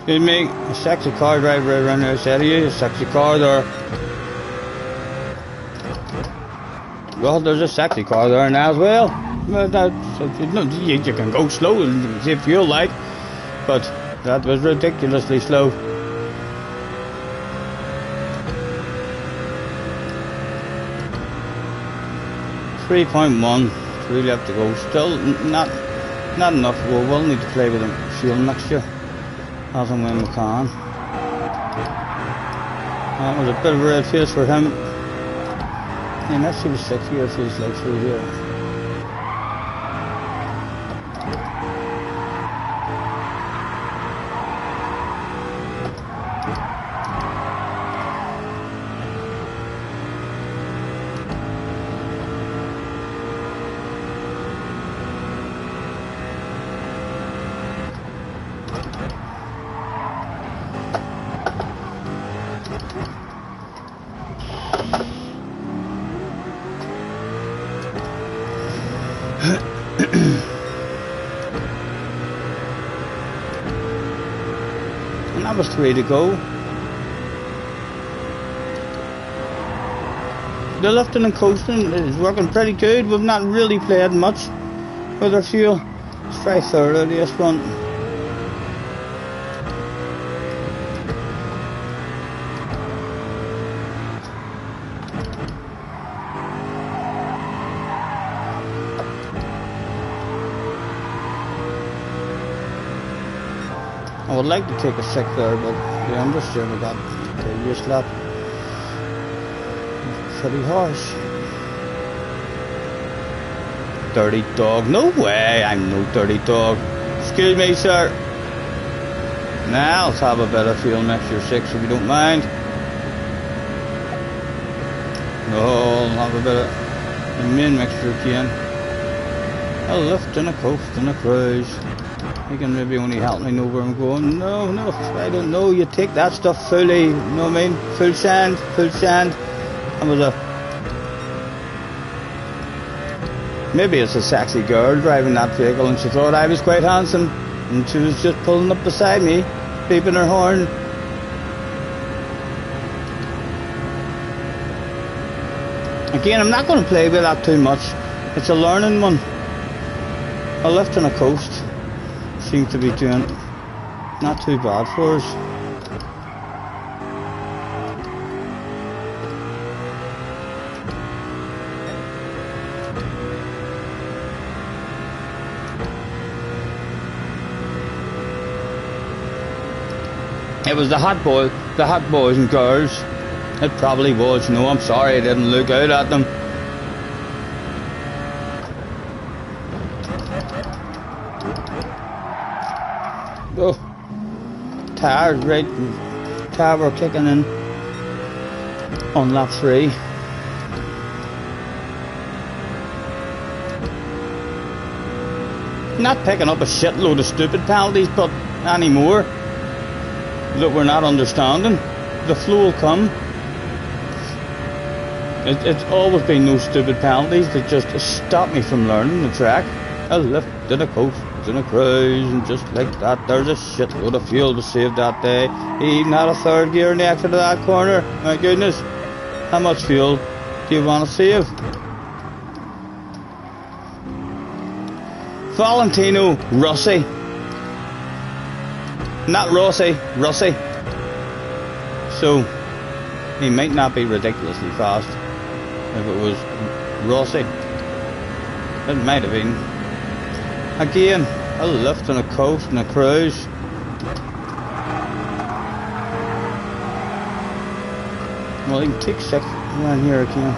Excuse me, a sexy car driver right around there said to you, a sexy car there. Well, there's a sexy car there now as well. You can go slow if you like, but that was ridiculously slow. 3.1, 3 left to go. Still not enough to go. We'll need to play with the fuel mixture as and when we can. That was a bit of a red face for him. And let's see what 6 gear feels like through here. And that was 3 to go. The lifting and coasting is working pretty good. We've not really played much with our fuel. It's very thorough this one. I would like to take a 6 there, but the understeer we got the previous lap was pretty harsh. Dirty dog. No way, I'm no dirty dog. Excuse me, sir. Now let's have a bit of fuel mixture 6 if you don't mind. Oh, I'll have a bit of the main mixture again. A lift and a coast and a cruise. You can maybe only help me know where I'm going. No, I don't know. You take that stuff fully, you know what I mean? Full sand. That was a... Maybe it's a sexy girl driving that vehicle and she thought I was quite handsome and she was just pulling up beside me, beeping her horn. Again, I'm not going to play with that too much. It's a learning one. A lift and a coast seems to be doing not too bad for us. It was the hot boys and girls. It probably was. No, I'm sorry I didn't look out at them. Oh, tires, right? Tire were kicking in on lap 3. Not picking up a shitload of stupid penalties, but anymore that we're not understanding. The flow will come. It's always been those stupid penalties that just stop me from learning the track. A lift and a coast and a cruise, and just like that, there's a shitload of fuel to save that day. He even had a 3rd gear in the exit of that corner. My goodness, how much fuel do you want to save? Valentino Rossi. Not Rossi, Rossi. So, he might not be ridiculously fast if it was Rossi. It might have been. Again, a lift and a coast and a cruise. Well, you can take 6 around here again.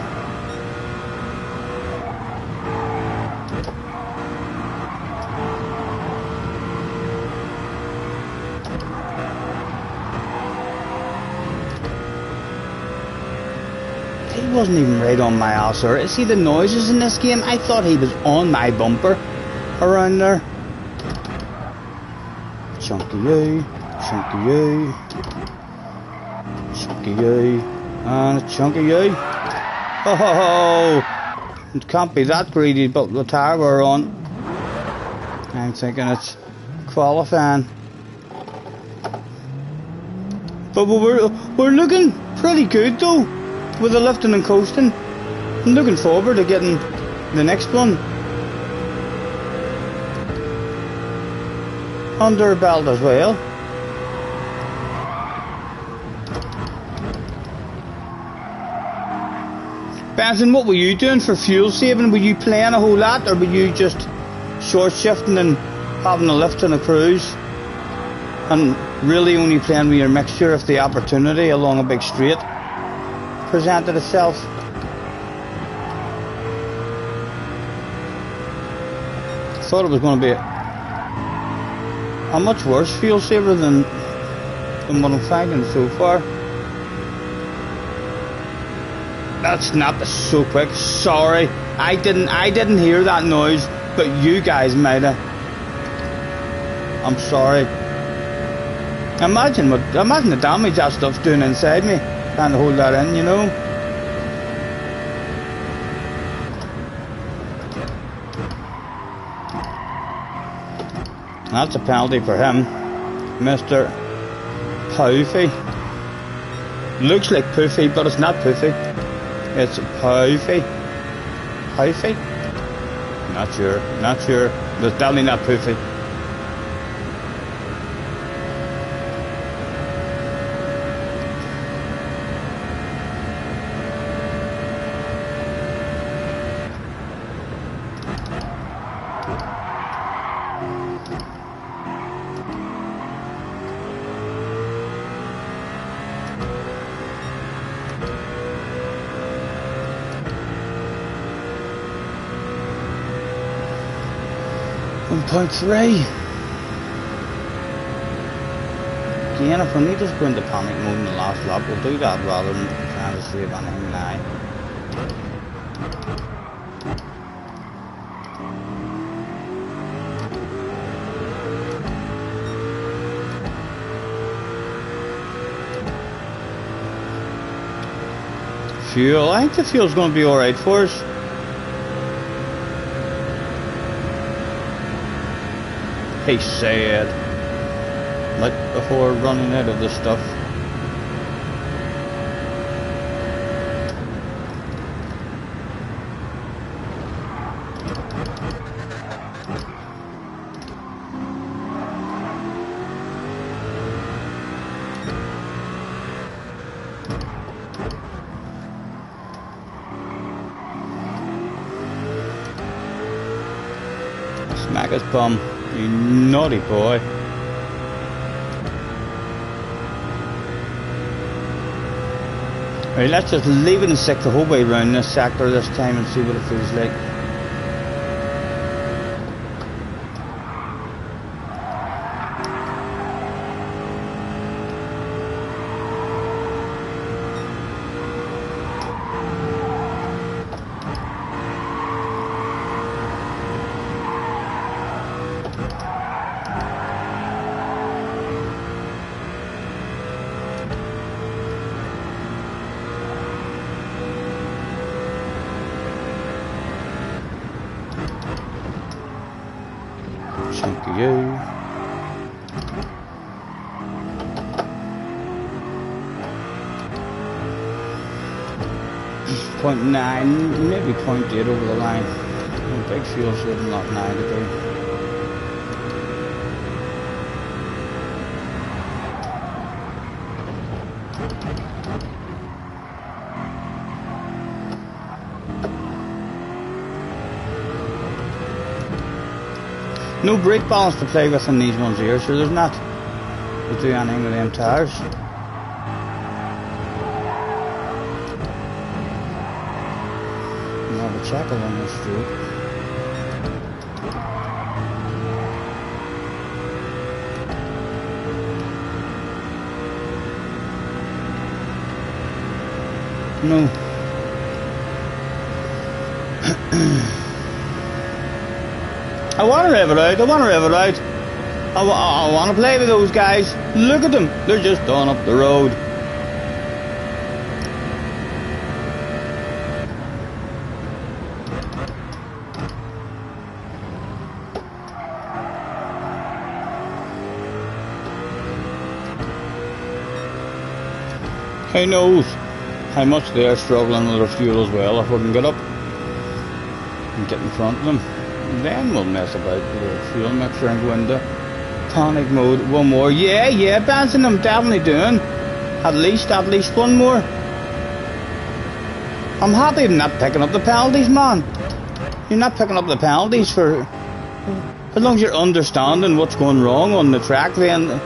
wasn't even right on my ass, or see the noises in this game? I thought he was on my bumper around there. Chunky you, chunky you, chunky you, and a chunky you. Oh, ho, ho. It can't be that greedy, but the tire we're on, I'm thinking it's qualifying. But we're looking pretty good though, with the lifting and coasting. I'm looking forward to getting the next one under a belt as well. Benson, what were you doing for fuel saving? Were you playing a whole lot, or were you just short shifting and having a lift and a cruise, and really only playing with your mixture if the opportunity along a big straight presented itself? Thought it was going to be a much worse fuel saver than what I'm finding so far. That snap is so quick. Sorry, I didn't hear that noise, but you guys might have. I'm sorry. Imagine the damage that stuff's doing inside me. Trying to hold that in, you know. That's a penalty for him, Mr. Poofy. Looks like Poofy, but it's not Poofy. It's Poofy. Poofy? Not sure. But it's definitely not Poofy. Point 3. Again, if we need to go into panic mode in the last lap, we'll do that rather than trying to save anything now. Fuel, I think the fuel's going to be alright for us. He said, like before running out of the stuff. Smack his bum. You naughty boy. Right, let's just leave it in sixth the whole way around this sector this time and see what it feels like. Chunky you. .9, maybe .8 over the line. Big fuel saving, not 9 to do. No brake balance to play with in these ones here, so there's not to do anything with them tyres. I'll have a check along this street. No, I want to rev it out. I want to rev it out. I want to play with those guys. Look at them. They're just on up the road. Who knows how much they are struggling with their fuel as well. If we can get up and get in front of them, then we'll mess about with the fuel mixer and go into panic mode. One more. Yeah, Benson, I'm definitely doing. At least one more. I'm happy I'm not picking up the penalties, man. You're not picking up the penalties for... As long as you're understanding what's going wrong on the track, then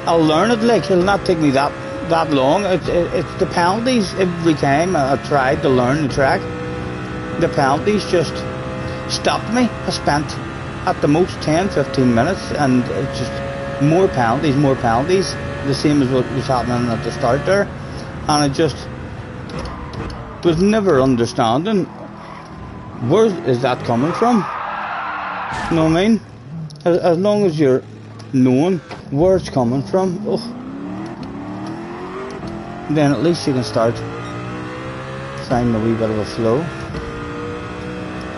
I'll learn it. Like, it'll not take me that long. It's the penalties. Every time I tried to learn the track, the penalties just stopped me. I spent at the most 10-15 minutes, and it's just more penalties, the same as what was happening at the start there, and I just was never understanding where is that coming from. You know what I mean? As long as you're knowing where it's coming from, then at least you can start finding a wee bit of a flow.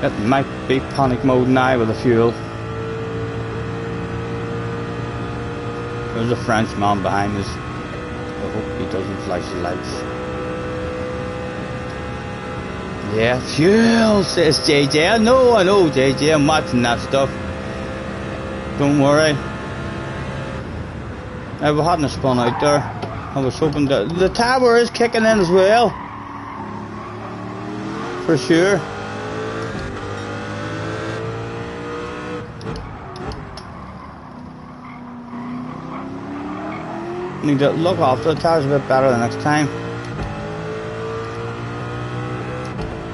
It might be panic mode now with the fuel. There's a Frenchman behind us. I hope he doesn't flash the lights. Yeah, fuel, says JJ. I know, JJ. I'm watching that stuff. Don't worry. We hadn't spun out there. I was hoping that the tower is kicking in as well. For sure. Need to look after the tires a bit better the next time.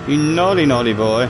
You naughty boy.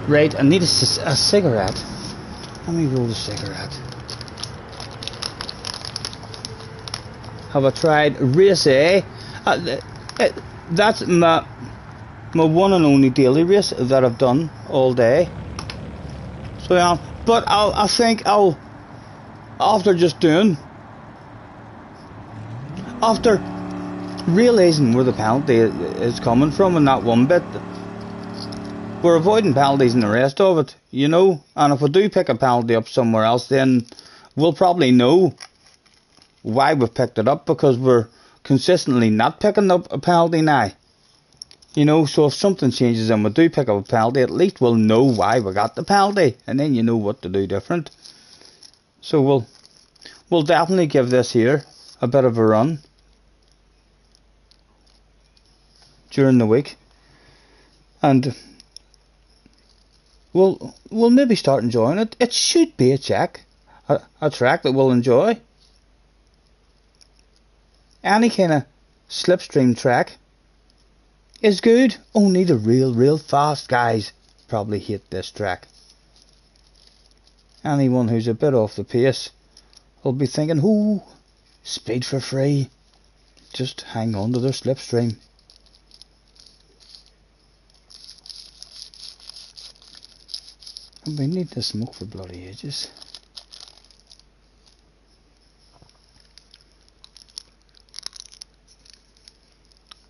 Right, I need a cigarette. Let me roll the cigarette. Have I tried race A? That's my one and only daily race that I've done all day. So yeah, but I think I'll after realising where the penalty is coming from in that one bit. We're avoiding penalties in the rest of it, you know, and if we do pick a penalty up somewhere else, then we'll probably know why we've picked it up, because we're consistently not picking up a penalty now. You know, so if something changes and we do pick up a penalty, at least we'll know why we got the penalty, and then you know what to do different. So we'll definitely give this here a bit of a run during the week, and we'll maybe start enjoying it. It should be a track that we'll enjoy. Any kind of slipstream track is good. Only the real fast guys probably hate this track. Anyone who's a bit off the pace will be thinking, ooh, speed for free. Just hang on to their slipstream. We need to smoke for bloody ages.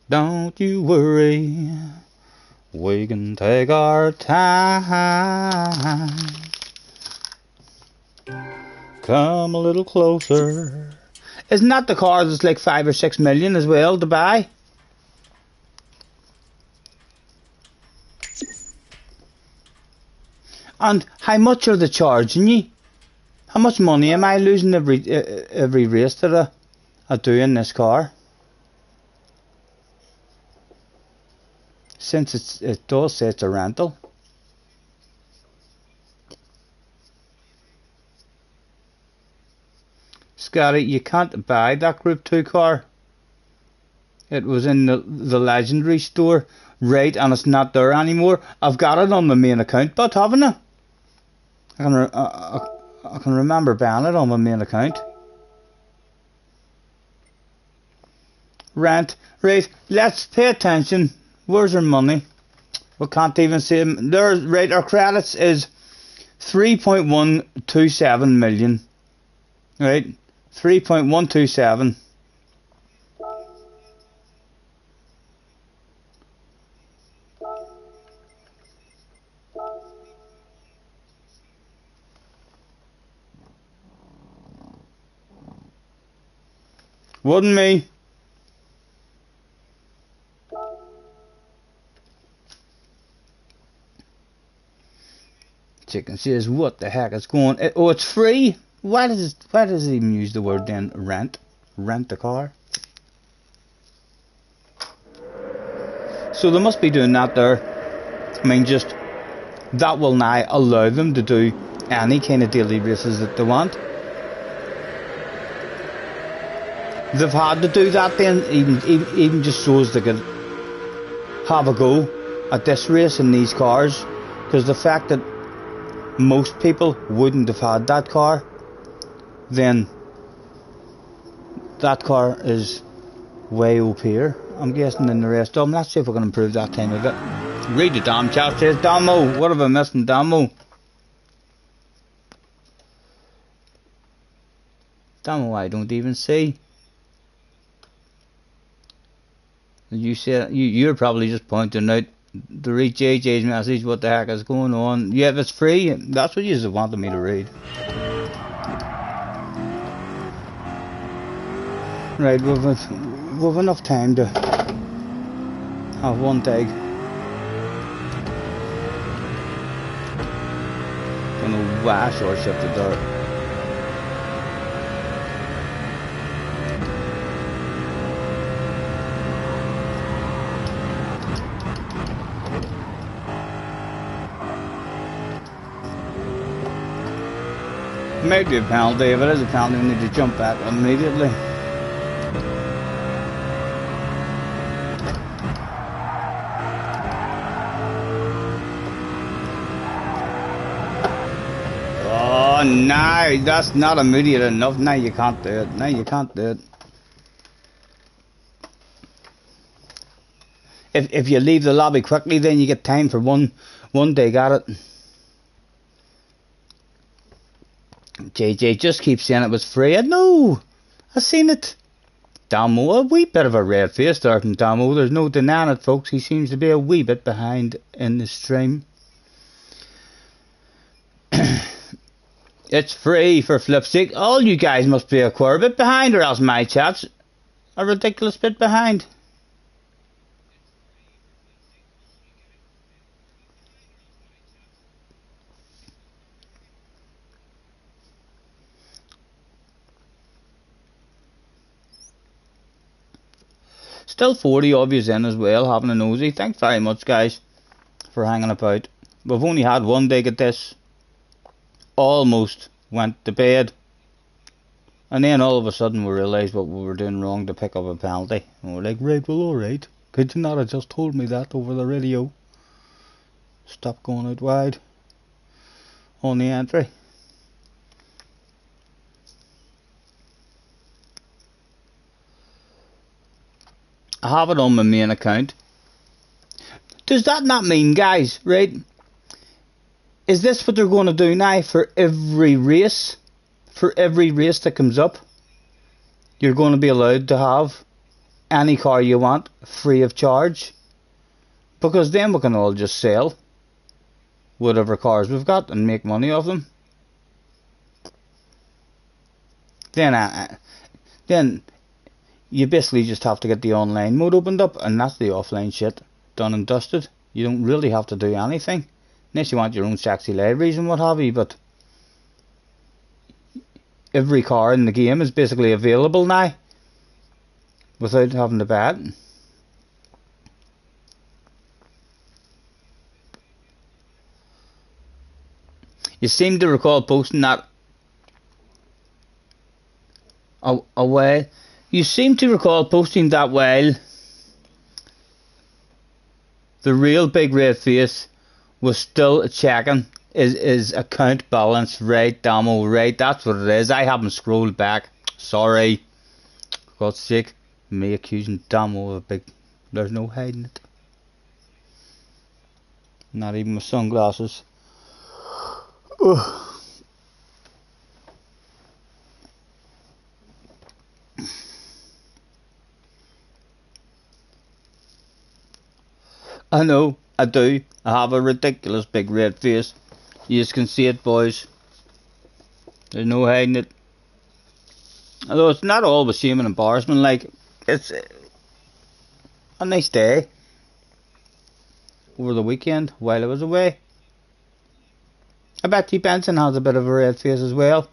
Don't you worry, we can take our time. Come a little closer. Isn't that the car that's like 5 or 6 million as well to buy? And how much are they charging you? How much money am I losing every race that I do in this car? Since it does say it's a rental. Scotty, you can't buy that Group 2 car. It was in the Legendary store, right, and it's not there anymore. I've got it on the main account, but haven't I? I can remember buying it on my main account. Rent, right, let's pay attention. Where's our money? We can't even see them. There, right, our credits is 3.127 million. Right, 3.127. Wouldn't me? Chicken says, what the heck is going on? Oh, it's free? Why does it even use the word then rent? Rent the car? So they must be doing that there. I mean, just that will now allow them to do any kind of daily races that they want. They've had to do that then, even just so as they could have a go at this race in these cars, because the fact that most people wouldn't have had that car, then that car is way up here, I'm guessing, than the rest of them. Let's see if we can improve that time a bit. Read the damn chat, says Damo. What have I missed in Damo? Damo, I don't even see. You said you're probably just pointing out to read JJ's message. What the heck is going on? Yeah, if it's free, that's what you wanted me to read. Right, we've enough time to have one dig. Gonna wash or shift the dirt. Maybe a penalty. If it is a penalty, we need to jump back immediately. Oh no, that's not immediate enough. No, you can't do it. No, you can't do it. If you leave the lobby quickly, then you get time for one dig at it. JJ just keeps saying it was free. No, I seen it. Damo, a wee bit of a red face there from Damo. There's no denying it, folks. He seems to be a wee bit behind in the stream. It's free for flip's sake. All you guys must be a queer bit behind, or else my chat's a ridiculous bit behind. Still 40 of yous in as well, having a nosy. Thanks very much, guys, for hanging about. We've only had one dig at this. Almost went to bed. And then all of a sudden we realised what we were doing wrong to pick up a penalty. And we're like, right, well, alright. Could you not have just told me that over the radio? Stop going out wide on the entry. I have it on my main account. Does that not mean, guys, right? Is this what they're going to do now for every race? For every race that comes up, you're going to be allowed to have any car you want free of charge? Because then we can all just sell whatever cars we've got and make money off them. then you basically just have to get the online mode opened up, and that's the offline shit done and dusted. You don't really have to do anything, unless you want your own sexy libraries and what have you, but every car in the game is basically available now, without having to buy it. You seem to recall posting that a while. You seem to recall posting that while the real big red face was still checking his account balance. Right, Damo, right, that's what it is. I haven't scrolled back. Sorry. For God's sake. Me accusing Damo of a big... There's no hiding it. Not even my sunglasses. Ugh. I know, I do. I have a ridiculous big red face. You just can see it, boys. There's no hiding it. Although it's not always shame and embarrassment, like, it's a nice day over the weekend while I was away. I bet you Benson has a bit of a red face as well.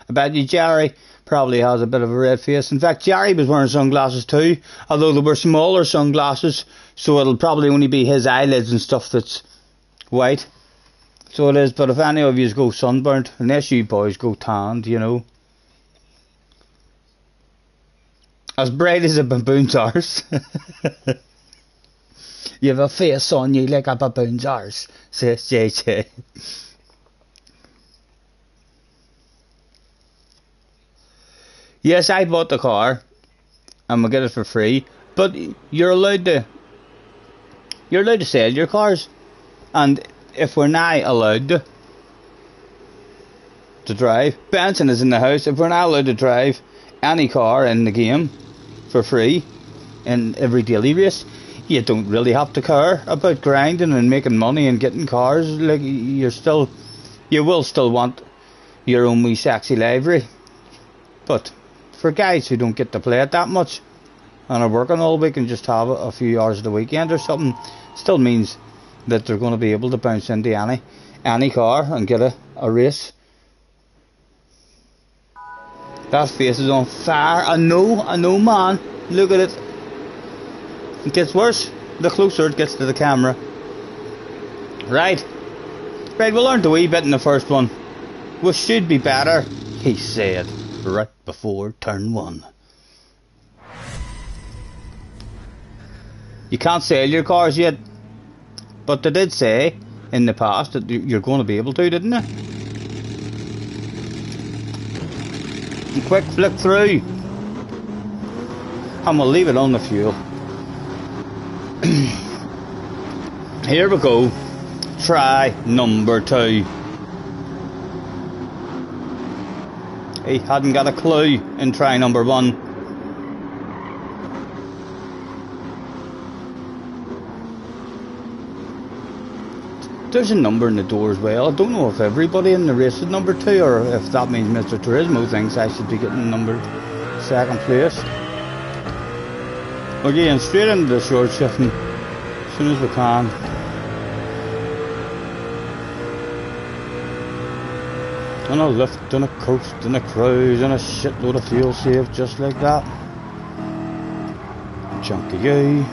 I bet you Jerry probably has a bit of a red face. In fact, Jerry was wearing sunglasses too, although they were smaller sunglasses, so it'll probably only be his eyelids and stuff that's white. So it is, but if any of you go sunburnt, unless you boys go tanned, you know. As bright as a baboon's arse. You have a face on you like a baboon's arse, says JJ. Yes, I bought the car, and we'll get it for free. But you're allowed to sell your cars, and if we're not allowed to drive, Benson is in the house. If we're not allowed to drive any car in the game for free in every daily race, you don't really have to care about grinding and making money and getting cars. Like, you will still want your own wee sexy livery. But for guys who don't get to play it that much and are working all week and just have a few hours of the weekend or something, still means that they're going to be able to bounce into any car and get a race. That face is on fire. I know, man. Look at it. It gets worse the closer it gets to the camera. Right, we learned a wee bit in the first one. We should be better, he said, right before turn 1. You can't sell your cars yet, but they did say in the past that you're going to be able to, didn't they? And quick flick through, and we'll leave it on the fuel. Here we go. Try number 2. He hadn't got a clue in try number 1. There's a number in the door as well. I don't know if everybody in the race is number 2, or if that means Mr. Turismo thinks I should be getting number 2nd place. We're getting straight into the short shifting as soon as we can. And a lift and a coast and a cruise and a shitload of fuel saved just like that. Chunky guy.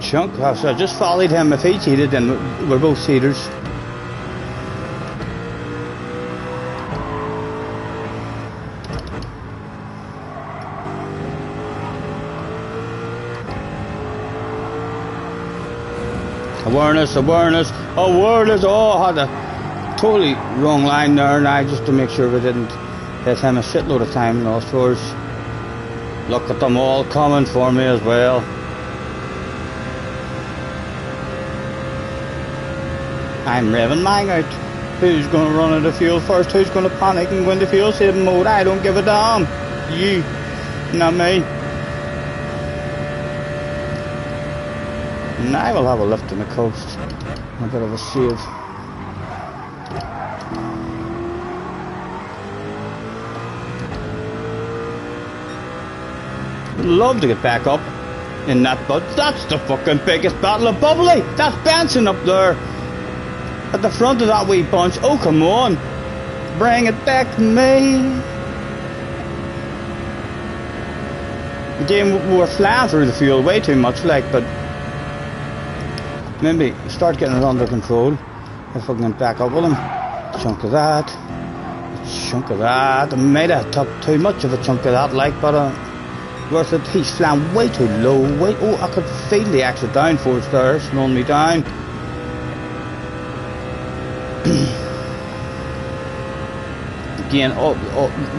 Chunk. So I just followed him. If he cheated, then we're both cheaters. Awareness. Oh, I had a totally wrong line there now, just to make sure we didn't hit him. A shitload of time lost for us. Look at them all coming for me as well. I'm revving mine out. Who's going to run out of fuel first? Who's going to panic and go into fuel saving mode? I don't give a damn. You, not me. And I will have a lift on the coast. A bit of a save. Love to get back up in that, but that's the fucking biggest battle of bubbly. That's Benson up there at the front of that wee bunch. Oh, come on. Bring it back to me. Again, we're flying through the fuel way too much, like, but maybe start getting it under control. If I can get back up with him. Chunk of that. Chunk of that. I might have took too much of a chunk of that, like, but worth it. He's flying way too low. Oh, I could feel the extra downforce there, slowing me down. Again,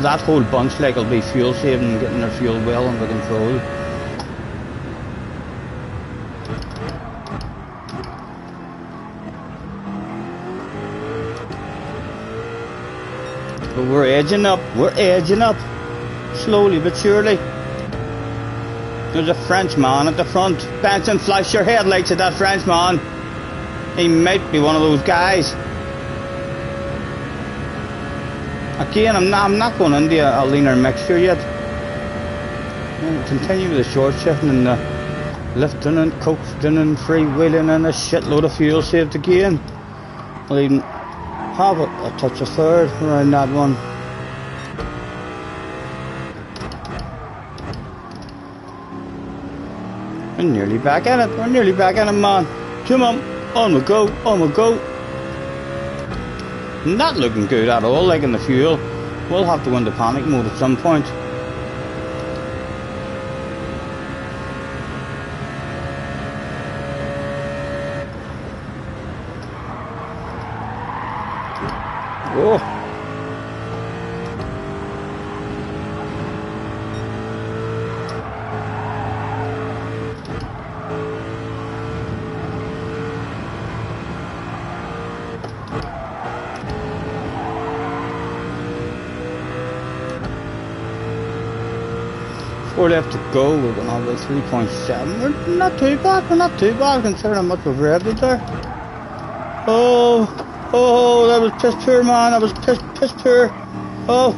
that whole bunch, like, will be fuel saving and getting their fuel well under control. But we're edging up, slowly but surely. There's a Frenchman at the front. Benson, flash your headlights at that Frenchman. He might be one of those guys. Again, I'm not going into a leaner mixture yet. I'll continue with the short shifting and the lifting and coasting and freewheeling and a shitload of fuel saved again. I'll even have a touch of third around that one. We're nearly back at it. We're nearly back at it, man. Come on we go, on we go. Not looking good at all, like in the fuel. We'll have to go into panic mode at some point. Oh. Four left to go. We're going to have 3.7. We're not too bad. We're not too bad considering how much we've revved it there. Oh, that was piss poor, man. That was piss poor. Oh,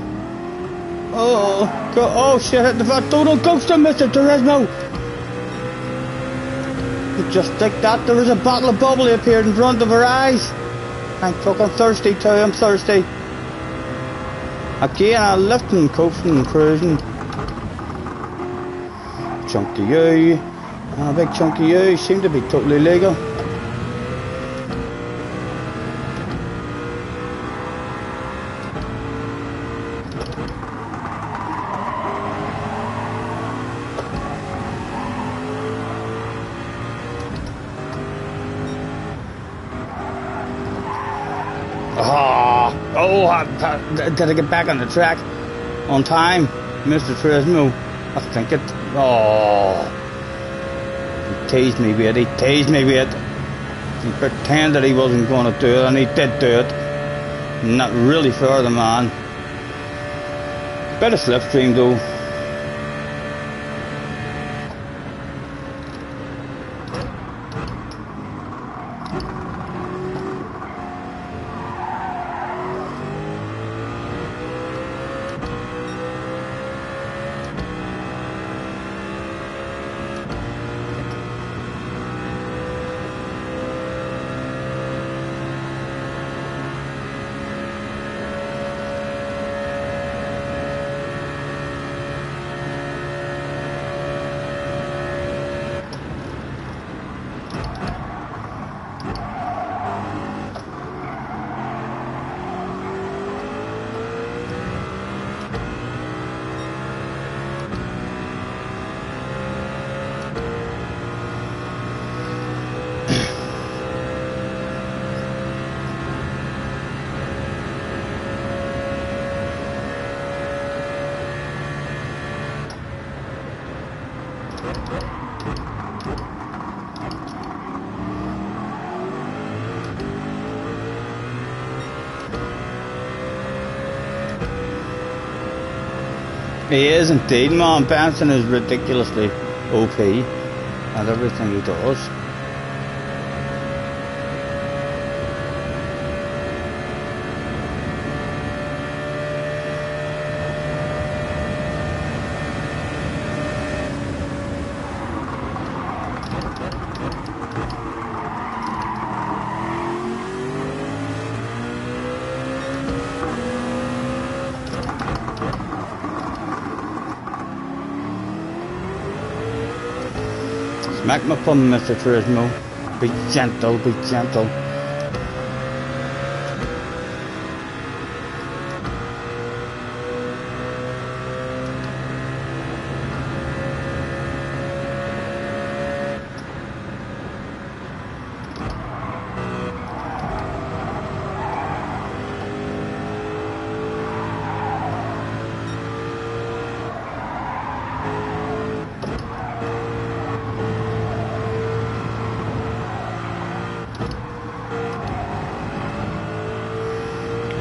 shit, hit the fat. Don't ghost him, Mr. Turismo. Just like that, there was a bottle of bubbly appeared in front of our eyes. I'm fucking thirsty too, I'm thirsty. Again, I'm lifting, coasting and cruising. Chunk of you. A big chunk of you. Seem to be totally legal. Did I get back on the track on time, Mr. Turismo? I think it. Oh, he teased me with it. He pretended he wasn't going to do it, and he did do it. Not really fair, the man. Better slipstream though. He is indeed, man. Benson is ridiculously OP at everything he does. Smack my thumb, Mr. Turismo. Be gentle, be gentle.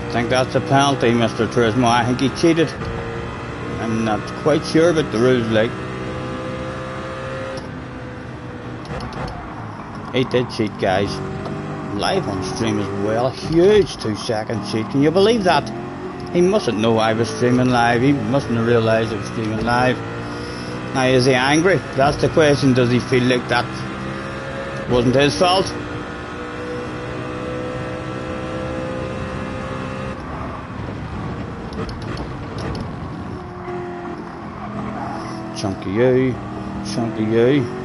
I think that's a penalty, Mr. Turismo. I think he cheated. I'm not quite sure about the rules, like. He did cheat, guys. Live on stream as well. Huge 2-second cheat. Can you believe that? He mustn't know I was streaming live. He mustn't have realised I was streaming live. Now, is he angry? That's the question. Does he feel like that wasn't his fault? Chunky you, chunky you.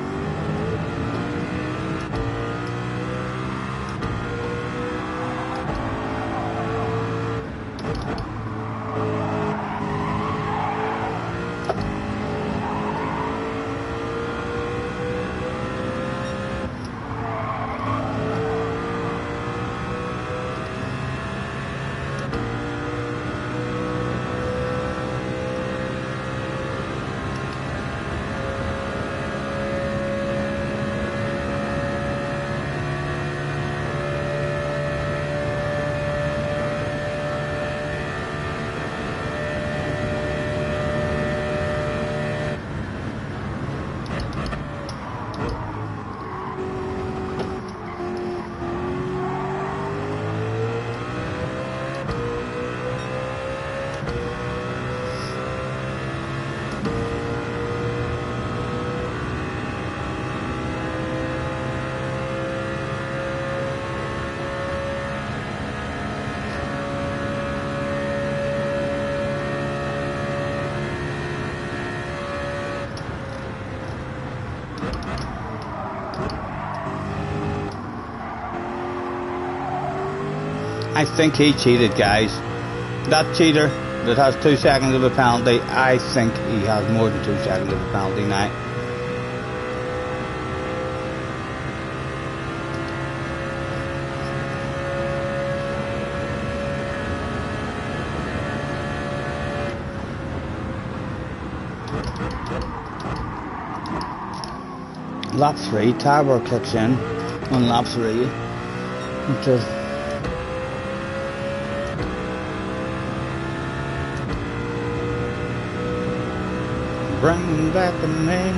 I think he cheated, guys. That cheater that has 2 seconds of a penalty, I think he has more than 2 seconds of a penalty now. Lap 3, Tower kicks in on lap 3. Just bring back the name,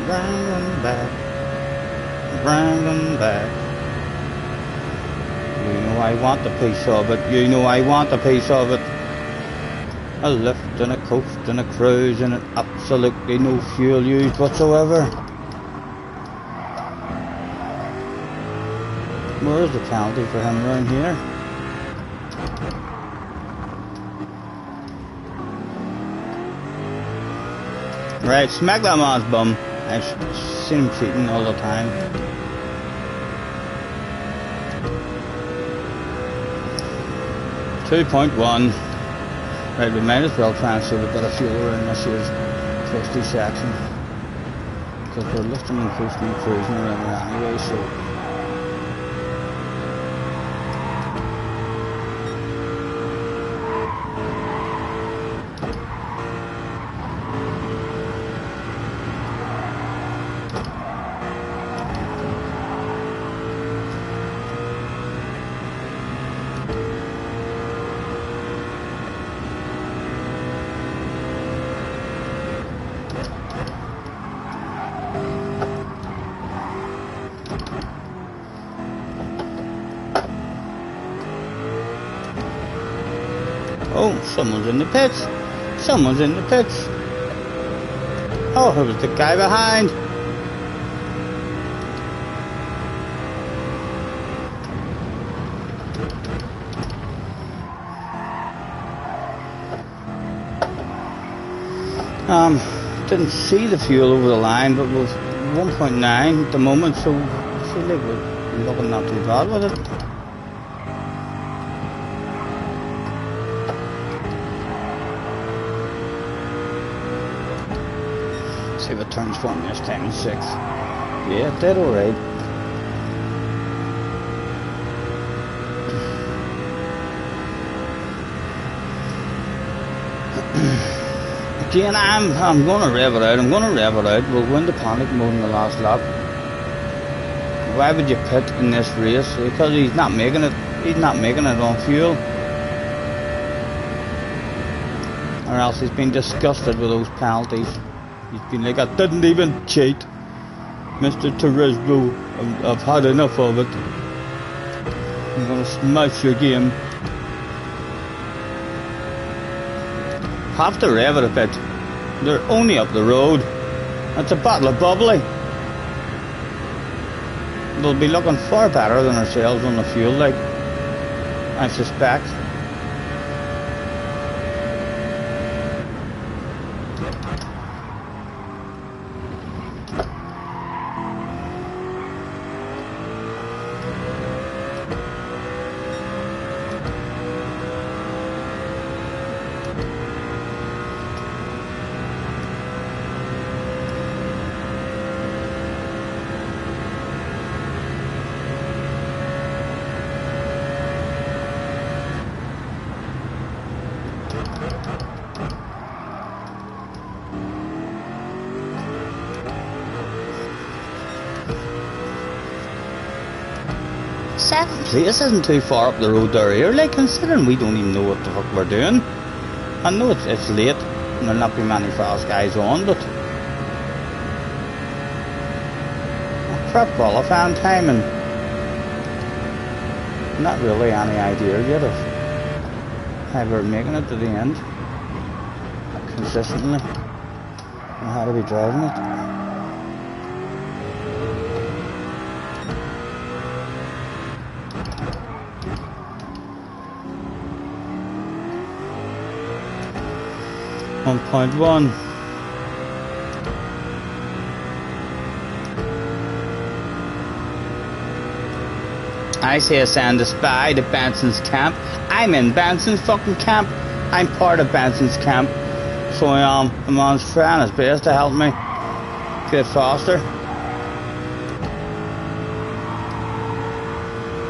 bring them back, bring them back. You know I want a piece of it, you know I want a piece of it. A lift and a coast and a cruise and absolutely no fuel used whatsoever. Where's the penalty for him around here? Right, smack that man's bum. I've seen him cheating all the time. .1. Right, we might as well try and save a bit of fuel around this year's twisty section. Because we're lifting and coasting and cruising around there anyway, so... Oh, someone's in the pits. Someone's in the pits. Oh, who was the guy behind? Didn't see the fuel over the line, but we'll 1.9 at the moment, so I feel like we're looking not too bad with it. See what turns for me this time in 6th. Yeah, it did alright. Again, I'm gonna rev it out. We'll win the panic mode in the last lap. Why would you pit in this race? Because he's not making it on fuel. Or else he's been disgusted with those penalties. He's been like, I didn't even cheat. Mr. Turismo, I've had enough of it. I'm gonna smash your game. Have to rev it a bit. They're only up the road. It's a battle of bubbly. They'll be looking far better than ourselves on the fuel, like, I suspect. Seventh place isn't too far up the road there here, like, considering we don't even know what the fuck we're doing. I know it's late and there'll not be many fast guys on, but crap qualifying time and not really any idea yet of how we're making it to the end consistently and how to be driving it. Point 1. I say I send a spy to Benson's camp. I'm in Benson's fucking camp. I'm part of Benson's camp. So I am. The man's trying his best to help me get faster.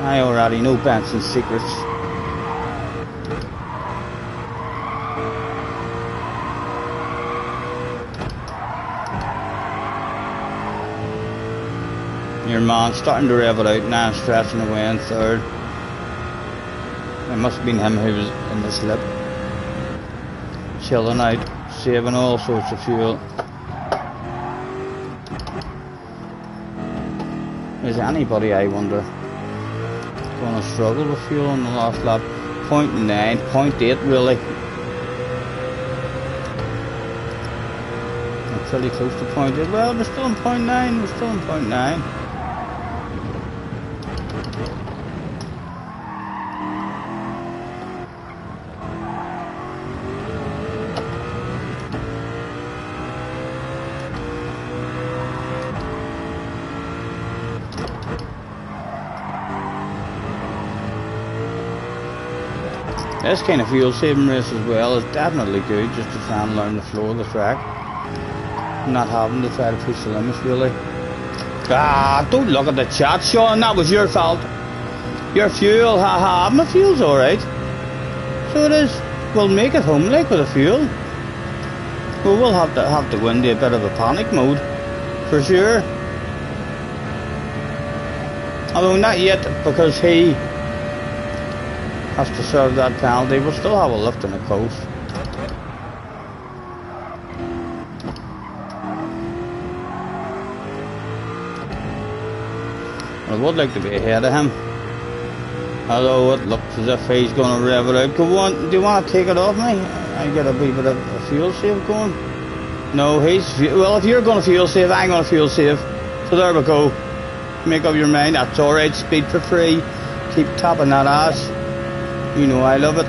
I already know Benson's secrets. Your man's starting to rev it out now, I'm stretching away in 3rd. It must have been him who was in the slip. Chilling out, saving all sorts of fuel. Is anybody, I wonder, going to struggle with fuel on the last lap? 0.9, 0.8 really. I'm pretty close to 0.8. Well, we're still in 0.9, we're still in 0.9. This kind of fuel saving race as well is definitely good, just to try and learn the flow of the track. Not having to try to push the limits really. Ah, don't look at the chat, Sean, that was your fault. Your fuel, haha, my fuel's alright. So it is. We'll make it home like with the fuel. Well, we'll have to go into a bit of a panic mode, for sure. Although not yet, because he has to serve that penalty. We'll still have a lift on the coast. I would like to be ahead of him. Although it looks as if he's going to rev it out. Go on, do you want to take it off me? I get a wee bit of a fuel save going. No, well, if you're going to fuel save, I'm going to fuel save. So there we go. Make up your mind, that's alright. Speed for free. Keep tapping that ass. You know I love it.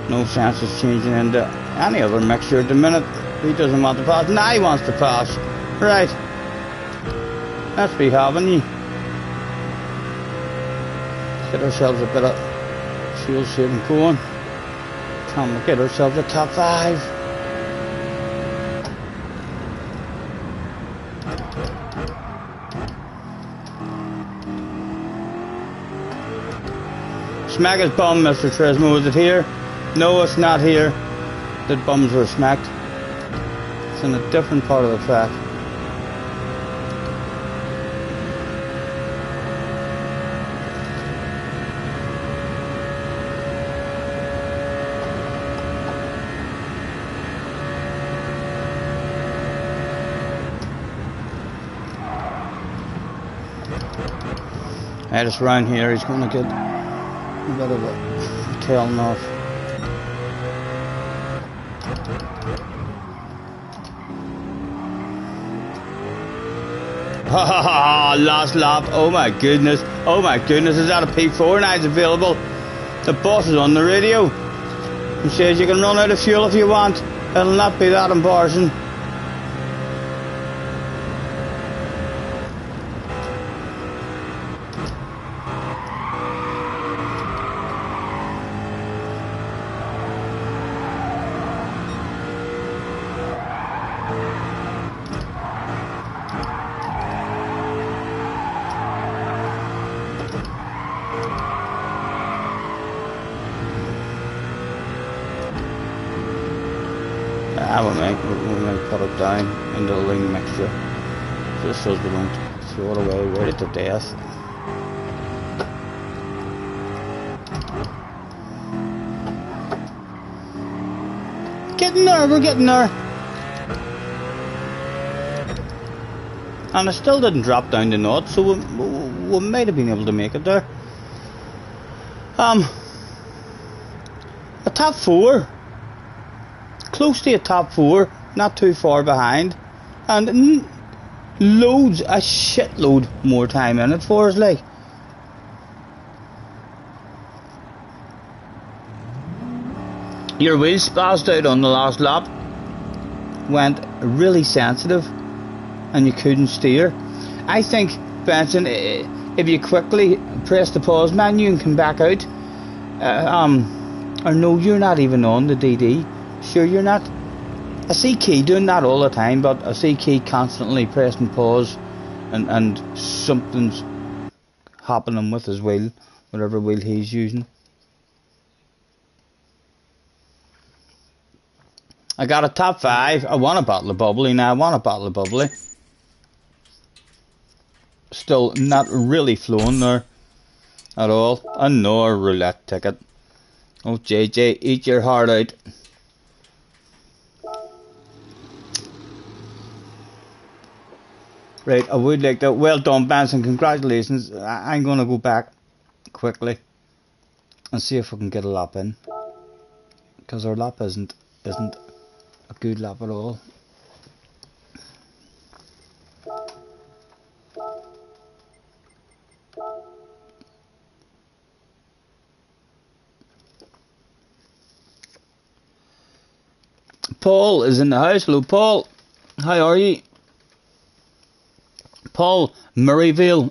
No sense of changing into any other mixture at the minute. He doesn't want to pass. Now he wants to pass. Right. Let's be having you. Get ourselves a bit of fuel saving going. Come on, get ourselves a top 5. Smack his bum, Mr. Tresmo. Is it here? No, it's not here. The bums were smacked. It's in a different part of the track. Just around here, he's going to get a bit of a tailing off. Ha ha ha! Last lap. Oh my goodness. Oh my goodness. Is that a P4? Now it's available. The boss is on the radio. He says you can run out of fuel if you want. It'll not be that embarrassing. We might put it down into the lean mixture just so we don't throw it away right to death. Getting there, we're getting there. And I still didn't drop down the nut, so we might have been able to make it there. A top 4. Close to a top 4, not too far behind, and loads, a shitload more time in it for us, like. Your wheels spazzed out on the last lap, went really sensitive, and you couldn't steer. I think, Benson, if you quickly press the pause menu and come back out, or no, you're not even on the DD. Sure you're not? I see Key doing that all the time, but I see Key constantly pressing pause and something's happening with his wheel, whatever wheel he's using. I got a top 5. I want a bottle of bubbly now. I want a bottle of bubbly. Still not really flowing there at all. Another roulette ticket. Oh JJ, eat your heart out. Right, I would like to. Well done, Benson. Congratulations. I'm going to go back quickly and see if we can get a lap in, because our lap isn't a good lap at all. Paul is in the house. Hello, Paul. How are you? Paul, Murrayville.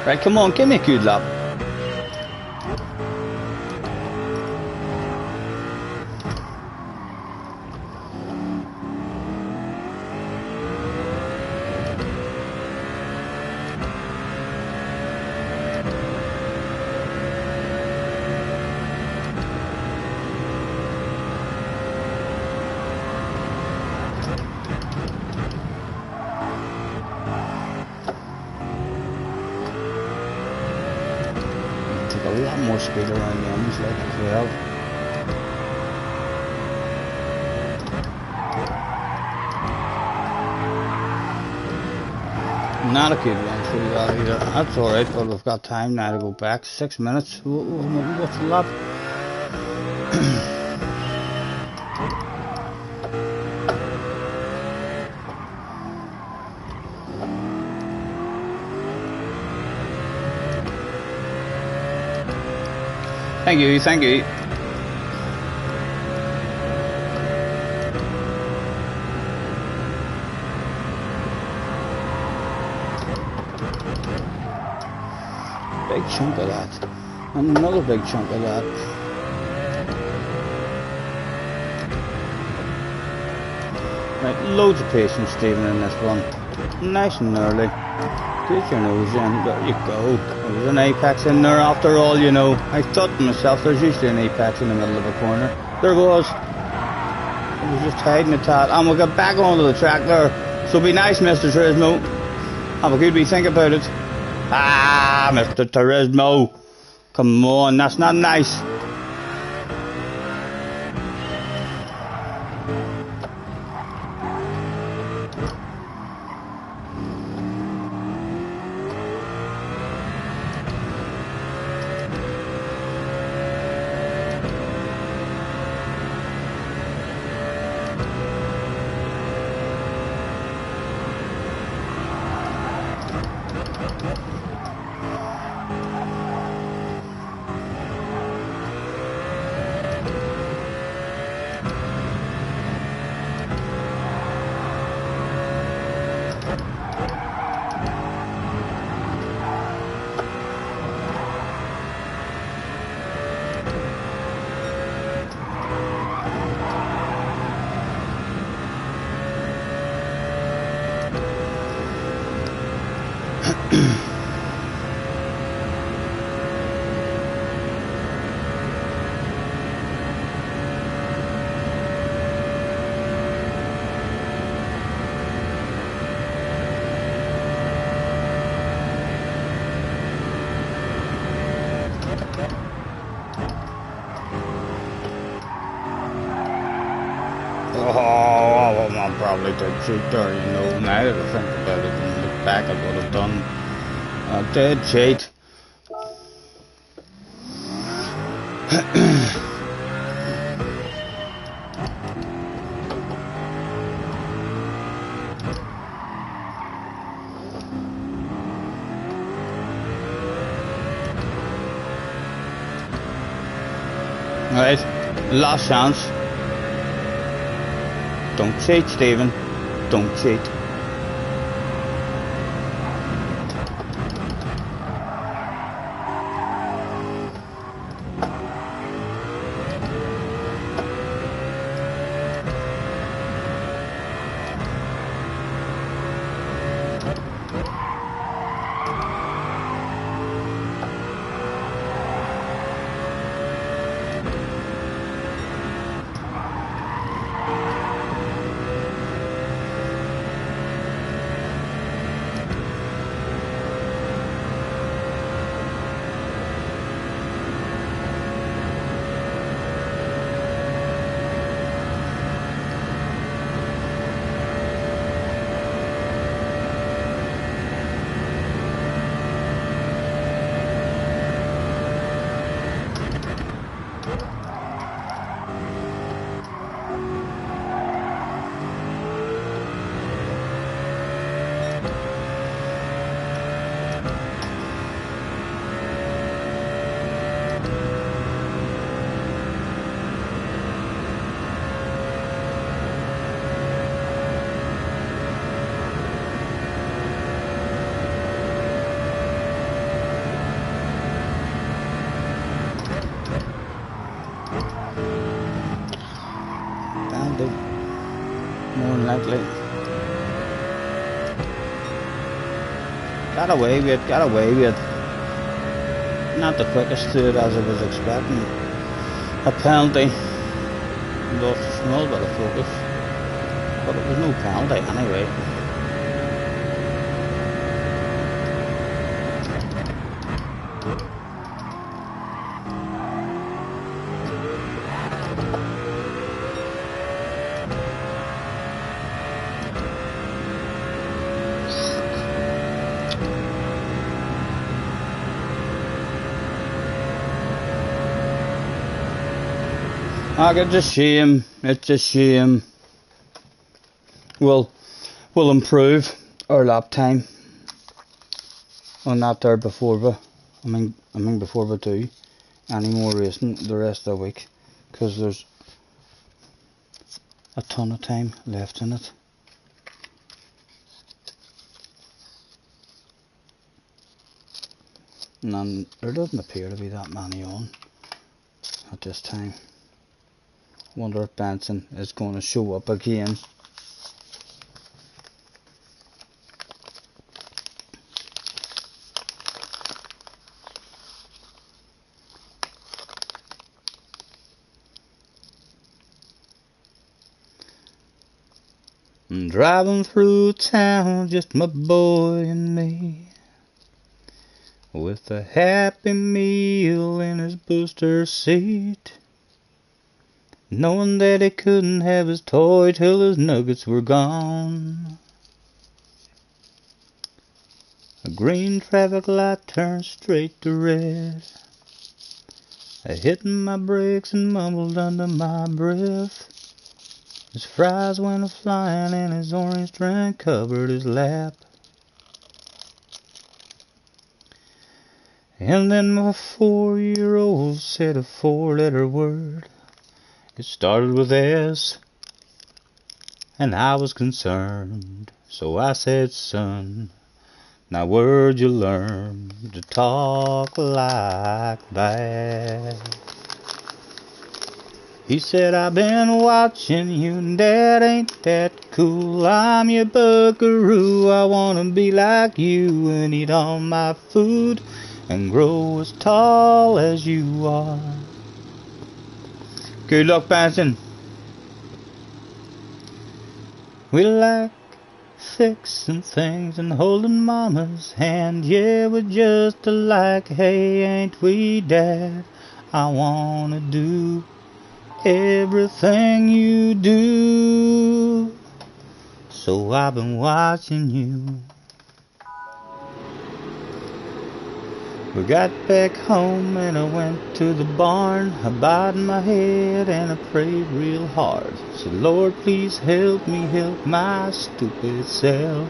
Right, come on, give me a good lap. A lot more speed around the ends like as well. Not a good one. through that either. That's alright, but we've got time now to go back. 6 minutes. What's the lap? Thank you, thank you. Big chunk of that. And another big chunk of that. Right, loads of patience, Stephen, in this one. Nice and early. Get your nose in. There you go. There's an apex in there after all, you know. I thought to myself, there's usually an apex in the middle of a corner. There it was. I was just hiding the tat. And we'll get back onto the track there. So be nice, Mr. Turismo. Have a good wee think about it. Ah, Mr. Turismo. Come on, that's not nice. Oh, well, I probably did cheat there, you know. Now that I think about it and look back at what I've done, I did cheat. Right, last chance. Don't cheat, Stephen. Don't cheat. More than likely. Got away with. Not the quickest to it as I was expecting. A penalty. Lost a small bit of focus. But it was no penalty anyway. It's a shame. It's a shame. We'll improve our lap time on that there before before we do any more racing the rest of the week, because there's a ton of time left in it. And there doesn't appear to be that many on at this time. Wonder if Benson is going to show up again. I'm driving through town, just my boy and me, with a Happy Meal in his booster seat, knowing that he couldn't have his toy till his nuggets were gone. A green traffic light turned straight to red. I hit my brakes and mumbled under my breath. His fries went a-flying and his orange drink covered his lap. And then my 4-year-old said a 4-letter word. It started with S, and I was concerned. So I said, son, now where'd you learn to talk like that? He said, I've been watching you, and that ain't that cool. I'm your buckaroo, I wanna be like you and eat all my food and grow as tall as you are. Good luck, Benson. We like fixing things and holding mama's hand. Yeah, we're just alike, hey, ain't we, Dad? I wanna do everything you do, so I've been watching you. We got back home and I went to the barn. I bowed my head and I prayed real hard. Said, Lord, please help me help my stupid self.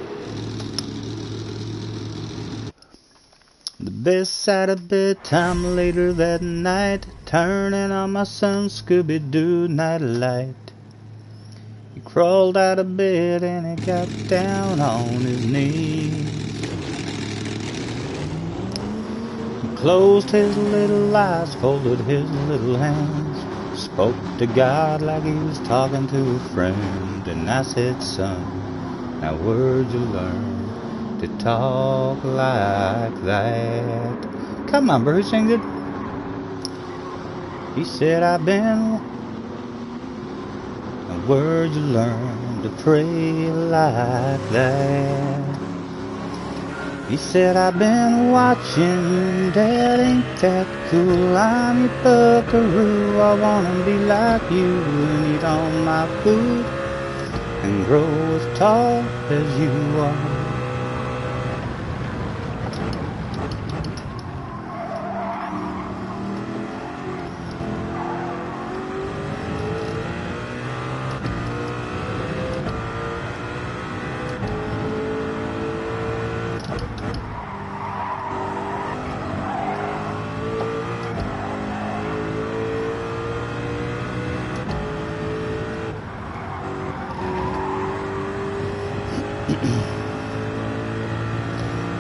The bedside of bedtime later that night, turning on my son's Scooby-Doo nightlight. He crawled out of bed and he got down on his knees. He closed his little eyes, folded his little hands, spoke to God like he was talking to a friend. And I said, son, now where'd you learn to talk like that? Come on, bro, who sings it? He said, I've been. And where'd you learn to pray like that? He said, I've been watching you, that ain't that cool. I'm your buckaroo, I wanna be like you and eat all my food and grow as tall as you are.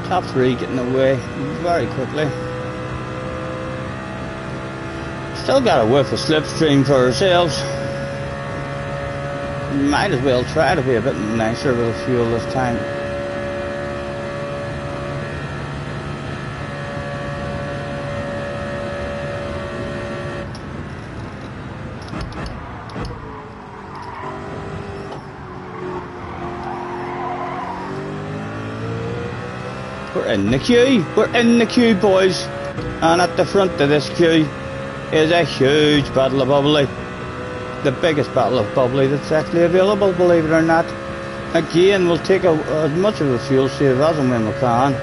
Top 3 getting away very quickly. Still got a whiff of slipstream for ourselves. Might as well try to be a bit nicer with the fuel this time. We're in the queue. We're in the queue, boys. And at the front of this queue is a huge bottle of bubbly. The biggest bottle of bubbly that's actually available, believe it or not. Again, we'll take as much of a fuel save as and when we can.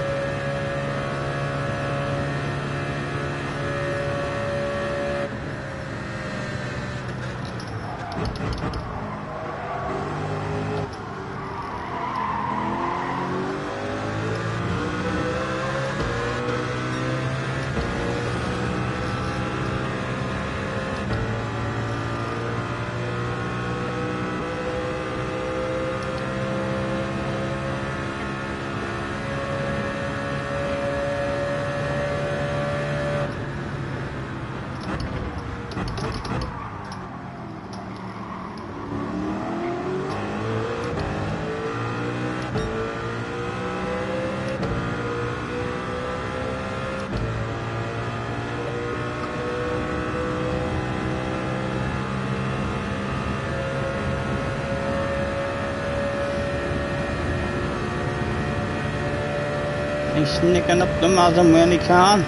He's sneaking up them as and when he can.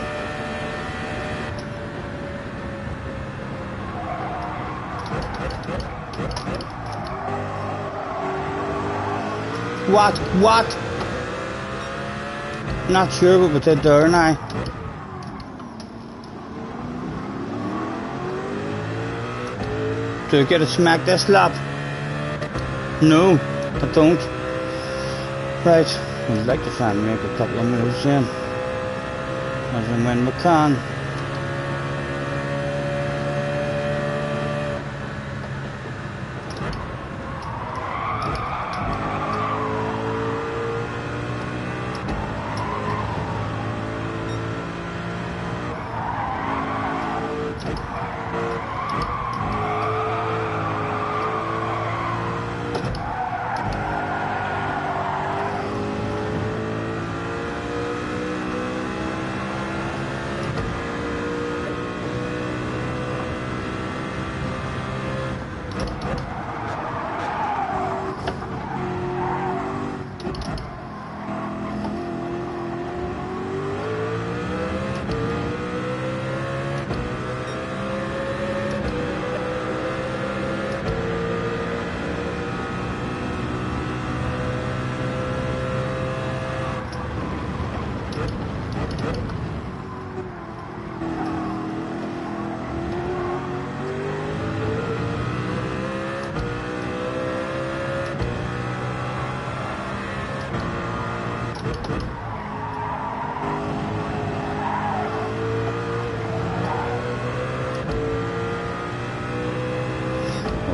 What? Not sure what we did there now. Do I get to smack this lap? No, I don't. Right, I'd like to try and make a couple of moves in. As and when we can.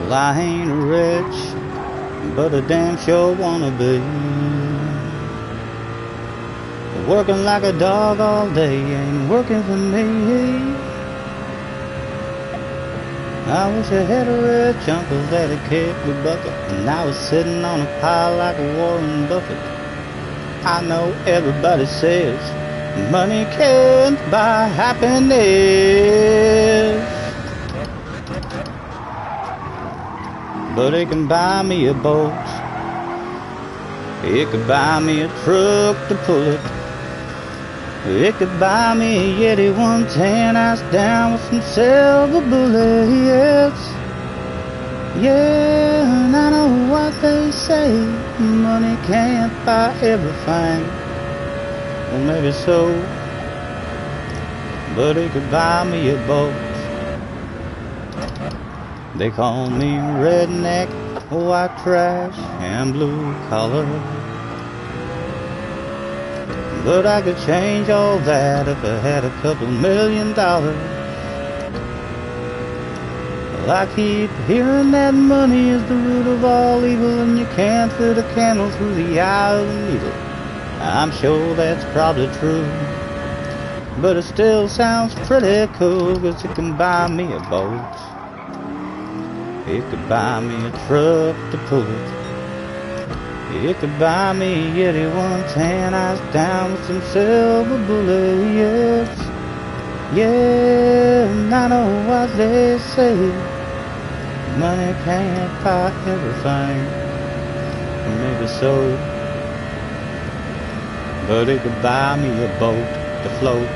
Well, I ain't rich, but I damn sure wanna be. Working like a dog all day ain't working for me. I wish I had a rich uncle that'd kick me bucket, and I was sitting on a pile like a Warren Buffett. I know everybody says money can't buy happiness, but it can buy me a boat. It could buy me a truck to pull it. It could buy me a Yeti 110 ice down with some silver bullets. Yeah, and I know what they say, money can't buy everything. Well, maybe so, but it could buy me a boat. They call me redneck, white trash, and blue collar. But I could change all that if I had a couple $1 million. Well, I keep hearing that money is the root of all evil, and you can't fit a candle through the eye of a needle. I'm sure that's probably true, but it still sounds pretty cool, 'cause it can buy me a boat. It could buy me a truck to pull it. It could buy me a Yeti 110 ice down with some silver bullets. Yeah, and I know what they say, money can't buy everything. Maybe so, but it could buy me a boat to float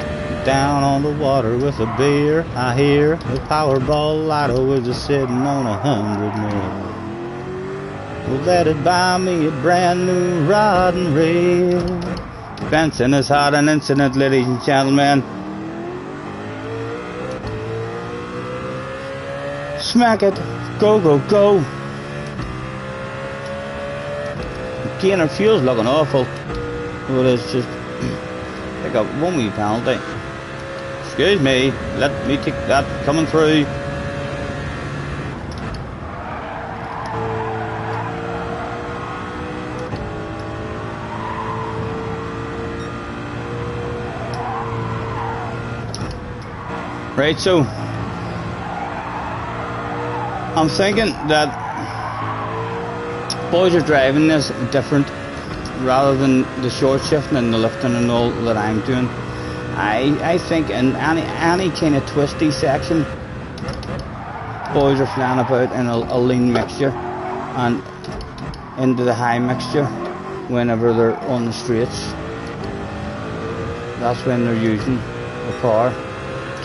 down on the water with a beer. I hear the Powerball lotto is just sitting on 100 mil. Well, that'd buy me a brand new rod and reel. Benson has had an incident, ladies and gentlemen. Smack it. Go, go, go. Gain our fuel's looking awful. Well, it's just... I got one wee penalty. Excuse me. Let me take that coming through. Right, so I'm thinking that boys are driving this different rather than the short shifting and the lifting and all that I'm doing. I think in any kind of twisty section, boys are flying about in a lean mixture and into the high mixture whenever they're on the straights. That's when they're using the power.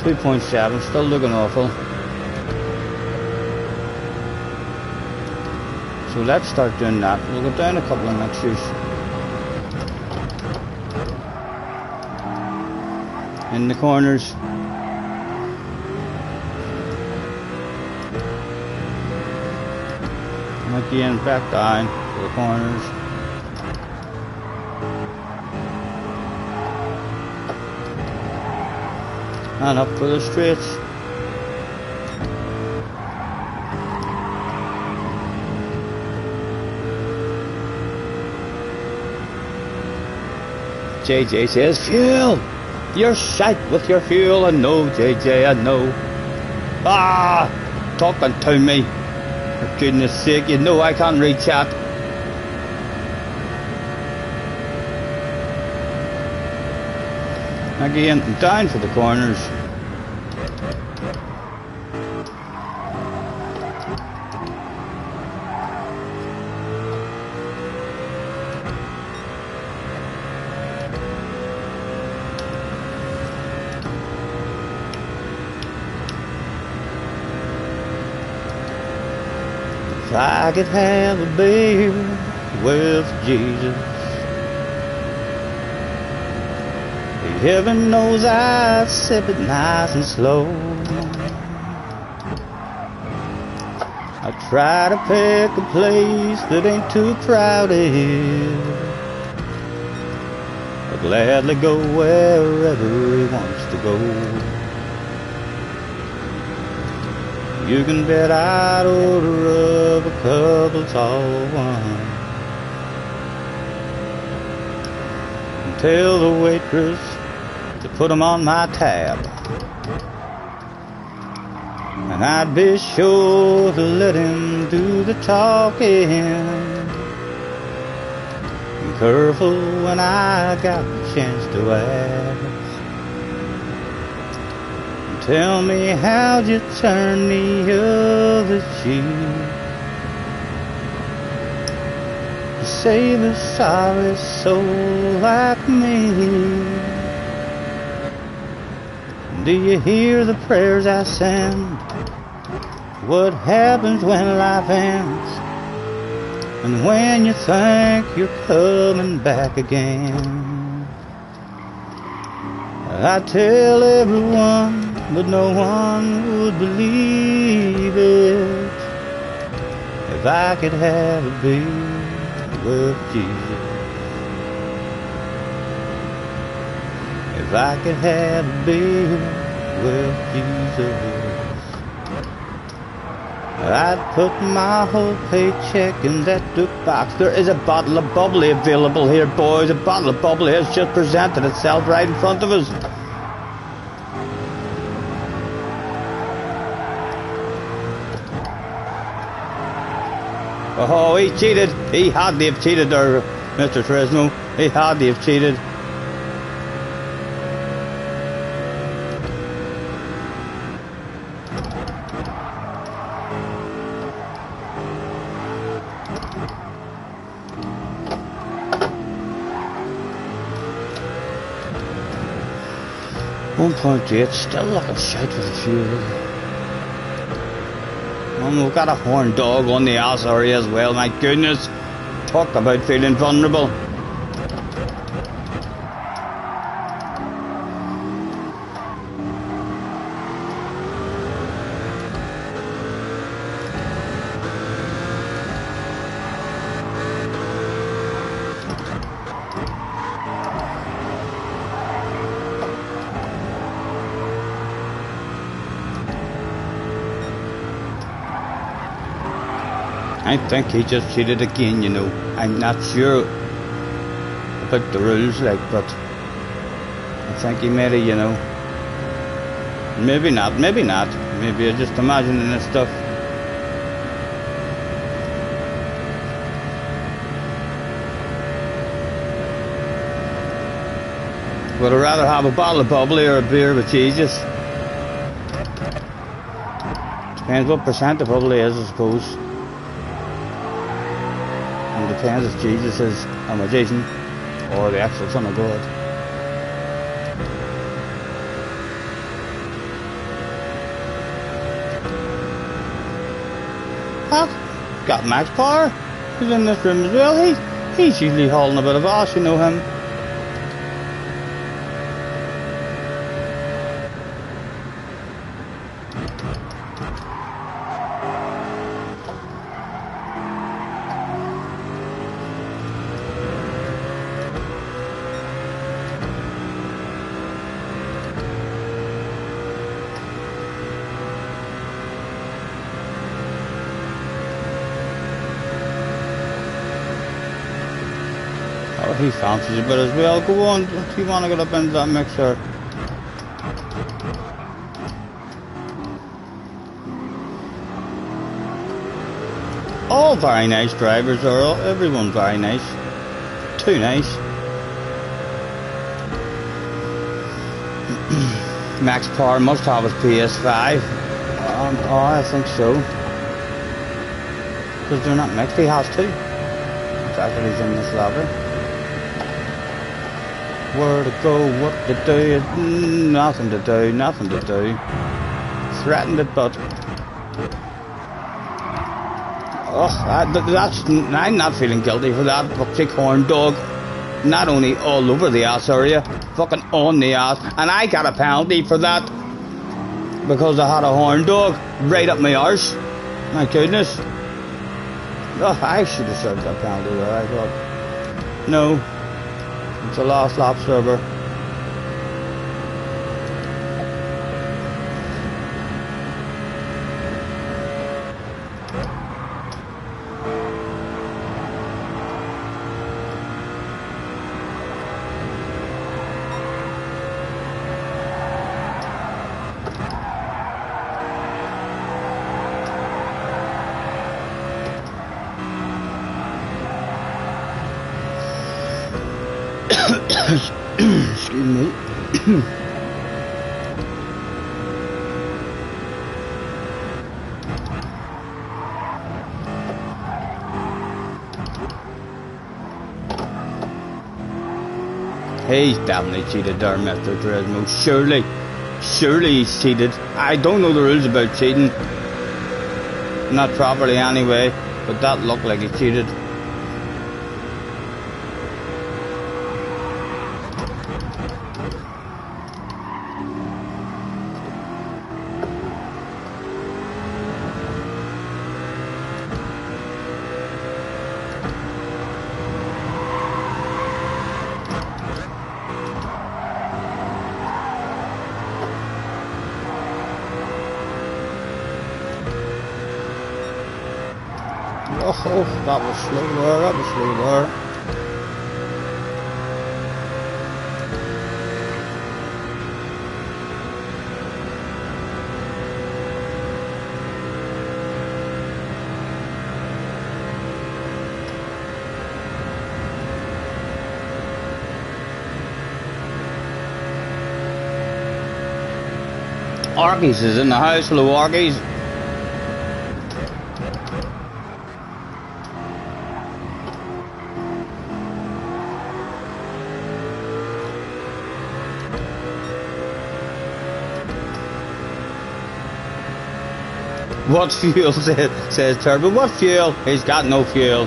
2.7, still looking awful. So let's start doing that. We'll go down a couple of mixtures. In the corners. And again, back down to the corners. And up for the straights. JJ says, fuel! You're shite with your fuel. I know, JJ, I know. Ah! Talking to me. For goodness sake, you know I can't read chat. Again, down for the corners. If I could have a beer with Jesus, heaven knows I'd sip it nice and slow. I try to pick a place that ain't too crowded. I'd gladly go wherever he wants to go. You can bet I'd order up a couple tall ones and tell the waitress to put 'em on my tab. And I'd be sure to let him do the talking. Be careful when I got the chance to ask. Tell me how'd you turn the other cheek to save a sorry soul like me? Do you hear the prayers I send? What happens when life ends? And when you think you're coming back again? I tell everyone, but no one would believe it. If I could have a beer with Jesus, if I could have a beer with Jesus, I'd put my whole paycheck in that Duke box. There is a bottle of bubbly available here, boys. A bottle of bubbly has just presented itself right in front of us. Oh, he cheated. He had to have cheated there, Mr. Fresno. He had to have cheated. .8, still looking shite for the fuel. And we've got a horn dog on the ass area as well, my goodness. Talk about feeling vulnerable. I think he just cheated again, you know. I'm not sure about the rules, like, but I think he made it, you know. Maybe not, maybe not. Maybe I'm just imagining this stuff. Would I rather have a bottle of bubbly or a beer with Jesus? Depends what percent the bubbly is, I suppose. And depends if Jesus is a magician or the actual Son of God. got Max Power. He's in this room as well. He's usually hauling a bit of ass, you know him. Oh, he fancies a bit as well. Go on, if you want to get up into that mixer. All very nice drivers, Earl. Everyone very nice. Too nice. Max Power must have his PS5. Oh, I think so. Because they're not mixed, he has to. In fact, that he's in this lobby. Where to go, what to do, nothing to do, nothing to do. Threatened it, but... Oh, I'm not feeling guilty for that fucking corn dog. Not only all over the ass area, fucking on the ass. And I got a penalty for that. Because I had a horn dog right up my arse. My goodness. Oh, I should have served that penalty there, I thought. No. It's a last lap server. Excuse me. He's definitely cheated there, Mr. Turismo. Surely he's cheated. I don't know the rules about cheating. Not properly anyway, but that looked like he cheated. Oh, that was slow there, that was slow there. Argies is in the house, hello Argies. What fuel, says Turbo. What fuel? He's got no fuel.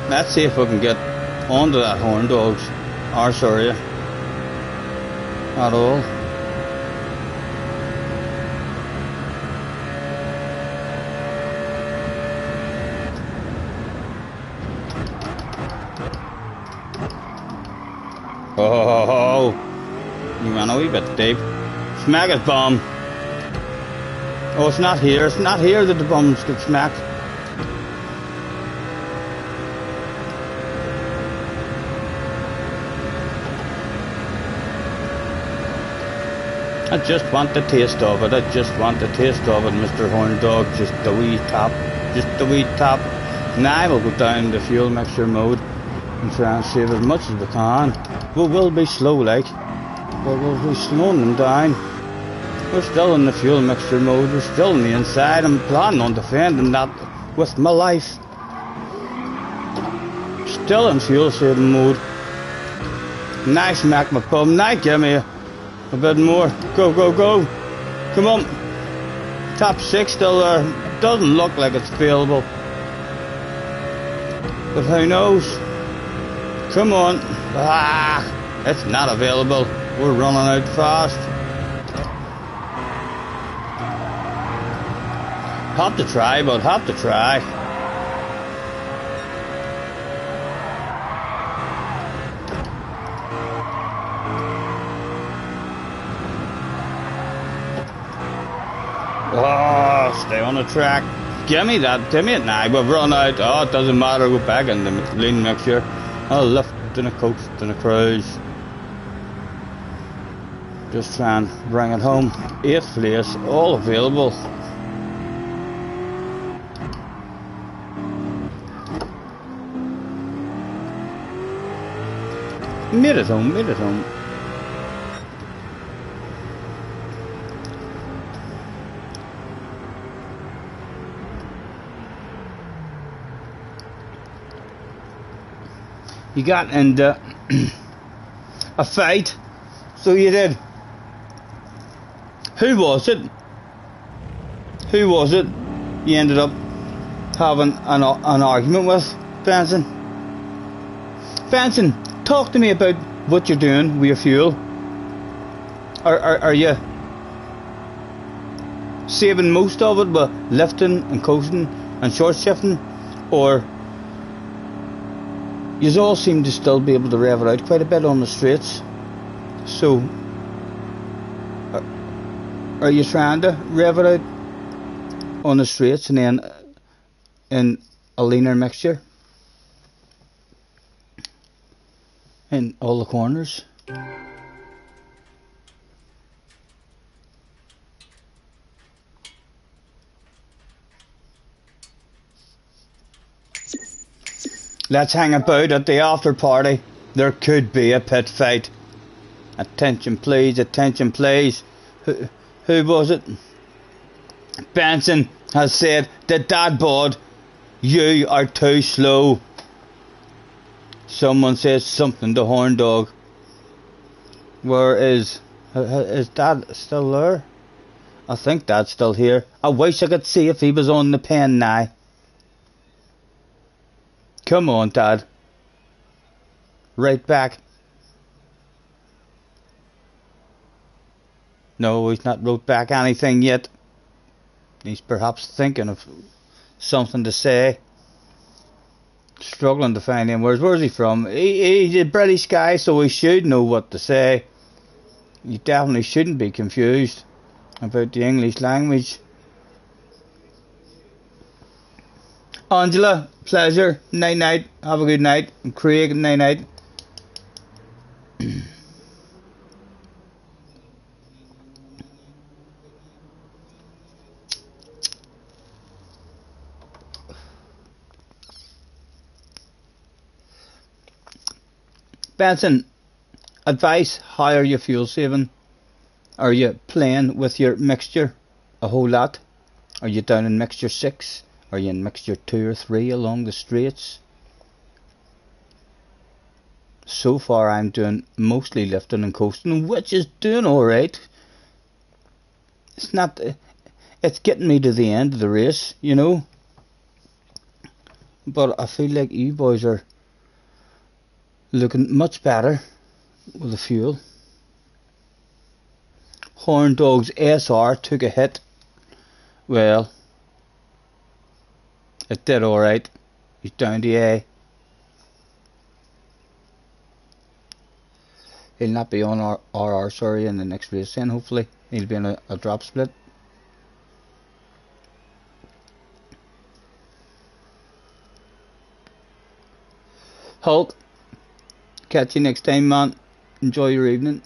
Let's see if we can get onto that horn dog's arse area at all. Oh, you ran a wee bit deep. Smack it, bomb. Oh, it's not here. It's not here that the bombs get smacked. I just want the taste of it. I just want the taste of it, Mr. Horn Dog. Just the wee tap. Just the wee tap. Now we'll go down the fuel mixture mode and try and save as much as we can. We will be slow, like, but we'll be slowing them down. We're still in the fuel mixture mode. We're still on the inside. I'm planning on defending that with my life. Still in fuel saving mode. Nice Mac my pub. Now give me a bit more. Go, go, go. Come on. Top 6 still there. Doesn't look like it's available. But who knows? Come on. Ah, it's not available. We're running out fast. Have to try, but have to try. Oh, stay on the track. Give me that. Give me it now. We've run out. Oh, it doesn't matter. Go back in the lean mixture. I'll lift in a coast and a cruise. Just try and bring it home. 8th place, all available. Made it home, made it home. You got into a fight, so you did. Who was it? Who was it you ended up having an argument with, Benson? Benson, talk to me about what you're doing with your fuel. Are you saving most of it by lifting and coasting and short shifting, or you all seem to still be able to rev it out quite a bit on the straights? So are you trying to rev it out on the straights and then in a leaner mixture in all the corners? Let's hang about at the after party. There could be a pit fight. Attention please, attention please. Who was it? Benson has said that dad bod, you are too slow. Someone says something to Horn Dog. Where is Dad still there? I think Dad's still here. I wish I could see if he was on the pen now. Come on, Dad. Right back. No, he's not wrote back anything yet. He's perhaps thinking of something to say. Struggling to find him. Where's he from? He's a British guy, so he should know what to say. You definitely shouldn't be confused about the English language. Angela, pleasure. Night night. Have a good night. And Craig, night night. Benson, advice, how are you fuel saving? Are you playing with your mixture a whole lot? Are you down in mixture 6? Are you in mixture 2 or 3 along the straights? So far I'm doing mostly lifting and coasting, which is doing alright. It's not, it's getting me to the end of the race, you know. But I feel like you boys are looking much better with the fuel. Horn Dog's SR took a hit. Well, it did alright. He's down to A. He'll not be on RR, sorry, in the next race then, hopefully. He'll be in a drop split. Hulk, catch you next time, man. Enjoy your evening.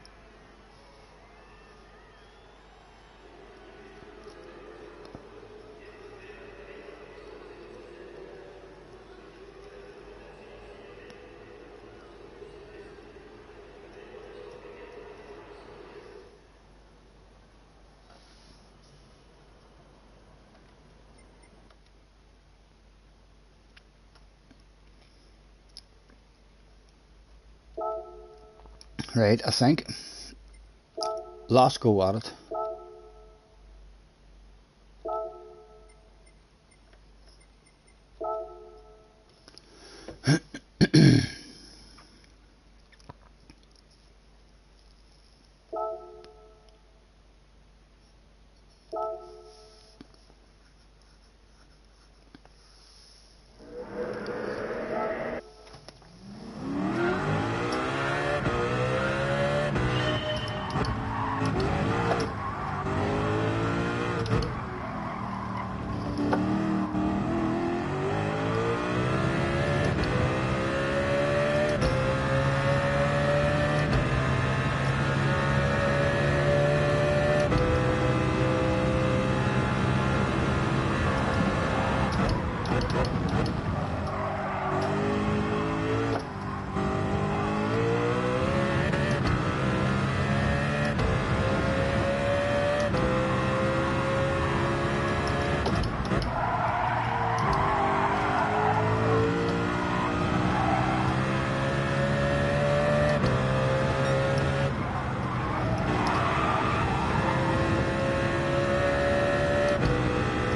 Right, I think. Last go at it.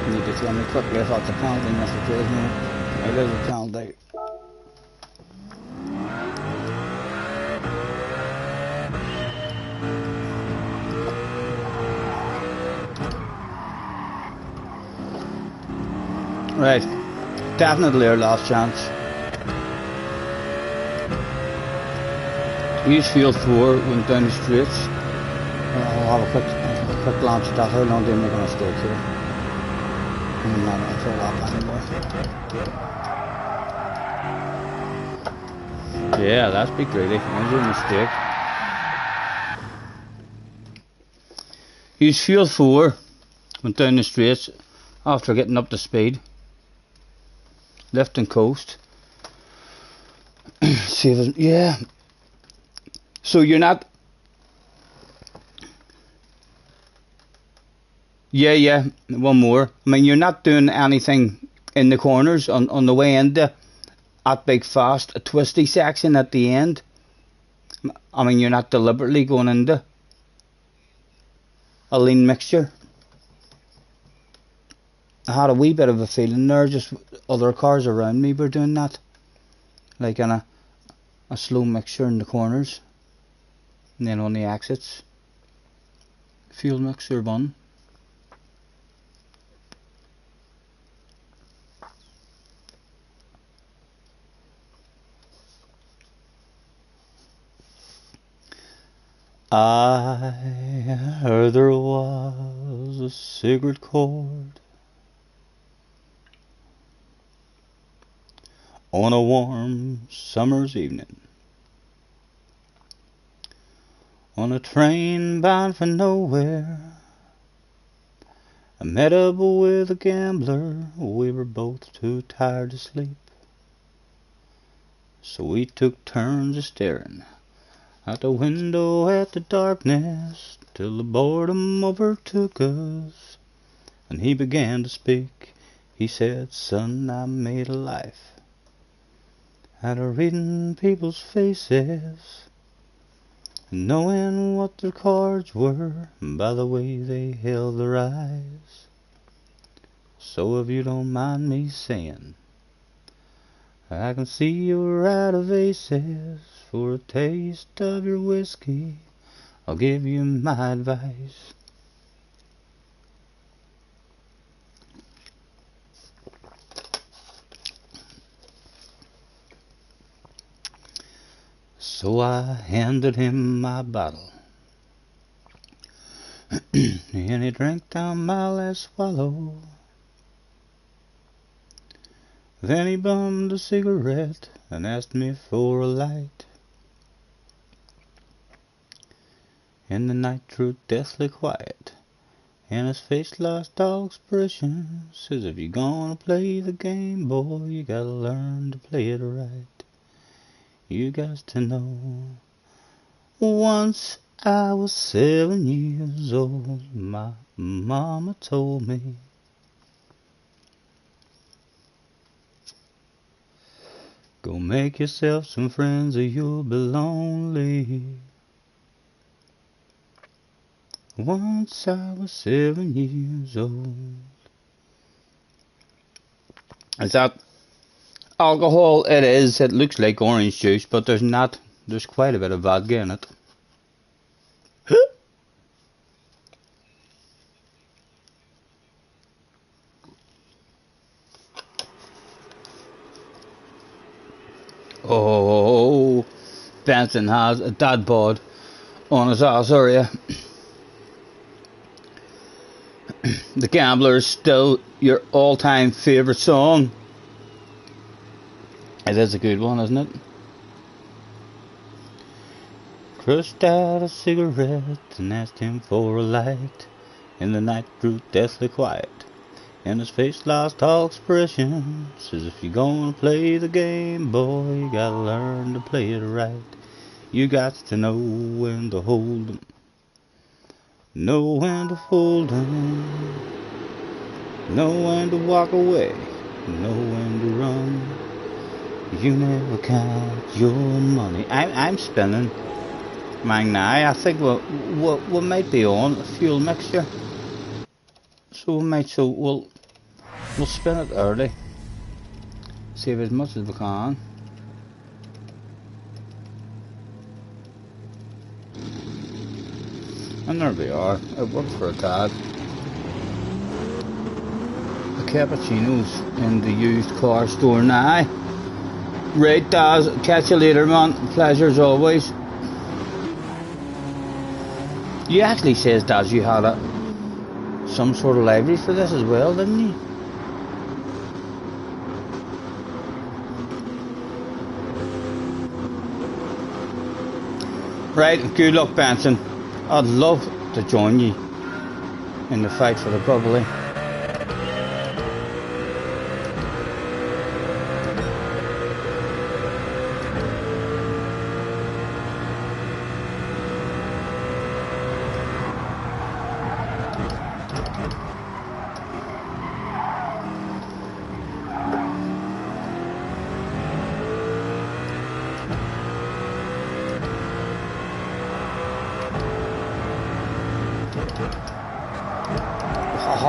You just let me quickly, I thought the penalty message is no. It is a penalty. Right, definitely our last chance. We used field 4, went down the straights. I'll have a quick glance at that. How long did I make a mistake here? I'm not on for a lap anymore. Yeah, that's big greedy. There's a mistake. Used field 4, went down the straights after getting up to speed. Left and coast. See if it's, yeah. So you're not. Yeah, one more. I mean, you're not doing anything in the corners on the way into that big fast twisty section at the end. I mean, you're not deliberately going into a lean mixture. I had a wee bit of a feeling there, just other cars around me were doing that. Like in a slow mixture in the corners. And then on the exits. Fuel mixture 1. I heard there was a secret chord on a warm summer's evening, on a train bound for nowhere. I met up with a gambler, we were both too tired to sleep, so we took turns staring out the window at the darkness, till the boredom overtook us, and he began to speak. He said, "Son, I made a life out of reading people's faces, and knowing what their cards were by the way they held their eyes. So if you don't mind me saying, I can see you're out of aces. For a taste of your whiskey, I'll give you my advice. So I handed him my bottle, and he drank down my last swallow. Then he bummed a cigarette and asked me for a light. And the night grew deathly quiet, and his face lost all expression. Says, if you're gonna play the game, boy, you gotta learn to play it right. You got to know. Once I was 7 years old, my mama told me, go make yourself some friends or you'll be lonely. Once I was 7 years old. Is that alcohol? It is. It looks like orange juice, but there's not. There's quite a bit of vodka in it. Oh, Benson has a dad bod on his ass area. The Gambler is still your all-time favourite song. It is a good one, isn't it? Crushed out a cigarette and asked him for a light. And the night grew deathly quiet, and his face lost all expression. Says if you're gonna play the game, boy, you gotta learn to play it right. You got to know when to hold 'em, know when to fold 'em, know when to walk away, know when to run. You never count your money. I'm spinning mine now. I think we might be on a fuel mixture, so we'll spin it early, save as much as we can. And there we are. It worked for a tad. The cappuccino's in the used car store now. Right, Daz. Catch you later, man. Pleasure as always. You actually says, Daz, you had some sort of library for this as well, didn't you? Right, good luck, Benson. I'd love to join you in the fight for the bubbly.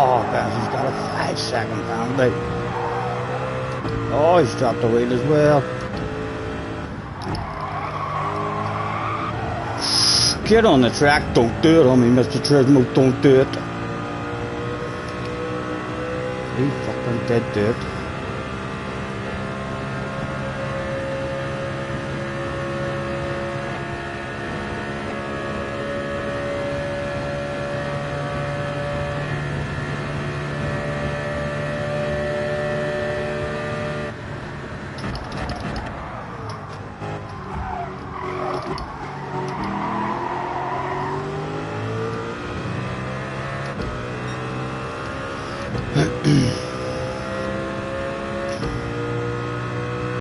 Oh, Benson's got a 5-second penalty. Oh, he's dropped the wheel as well. Get on the track. Don't do it on me, Mr. Trismo. Don't do it. He fucking did do it.